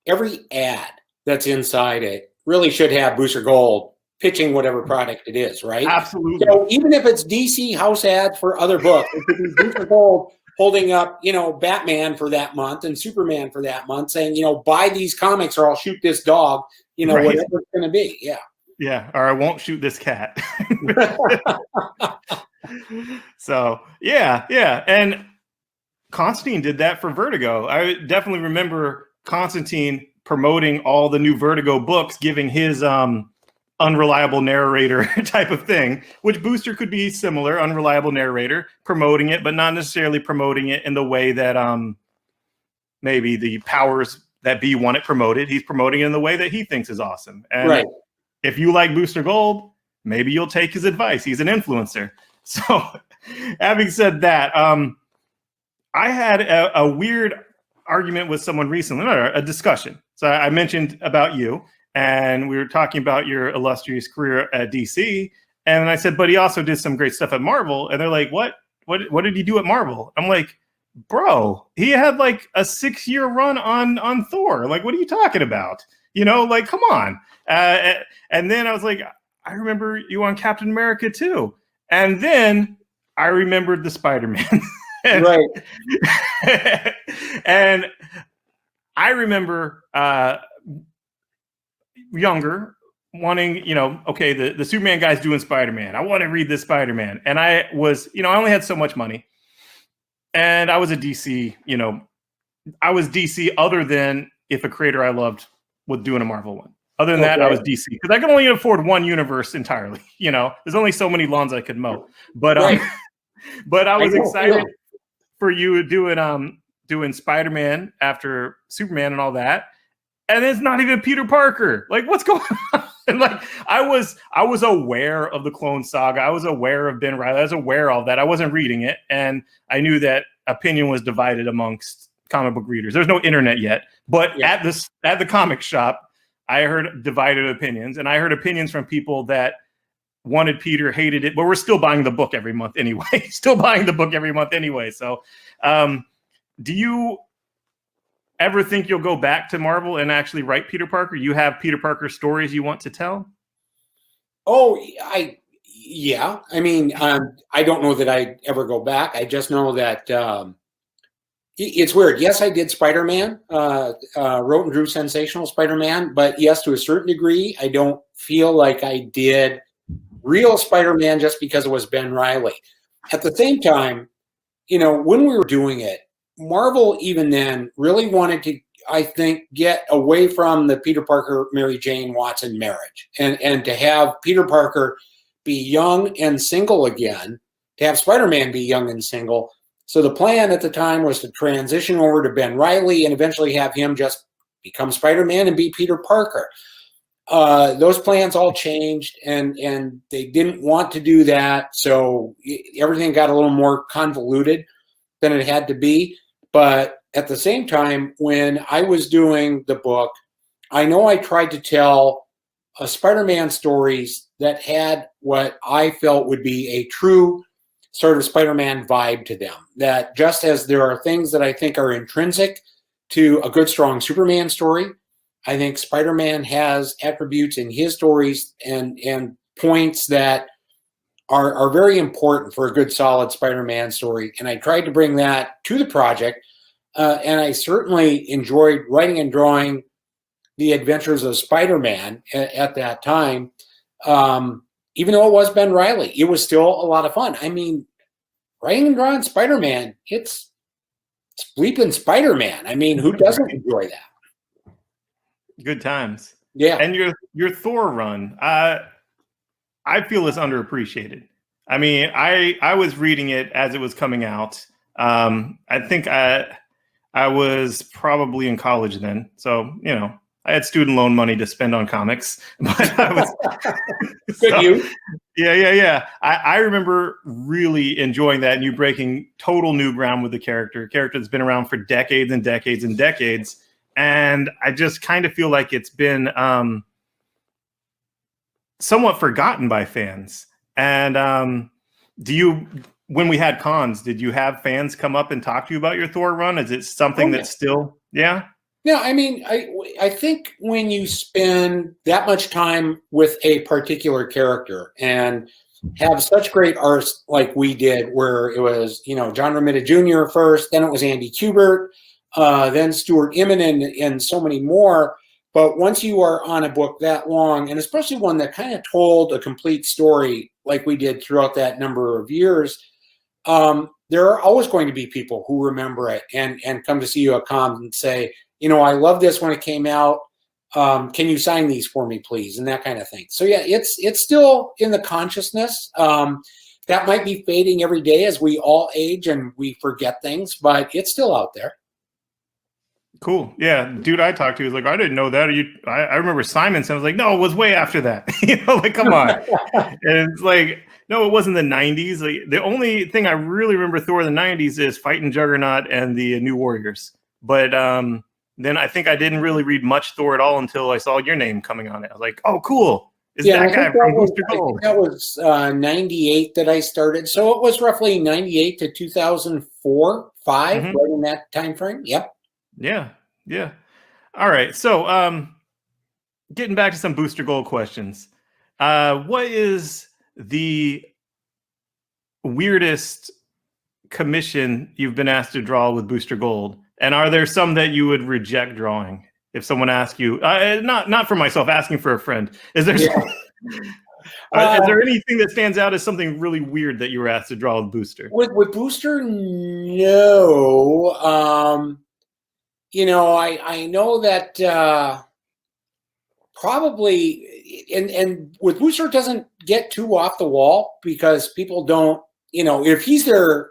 [SPEAKER 7] every ad that's inside it really should have Booster Gold pitching whatever product it is, right?
[SPEAKER 6] Absolutely.
[SPEAKER 7] So even if it's DC house ads for other books, it could be Booster Gold holding up, you know, Batman for that month and Superman for that month, saying, you know, buy these comics or I'll shoot this dog, you know, whatever it's going to be. Yeah.
[SPEAKER 6] Yeah, or I won't shoot this cat. So, yeah. And Constantine did that for Vertigo. I definitely remember Constantine promoting all the new Vertigo books, giving his unreliable narrator type of thing, which Booster could be similar, unreliable narrator, promoting it, but not necessarily promoting it in the way that maybe the powers that be want it promoted. He's promoting it in the way that he thinks is awesome. And
[SPEAKER 7] Right.
[SPEAKER 6] if you like Booster Gold, maybe you'll take his advice. He's an influencer. So having said that, I had a weird argument with someone recently, a discussion. So I mentioned about you, and we were talking about your illustrious career at DC. And I said, but he also did some great stuff at Marvel. And they're like, what did he do at Marvel? I'm like, bro, he had like a 6-year run on Thor. Like, what are you talking about? You know, like, come on. And then I was like, I remember you on Captain America too. And then I remembered the Spider-Man.
[SPEAKER 7] Right.
[SPEAKER 6] And I remember younger wanting, you know, okay, the Superman guy's doing Spider-Man. I want to read this Spider-Man. And I was, you know, I only had so much money. And I was a DC, you know, I was DC other than if a creator I loved was doing a Marvel one. Other than that, I was DC because I could only afford one universe entirely. You know, there's only so many lawns I could mow. But
[SPEAKER 7] Right.
[SPEAKER 6] but I was excited
[SPEAKER 7] Yeah.
[SPEAKER 6] for you doing Spider-Man after Superman and all that. And it's not even Peter Parker. Like, what's going on? And like, I was aware of the Clone Saga. I was aware of Ben Reilly. I was aware of that. I wasn't reading it, and I knew that opinion was divided amongst comic book readers. There's no internet yet, but at the comic shop, I heard divided opinions, and I heard opinions from people that wanted Peter, hated it, but we're still buying the book every month anyway. So, do you ever think you'll go back to Marvel and actually write Peter Parker? You have Peter Parker stories you want to tell?
[SPEAKER 7] Oh, yeah. I mean, I don't know that I'd ever go back. I just know that it's weird. Yes, I did Spider-Man, wrote and drew Sensational Spider-Man, but yes, to a certain degree, I don't feel like I did real Spider-Man just because it was Ben Reilly. At the same time, you know, when we were doing it, Marvel even then really wanted to, I think, get away from the Peter Parker, Mary Jane Watson marriage and to have Peter Parker be young and single again, to have Spider-Man be young and single. So the plan at the time was to transition over to Ben Reilly and eventually have him just become Spider-Man and be Peter Parker. Those plans all changed, and they didn't want to do that. So everything got a little more convoluted than it had to be. But at the same time, when I was doing the book, I know I tried to tell Spider-Man stories that had what I felt would be a true sort of Spider-Man vibe to them. That just as there are things that I think are intrinsic to a good, strong Superman story, I think Spider-Man has attributes in his stories and points that are very important for a good, solid Spider-Man story. And I tried to bring that to the project. And I certainly enjoyed writing and drawing the adventures of Spider-Man at that time. Even though it was Ben Reilly, it was still a lot of fun. I mean, writing and drawing Spider-Man, it's bleeping Spider-Man. I mean, who doesn't enjoy that?
[SPEAKER 6] Good times.
[SPEAKER 7] Yeah.
[SPEAKER 6] And your Thor run, I feel is underappreciated. I mean, I was reading it as it was coming out. I think I was probably in college then. So, you know, I had student loan money to spend on comics. But I was
[SPEAKER 7] Good you.
[SPEAKER 6] Yeah. I remember really enjoying that and you breaking total new ground with the character. A character that's been around for decades and decades and decades. And I just kind of feel like it's been somewhat forgotten by fans. And when we had cons, did you have fans come up and talk to you about your Thor run? Is it something that's still, yeah?
[SPEAKER 7] Yeah, I mean, I think when you spend that much time with a particular character and have such great art like we did, where it was, you know, John Romita Jr. first, then it was Andy Kubert, then Stuart Immonen, and so many more. But once you are on a book that long, and especially one that kind of told a complete story like we did throughout that number of years, there are always going to be people who remember it and come to see you at cons and say, you know, I love this when it came out. Can you sign these for me, please? And that kind of thing. So yeah, it's still in the consciousness. That might be fading every day as we all age and we forget things, but it's still out there.
[SPEAKER 6] Cool. Yeah. Dude I talked to was like, I didn't know that. I remember Simon's. I was like, no, it was way after that. You know, like, come on. And it's like, no, it wasn't the 90s. Like, the only thing I really remember Thor in the 90s is fighting Juggernaut and the New Warriors. But then I think I didn't really read much Thor at all until I saw your name coming on it. I was like, oh, cool. Is that guy from Booster Gold?
[SPEAKER 7] That was 98 that I started. So it was roughly 98 to 2004, 5, right in that time frame. Yep.
[SPEAKER 6] Yeah. Yeah. All right. So getting back to some Booster Gold questions. What is the weirdest commission you've been asked to draw with Booster Gold? And are there some that you would reject drawing if someone asked you? Not for myself, asking for a friend. Is there is there anything that stands out as something really weird that you were asked to draw with Booster?
[SPEAKER 7] With Booster, no. You know, I know that probably, and with Booster, it doesn't get too off the wall because people don't, you know, if he's a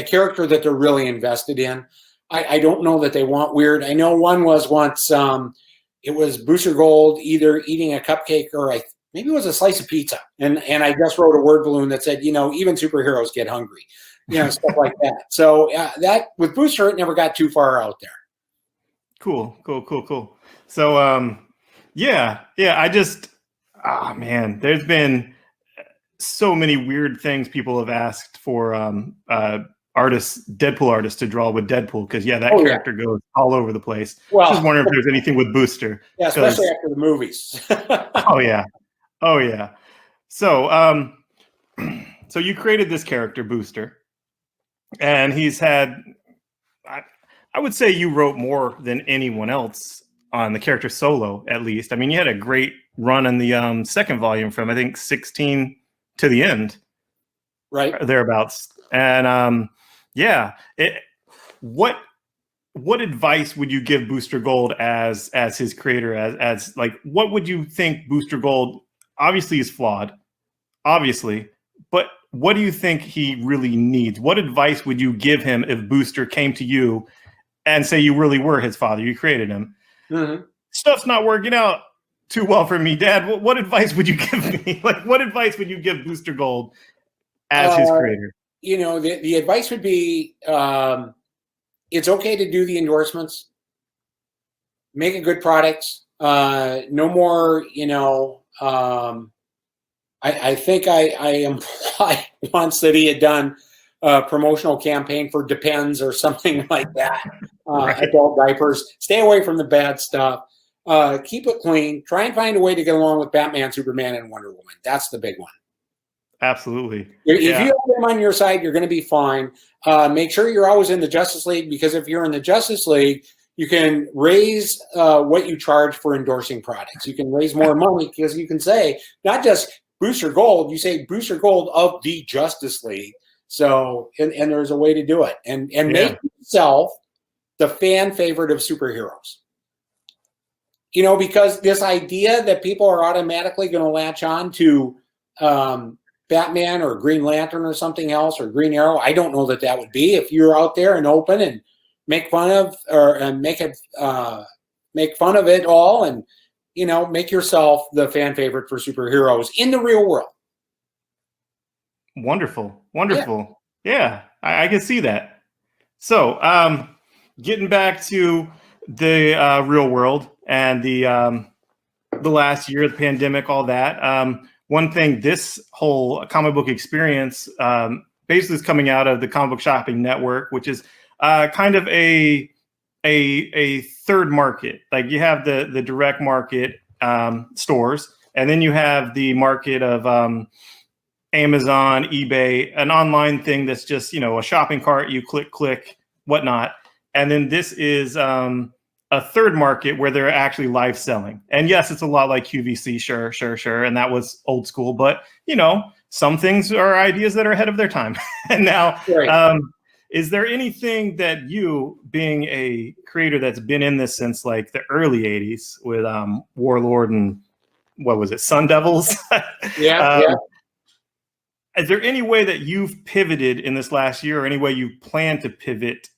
[SPEAKER 7] character that they're really invested in, I don't know that they want weird. I know one was once, it was Booster Gold either eating a cupcake or maybe it was a slice of pizza. And I just wrote a word balloon that said, you know, even superheroes get hungry, you know, stuff like that. So that with Booster, it never got too far out there.
[SPEAKER 6] Cool. So, yeah. I just, man, there's been so many weird things people have asked for Deadpool artists to draw with Deadpool because that character goes all over the place. Well, just wondering if there's anything with Booster.
[SPEAKER 7] Yeah, especially after the movies.
[SPEAKER 6] Oh yeah. So so you created this character Booster, and he's had, I would say you wrote more than anyone else on the character solo, at least. I mean, you had a great run in the second volume from I think 16 to the end,
[SPEAKER 7] right
[SPEAKER 6] thereabouts. And what advice would you give Booster Gold as his creator, as like, what would you think Booster Gold obviously is flawed, obviously, but what do you think he really needs? What advice would you give him if Booster came to you and say you really were his father, you created him? Stuff's not working out too well for me, Dad. What advice would you give me? Like, what advice would you give Booster Gold as his creator?
[SPEAKER 7] You know, the advice would be, it's okay to do the endorsements, make a good product. No more, you know, I think I implied once that he had done a promotional campaign for Depends or something like that. Adult diapers. Stay away from the bad stuff. Keep it clean. Try and find a way to get along with Batman, Superman, and Wonder Woman. That's the big one.
[SPEAKER 6] Absolutely.
[SPEAKER 7] If you have them on your side, you're going to be fine. Make sure you're always in the Justice League, because if you're in the Justice League, you can raise what you charge for endorsing products. You can raise more money because you can say not just Booster Gold, you say Booster Gold of the Justice League. So, and there's a way to do it, and make yourself the fan favorite of superheroes. You know, because this idea that people are automatically going to latch on to Batman or Green Lantern or something else, or Green Arrow, I don't know that would be. If you're out there and open and make fun of make fun of it all, and you know, make yourself the fan favorite for superheroes in the real world.
[SPEAKER 6] Wonderful. Yeah, I can see that. So, getting back to the real world and the last year, the pandemic, all that. One thing, this whole comic book experience basically is coming out of the Comic Book Shopping Network, which is kind of a third market. Like, you have the direct market stores, and then you have the market of Amazon, eBay, an online thing that's just, you know, a shopping cart, you click, whatnot. And then this is a third market where they're actually live selling. And yes, it's a lot like QVC, sure. And that was old school, but you know, some things are ideas that are ahead of their time. And now, Is there anything that you, being a creator that's been in this since like the early 80s with Warlord and what was it, Sun Devils?
[SPEAKER 7] Yeah.
[SPEAKER 6] Is there any way that you've pivoted in this last year, or any way you plan to pivot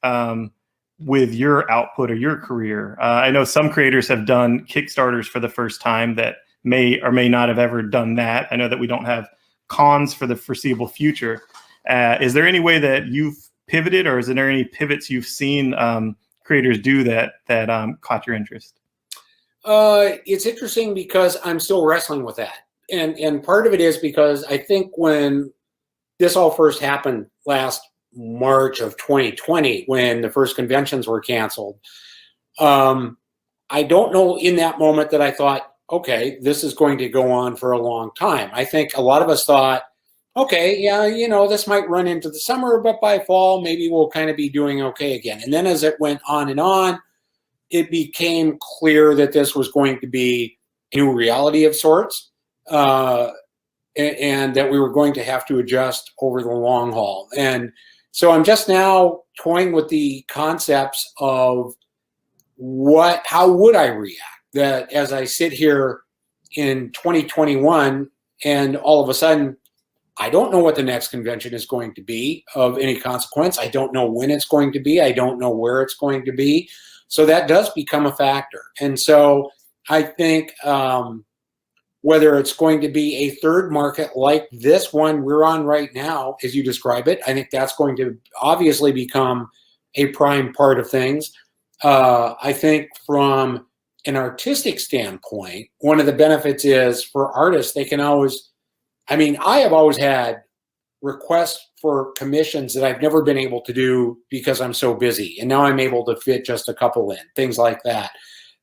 [SPEAKER 6] with your output or your career? I know some creators have done Kickstarters for the first time that may or may not have ever done that. I know that we don't have cons for the foreseeable future. Is there any way that you've pivoted, or is there any pivots you've seen creators do that caught your interest?
[SPEAKER 7] It's interesting because I'm still wrestling with that. And part of it is because I think when this all first happened last March of 2020, when the first conventions were canceled, I don't know in that moment that I thought, okay, this is going to go on for a long time. I think a lot of us thought, okay, yeah, this might run into the summer, but by fall, maybe we'll kind of be doing okay again. And then as it went on, it became clear that this was going to be a new reality of sorts. And that we were going to have to adjust over the long haul. And so I'm just now toying with the concepts of how would I react that as I sit here in 2021 and all of a sudden, I don't know what the next convention is going to be of any consequence. I don't know when it's going to be. I don't know where it's going to be. So that does become a factor. And so I think, whether it's going to be a third market like this one we're on right now, as you describe it, I think that's going to obviously become a prime part of things. I think from an artistic standpoint, one of the benefits is for artists, they can always, I have always had requests for commissions that I've never been able to do because I'm so busy. And now I'm able to fit just a couple in, things like that.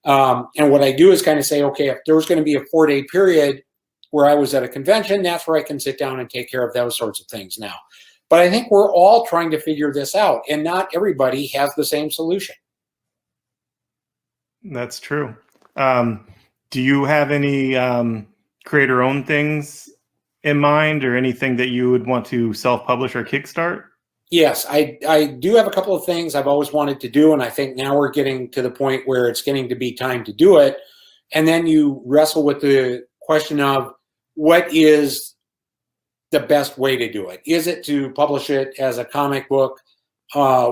[SPEAKER 7] And what I do is kind of say, okay, if there was going to be a 4-day period where I was at a convention, that's where I can sit down and take care of those sorts of things now. But I think we're all trying to figure this out, and not everybody has the same solution.
[SPEAKER 6] That's true. Do you have any creator-owned things in mind, or anything that you would want to self-publish or kickstart?
[SPEAKER 7] Yes, I do have a couple of things I've always wanted to do, and I think now we're getting to the point where it's getting to be time to do it. And then you wrestle with the question of what is the best way to do it? Is it to publish it as a comic book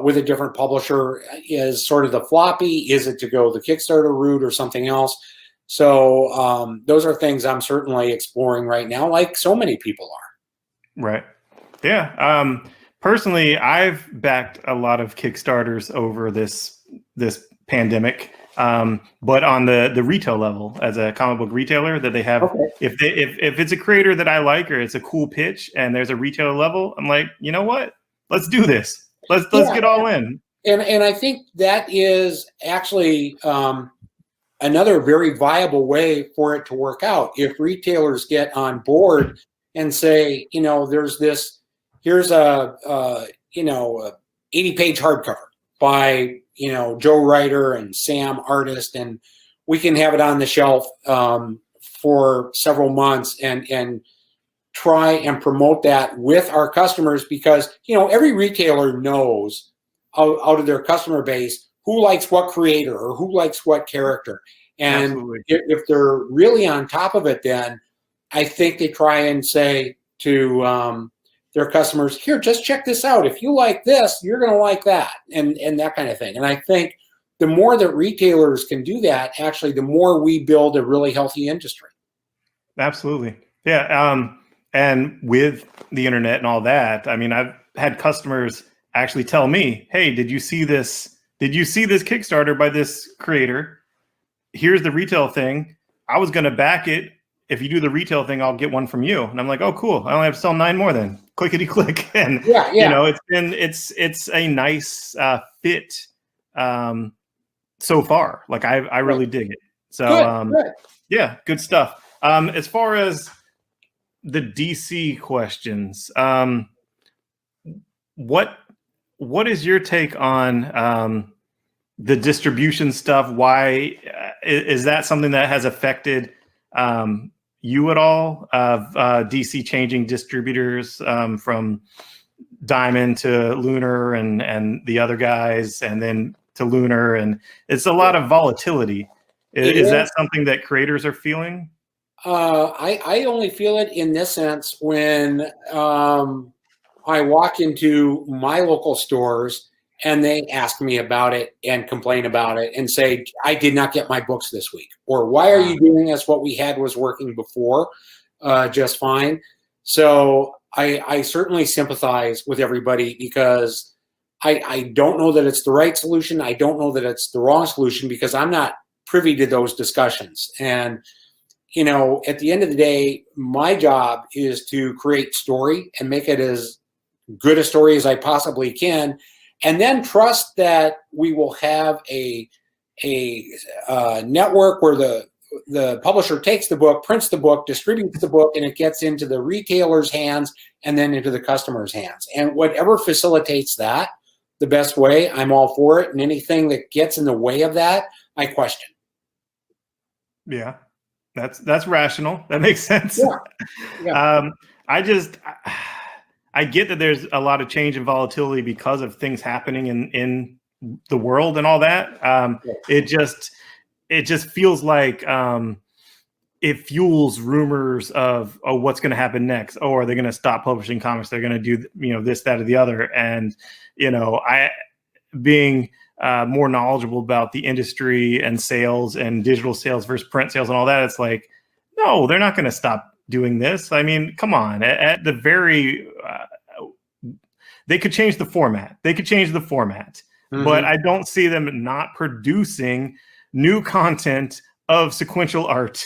[SPEAKER 7] with a different publisher as sort of the floppy? Is it to go the Kickstarter route or something else? So those are things I'm certainly exploring right now, like so many people are.
[SPEAKER 6] Right. Yeah. Personally, I've backed a lot of Kickstarters over this pandemic, but on the retail level, as a comic book retailer, that they have,
[SPEAKER 7] Okay.
[SPEAKER 6] if it's a creator that I like, or it's a cool pitch, and there's a retail level, I'm like, you know what? Let's do this. Let's get all in.
[SPEAKER 7] And I think that is actually another very viable way for it to work out. If retailers get on board and say, there's this. Here's a 80-page hardcover by Joe Writer and Sam Artist, and we can have it on the shelf for several months and try and promote that with our customers, because every retailer knows out of their customer base who likes what creator or who likes what character, and
[SPEAKER 6] Absolutely.
[SPEAKER 7] if they're really on top of it, then I think they try and say to their customers, here, just check this out. If you like this, you're going to like that, and that kind of thing. And I think the more that retailers can do that, actually, the more we build a really healthy industry.
[SPEAKER 6] Absolutely. Yeah. And with the internet and all that, I've had customers actually tell me, hey, did you see this Kickstarter by this creator? Here's the retail thing. I was going to back it. If you do the retail thing, I'll get one from you. And I'm like, oh, cool. I only have to sell 9 more then. Clickety click. And
[SPEAKER 7] yeah.
[SPEAKER 6] It's a nice fit so far. Like I really dig it. So
[SPEAKER 7] Good.
[SPEAKER 6] Yeah, good stuff. As far as the DC questions, what is your take on the distribution stuff? Why is that something that has affected you at all, of DC changing distributors from Diamond to Lunar and the other guys, and then to Lunar, and it's a lot of volatility. Is that something that creators are feeling?
[SPEAKER 7] I only feel it in this sense when I walk into my local stores and they ask me about it and complain about it and say, I did not get my books this week, or why are you doing this? What we had was working before just fine. So I certainly sympathize with everybody, because I don't know that it's the right solution. I don't know that it's the wrong solution, because I'm not privy to those discussions. And, you know, at the end of the day, my job is to create story and make it as good a story as I possibly can, and then trust that we will have a network where the publisher takes the book, prints the book, distributes the book, and it gets into the retailer's hands and then into the customer's hands. And whatever facilitates that the best way, I'm all for it. And anything that gets in the way of that, I question.
[SPEAKER 6] Yeah, that's rational. That makes sense.
[SPEAKER 7] Yeah.
[SPEAKER 6] I get that there's a lot of change and volatility because of things happening in the world and all that. It just feels like it fuels rumors of, oh, what's going to happen next? Oh, are they going to stop publishing comics? They're going to do, you know, this, that, or the other. And, you know, being more knowledgeable about the industry and sales and digital sales versus print sales and all that, it's like, no, they're not going to stop doing this. I mean, come on. At the very, they could change the format. But I don't see them not producing new content of sequential art.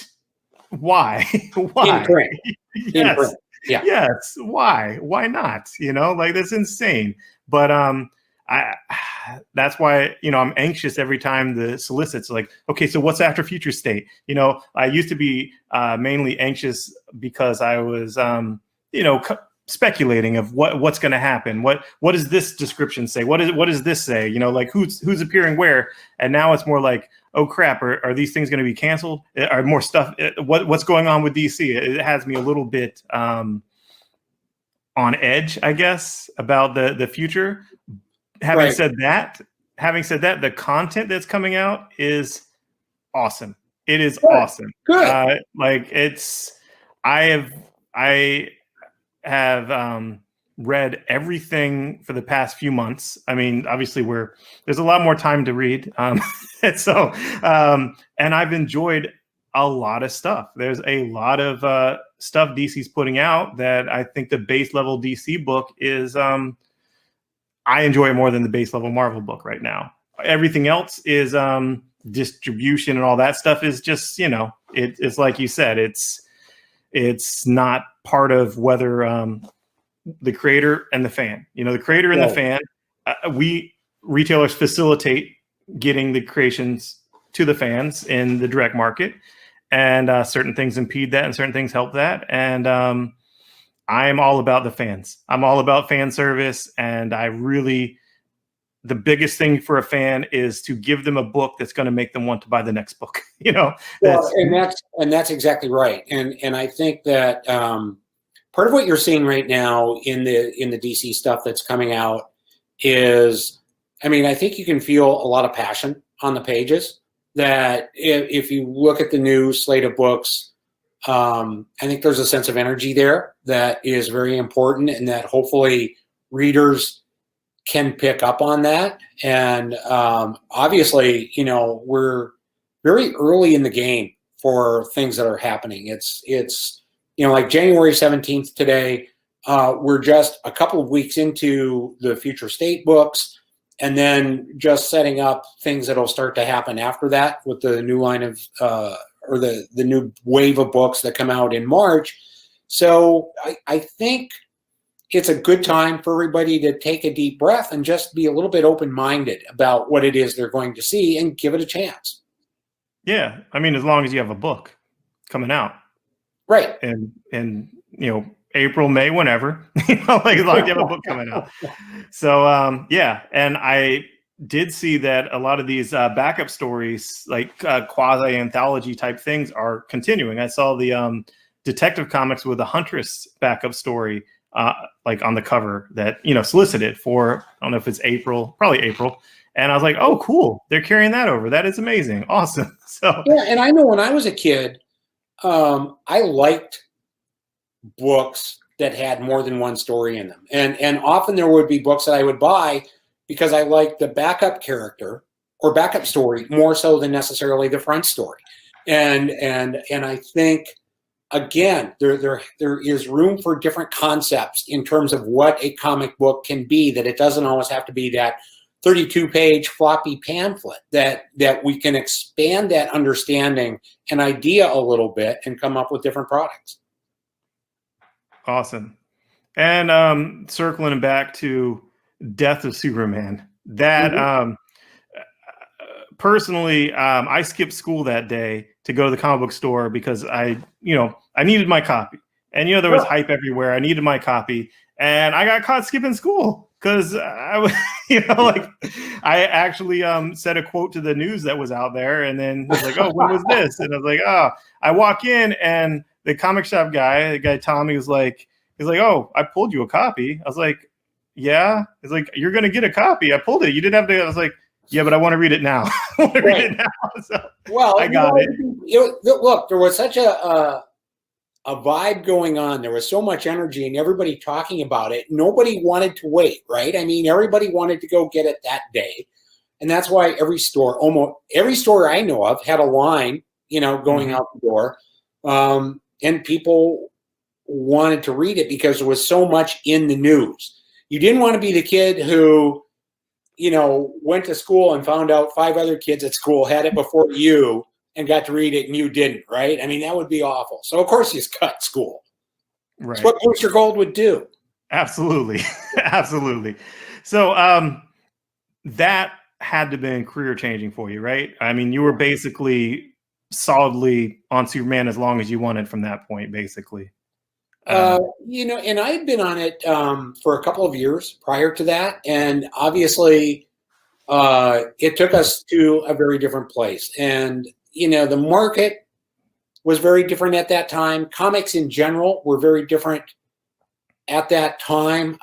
[SPEAKER 6] Why? Why?
[SPEAKER 7] In print.
[SPEAKER 6] Yes.
[SPEAKER 7] In print. Yeah.
[SPEAKER 6] Yes. Why? Why not? You know, like, that's insane. But that's why, you know, I'm anxious every time the solicits like, okay, so what's after Future State? You know, I used to be mainly anxious because I was, you know, speculating of what's going to happen. What does this description say? What does this say? You know, like who's appearing where? And now it's more like, oh crap, are these things going to be canceled? Are more stuff? What's going on with DC? It has me a little bit on edge, I guess, about the future. Having said that, the content that's coming out is awesome. It is awesome.
[SPEAKER 7] Good.
[SPEAKER 6] I have read everything for the past few months. I mean, obviously there's a lot more time to read. And I've enjoyed a lot of stuff. There's a lot of stuff DC's putting out that I think the base level DC book is, I enjoy it more than the base level Marvel book right now. Everything else is distribution and all that stuff is just, you know, it's like you said, it's not part of whether the creator and the fan, you know, the creator and the fan, we retailers facilitate getting the creations to the fans in the direct market, and certain things impede that and certain things help that. And I'm all about the fans. I'm all about fan service. And the biggest thing for a fan is to give them a book that's going to make them want to buy the next book. You know,
[SPEAKER 7] that's exactly right. And I think that part of what you're seeing right now in the DC stuff that's coming out is, I mean, I think you can feel a lot of passion on the pages. That if you look at the new slate of books, I think there's a sense of energy there that is very important, and that hopefully readers can pick up on that. And obviously, you know, we're very early in the game for things that are happening. It's you know, like January 17th today, we're just a couple of weeks into the Future State books, and then just setting up things that'll start to happen after that with the new line of or the new wave of books that come out in March. So I think it's a good time for everybody to take a deep breath and just be a little bit open-minded about what it is they're going to see and give it a chance.
[SPEAKER 6] Yeah. I mean, as long as you have a book coming out.
[SPEAKER 7] Right.
[SPEAKER 6] And you know, April, May, whenever, you know, like as long as you have a book coming out. So, yeah. And I did see that a lot of these backup stories, like quasi anthology type things, are continuing. I saw the Detective Comics with a Huntress backup story like on the cover that, solicited for, I don't know if it's April, probably April. And I was like, oh, cool. They're carrying that over. That is amazing. Awesome. So
[SPEAKER 7] Yeah, and I know when I was a kid, I liked books that had more than one story in them. And often there would be books that I would buy because I liked the backup character or backup story more so than necessarily the front story. And I think, again, there is room for different concepts in terms of what a comic book can be, that it doesn't always have to be that 32-page floppy pamphlet, that we can expand that understanding and idea a little bit and come up with different products.
[SPEAKER 6] Awesome. And circling back to Death of Superman, that personally, I skipped school that day to go to the comic book store because I needed my copy. And, there was hype everywhere. I needed my copy. And I got caught skipping school because I actually said a quote to the news that was out there. And then I was like, oh, what was this? And I was like, oh, I walk in and the comic shop guy, the guy Tommy, he's like, oh, I pulled you a copy. I was like, yeah. He's like, you're going to get a copy. I pulled it. You didn't have to. I was like, yeah, but I want to read it now. I want to read it now. So
[SPEAKER 7] well,
[SPEAKER 6] I got it.
[SPEAKER 7] Look, there was such a vibe going on. There was so much energy and everybody talking about it. Nobody wanted to wait, right? I mean, everybody wanted to go get it that day. And that's why almost every store I know of had a line, going out the door. And people wanted to read it because there was so much in the news. You didn't want to be the kid who, went to school and found out 5 other kids at school had it before you and got to read it and you didn't, right? I mean, that would be awful. So of course you cut school.
[SPEAKER 6] Right.
[SPEAKER 7] It's what Booster Gold would do.
[SPEAKER 6] Absolutely. Absolutely. So that had to have been career changing for you, right? I mean, you were basically solidly on Superman as long as you wanted from that point, basically.
[SPEAKER 7] And I had been on it for a couple of years prior to that. And obviously it took us to a very different place. And, the market was very different at that time. Comics in general were very different at that time.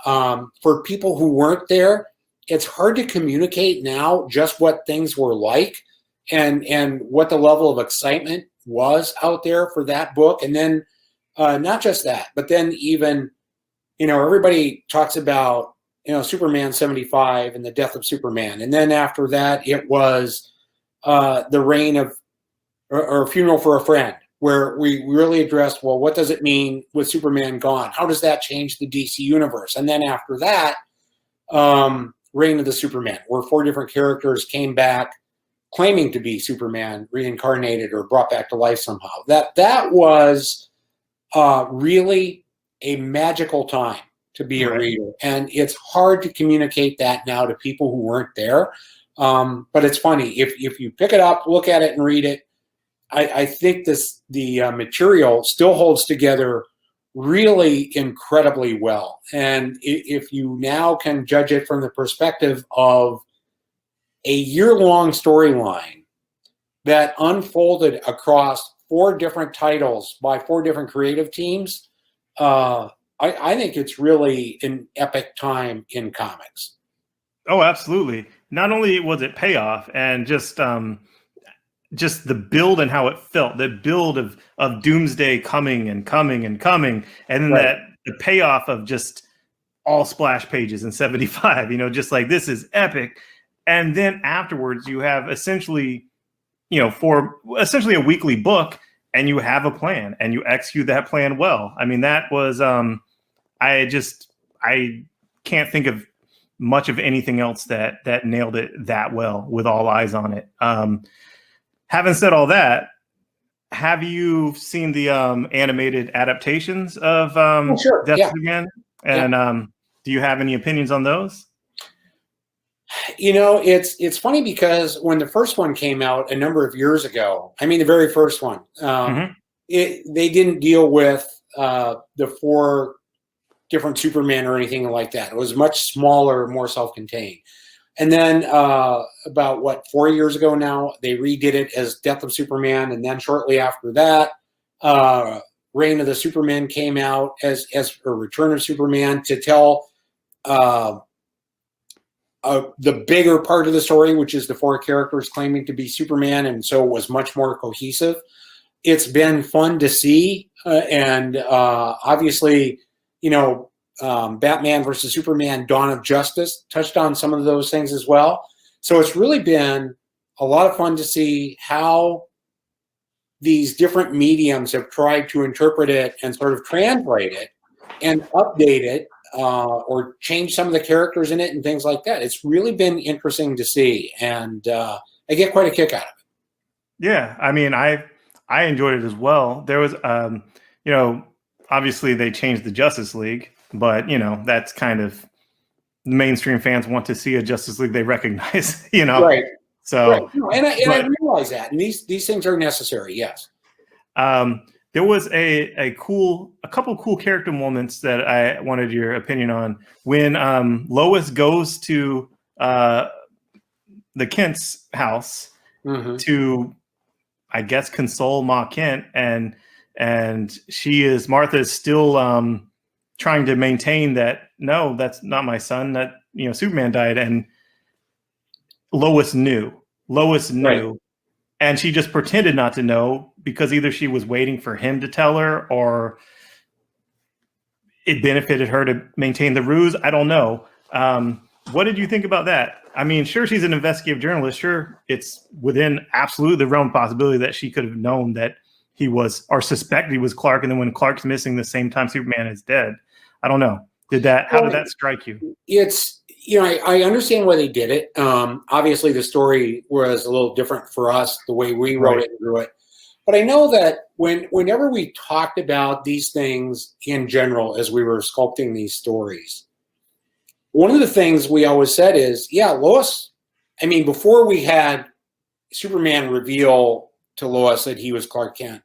[SPEAKER 7] For people who weren't there, it's hard to communicate now just what things were like and what the level of excitement was out there for that book. And then not just that, but then even, everybody talks about, Superman 75 and the death of Superman. And then after that, it was the reign of, or Funeral for a Friend, where we really addressed, well, what does it mean with Superman gone? How does that change the DC universe? And then after that, Reign of the Superman, where 4 different characters came back claiming to be Superman, reincarnated or brought back to life somehow. That was really a magical time to be a reader. And it's hard to communicate that now to people who weren't there. But it's funny, if you pick it up, look at it and read it, I think the material still holds together really incredibly well. And if you now can judge it from the perspective of a year-long storyline that unfolded across 4 different titles by 4 different creative teams, I think it's really an epic time in comics.
[SPEAKER 6] Oh, absolutely. Not only was it payoff and just the build and how it felt, the build of Doomsday coming and coming and coming, and then the payoff of just all splash pages in 75, just like, this is epic. And then afterwards you have essentially, for essentially a weekly book, and you have a plan and you execute that plan well. I mean, that was, I can't think of much of anything else that nailed it that well with all eyes on it. Having said all that, have you seen the animated adaptations of Death of Superman? And do you have any opinions on those?
[SPEAKER 7] It's funny because when the first one came out a number of years ago, I mean, the very first one, they didn't deal with the 4 different Superman or anything like that. It was much smaller, more self-contained. And then about 4 years ago now, they redid it as Death of Superman. And then shortly after that, Reign of the Superman came out as a Return of Superman to tell the bigger part of the story, which is the 4 characters claiming to be Superman, and so it was much more cohesive. It's been fun to see, and obviously, Batman versus Superman: Dawn of Justice touched on some of those things as well. So it's really been a lot of fun to see how these different mediums have tried to interpret it and sort of translate it and update it, or change some of the characters in it and things like that. It's really been interesting to see, and I get quite a kick out of it.
[SPEAKER 6] Yeah, I mean, I enjoyed it as well. There was, obviously they changed the Justice League, but that's kind of mainstream fans want to see a Justice League they recognize.
[SPEAKER 7] Right.
[SPEAKER 6] So,
[SPEAKER 7] right. No, and I realize that, and these things are necessary. Yes.
[SPEAKER 6] There was a couple cool character moments that I wanted your opinion on. When Lois goes to the Kent's house to, I guess, console Ma Kent, and Martha is still trying to maintain that, no, that's not my son, that Superman died, and Lois knew, right. And she just pretended not to know, because either she was waiting for him to tell her, or it benefited her to maintain the ruse. I don't know. What did you think about that? I mean, sure, she's an investigative journalist. Sure, it's within absolutely the realm of possibility that she could have known that he was, or suspected he was Clark, and then when Clark's missing the same time Superman is dead. I don't know. How did that strike you?
[SPEAKER 7] It's, I understand why they did it. Obviously, the story was a little different for us, the way we wrote it and drew it. But I know that whenever we talked about these things in general, as we were sculpting these stories, one of the things we always said is, Lois, I mean, before we had Superman reveal to Lois that he was Clark Kent,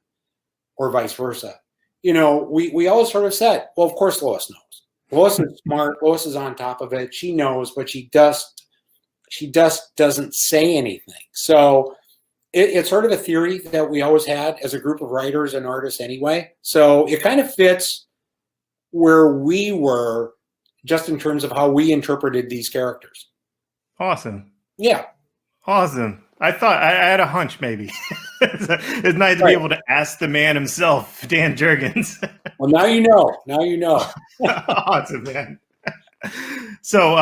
[SPEAKER 7] or vice versa, we always sort of said, well, of course Lois knows. Lois is smart. Lois is on top of it. She knows, but she just doesn't say anything. So it's sort of a theory that we always had as a group of writers and artists anyway. So it kind of fits where we were, just in terms of how we interpreted these characters.
[SPEAKER 6] Awesome.
[SPEAKER 7] Yeah.
[SPEAKER 6] Awesome. I thought I had a hunch maybe. It's nice to be able to ask the man himself, Dan Jurgens.
[SPEAKER 7] Well, now you know. Now you know.
[SPEAKER 6] Awesome, man. So,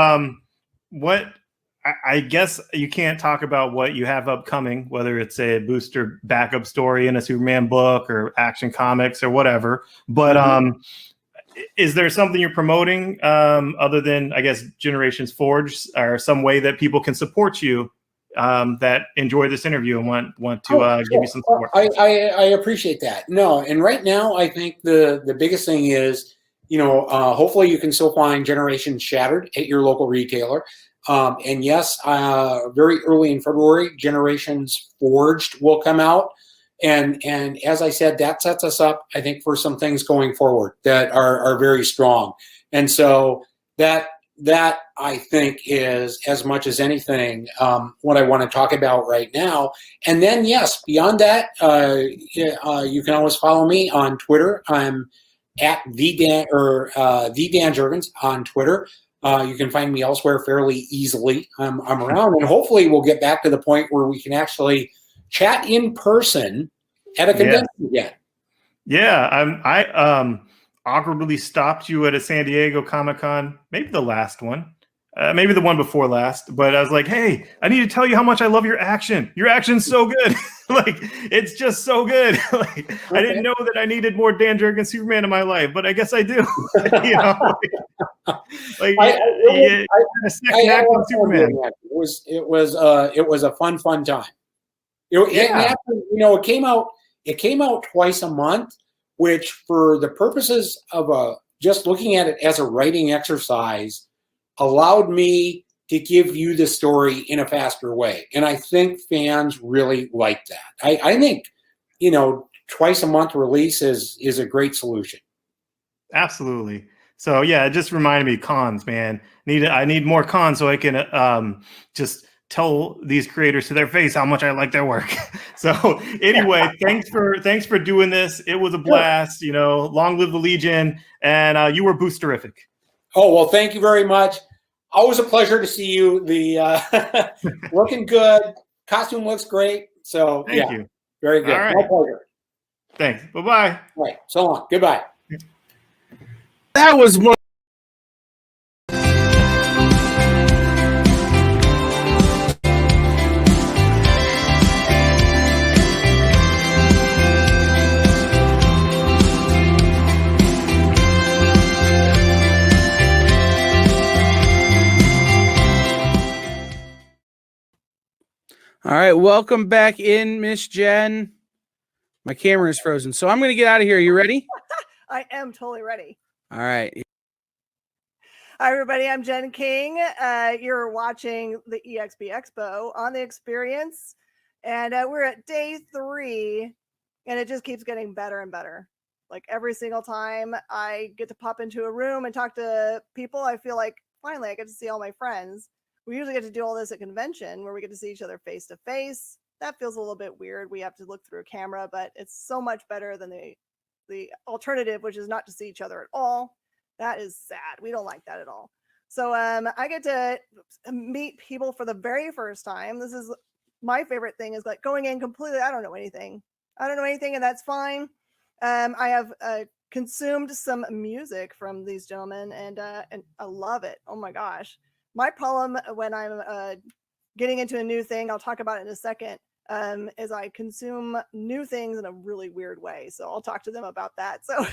[SPEAKER 6] I guess you can't talk about what you have upcoming, whether it's a booster backup story in a Superman book or Action Comics or whatever. But is there something you're promoting other than, I guess, Generations Forged, or some way that people can support you that enjoy this interview and want to give you some support?
[SPEAKER 7] I appreciate that. No, and right now I think the biggest thing is, hopefully you can still find Generations Shattered at your local retailer. And yes, very early in February, Generations Forged will come out. And as I said, that sets us up, I think, for some things going forward that are very strong. And so that I think is, as much as anything, what I want to talk about right now. And then, yes, beyond that, you can always follow me on Twitter. I'm at the Dan Jurgens on Twitter. You can find me elsewhere fairly easily. I'm around, and hopefully we'll get back to the point where we can actually chat in person at a convention again.
[SPEAKER 6] Yeah, I awkwardly stopped you at a San Diego Comic-Con, maybe the last one, maybe the one before last, but I was like, hey, I need to tell you how much I love your action. Your action's so good. Like, it's just so good. Like, I didn't know that I needed more Dan Jurgens Superman in my life, but I guess I do. Superman.
[SPEAKER 7] It was a fun time. It came out twice a month, which, for the purposes of just looking at it as a writing exercise, allowed me to give you the story in a faster way. And I think fans really like that. I think, twice a month release is a great solution.
[SPEAKER 6] Absolutely. So yeah, it just reminded me of cons, man. I need more cons so I can just tell these creators to their face how much I like their work. So anyway, thanks for doing this. It was a blast. You know, long live the Legion, and you were boosterific.
[SPEAKER 7] Oh, well, thank you very much. Always a pleasure to see you. The looking good. Costume looks great. So
[SPEAKER 6] Thank you.
[SPEAKER 7] Very good.
[SPEAKER 6] All right.
[SPEAKER 7] My pleasure.
[SPEAKER 6] Thanks. Bye-bye.
[SPEAKER 7] All right. So long. Goodbye.
[SPEAKER 1] That was one. All right, welcome back in, Miss Jen. My camera is frozen, so I'm going to get out of here. You ready?
[SPEAKER 8] I am totally ready.
[SPEAKER 1] All right.
[SPEAKER 8] Hi, everybody. I'm Jen King. You're watching the EXP Expo on the Experience, and we're at day 3, and it just keeps getting better and better. Like every single time I get to pop into a room and talk to people, I feel like finally I get to see all my friends. We usually get to do all this at convention where we get to see each other face to face. That feels a little bit weird. We have to look through a camera, but it's so much better than the alternative, which is not to see each other at all. That is sad. We don't like that at all. So I get to meet people for the very first time. This is my favorite thing, is like going in completely. I don't know anything, and that's fine. I have consumed some music from these gentlemen, and I love it. Oh my gosh. My problem when I'm getting into a new thing, I'll talk about it in a second, is I consume new things in a really weird way. So I'll talk to them about that. So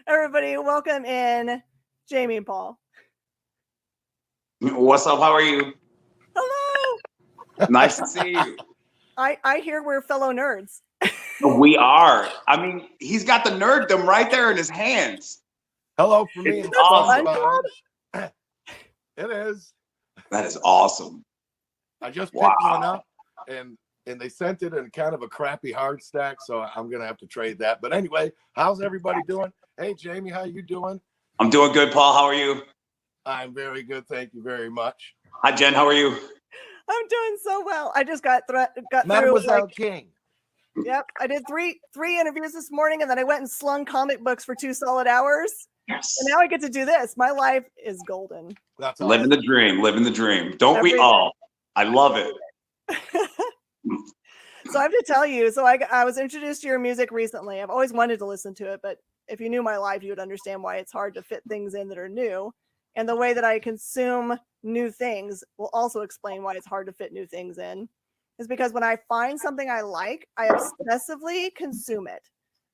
[SPEAKER 8] everybody, welcome in Jamie and Paul.
[SPEAKER 9] What's up? How are you?
[SPEAKER 8] Hello.
[SPEAKER 9] Nice to see you.
[SPEAKER 8] I hear we're fellow nerds.
[SPEAKER 9] We are. I mean, he's got the nerddom right there in his hands.
[SPEAKER 10] Hello from me.
[SPEAKER 9] It's awesome.
[SPEAKER 10] It is.
[SPEAKER 9] That is awesome.
[SPEAKER 10] I just picked one up, and they sent it in kind of a crappy hard stack, so I'm gonna have to trade that. But anyway, how's everybody doing? Hey, Jamie, how you doing?
[SPEAKER 9] I'm doing good, Paul. How are you?
[SPEAKER 10] I'm very good, thank you very much.
[SPEAKER 9] Hi, Jen. How are you?
[SPEAKER 8] I'm doing so well. I just got through.
[SPEAKER 10] Mademoiselle King.
[SPEAKER 8] Yep, I did three interviews this morning, and then I went and slung comic books for 2 solid hours.
[SPEAKER 9] Yes.
[SPEAKER 8] And now I get to do this. My life is golden.
[SPEAKER 10] That's
[SPEAKER 9] living
[SPEAKER 10] awesome.
[SPEAKER 9] the dream. Living the dream. Don't we
[SPEAKER 8] Every
[SPEAKER 9] all? I love it.
[SPEAKER 8] So I have to tell you, so I was introduced to your music recently. I've always wanted to listen to it, but if you knew my life, you would understand why it's hard to fit things in that are new. And the way that I consume new things will also explain why it's hard to fit new things in. Is because when I find something I like, I obsessively consume it.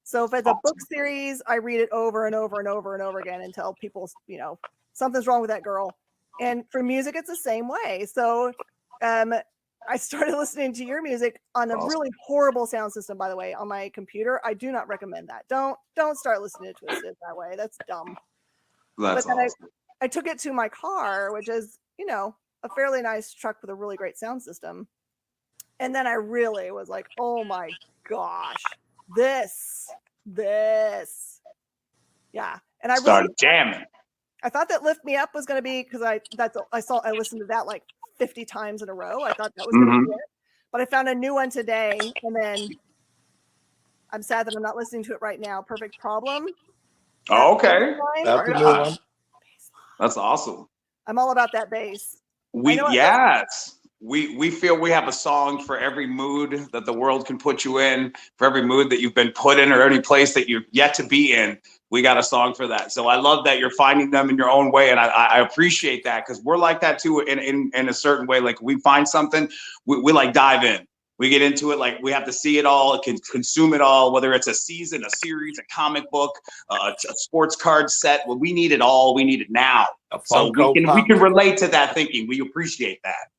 [SPEAKER 8] So if it's a book series, I read it over and over and over and over again until people, something's wrong with that girl. And for music, it's the same way. So I started listening to your music on a really horrible sound system, by the way, on my computer. I do not recommend that. Don't start listening to Twiztid that way. That's dumb.
[SPEAKER 9] That's
[SPEAKER 8] but then
[SPEAKER 9] awesome.
[SPEAKER 8] I took it to my car, which is, a fairly nice truck with a really great sound system. And then I really was like, oh my gosh, this. Yeah. And I
[SPEAKER 9] started jamming.
[SPEAKER 8] I thought that Lift Me Up was going to be, because I listened to that like 50 times in a row. I thought that was going to be it. But I found a new one today, and then I'm sad that I'm not listening to it right now. Perfect Problem.
[SPEAKER 9] Oh, okay.
[SPEAKER 10] That's a new one.
[SPEAKER 9] That's awesome.
[SPEAKER 8] I'm all about that bass.
[SPEAKER 9] We feel we have a song for every mood that the world can put you in, for every mood that you've been put in, or any place that you're yet to be in. We got a song for that. So I love that you're finding them in your own way, and I appreciate that, because we're like that too in a certain way. Like we find something, we like dive in. We get into it, like we have to see it all, consume it all, whether it's a season, a series, a comic book, a sports card set. Well, we need it all. We need it now. So we can relate to that thinking. We appreciate that.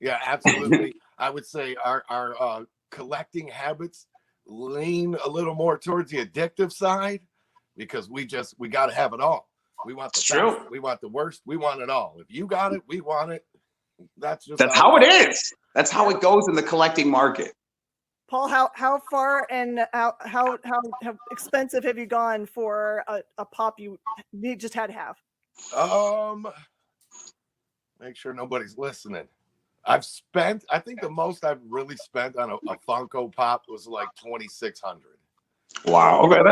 [SPEAKER 10] Yeah, absolutely. I would say our collecting habits lean a little more towards the addictive side, because we got to have it all. We want the best, we want the worst, we want it all. If you got it, we want it. That's
[SPEAKER 9] how it is. That's how it goes in the collecting market.
[SPEAKER 8] Paul, how far and how expensive have you gone for a pop you just had to have?
[SPEAKER 10] Make sure nobody's listening. I think the most I've really spent on a Funko Pop was like $2,600.
[SPEAKER 9] Wow. Okay,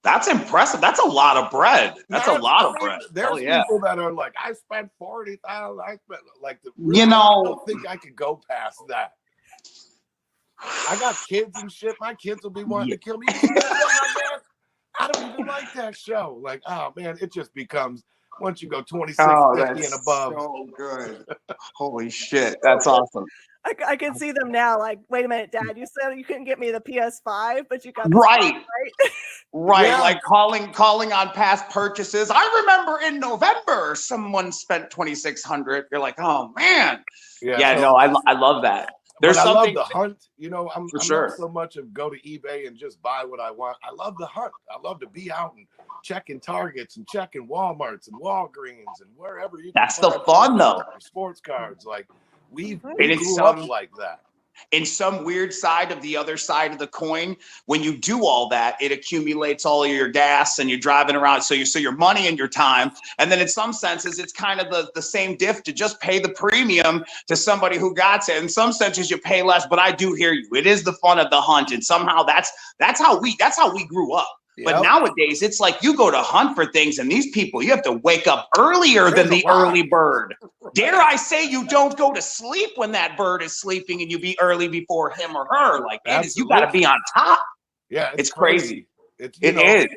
[SPEAKER 9] that's impressive. That's a lot of bread. That's a lot of bread.
[SPEAKER 10] There's
[SPEAKER 9] Yeah.
[SPEAKER 10] people that are like, I spent $40,000. I spent like
[SPEAKER 9] You know,
[SPEAKER 10] I don't think I could go past that. I got kids and shit. My kids will be wanting to kill me. I don't even like that show. Like, oh man, it just becomes once you go 2650 and above.
[SPEAKER 9] So good. Holy shit, that's awesome.
[SPEAKER 8] I can see them now. Like, wait a minute, Dad, you said you couldn't get me the PS5, but you got the
[SPEAKER 9] Right.
[SPEAKER 8] Switch, right?
[SPEAKER 9] Right,
[SPEAKER 10] Yeah.
[SPEAKER 9] like calling on past purchases. I remember in November someone spent 2,600. You're like, oh man. Yeah,
[SPEAKER 10] so-
[SPEAKER 9] no, I love that. There's
[SPEAKER 10] but I
[SPEAKER 9] something
[SPEAKER 10] love the hunt. You know, I'm
[SPEAKER 9] sure.
[SPEAKER 10] not so much of go to eBay and just buy what I want. I love the hunt. I love to be out and checking Targets and checking Walmarts and Walgreens and wherever you.
[SPEAKER 9] That's
[SPEAKER 10] can
[SPEAKER 9] the
[SPEAKER 10] find
[SPEAKER 9] fun, though.
[SPEAKER 10] Sports cards, like we
[SPEAKER 9] it's
[SPEAKER 10] grew up like that.
[SPEAKER 9] in some weird side of the other side of the coin, when you do all that, it accumulates all of your gas and you're driving around. So your money and your time. And then in some senses, it's kind of the same diff to just pay the premium to somebody who got it. In some senses, you pay less, but I do hear you. It is the fun of the hunt. And somehow that's how we grew up. But nowadays, it's like you go to hunt for things, and these people, you have to wake up earlier than the early bird. Dare I say you don't go to sleep when that bird is sleeping and you be early before him or her. Like, you got to be on top.
[SPEAKER 10] Yeah,
[SPEAKER 9] it's crazy.
[SPEAKER 10] It
[SPEAKER 9] is.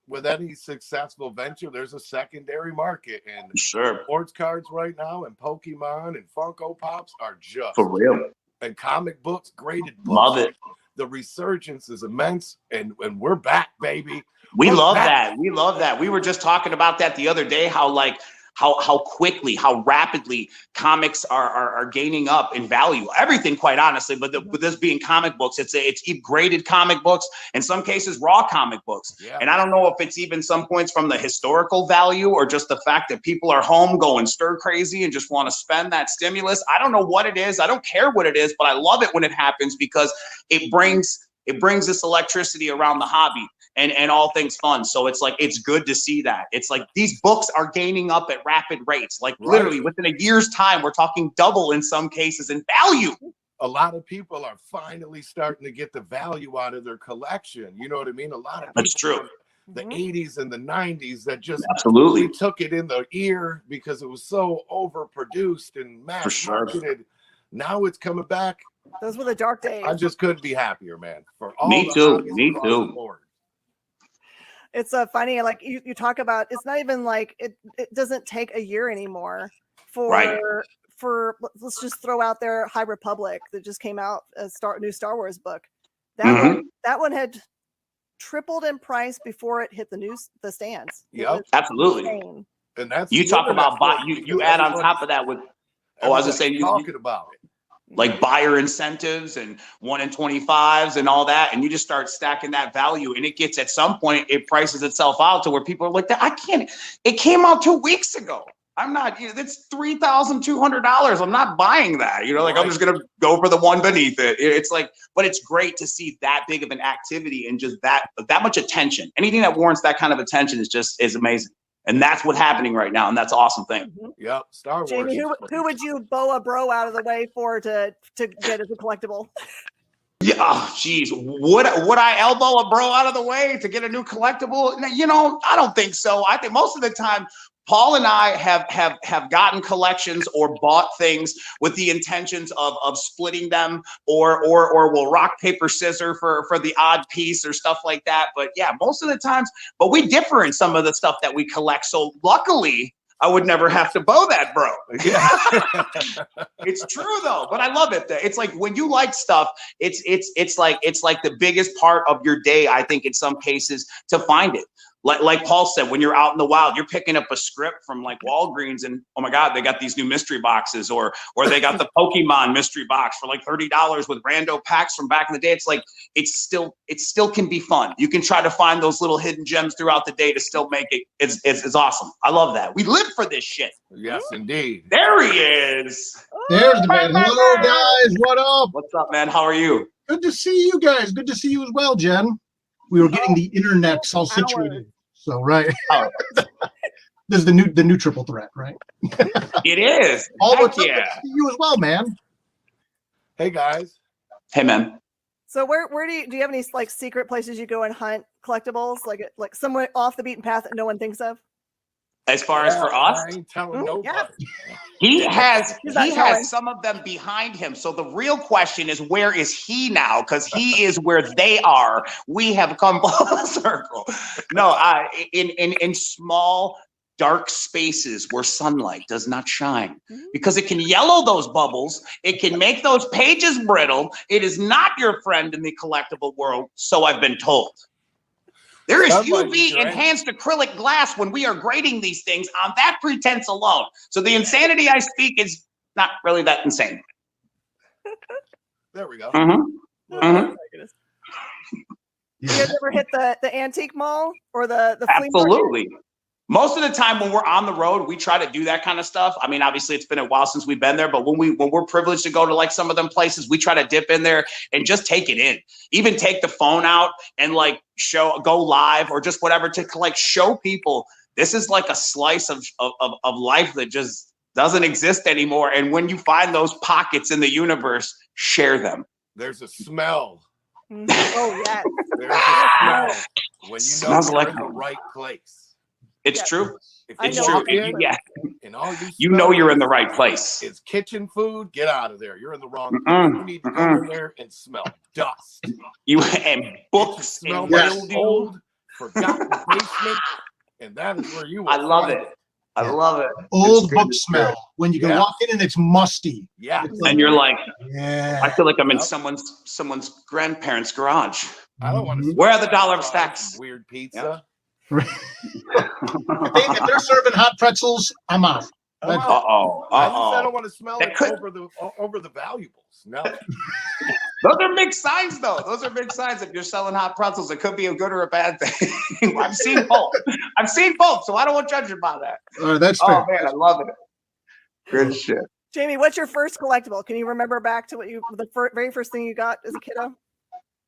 [SPEAKER 10] With any successful venture, there's a secondary market. And
[SPEAKER 9] sure,
[SPEAKER 10] sports cards right now and Pokemon and Funko Pops are just
[SPEAKER 9] for real.
[SPEAKER 10] And comic books, graded books.
[SPEAKER 9] Love it.
[SPEAKER 10] The resurgence is immense, and we're back, baby.
[SPEAKER 9] We love that. We love that. We were just talking about that the other day, how quickly, how rapidly comics are gaining up in value. Everything, quite honestly, but with this being comic books, it's graded comic books, in some cases raw comic books. Yeah. And I don't know if it's even some points from the historical value or just the fact that people are home going stir crazy and just want to spend that stimulus. I don't know what it is. I don't care what it is, but I love it when it happens because it brings this electricity around the hobby. And all things fun. So it's like, it's good to see that. It's like these books are gaining up at rapid rates. Like literally within a year's time, we're talking double in some cases in value.
[SPEAKER 10] A lot of people are finally starting to get the value out of their collection. You know what I mean? A lot of people.
[SPEAKER 9] That's true.
[SPEAKER 10] The 80s and the 90s that just
[SPEAKER 9] absolutely
[SPEAKER 10] took it in the ear because it was so overproduced and mass marketed. Now it's coming back.
[SPEAKER 8] Those were the dark days.
[SPEAKER 10] I just couldn't be happier, man. For all
[SPEAKER 9] Me too.
[SPEAKER 8] It's funny, like you talk about, it's not even like it doesn't take a year anymore for let's just throw out there High Republic that just came out, a new Star Wars book. That one had tripled in price before it hit the stands.
[SPEAKER 10] Yep,
[SPEAKER 9] absolutely.
[SPEAKER 10] Insane. And that's
[SPEAKER 9] you talk about you add on top of that with I was just saying
[SPEAKER 10] talking about it.
[SPEAKER 9] Like buyer incentives and 1 in 25s and all that. And you just start stacking that value and it gets at some point, it prices itself out to where people are like, I can't, it came out 2 weeks ago. I'm not, it's $3,200. I'm not buying that. Like I'm just going to go for the one beneath it. It's like, but it's great to see that big of an activity and just that much attention. Anything that warrants that kind of attention is amazing. And that's what's happening right now. And that's an awesome thing.
[SPEAKER 10] Yep. Star Wars.
[SPEAKER 8] Jamie, who would you bow a bro out of the way for to get as a collectible?
[SPEAKER 9] Yeah, oh, geez. Would I elbow a bro out of the way to get a new collectible? I don't think so. I think most of the time, Paul and I have gotten collections or bought things with the intentions of splitting them or we'll rock, paper, scissors for the odd piece or stuff like that. But yeah, most of the times, but we differ in some of the stuff that we collect. So luckily, I would never have to bow that bro. Yeah. It's true though, but I love it. It's like when you like stuff, it's like the biggest part of your day, I think, in some cases, to find it. Like Paul said, when you're out in the wild, you're picking up a script from like Walgreens and oh my God, they got these new mystery boxes or they got the Pokemon mystery box for like $30 with rando packs from back in the day. It's like, it still can be fun. You can try to find those little hidden gems throughout the day to still make it. It's awesome. I love that. We live for this shit.
[SPEAKER 10] Yes, indeed.
[SPEAKER 9] There he is.
[SPEAKER 11] There's the man. Hello guys. What up?
[SPEAKER 9] What's up, man? How are you?
[SPEAKER 11] Good to see you guys. Good to see you as well, Jen. We were getting the internet all situated. So, right. This is the new triple threat, right?
[SPEAKER 9] It is.
[SPEAKER 11] All
[SPEAKER 9] Heck
[SPEAKER 11] the
[SPEAKER 9] yeah.
[SPEAKER 11] you as well, man.
[SPEAKER 10] Hey guys.
[SPEAKER 9] Hey man.
[SPEAKER 8] So where do you have any like secret places you go and hunt collectibles, like somewhere off the beaten path that no one thinks of?
[SPEAKER 9] As far as for us,
[SPEAKER 10] I ain't telling nobody.
[SPEAKER 8] Yeah.
[SPEAKER 9] he has
[SPEAKER 8] He's not
[SPEAKER 9] he
[SPEAKER 8] telling.
[SPEAKER 9] has some of them behind him. So the real question is, where is he now? Because he is where they are. We have come full circle. No, in small dark spaces where sunlight does not shine, because it can yellow those bubbles. It can make those pages brittle. It is not your friend in the collectible world, so I've been told. There is UV enhanced acrylic glass when we are grading these things on that pretense alone. So the insanity I speak is not really that insane.
[SPEAKER 10] There we go.
[SPEAKER 8] You guys ever hit the antique mall or the flea market?
[SPEAKER 9] Absolutely. Most of the time when we're on the road, we try to do that kind of stuff. I mean, obviously it's been a while since we've been there, but when we're privileged to go to like some of them places, we try to dip in there and just take it in. Even take the phone out and like go live or just whatever to like show people this is like a slice of life that just doesn't exist anymore. And when you find those pockets in the universe, share them.
[SPEAKER 10] There's a smell.
[SPEAKER 8] Oh yeah.
[SPEAKER 10] There's a smell when you know
[SPEAKER 9] Smells
[SPEAKER 10] you're
[SPEAKER 9] like
[SPEAKER 10] in the right place.
[SPEAKER 9] It's true.
[SPEAKER 10] If
[SPEAKER 9] It's true. Yeah.
[SPEAKER 10] And all
[SPEAKER 9] You know you're in the right place.
[SPEAKER 10] It's kitchen food. Get out of there. You're in the wrong place. You need to go in there and smell dust.
[SPEAKER 9] You and books
[SPEAKER 10] smell
[SPEAKER 9] and
[SPEAKER 10] like old, forgotten basement, and that is where you.
[SPEAKER 9] I love it. I love it.
[SPEAKER 11] Old book smell when you can walk in and it's musty.
[SPEAKER 10] Yeah,
[SPEAKER 9] and you're like,
[SPEAKER 11] yeah.
[SPEAKER 9] I feel like I'm in someone's grandparents' garage.
[SPEAKER 10] I don't want to.
[SPEAKER 9] Where are the dollar stacks?
[SPEAKER 10] Weird pizza.
[SPEAKER 11] If they're serving hot pretzels, I'm out.
[SPEAKER 10] I don't want to smell it over the valuables. No.
[SPEAKER 9] Those are big signs, though. Those are big signs. If you're selling hot pretzels, it could be a good or a bad thing. I've seen both. So I don't want to judge you about that.
[SPEAKER 11] That's fair.
[SPEAKER 9] Oh man, I love it. Good shit.
[SPEAKER 8] Jamie, what's your first collectible? Can you remember back to what very first thing you got as a kiddo?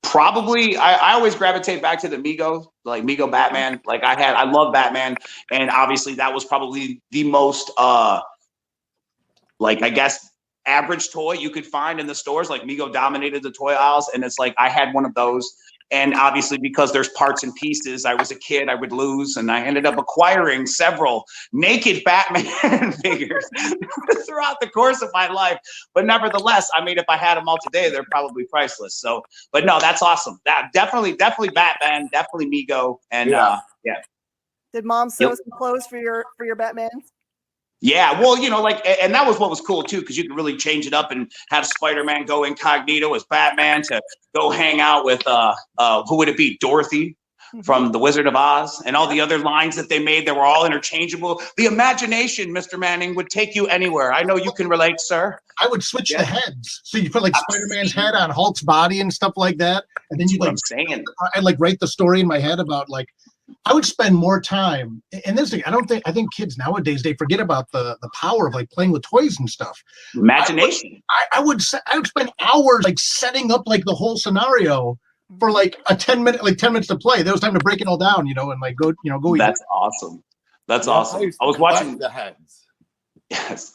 [SPEAKER 9] Probably, I always gravitate back to the Mego, like Mego Batman. Like I love Batman, and obviously that was probably the most, like I guess, average toy you could find in the stores. Like Mego dominated the toy aisles, and it's like I had one of those. And obviously, because there's parts and pieces, I was a kid, I would lose, and I ended up acquiring several naked Batman figures throughout the course of my life. But nevertheless, I mean, if I had them all today, they're probably priceless. So, but no, that's awesome. That definitely Batman, definitely Mego, and yeah.
[SPEAKER 8] Did mom sew some clothes for your Batmans?
[SPEAKER 9] Yeah, well, like, and that was what was cool too, because you could really change it up and have Spider-Man go incognito as Batman to go hang out with who would it be? Dorothy from The Wizard of Oz, and all the other lines that they made that were all interchangeable. The imagination, Mr. Manning, would take you anywhere. I know you can relate, sir.
[SPEAKER 11] I would switch the heads. So you put like Spider-Man's head on Hulk's body and stuff like that, and then you like.
[SPEAKER 9] I'm saying.
[SPEAKER 11] I'd like write the story in my head about like. I would spend more time, and this thing, I think kids nowadays, they forget about the power of like playing with toys and stuff.
[SPEAKER 9] Imagination.
[SPEAKER 11] I would spend hours like setting up like the whole scenario for like 10 minutes to play. There was time to break it all down, and like go.
[SPEAKER 9] That's awesome. That's awesome. I was watching
[SPEAKER 10] the heads.
[SPEAKER 9] Yes.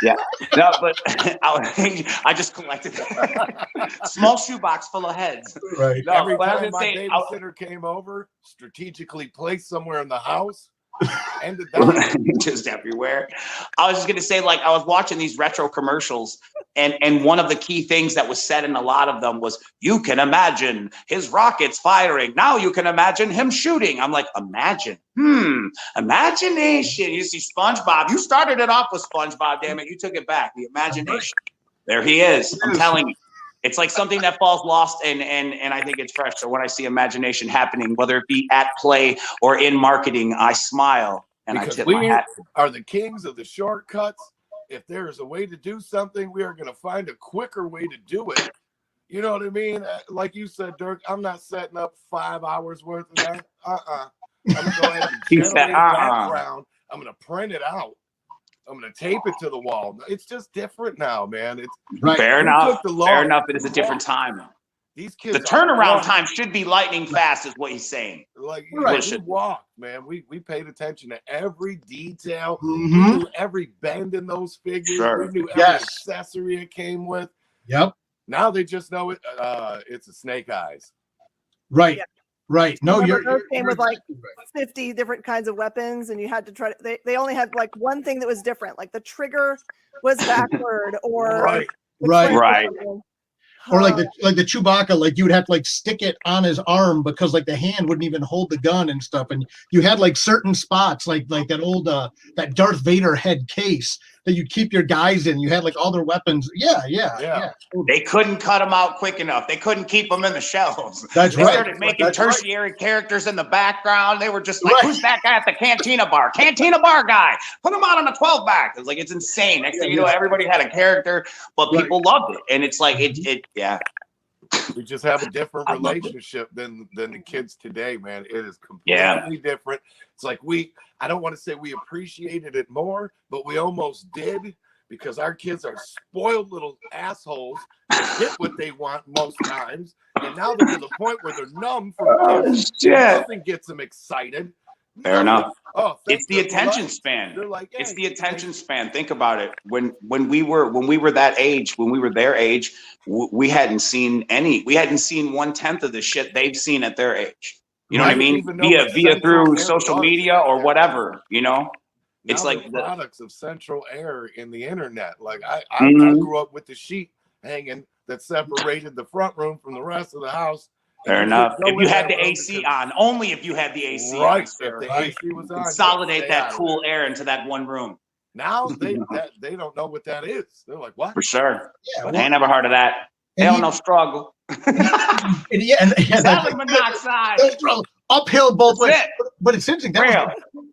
[SPEAKER 9] Yeah. No, but I just collected a small shoebox full of heads.
[SPEAKER 11] Right.
[SPEAKER 10] No, every time my babysitter came over, strategically placed somewhere in the house, ended that
[SPEAKER 9] just everywhere. I was just gonna say, like, I was watching these retro commercials, and one of the key things that was said in a lot of them was, "You can imagine his rockets firing. Now you can imagine him shooting." I'm like, imagine. Imagination. You see SpongeBob. You started it off with SpongeBob, damn it. You took it back. The imagination. There he is. I'm telling you. It's like something that falls lost, and I think it's fresh. So when I see imagination happening, whether it be at play or in marketing, I smile and
[SPEAKER 10] because
[SPEAKER 9] I tip my hat.
[SPEAKER 10] Are the kings of the shortcuts. If there is a way to do something, we are going to find a quicker way to do it. You know what I mean? Like you said, Dirk, I'm not setting up 5 hours worth of that. I'm going to go ahead and generate background. I'm going to print it out. I'm going to tape it to the wall. It's just different now, man. It's
[SPEAKER 9] right. Fair enough. Fair enough. It is a different time.
[SPEAKER 10] these kids.
[SPEAKER 9] The turnaround time should be lightning fast, is what he's saying.
[SPEAKER 10] Like
[SPEAKER 9] Right.
[SPEAKER 10] we walked, man. We paid attention to every detail.
[SPEAKER 11] Mhm.
[SPEAKER 10] We knew every bend in those figures.
[SPEAKER 9] Sure.
[SPEAKER 10] We knew every accessory it came with.
[SPEAKER 11] Yep.
[SPEAKER 10] Now they just know it. It's a snake eyes.
[SPEAKER 11] Right.
[SPEAKER 8] Yeah.
[SPEAKER 11] Right. No,
[SPEAKER 8] Remember
[SPEAKER 11] you're
[SPEAKER 8] those came with like 50 different kinds of weapons, and you had to try to, they only had like one thing that was different, like the trigger was backward or
[SPEAKER 10] Right.
[SPEAKER 8] the
[SPEAKER 11] Right.
[SPEAKER 8] trigger
[SPEAKER 9] Right.
[SPEAKER 8] was something.
[SPEAKER 11] or like the Chewbacca, like you would have to like stick it on his arm because like the hand wouldn't even hold the gun and stuff. And you had like certain spots, like that old that Darth Vader head case that you keep your guys in. You had like all their weapons. Yeah.
[SPEAKER 9] They couldn't cut them out quick enough. They couldn't keep them in the shelves.
[SPEAKER 11] That's
[SPEAKER 9] They
[SPEAKER 11] right.
[SPEAKER 9] started making
[SPEAKER 11] That's right.
[SPEAKER 9] tertiary characters in the background. They were just like,
[SPEAKER 11] Right.
[SPEAKER 9] who's that guy at the cantina bar? Cantina bar guy. Put him out on a 12 back. It's like, it's insane. Next thing you know, everybody had a character, but people loved it. And it's like, yeah.
[SPEAKER 10] We just have a different
[SPEAKER 9] I love it.
[SPEAKER 10] relationship than the kids today, man. It is completely different. It's like I don't want to say we appreciated it more, but we almost did, because our kids are spoiled little assholes that get what they want most times. And now they're to the point where they're numb from kids. Nothing gets them excited.
[SPEAKER 9] Fair enough.
[SPEAKER 10] Oh,
[SPEAKER 9] It's the attention span.
[SPEAKER 10] They're like,
[SPEAKER 9] It's the attention span. Think about it. When we were that age, when we were their age, we hadn't seen 1/10 of the shit they've seen at their age. You know what I mean? Via through social media or whatever. You know, it's like
[SPEAKER 10] the products of central air in the internet. Like I
[SPEAKER 9] Mhm.
[SPEAKER 10] grew up with the sheet hanging that separated the front room from the rest of the house.
[SPEAKER 9] Fair enough.
[SPEAKER 10] Go
[SPEAKER 9] If
[SPEAKER 10] in
[SPEAKER 9] you had
[SPEAKER 10] that
[SPEAKER 9] the
[SPEAKER 10] room
[SPEAKER 9] AC
[SPEAKER 10] because-
[SPEAKER 9] on, only if you had the AC on,
[SPEAKER 10] Right.
[SPEAKER 9] sir.
[SPEAKER 10] If the AC was on,
[SPEAKER 9] Consolidate
[SPEAKER 10] stay
[SPEAKER 9] that
[SPEAKER 10] out of
[SPEAKER 9] cool
[SPEAKER 10] there.
[SPEAKER 9] air into that one room.
[SPEAKER 10] Now they don't know what that is. They're like, what?
[SPEAKER 9] For sure.
[SPEAKER 11] Yeah,
[SPEAKER 9] I ain't never heard of that. They
[SPEAKER 11] And
[SPEAKER 9] don't know struggle. Solid monoxide.
[SPEAKER 11] Uphill both ways.
[SPEAKER 9] That's it.
[SPEAKER 11] But it's interesting.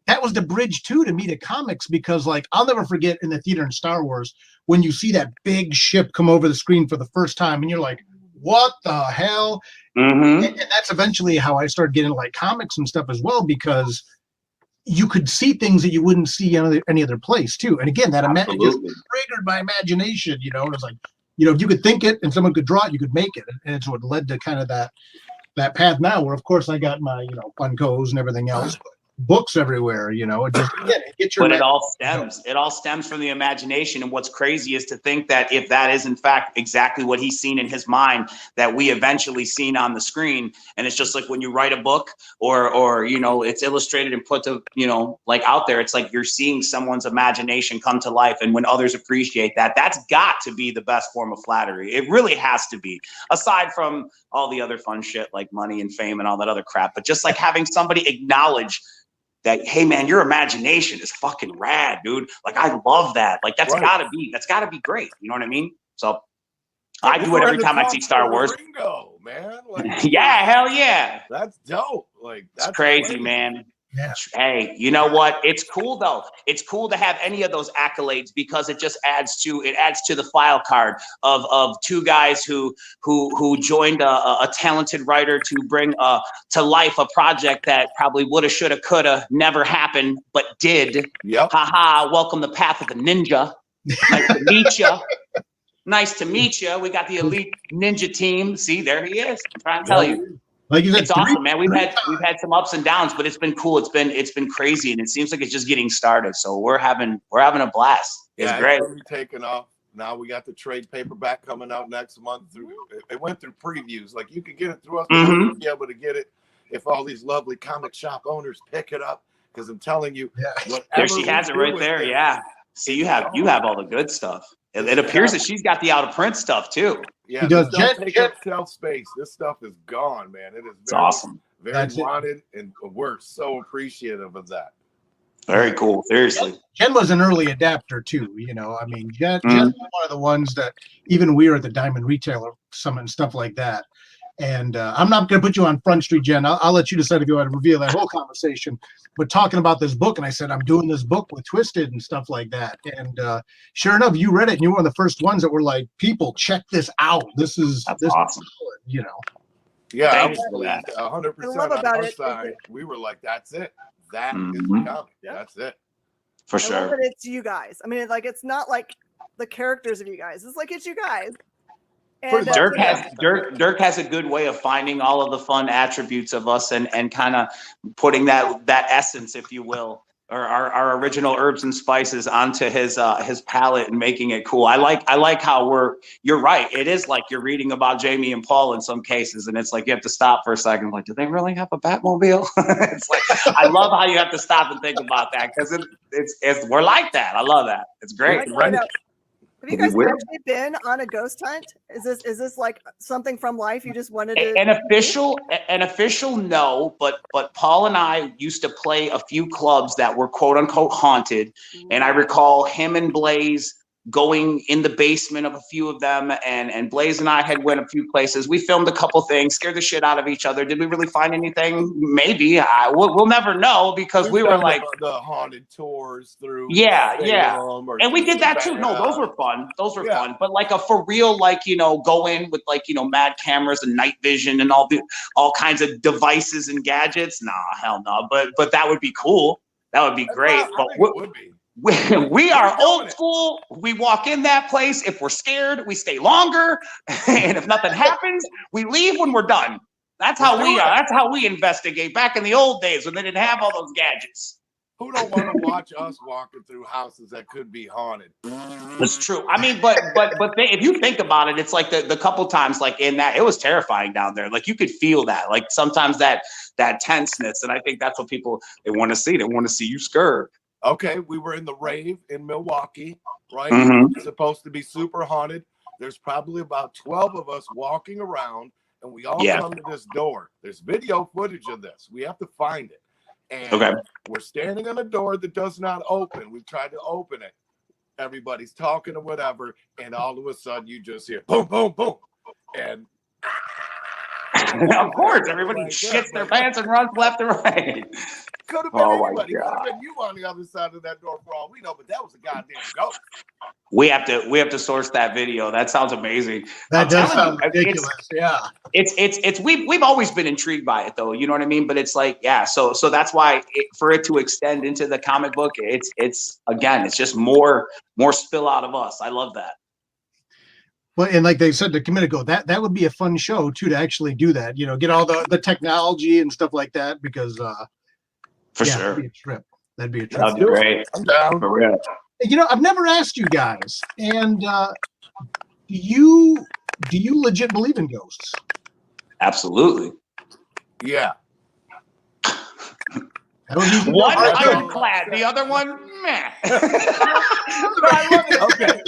[SPEAKER 11] That was the bridge too to me to comics, because like I'll never forget in the theater in Star Wars when you see that big ship come over the screen for the first time and you're like, what the hell?
[SPEAKER 9] Mm-hmm.
[SPEAKER 11] And that's eventually how I started getting like comics and stuff as well, because you could see things that you wouldn't see any other place too. And again, that it just triggered my imagination, you know. And it's like, you know, if you could think it and someone could draw it, you could make it. And it's what led to kind of that path now, where of course I got my, you know, Funkos and everything else, but books everywhere, you know. It just get your.
[SPEAKER 9] But it all stems from the imagination. And what's crazy is to think that if that is in fact exactly what he's seen in his mind, that we eventually seen on the screen. And it's just like when you write a book or you know, it's illustrated and put to, you know, like out there, it's like you're seeing someone's imagination come to life. And when others appreciate that, that's got to be the best form of flattery. It really has to be, aside from all the other fun shit like money and fame and all that other crap. But just like having somebody acknowledge that, hey man, your imagination is fucking rad, dude. Like I love that. Like that's gotta be great. You know what I mean? So I do it every time I see Star Wars.
[SPEAKER 10] Ringo, man. Like,
[SPEAKER 9] yeah, hell yeah.
[SPEAKER 10] That's dope. Like that's
[SPEAKER 9] crazy, man.
[SPEAKER 11] Yeah.
[SPEAKER 9] Hey, you know what? It's cool though. It's cool to have any of those accolades because it just adds to the file card of two guys who joined a talented writer to bring to life a project that probably woulda, shoulda, coulda never happened, but did.
[SPEAKER 10] Yep.
[SPEAKER 9] Haha, welcome the path of the ninja. Nice to meet you. Nice to meet you. We got the elite ninja team. See, there he is. I'm trying to tell you.
[SPEAKER 11] Like you said,
[SPEAKER 9] it's awesome, man. We've had some ups and downs, but it's been cool. It's been crazy, and it seems like it's just getting started. So we're having a blast. It's great.
[SPEAKER 10] It's taking off. Now we got the trade paperback coming out next month. It went through previews. Like you could get it through us.
[SPEAKER 9] Mm-hmm.
[SPEAKER 10] Be able to get it if all these lovely comic shop owners pick it up. Because I'm telling you,
[SPEAKER 9] there she has it right there. Yeah. See, you have all the good stuff. It appears that she's got the out of print stuff too.
[SPEAKER 10] Yeah, this does take up shelf space. This stuff is gone, man. It is
[SPEAKER 9] awesome.
[SPEAKER 10] Very wanted, and we're so appreciative of that.
[SPEAKER 9] Very cool. Seriously.
[SPEAKER 11] Jen was an early adapter too. You know, I mean, Jen was one of the ones that even we were at the Diamond Retailer Summit and stuff like that. And I'm not going to put you on Front Street, Jen. I'll let you decide if you want to reveal that whole conversation. But talking about this book, and I said, I'm doing this book with Twiztid and stuff like that. And sure enough, you read it, and you were one of the first ones that were like, people, check this out. This is awesome. You know.
[SPEAKER 10] Yeah,
[SPEAKER 9] thanks for that.
[SPEAKER 10] 100% on our side. We were like, that's it. That is the comic. That's it.
[SPEAKER 9] For sure.
[SPEAKER 8] I love that it's you guys. I mean, like, it's not like the characters of you guys. It's like, it's you guys. And
[SPEAKER 9] Dirk has a good way of finding all of the fun attributes of us and kind of putting that essence, if you will, or our original herbs and spices onto his palate and making it cool. I like how you're right. It is like you're reading about Jamie and Paul in some cases, and it's like you have to stop for a second. Like, do they really have a Batmobile? It's like I love how you have to stop and think about that because we're like that. I love that. It's great.
[SPEAKER 8] Have you guys actually been on a ghost hunt? Is this like something from life you just wanted to?
[SPEAKER 9] An official no, but Paul and I used to play a few clubs that were quote unquote haunted, and I recall him and Blaze going in the basement of a few of them, and Blaze and I had went a few places. We filmed a couple things, scared the shit out of each other. Did we really find anything? Maybe. We'll never know because we were like
[SPEAKER 10] the haunted tours through.
[SPEAKER 9] Yeah. And we did that too. No, those were fun. Those were fun. But like a for real, like, go in with like, mad cameras and night vision and all kinds of devices and gadgets. Nah, hell no. But that would be cool. That would be great. But
[SPEAKER 10] it would be.
[SPEAKER 9] We are old school. We walk in that place. If we're scared, we stay longer. And if nothing happens, we leave when we're done. That's how we are. That's how we investigate. Back in the old days when they didn't have all those gadgets.
[SPEAKER 10] Who don't want to watch us walking through houses that could be haunted?
[SPEAKER 9] That's true. I mean, but if you think about it, it's like the couple times like in that, it was terrifying down there. Like you could feel that. Like sometimes that tenseness. And I think that's what people, they want to see. They want to see you scared.
[SPEAKER 10] Okay, we were in the rave in Milwaukee, right?
[SPEAKER 9] Mm-hmm.
[SPEAKER 10] It's supposed to be super haunted. There's probably about 12 of us walking around, and we all come to this door. There's video footage of this. We have to find it. And we're standing on a door that does not open. We've tried to open it. Everybody's talking or whatever, and all of a sudden you just hear boom, boom, boom. And
[SPEAKER 9] of course, everybody shits their pants and runs left and right.
[SPEAKER 10] Could have been anybody. Could have been you on the other side of that door for all we know, but that was a goddamn ghost.
[SPEAKER 9] We have to source that video. That sounds amazing.
[SPEAKER 11] That does sound ridiculous.
[SPEAKER 9] We've always been intrigued by it though. You know what I mean? But it's like, so that's why for it to extend into the comic book, it's just more spill out of us. I love that.
[SPEAKER 11] Well, and like they said a minute ago, that would be a fun show too to actually do that. Get all the technology and stuff like that because
[SPEAKER 9] for sure.
[SPEAKER 11] That'd be a trip. That'd be
[SPEAKER 9] great.
[SPEAKER 10] I'm down.
[SPEAKER 9] For real.
[SPEAKER 11] I've never asked you guys, and do you legit believe in ghosts?
[SPEAKER 9] Absolutely.
[SPEAKER 10] Yeah.
[SPEAKER 9] One ironclad, the other one, meh. I love it. Okay.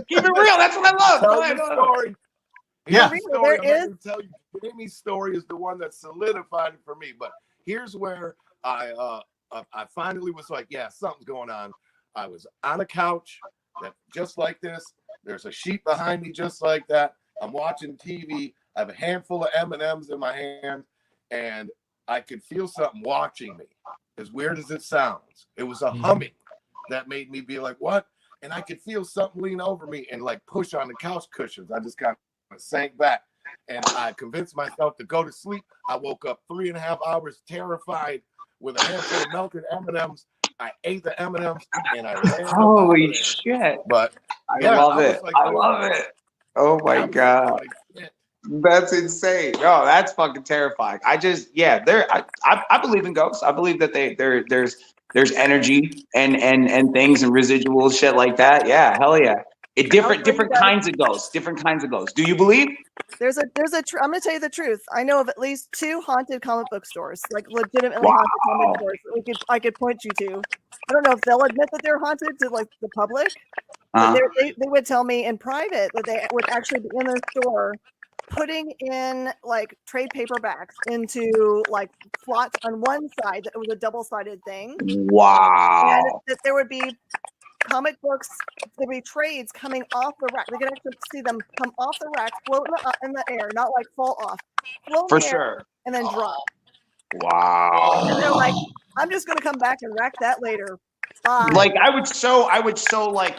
[SPEAKER 9] Keep it real. That's what I love.
[SPEAKER 10] Tell the story.
[SPEAKER 11] Yeah.
[SPEAKER 10] Story, there is. Tell you, Jamie's story is the one that solidified it for me. But here's where I finally was like, yeah, something's going on. I was on a couch that just like this. There's a sheet behind me just like that. I'm watching TV. I have a handful of M&Ms in my hand, and I could feel something watching me. As weird as it sounds, it was a humming that made me be like, what? And I could feel something lean over me and like push on the couch cushions. I just kind of sank back, and I convinced myself to go to sleep. I woke up 3.5 hours terrified with a handful of melted M&Ms. I ate the M&Ms and I ran.
[SPEAKER 9] Holy shit.
[SPEAKER 10] But
[SPEAKER 9] I love it. Like, I love it. Oh my God. That's insane. Oh, that's fucking terrifying. I believe in ghosts. I believe that there's energy and things and residual shit like that. Yeah, hell yeah. Different kinds of ghosts. Different kinds of ghosts. Do you believe?
[SPEAKER 8] I'm going to tell you the truth. I know of at least 2 haunted comic book stores, like legitimately haunted comic stores. I could point you to. I don't know if they'll admit that they're haunted to like the public. But they would tell me in private that they would actually be in their store putting in like trade paperbacks into like slots on one side that was a double-sided thing.
[SPEAKER 9] Wow.
[SPEAKER 8] And that there would be comic books, there'd be trades coming off the rack. They could actually see them come off the rack, float in the air, not like fall off. Float
[SPEAKER 9] for
[SPEAKER 8] in the air,
[SPEAKER 9] sure.
[SPEAKER 8] And then drop.
[SPEAKER 9] Wow.
[SPEAKER 8] And they're like, I'm just gonna come back and rack that later. Bye.
[SPEAKER 9] Like I would so like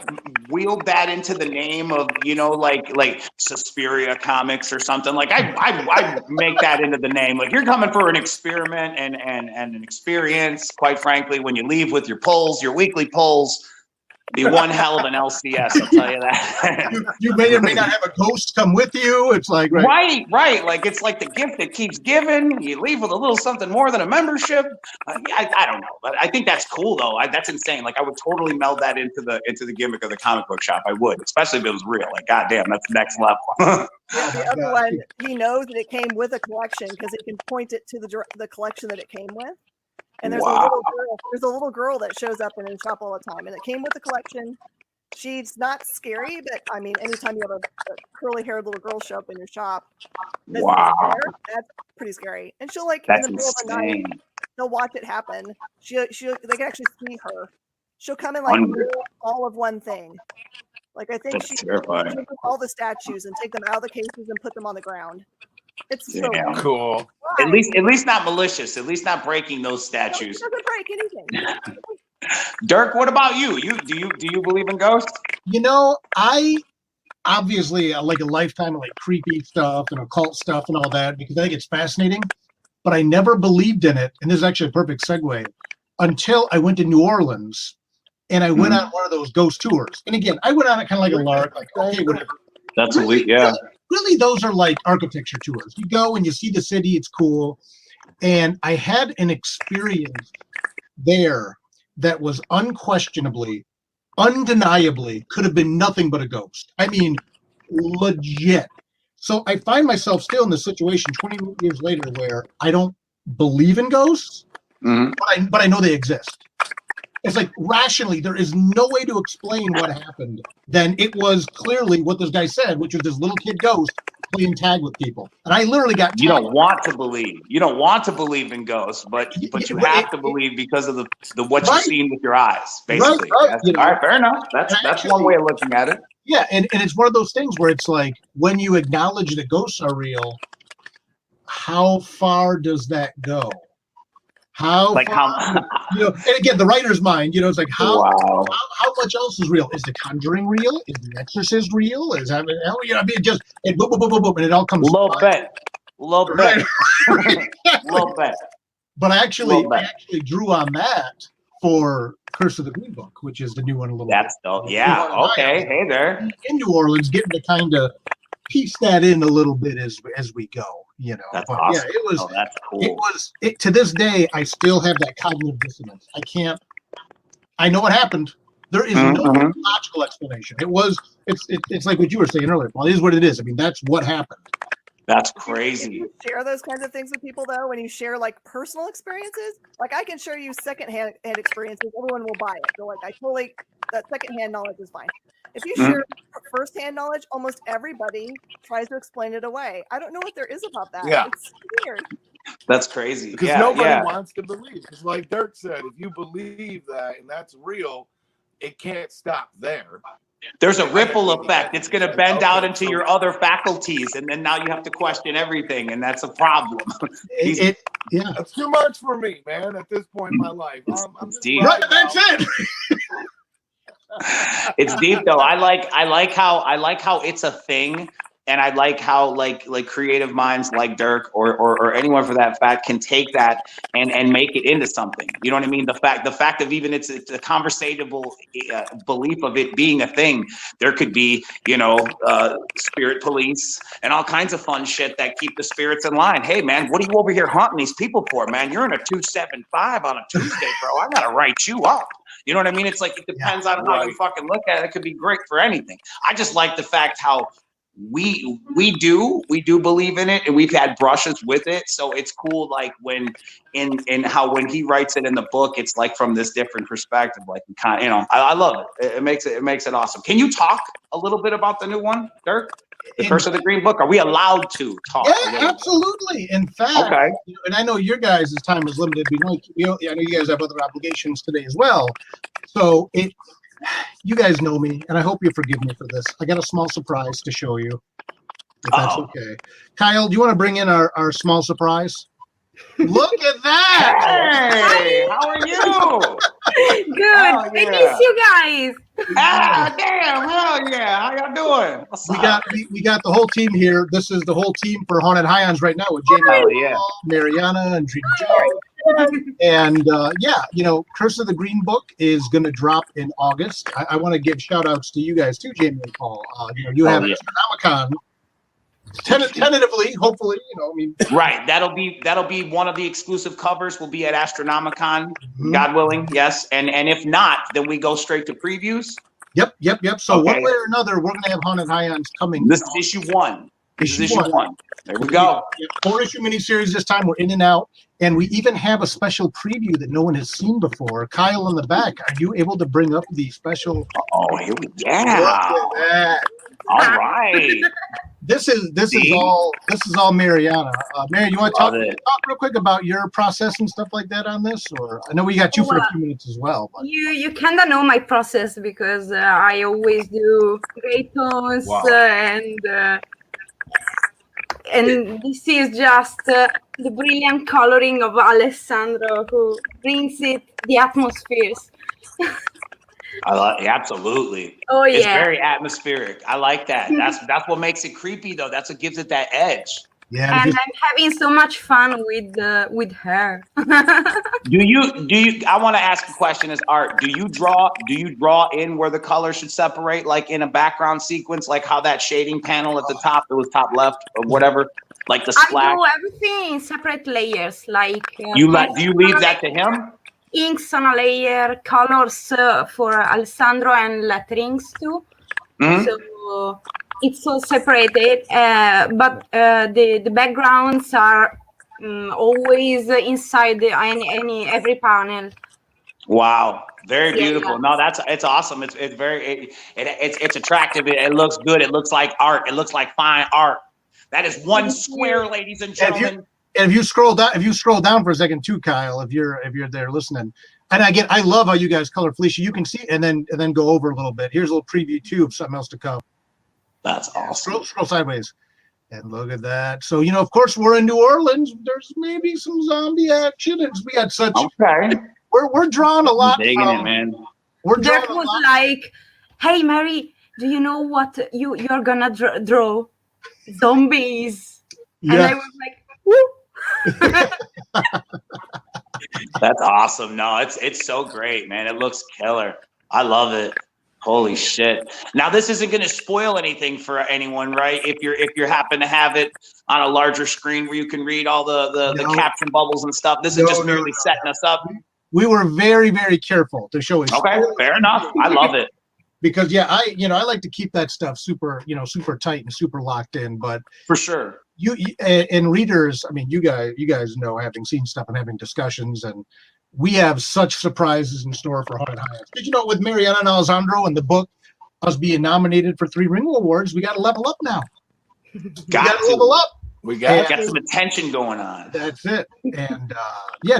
[SPEAKER 9] wield that into the name of, like Suspiria Comics or something. Like I make that into the name. Like you're coming for an experiment and an experience, quite frankly, when you leave with your pulls, your weekly pulls. Be one hell of an LCS, I'll tell you that.
[SPEAKER 11] You may or may not have a ghost come with you. It's like
[SPEAKER 9] right. Like it's like the gift that keeps giving. You leave with a little something more than a membership. I don't know, but I think that's cool though. That's insane. Like I would totally meld that into the gimmick of the comic book shop. I would, especially if it was real. Like goddamn, that's next level.
[SPEAKER 8] The other one, he knows that it came with a collection because he can point it to the collection that it came with. And there's a little girl that shows up in his shop all the time, and it came with the collection. She's not scary, but I mean, anytime you have a curly-haired little girl show up in your shop, that's pretty scary. And she'll like in the middle of the night, they'll watch it happen. They can actually see her. She'll come in like all of one thing. Like I think she'll take all the statues and take them out of the cases and put them on the ground. It's so
[SPEAKER 10] cool.
[SPEAKER 9] At least not malicious. At least not breaking those statues.
[SPEAKER 8] It doesn't break anything.
[SPEAKER 9] Dirk, what about you? Do you believe in ghosts?
[SPEAKER 11] You know, I obviously like a lifetime of like creepy stuff and occult stuff and all that because I think it's fascinating. But I never believed in it, and this is actually a perfect segue, until I went to New Orleans and I went on one of those ghost tours. And again, I went on it kind of like a lark, like okay, whatever.
[SPEAKER 9] That's elite, yeah.
[SPEAKER 11] Really, those are like architecture tours. You go and you see the city, it's cool. And I had an experience there that was unquestionably, undeniably, could have been nothing but a ghost. I mean, legit. So I find myself still in this situation 20 years later where I don't believe in ghosts, but I know they exist. It's like rationally, there is no way to explain what happened. Then it was clearly what this guy said, which was this little kid ghost playing tag with people. And I literally got tagged.
[SPEAKER 9] You don't want to believe. You don't want to believe in ghosts, but you have to believe because of the what you've seen with your eyes, basically.
[SPEAKER 11] Right.
[SPEAKER 9] All right, fair enough. That's one way of looking at it.
[SPEAKER 11] Yeah, and it's one of those things where it's like when you acknowledge that ghosts are real, how far does that go? How you know, and again, the writer's mind, you know, it's like how much else is real? Is The Conjuring real? Is The Exorcist real? Is I mean, you know, I mean, just and boom, boom, boom, boom, boom, and it all comes.
[SPEAKER 9] Little bit.
[SPEAKER 11] But I actually drew on that for Curse of the Green Book, which is the new one a little.
[SPEAKER 9] That's dope. Yeah. Okay. Hey there.
[SPEAKER 11] In New Orleans, getting to kind of piece that in a little bit as we go. You know,
[SPEAKER 9] that's
[SPEAKER 11] but
[SPEAKER 9] awesome.
[SPEAKER 11] Yeah, it was.
[SPEAKER 9] That's cool.
[SPEAKER 11] It was. To this day, I still have that cognitive dissonance. I can't. I know what happened. There is no logical explanation. It's like what you were saying earlier. Well, it is what it is. I mean, that's what happened.
[SPEAKER 9] That's crazy.
[SPEAKER 8] You share those kinds of things with people, though, when you share like personal experiences. Like I can share you secondhand experiences, everyone will buy it. So like that secondhand knowledge is fine. If you share firsthand knowledge, almost everybody tries to explain it away. I don't know what there is about that.
[SPEAKER 10] Yeah.
[SPEAKER 8] It's weird.
[SPEAKER 9] That's crazy.
[SPEAKER 10] Because nobody wants to believe. Because like Dirk said, if you believe that and that's real, it can't stop there.
[SPEAKER 9] There's a ripple effect. It's going to bend out into your other faculties, and then now you have to question everything, and that's a problem.
[SPEAKER 10] That's too much for me, man. At this point in my life, I'm just
[SPEAKER 9] deep.
[SPEAKER 11] Right, that's it.
[SPEAKER 9] It's deep though. I like how it's a thing, and I like how like creative minds like Dirk or anyone for that fact can take that and make it into something. You know what I mean? The fact of even it's a conversational belief of it being a thing. There could be, you know, spirit police and all kinds of fun shit that keep the spirits in line. Hey man, what are you over here hunting these people for, man? You're in a 275 on a Tuesday, bro. I gotta write you up. You know what I mean? It's like it depends on how you fucking look at it. It could be great for anything. I just like the fact how we do believe in it, and we've had brushes with it. So it's cool, like when how when he writes it in the book, it's like from this different perspective. Like kind of, you know, I love it. It makes it awesome. Can you talk a little bit about the new one, Dirk? The Curse of the Green Book. Are we allowed to talk?
[SPEAKER 11] Yeah, absolutely. In fact, and I know your guys' time is limited. I know you guys have other obligations today as well. So you guys know me, and I hope you forgive me for this. I got a small surprise to show you, if that's okay. Kyle, do you want to bring in our small surprise? Look at that!
[SPEAKER 9] Hey, how are you?
[SPEAKER 12] Good. I miss you guys.
[SPEAKER 9] Damn! Hell yeah! How y'all doing?
[SPEAKER 11] We got the whole team here. This is the whole team for Haunted Highlands right now with Jamie, Mariana, and Dream Joe. And Curse of the Green Book is going to drop in August. I want to give shout outs to you guys too, Jamie and Paul. You have Astronomicon tentatively, hopefully,
[SPEAKER 9] Right. That'll be one of the exclusive covers will be at Astronomicon, God willing. Yes. And if not, then we go straight to previews.
[SPEAKER 11] Yep. So one way or another, we're going to have Haunted Highlands coming.
[SPEAKER 9] This is issue 1. This is issue 1. There we go.
[SPEAKER 11] 4-issue miniseries this time. We're in and out. And we even have a special preview that no one has seen before. Kyle in the back, are you able to bring up the special?
[SPEAKER 9] Oh, here we go. Yeah. All right.
[SPEAKER 11] This is all Mariana. Mary, you want to talk real quick about your process and stuff like that on this? Or I know we got you for a few minutes as well. But.
[SPEAKER 12] You kind of know my process because I always do great tones and this is just the brilliant coloring of Alessandro who brings it the atmospheres.
[SPEAKER 9] I like absolutely.
[SPEAKER 12] Oh yeah,
[SPEAKER 9] it's very atmospheric. I like that. That's what makes it creepy, though. That's what gives it that edge.
[SPEAKER 11] Yeah,
[SPEAKER 12] and I'm having so much fun with her.
[SPEAKER 9] Do you? I want to ask a question as art. Do you draw in where the color should separate, like in a background sequence, like how that shading panel at the top, it was top left or whatever, like the splash?
[SPEAKER 12] I do everything in separate layers. Like
[SPEAKER 9] do you leave that to him?
[SPEAKER 12] Inks on a layer, colors for Alessandro, and letterings too. So it's all separated, but the backgrounds are always inside every panel.
[SPEAKER 9] Wow, very beautiful. Yeah. No, it's awesome. It's very it's attractive. It looks good. It looks like art. It looks like fine art. That is one square, ladies and gentlemen.
[SPEAKER 11] And if you scroll down for a second too, Kyle, if you're there listening, and I love how you guys color Felicia. You can see and then go over a little bit. Here's a little preview too of something else to come.
[SPEAKER 9] That's awesome.
[SPEAKER 11] Scroll sideways, and look at that. So of course, we're in New Orleans. There's maybe some zombie action. We had such.
[SPEAKER 9] Okay.
[SPEAKER 11] We're drawing a lot.
[SPEAKER 9] Digging it, man.
[SPEAKER 12] There was like, hey Mary, do you know what you're gonna draw? Zombies.
[SPEAKER 11] Yeah.
[SPEAKER 12] And I was like, woo.
[SPEAKER 9] That's awesome. No, it's so great, man. It looks killer. I love it. Holy shit. Now this isn't going to spoil anything for anyone, right? If you happen to have it on a larger screen where you can read all the caption bubbles and stuff. This is just merely setting us up.
[SPEAKER 11] We were very, very careful to show it.
[SPEAKER 9] Okay, fair enough. I love it.
[SPEAKER 11] Because I like to keep that stuff super tight and super locked in, but
[SPEAKER 9] for sure.
[SPEAKER 11] You and readers, I mean, you guys know, having seen stuff and having discussions, and we have such surprises in store for Haunted Highlands. Did you know with Mariana and Alessandro and the book, us being nominated for 3 Ringo Awards, we got to level up now.
[SPEAKER 9] Got to
[SPEAKER 11] level up.
[SPEAKER 9] We got some attention going on.
[SPEAKER 11] That's it. And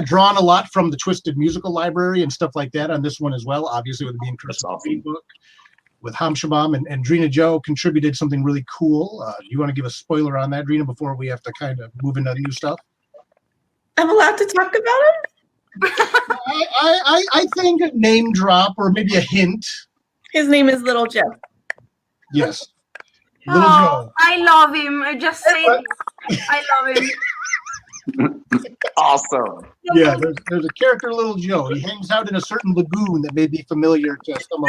[SPEAKER 11] drawn a lot from the Twiztid musical library and stuff like that on this one as well. Obviously, with it being Curse of the Green Book. With Hamshabam and Drina Joe contributed something really cool. Do you want to give a spoiler on that, Drina, before we have to kind of move into new stuff?
[SPEAKER 13] I'm allowed to talk about it?
[SPEAKER 11] I think a name drop or maybe a hint.
[SPEAKER 13] His name is Little Joe.
[SPEAKER 11] Yes. Little Joe.
[SPEAKER 12] I love him. I just say I love him.
[SPEAKER 9] Awesome.
[SPEAKER 11] Yeah, there's a character, Little Joe. He hangs out in a certain lagoon that may be familiar to some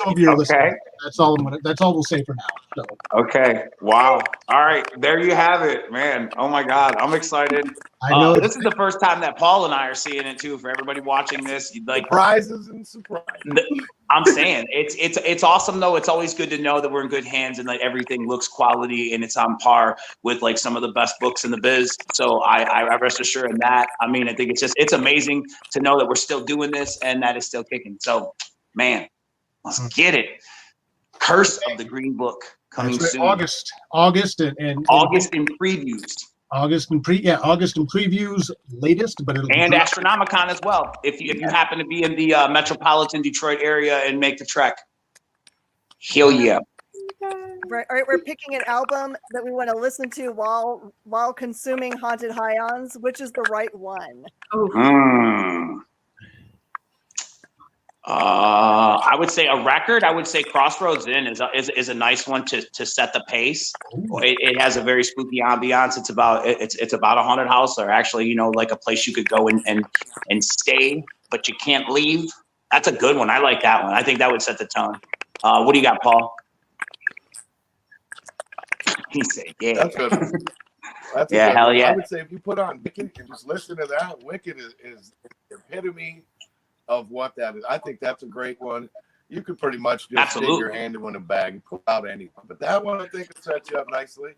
[SPEAKER 11] of your listeners. That's all we'll say for now. So.
[SPEAKER 9] Okay. Wow. All right. There you have it, man. Oh my God, I'm excited.
[SPEAKER 11] I know
[SPEAKER 9] this is the first time that Paul and I are seeing it too. For everybody watching this, like
[SPEAKER 10] surprises and surprises.
[SPEAKER 9] I'm saying it's awesome though. It's always good to know that we're in good hands and like everything looks quality and it's on par with like some of the best books in the biz. So I rest assured in that. I mean, I think it's amazing to know that we're still doing this and that it's still kicking. So, man, let's get it. Curse of the Green Book coming soon.
[SPEAKER 11] August and
[SPEAKER 9] August in previews.
[SPEAKER 11] August and previews latest, but it'll
[SPEAKER 9] and Astronomicon as well. If you happen to be in the metropolitan Detroit area and make the trek, hell yeah.
[SPEAKER 8] Right, all right, we're picking an album that we want to listen to while consuming Haunted Highlands. Which is the right one?
[SPEAKER 9] I would say a record. I would say Crossroads Inn is a nice one to set the pace. It has a very spooky ambiance. It's about a haunted house, or actually, you know, like a place you could go and stay, but you can't leave. That's a good one. I like that one. I think that would set the tone. What do you got, Paul? He said, "Yeah."
[SPEAKER 10] That's good. That's
[SPEAKER 9] yeah, hell yeah.
[SPEAKER 10] I would say if you put on Wicked and just listen to that, Wicked is the epitome of what that is. I think that's a great one. You could pretty much just stick your hand in a bag and pull out anyone. But that one, I think, will set you up nicely.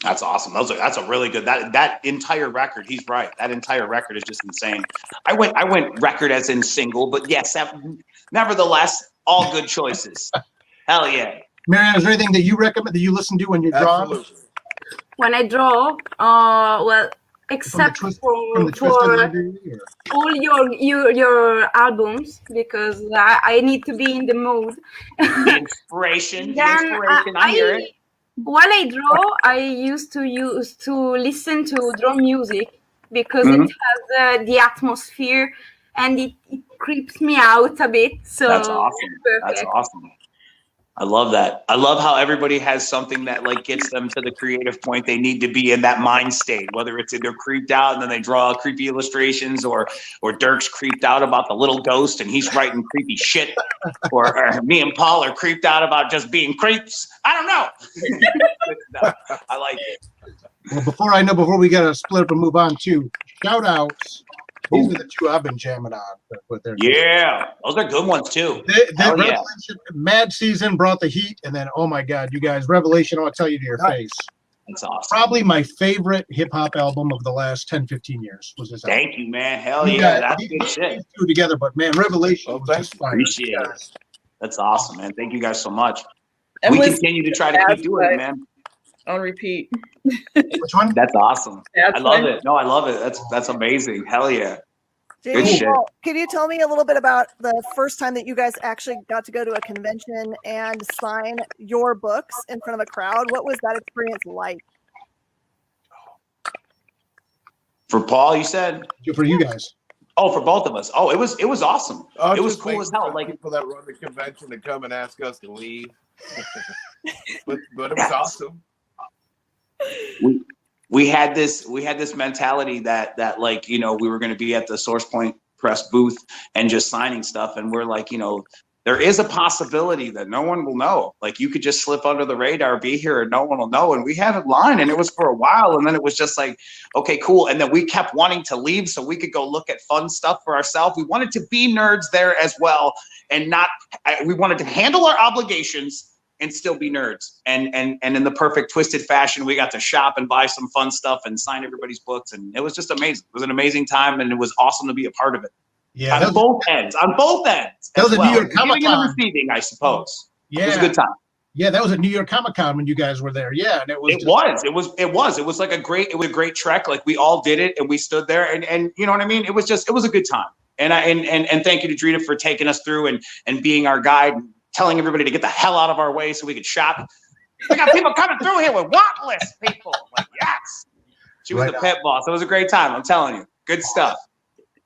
[SPEAKER 9] That's awesome. That's a really good. That entire record. He's right. That entire record is just insane. I went record as in single, but yes, nevertheless, all good choices. Hell yeah.
[SPEAKER 11] Marianne, is there anything that you recommend that you listen to when you're drawing?
[SPEAKER 12] When I draw, well, except for all your albums, because I need to be in the mood.
[SPEAKER 9] The inspiration. I hear it.
[SPEAKER 12] While I draw, I used to listen to draw music because it has the atmosphere and it creeps me out a bit. So
[SPEAKER 9] that's awesome. That's awesome. I love that. I love how everybody has something that like gets them to the creative point they need to be in that mind state, whether it's they're creeped out and then they draw creepy illustrations, or Dirk's creeped out about the little ghost and he's writing creepy shit, or me and Paul are creeped out about just being creeps. I don't know. I like it.
[SPEAKER 11] Well, before we get a split up and move on to shout outs, these are the two I've been jamming on.
[SPEAKER 9] Yeah, those are good ones too.
[SPEAKER 11] Revelation, Mad Season brought the heat, and then oh my God, you guys, Revelation, I'll tell you to your face.
[SPEAKER 9] That's awesome.
[SPEAKER 11] Probably my favorite hip hop album of the last 10, 15 years was this album.
[SPEAKER 9] Thank you, man. Hell yeah, that's good shit.
[SPEAKER 11] Two together, but man, Revelation was just fire.
[SPEAKER 9] Appreciate it. That's awesome, man. Thank you guys so much. And we continue to try to keep doing it, man.
[SPEAKER 14] On repeat.
[SPEAKER 11] Which one?
[SPEAKER 9] That's awesome. I love it. No, I love it. That's amazing. Hell yeah. Good shit.
[SPEAKER 8] Well, can you tell me a little bit about the first time that you guys actually got to go to a convention and sign your books in front of a crowd? What was that experience like?
[SPEAKER 9] For Paul, you said?
[SPEAKER 11] For you guys.
[SPEAKER 9] Oh, for both of us. Oh, it was awesome. It was cool as hell. Like
[SPEAKER 10] people that run the convention to come and ask us to leave. but it was awesome.
[SPEAKER 9] We had this mentality that like, you know, we were going to be at the Source Point press booth and just signing stuff, and we're like, you know, there is a possibility that no one will know. Like you could just slip under the radar, be here, and no one will know. And we had a line, and it was for a while, and then it was just like, okay, cool. And then we kept wanting to leave so we could go look at fun stuff for ourselves. We wanted to be nerds there as well, and we wanted to handle our obligations and still be nerds. And in the perfect Twiztid fashion, we got to shop and buy some fun stuff and sign everybody's books, and it was just amazing. It was an amazing time, and it was awesome to be a part of it.
[SPEAKER 11] Yeah,
[SPEAKER 9] on both ends. That was a New York Comic-Con. Receiving, I suppose.
[SPEAKER 11] Yeah,
[SPEAKER 9] it was a good time.
[SPEAKER 11] Yeah, that was at New York Comic-Con when you guys were there. Yeah, and it was
[SPEAKER 9] like a great trek. Like we all did it, and we stood there, and you know what I mean. It was a good time. And thank you to Drita for taking us through and being our guide, and telling everybody to get the hell out of our way so we could shop. We got people coming through here with want list people. Like yes, she was the pit boss. It was a great time. I'm telling you, good stuff.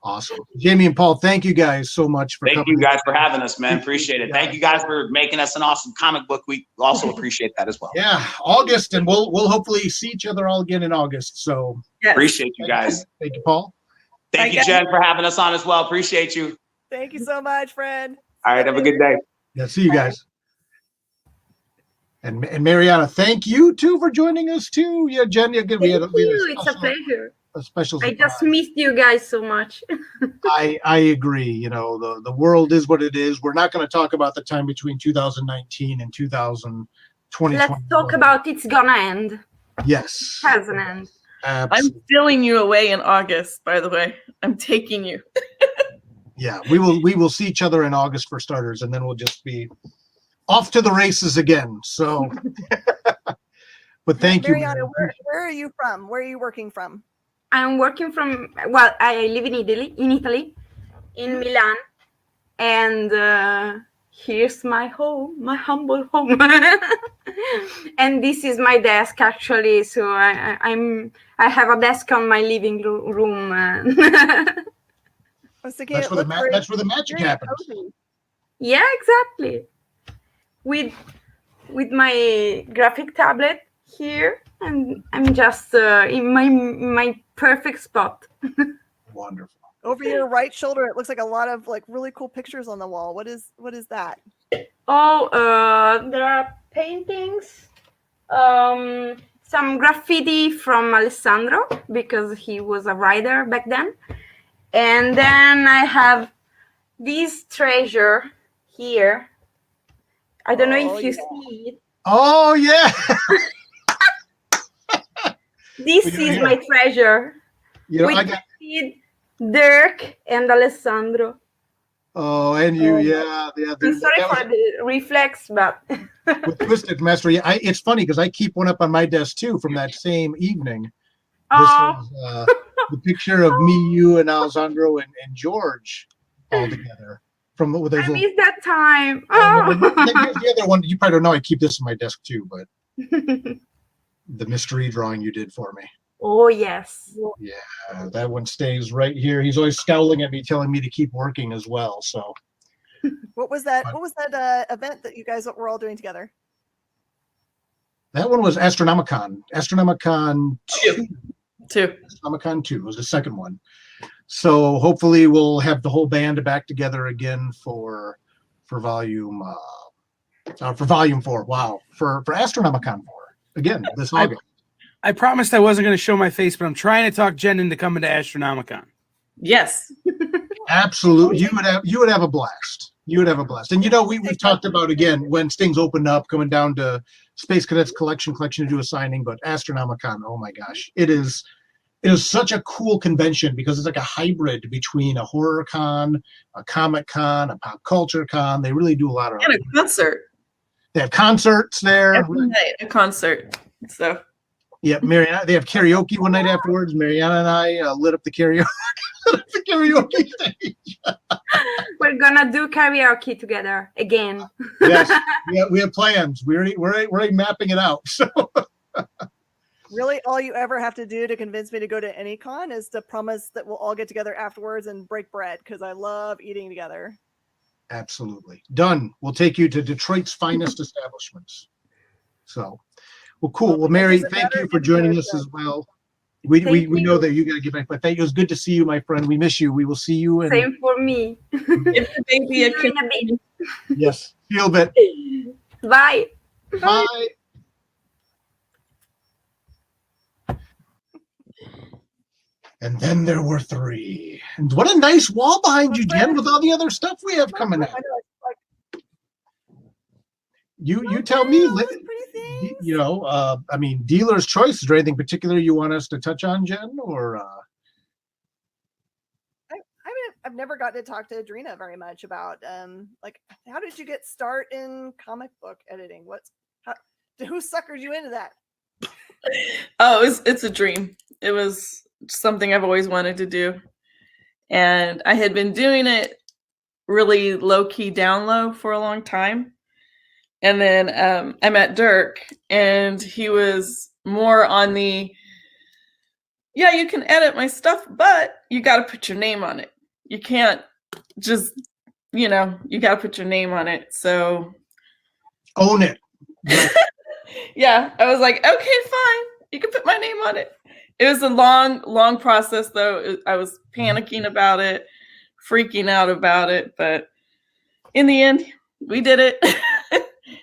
[SPEAKER 11] Awesome. Jamie and Paul, thank you guys so much for coming.
[SPEAKER 9] Thank you guys for having us, man. Appreciate it. Thank you guys for making us an awesome comic book week. We also appreciate that as well.
[SPEAKER 11] Yeah, August, and we'll hopefully see each other all again in August. So
[SPEAKER 9] appreciate you guys.
[SPEAKER 11] Thank you, Paul.
[SPEAKER 9] Thank you, Jen, for having us on as well. Appreciate you.
[SPEAKER 8] Thank you so much, friend.
[SPEAKER 9] All right, have a good day.
[SPEAKER 11] Yeah, see you guys. And Mariana, thank you too for joining us too. Yeah, Jen, you're good.
[SPEAKER 12] It's a pleasure.
[SPEAKER 11] A special
[SPEAKER 12] surprise. I just missed you guys so much.
[SPEAKER 11] I agree. You know, the world is what it is. We're not going to talk about the time between 2019 and 2020.
[SPEAKER 12] Let's talk about it's gonna end.
[SPEAKER 11] Yes.
[SPEAKER 12] Hasn't end.
[SPEAKER 14] I'm stealing you away in August, by the way. I'm taking you.
[SPEAKER 11] Yeah, we will see each other in August for starters, and then we'll just be off to the races again. So, but thank you.
[SPEAKER 8] Mariana, where are you from? Where are you working from?
[SPEAKER 12] I'm working from, well, I live in Italy, in Milan, and here's my home, my humble home. And this is my desk, actually. So I have a desk on my living room.
[SPEAKER 8] Was thinking
[SPEAKER 11] That's
[SPEAKER 8] it
[SPEAKER 11] where the
[SPEAKER 8] looked very,
[SPEAKER 11] that's where the magic
[SPEAKER 8] very
[SPEAKER 11] happens.
[SPEAKER 8] cozy.
[SPEAKER 12] Yeah, exactly. With my graphic tablet here, and I'm just in my perfect spot.
[SPEAKER 11] Wonderful.
[SPEAKER 8] Over your right shoulder, it looks like a lot of like really cool pictures on the wall. What is that?
[SPEAKER 12] Oh, there are paintings, some graffiti from Alessandro because he was a writer back then, and then I have this treasure here. I don't know if you see it.
[SPEAKER 11] Oh yeah.
[SPEAKER 12] This is my treasure.
[SPEAKER 11] You know,
[SPEAKER 12] with
[SPEAKER 11] I got.
[SPEAKER 12] Dirk and Alessandro.
[SPEAKER 11] Oh, and you, yeah.
[SPEAKER 12] I'm sorry for the reflex, but
[SPEAKER 11] with Twiztid Master, it's funny because I keep one up on my desk too from that same evening.
[SPEAKER 12] Oh.
[SPEAKER 11] This is the picture of me, you, and Alessandro and George all together. From
[SPEAKER 12] I missed that time. Oh.
[SPEAKER 11] Here's the other one. You probably don't know. I keep this on my desk too, but the mystery drawing you did for me.
[SPEAKER 12] Oh yes.
[SPEAKER 11] Yeah, that one stays right here. He's always scowling at me, telling me to keep working as well. So,
[SPEAKER 8] what was that? What was that event that you guys were all doing together?
[SPEAKER 11] That one was Astronomicon. Astronomicon 2. Astronomicon 2 was the second one. So hopefully we'll have the whole band back together again for volume 4. Wow, for Astronomicon 4 again this August.
[SPEAKER 1] I promised I wasn't going to show my face, but I'm trying to talk Jen into coming to Astronomicon.
[SPEAKER 14] Yes.
[SPEAKER 11] Absolutely. You would have a blast. You would have a blast. And we've talked about again when things open up, coming down to Space Cadets collection to do a signing, but Astronomicon, oh my gosh. It is such a cool convention because it's like a hybrid between a horror con, a comic con, a pop culture con. They really do a lot of
[SPEAKER 14] and a concert.
[SPEAKER 11] They have concerts there.
[SPEAKER 14] Every night, a concert. So
[SPEAKER 11] yeah, Mariana. They have karaoke one night afterwards. Mariana and I lit up the karaoke stage.
[SPEAKER 12] We're gonna do karaoke together again.
[SPEAKER 11] Yes, we have plans. We're already mapping it out. So
[SPEAKER 8] really, all you ever have to do to convince me to go to any con is to promise that we'll all get together afterwards and break bread because I love eating together.
[SPEAKER 11] Absolutely. Done. We'll take you to Detroit's finest establishments. So. Well, cool. Well, Mary, thank you for joining us as well. We know that you got to get back, but thank you. It was good to see you, my friend. We miss you. We will see you.
[SPEAKER 12] Same for me.
[SPEAKER 11] Yes. See you a bit.
[SPEAKER 12] Bye.
[SPEAKER 11] Bye. And then there were 3. And what a nice wall behind you, Jen, with all the other stuff we have coming out. You tell me, I mean, dealer's choice. Is there anything particular you want us to touch on, Jen, or?
[SPEAKER 8] I've never gotten to talk to Adrina very much about like how did you get start in comic book editing? Who suckered you into that?
[SPEAKER 14] Oh, it's a dream. It was something I've always wanted to do, and I had been doing it really low key, down low for a long time. And then I met Dirk, and he was more on the, yeah, you can edit my stuff, but you got to put your name on it. You can't just, you got to put your name on it. So
[SPEAKER 11] own it.
[SPEAKER 14] Yeah, I was like, okay, fine. You can put my name on it. It was a long, long process, though. I was panicking about it, freaking out about it. But in the end, we did it.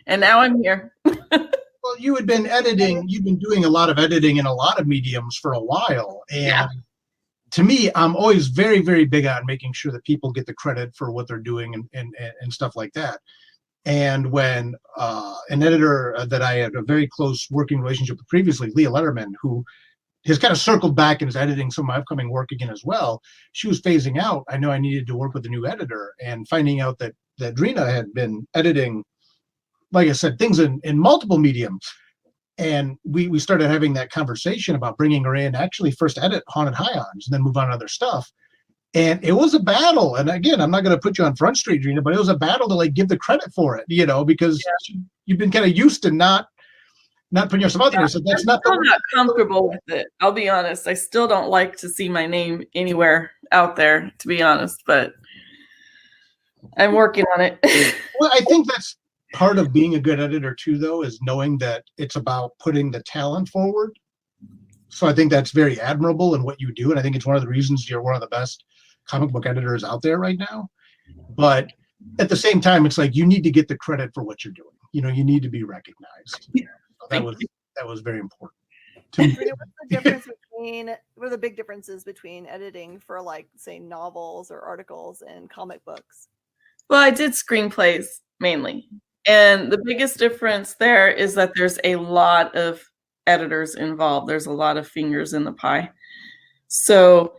[SPEAKER 14] And now I'm here.
[SPEAKER 11] Well, you had been editing. You've been doing a lot of editing in a lot of mediums for a while. And to me, I'm always very, very big on making sure that people get the credit for what they're doing and stuff like that. And when an editor that I had a very close working relationship with previously, Leah Letterman, who has kind of circled back and is editing some of my upcoming work again as well, she was phasing out. I know I needed to work with a new editor, and finding out that Drina had been editing, like I said, things in multiple mediums. And we started having that conversation about bringing her in, actually first edit Haunted Highons and then move on to other stuff. And it was a battle. And again, I'm not going to put you on Front Street, Drina, but it was a battle to like give the credit for it, because you've been kind of used to not not putting yourself out there. So that's not
[SPEAKER 14] I'm not comfortable with it. I'll be honest. I still don't like to see my name anywhere out there, to be honest, but I'm working on it.
[SPEAKER 11] Well, I think that's part of being a good editor too, though, is knowing that it's about putting the talent forward. So I think that's very admirable in what you do. And I think it's one of the reasons you're one of the best comic book editors out there right now. But at the same time, it's like you need to get the credit for what you're doing. You know, you need to be recognized. So that was very important.
[SPEAKER 8] What's the difference between, what are the big differences between editing for, like, say, novels or articles and comic books?
[SPEAKER 14] Well, I did screenplays mainly. And the biggest difference there is that there's a lot of editors involved. There's a lot of fingers in the pie. So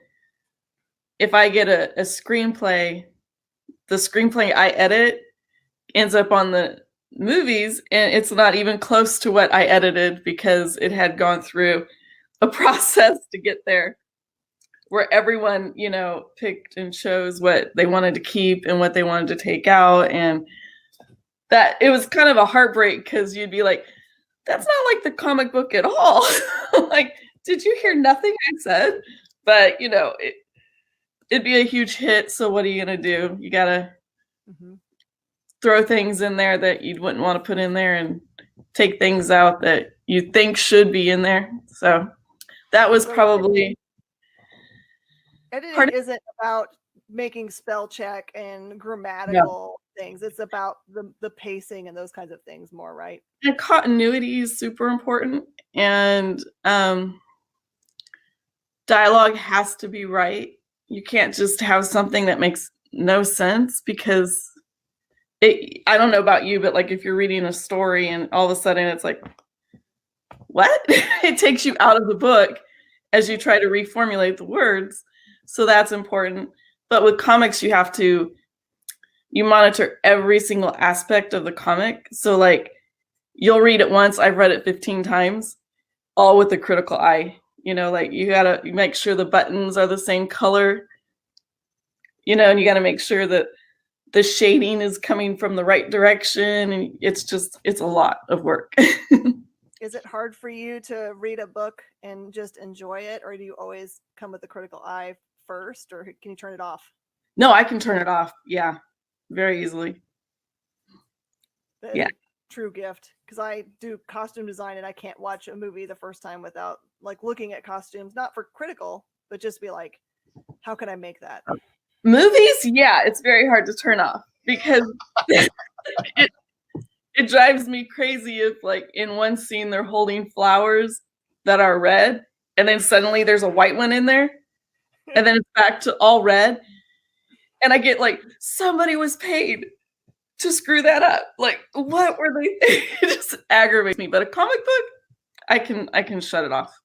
[SPEAKER 14] if I get a screenplay, the screenplay I edit ends up on the movies, and it's not even close to what I edited because it had gone through a process to get there where everyone, you know, picked and chose what they wanted to keep and what they wanted to take out. And that it was kind of a heartbreak because you'd be like, that's not like the comic book at all. Like, did you hear nothing I said? But, you know, it'd be a huge hit. So what are you going to do? You got to throw things in there that you wouldn't want to put in there and take things out that you think should be in there. So that was probably...
[SPEAKER 8] Editing isn't about making spell check and grammatical things. It's about the pacing and those kinds of things more, right?
[SPEAKER 14] And continuity is super important. And dialogue has to be right. You can't just have something that makes no sense because I don't know about you, but like if you're reading a story and all of a sudden it's like, what? It takes you out of the book as you try to reformulate the words. So that's important. But with comics, you monitor every single aspect of the comic. So like you'll read it once, I've read it 15 times, all with a critical eye. You know, like you make sure the buttons are the same color, you know, and you gotta make sure that the shading is coming from the right direction. And it's a lot of work.
[SPEAKER 8] Is it hard for you to read a book and just enjoy it? Or do you always come with a critical eye first, or can you turn it off?
[SPEAKER 14] No, I can turn it off. Yeah, very easily. Yeah.
[SPEAKER 8] True gift. Because I do costume design and I can't watch a movie the first time without like looking at costumes, not for critical, but just be like, how can I make that?
[SPEAKER 14] Movies, yeah, it's very hard to turn off because it drives me crazy if like in one scene they're holding flowers that are red and then suddenly there's a white one in there and then it's back to all red. And I get like, somebody was paid to screw that up. Like, what were they? It just aggravates me. But a comic book, I can shut it off.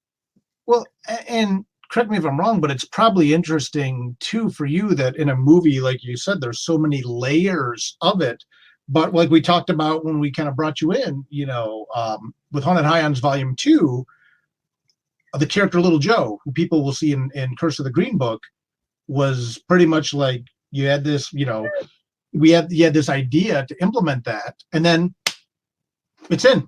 [SPEAKER 11] Well, and correct me if I'm wrong, but it's probably interesting too for you that in a movie, like you said, there's so many layers of it. But like we talked about when we kind of brought you in, you know, with Haunted Highlands Volume 2, the character Little Joe, who people will see in Curse of the Green Book, was pretty much like you had this, you know, you had this idea to implement that, and then it's in.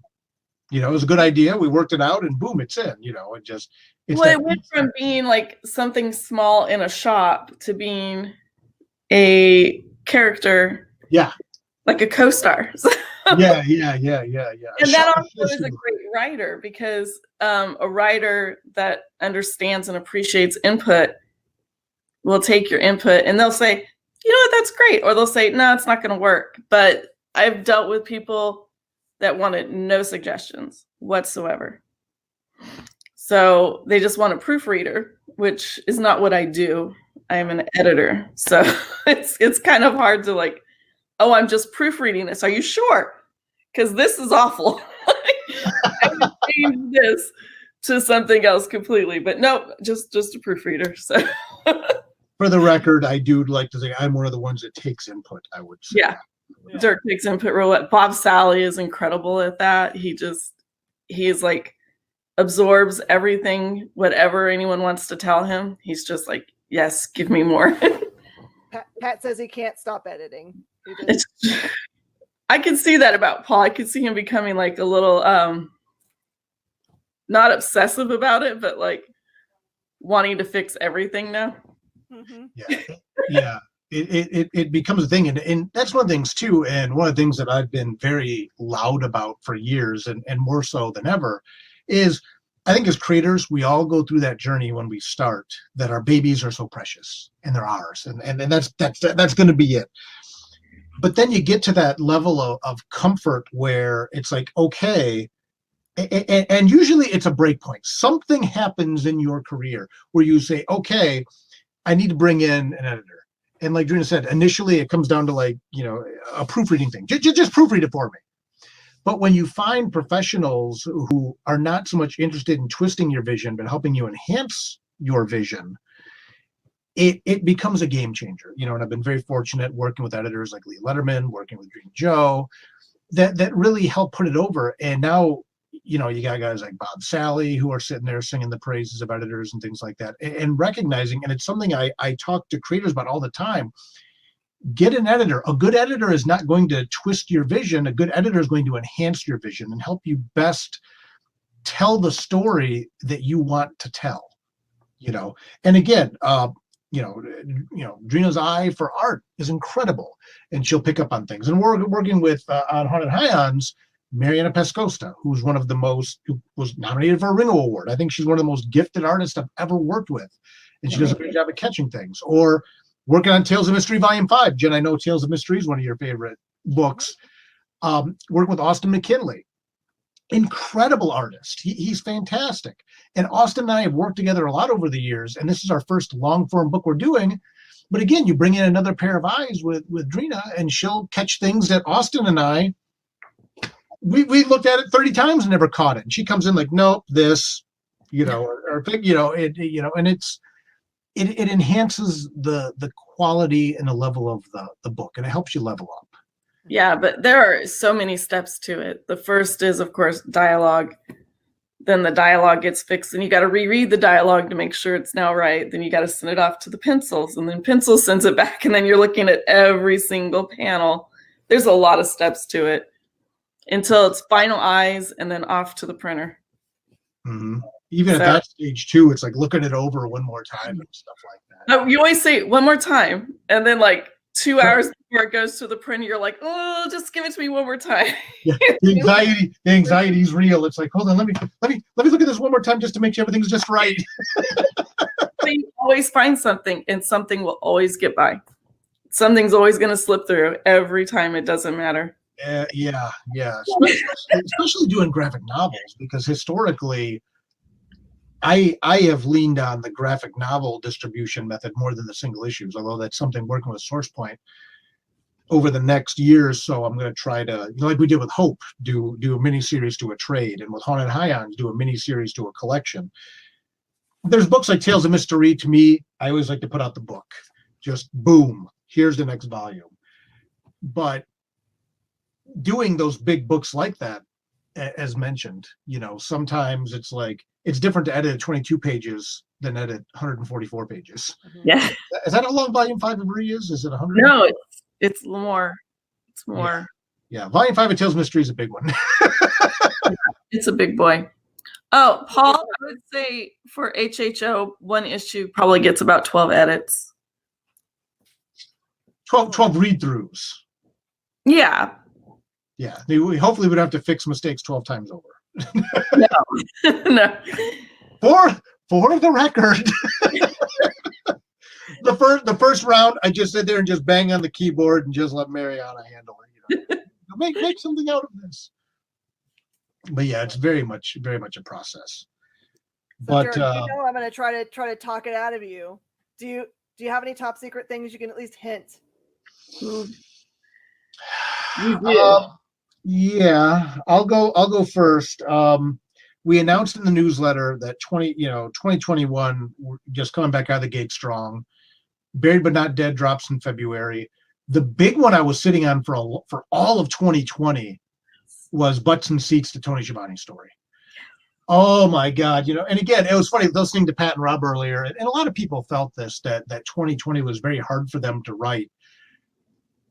[SPEAKER 11] You know, it was a good idea. We worked it out, and boom, it's in. You know, it
[SPEAKER 14] went from being like something small in a shop to being a character.
[SPEAKER 11] Yeah.
[SPEAKER 14] Like a co-star.
[SPEAKER 11] Yeah.
[SPEAKER 14] And that also is a great writer because a writer that understands and appreciates input will take your input and they'll say, you know what, that's great. Or they'll say, no, it's not going to work. But I've dealt with people that wanted no suggestions whatsoever. So they just want a proofreader, which is not what I do. I am an editor. So it's kind of hard to like, oh, I'm just proofreading this. Are you sure? Because this is awful. I would change this to something else completely. But no, just a proofreader. So
[SPEAKER 11] for the record, I do like to say I'm one of the ones that takes input, I would say.
[SPEAKER 14] Yeah. Dirk takes input real well. Bob Sally is incredible at that. He's like absorbs everything, whatever anyone wants to tell him. He's just like, yes, give me more.
[SPEAKER 8] Pat says he can't stop editing.
[SPEAKER 14] I can see that about Paul. I could see him becoming like a little not obsessive about it, but like wanting to fix everything now.
[SPEAKER 11] Yeah. It becomes a thing, and that's one of the things too, and one of the things that I've been very loud about for years, and more so than ever, is I think as creators we all go through that journey when we start, that our babies are so precious and they're ours, and that's going to be it. But then you get to that level of comfort where it's like, okay, and usually it's a break point. Something happens in your career where you say, okay, I need to bring in an editor. And like Drina said, initially it comes down to like, a proofreading thing. Just proofread it for me. But when you find professionals who are not so much interested in twisting your vision, but helping you enhance your vision, it becomes a game changer. And I've been very fortunate working with editors like Lee Letterman, working with Dream Joe, that really help put it over. And now, you got guys like Bob Sally who are sitting there singing the praises of editors and things like that, and recognizing, and it's something I talk to creators about all the time. Get an editor. A good editor is not going to twist your vision. A good editor is going to enhance your vision and help you best tell the story that you want to tell. And again, Drina's eye for art is incredible, and she'll pick up on things. And we're working with on Haunted Highlands, Mariana Pescosta, who was nominated for a Ringo Award. I think she's one of the most gifted artists I've ever worked with, and she does a great job at catching things. Or working on Tales of Mystery Volume 5. Jen, I know Tales of Mystery is one of your favorite books. Working with Austin McKinley, incredible artist. He's fantastic. And Austin and I have worked together a lot over the years, and this is our first long-form book we're doing. But again, you bring in another pair of eyes with Drina, and she'll catch things that Austin and I, we looked at it 30 times and never caught it. And she comes in like, nope, this, and it enhances the quality and the level of the book, and it helps you level up.
[SPEAKER 14] Yeah, but there are so many steps to it. The first is, of course, dialogue. Then the dialogue gets fixed, and you got to reread the dialogue to make sure it's now right. Then you got to send it off to the pencils, and then pencil sends it back, and then you're looking at every single panel. There's a lot of steps to it until it's final eyes and then off to the printer.
[SPEAKER 11] Mm-hmm. Even at that stage too, it's like looking it over one more time and stuff like that.
[SPEAKER 14] No, you always say one more time, and then like 2 hours before it goes to the printer, you're like, oh, just give it to me one more time.
[SPEAKER 11] Yeah, the anxiety is real. It's like, hold on, let me look at this one more time just to make sure everything's just right.
[SPEAKER 14] So you always find something, and something will always get by. Something's always going to slip through every time. It doesn't matter.
[SPEAKER 11] Yeah. Especially doing graphic novels, because historically, I have leaned on the graphic novel distribution method more than the single issues, although that's something working with SourcePoint over the next year or so. I'm going to try to, like we did with Hope, do a mini series to a trade, and with Haunted Highlands, do a mini series to a collection. There's books like Tales of Mystery. To me, I always like to put out the book, just boom, here's the next volume. But doing those big books like that, as mentioned, sometimes it's like, it's different to edit 22 pages than edit 144 pages.
[SPEAKER 14] Yeah.
[SPEAKER 11] Is that how long volume 5 of Marie is? Is it 100?
[SPEAKER 14] No, it's more. It's more.
[SPEAKER 11] Yeah. Volume 5 of Tales of Mystery is a big one.
[SPEAKER 14] It's a big boy. Oh, Paul, I would say for HHO, one issue probably gets about 12 edits.
[SPEAKER 11] 12 read-throughs.
[SPEAKER 14] Yeah.
[SPEAKER 11] Yeah. Hopefully we don't have to fix mistakes 12 times over.
[SPEAKER 14] No.
[SPEAKER 11] For the record, the first round, I just sit there and just bang on the keyboard and just let Mariana handle it. Make something out of this. But yeah, it's very much a process. But
[SPEAKER 8] Jared, I'm going to try to talk it out of you. Do you have any top secret things you can at least hint?
[SPEAKER 11] Yeah, I'll go first. We announced in the newsletter that 2021, we're just coming back out of the gate strong. Buried but Not Dead drops in February. The big one I was sitting on for all of 2020 was Butts and Seats, the Tony Schiavone story. Oh my God, and again, it was funny listening to Pat and Rob earlier, and a lot of people felt this, that 2020 was very hard for them to write.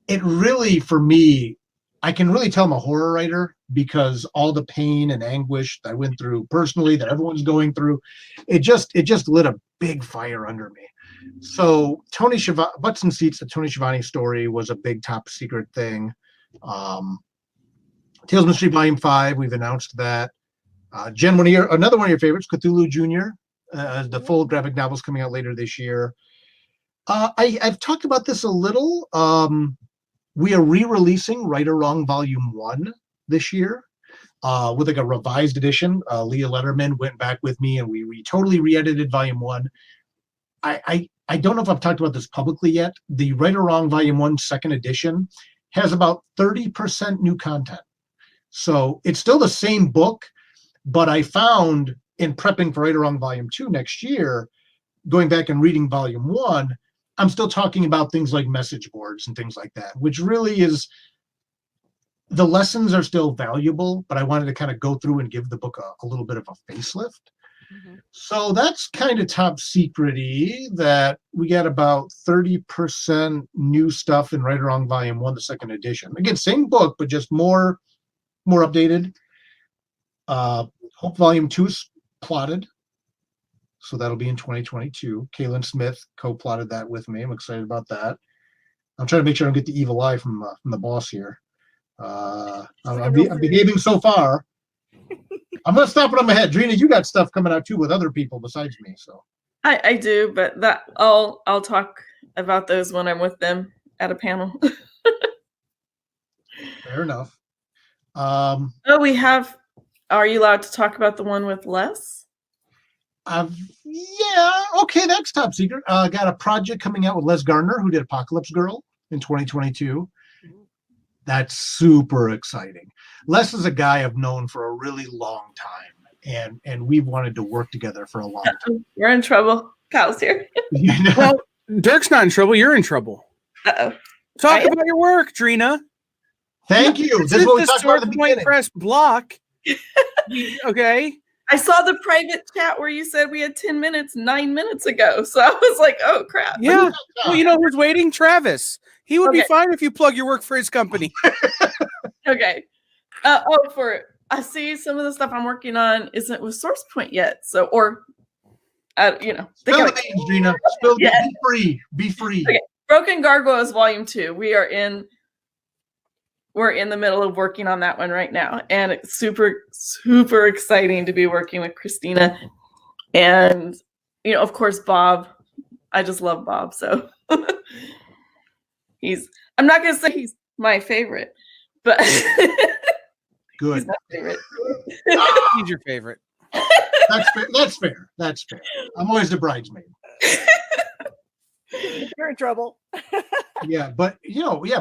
[SPEAKER 11] It really, for me, I can really tell I'm a horror writer because all the pain and anguish that I went through personally, that everyone's going through, it just lit a big fire under me. So Butts and Seats, the Tony Schiavone story, was a big top secret thing. Tales of Mystery Volume 5, we've announced that. Jen, another one of your favorites, Cthulhu Jr., the full graphic novel's coming out later this year. I've talked about this a little. We are re-releasing Right or Wrong Volume 1 this year with like a revised edition. Leah Letterman went back with me and we totally re-edited Volume 1. I don't know if I've talked about this publicly yet. The Right or Wrong Volume 1 second edition has about 30% new content. So it's still the same book, but I found in prepping for Right or Wrong Volume 2 next year, going back and reading Volume 1, I'm still talking about things like message boards and things like that, which really is, the lessons are still valuable, but I wanted to kind of go through and give the book a little bit of a facelift. So that's kind of top secret-y, that we got about 30% new stuff in Right or Wrong Volume 1, the second edition. Again, same book, but just more updated. Hope Volume 2 is plotted, so that'll be in 2022. Kaylin Smith co-plotted that with me. I'm excited about that. I'm trying to make sure I don't get the evil eye from the boss here. I'm behaving so far. I'm gonna stop it on my head. Drina, you got stuff coming out too with other people besides me. So
[SPEAKER 14] I do, but that I'll talk about those when I'm with them at a panel.
[SPEAKER 11] fair enough.
[SPEAKER 14] We have. Are you allowed to talk about the one with Les?
[SPEAKER 11] Yeah, okay, that's top secret. Got a project coming out with Les Gardner, who did Apocalypse Girl in 2022. That's super exciting. Les is a guy I've known for a really long time, and we've wanted to work together for a long time.
[SPEAKER 14] You're in trouble. Kyle's here.
[SPEAKER 1] Well, Dirk's not in trouble. You're in trouble.
[SPEAKER 14] Uh-oh.
[SPEAKER 1] Talk about your work, Drina.
[SPEAKER 11] Thank you. This is what we talked about at the beginning.
[SPEAKER 1] Press block. Okay.
[SPEAKER 14] I saw the private chat where you said we had 10 minutes 9 minutes ago. So I was like, oh, crap.
[SPEAKER 1] Yeah. Well, you know who's waiting? Travis. He would be fine if you plug your work for his company.
[SPEAKER 14] Okay. I see some of the stuff I'm working on isn't with SourcePoint yet. So, or, you know.
[SPEAKER 11] Spill the beans, Drina. Be free. Be free.
[SPEAKER 14] Okay. Broken Gargoyles Volume 2. We're in the middle of working on that one right now. And it's super, super exciting to be working with Christina. And, you know, of course, Bob. I just love Bob. So I'm not going to say he's my favorite, but
[SPEAKER 11] good.
[SPEAKER 14] He's my favorite.
[SPEAKER 1] He's your favorite.
[SPEAKER 11] That's fair. That's fair. That's fair. I'm always the bridesmaid.
[SPEAKER 8] You're in trouble.
[SPEAKER 11] Yeah, but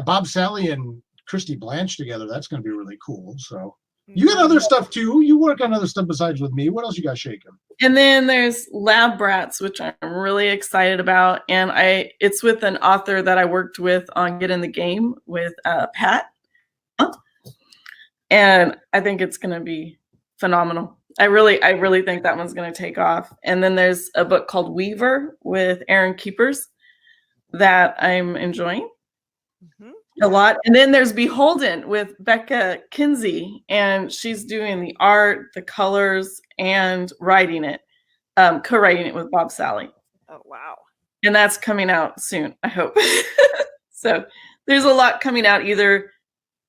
[SPEAKER 11] Bob Sally and Christy Blanche together, that's going to be really cool. So you got other stuff too. You work on other stuff besides with me. What else you got shaking?
[SPEAKER 14] And then there's Lab Brats, which I'm really excited about. And it's with an author that I worked with on Get in the Game with Pat. And I think it's going to be phenomenal. I really think that one's going to take off. And then there's a book called Weaver with Aaron Keepers that I'm enjoying a lot. And then there's Beholden with Becca Kinsey, and she's doing the art, the colors, and writing it, co-writing it with Bob Sally.
[SPEAKER 8] Oh, wow.
[SPEAKER 14] And that's coming out soon, I hope. So there's a lot coming out either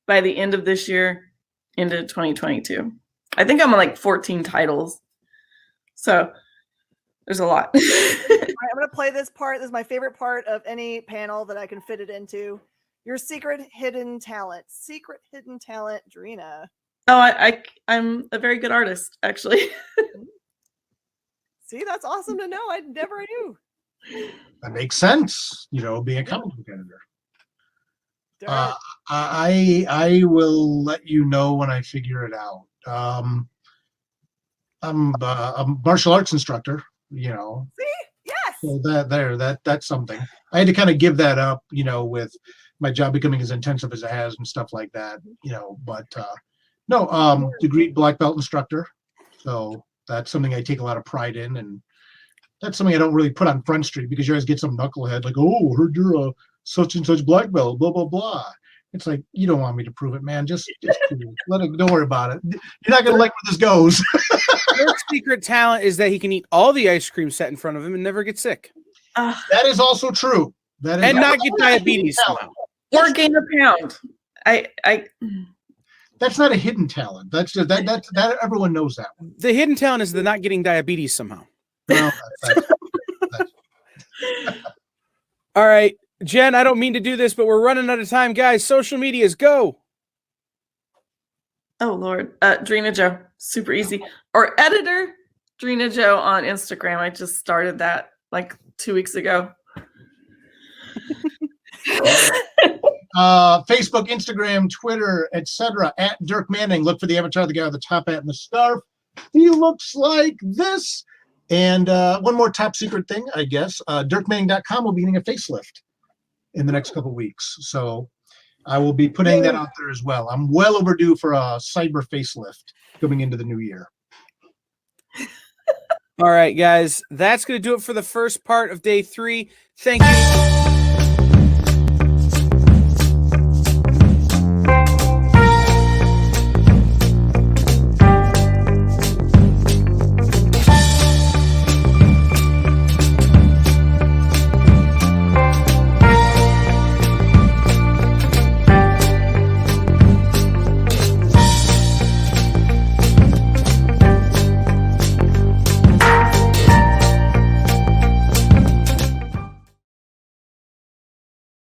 [SPEAKER 14] by the end of this year into 2022. I think I'm on like 14 titles. So there's a lot.
[SPEAKER 8] All right, I'm going to play this part. This is my favorite part of any panel that I can fit it into. Your secret hidden talent. Secret hidden talent, Drina.
[SPEAKER 14] Oh, I'm a very good artist, actually.
[SPEAKER 8] See, that's awesome to know. I never knew.
[SPEAKER 11] That makes sense. Being a comic book editor. I will let you know when I figure it out. I'm a martial arts instructor.
[SPEAKER 8] See, yes.
[SPEAKER 11] So that's something. I had to kind of give that up, with my job becoming as intensive as it has and stuff like that, But degreed black belt instructor. So that's something I take a lot of pride in, and that's something I don't really put on Front Street because you always get some knucklehead like, "Oh, heard you're a such and such black belt, blah blah blah." It's like, you don't want me to prove it, man. Just do it. Don't worry about it. You're not gonna like where this goes.
[SPEAKER 1] Dirk's secret talent is that he can eat all the ice cream set in front of him and never get sick.
[SPEAKER 11] That is also true. That is
[SPEAKER 1] and not get diabetes somehow.
[SPEAKER 14] Or gain a pound.
[SPEAKER 11] That's not a hidden talent. That's just that everyone knows that one.
[SPEAKER 1] The hidden talent is the not getting diabetes somehow.
[SPEAKER 11] Well,
[SPEAKER 1] all right, Jen, I don't mean to do this, but we're running out of time, guys. Social medias, go.
[SPEAKER 14] Oh Lord, Drina Joe, super easy. Or editor Drina Joe on Instagram. I just started that like 2 weeks ago.
[SPEAKER 11] Facebook, Instagram, Twitter, etc. At Dirk Manning. Look for the avatar, the guy with the top hat and the scarf. He looks like this. And one more top secret thing, I guess. DirkManning.com will be getting a facelift in the next couple of weeks. So I will be putting that out there as well. I'm well overdue for a cyber facelift coming into the new year.
[SPEAKER 1] All right, guys, that's going to do it for the first part of day 3. Thank you.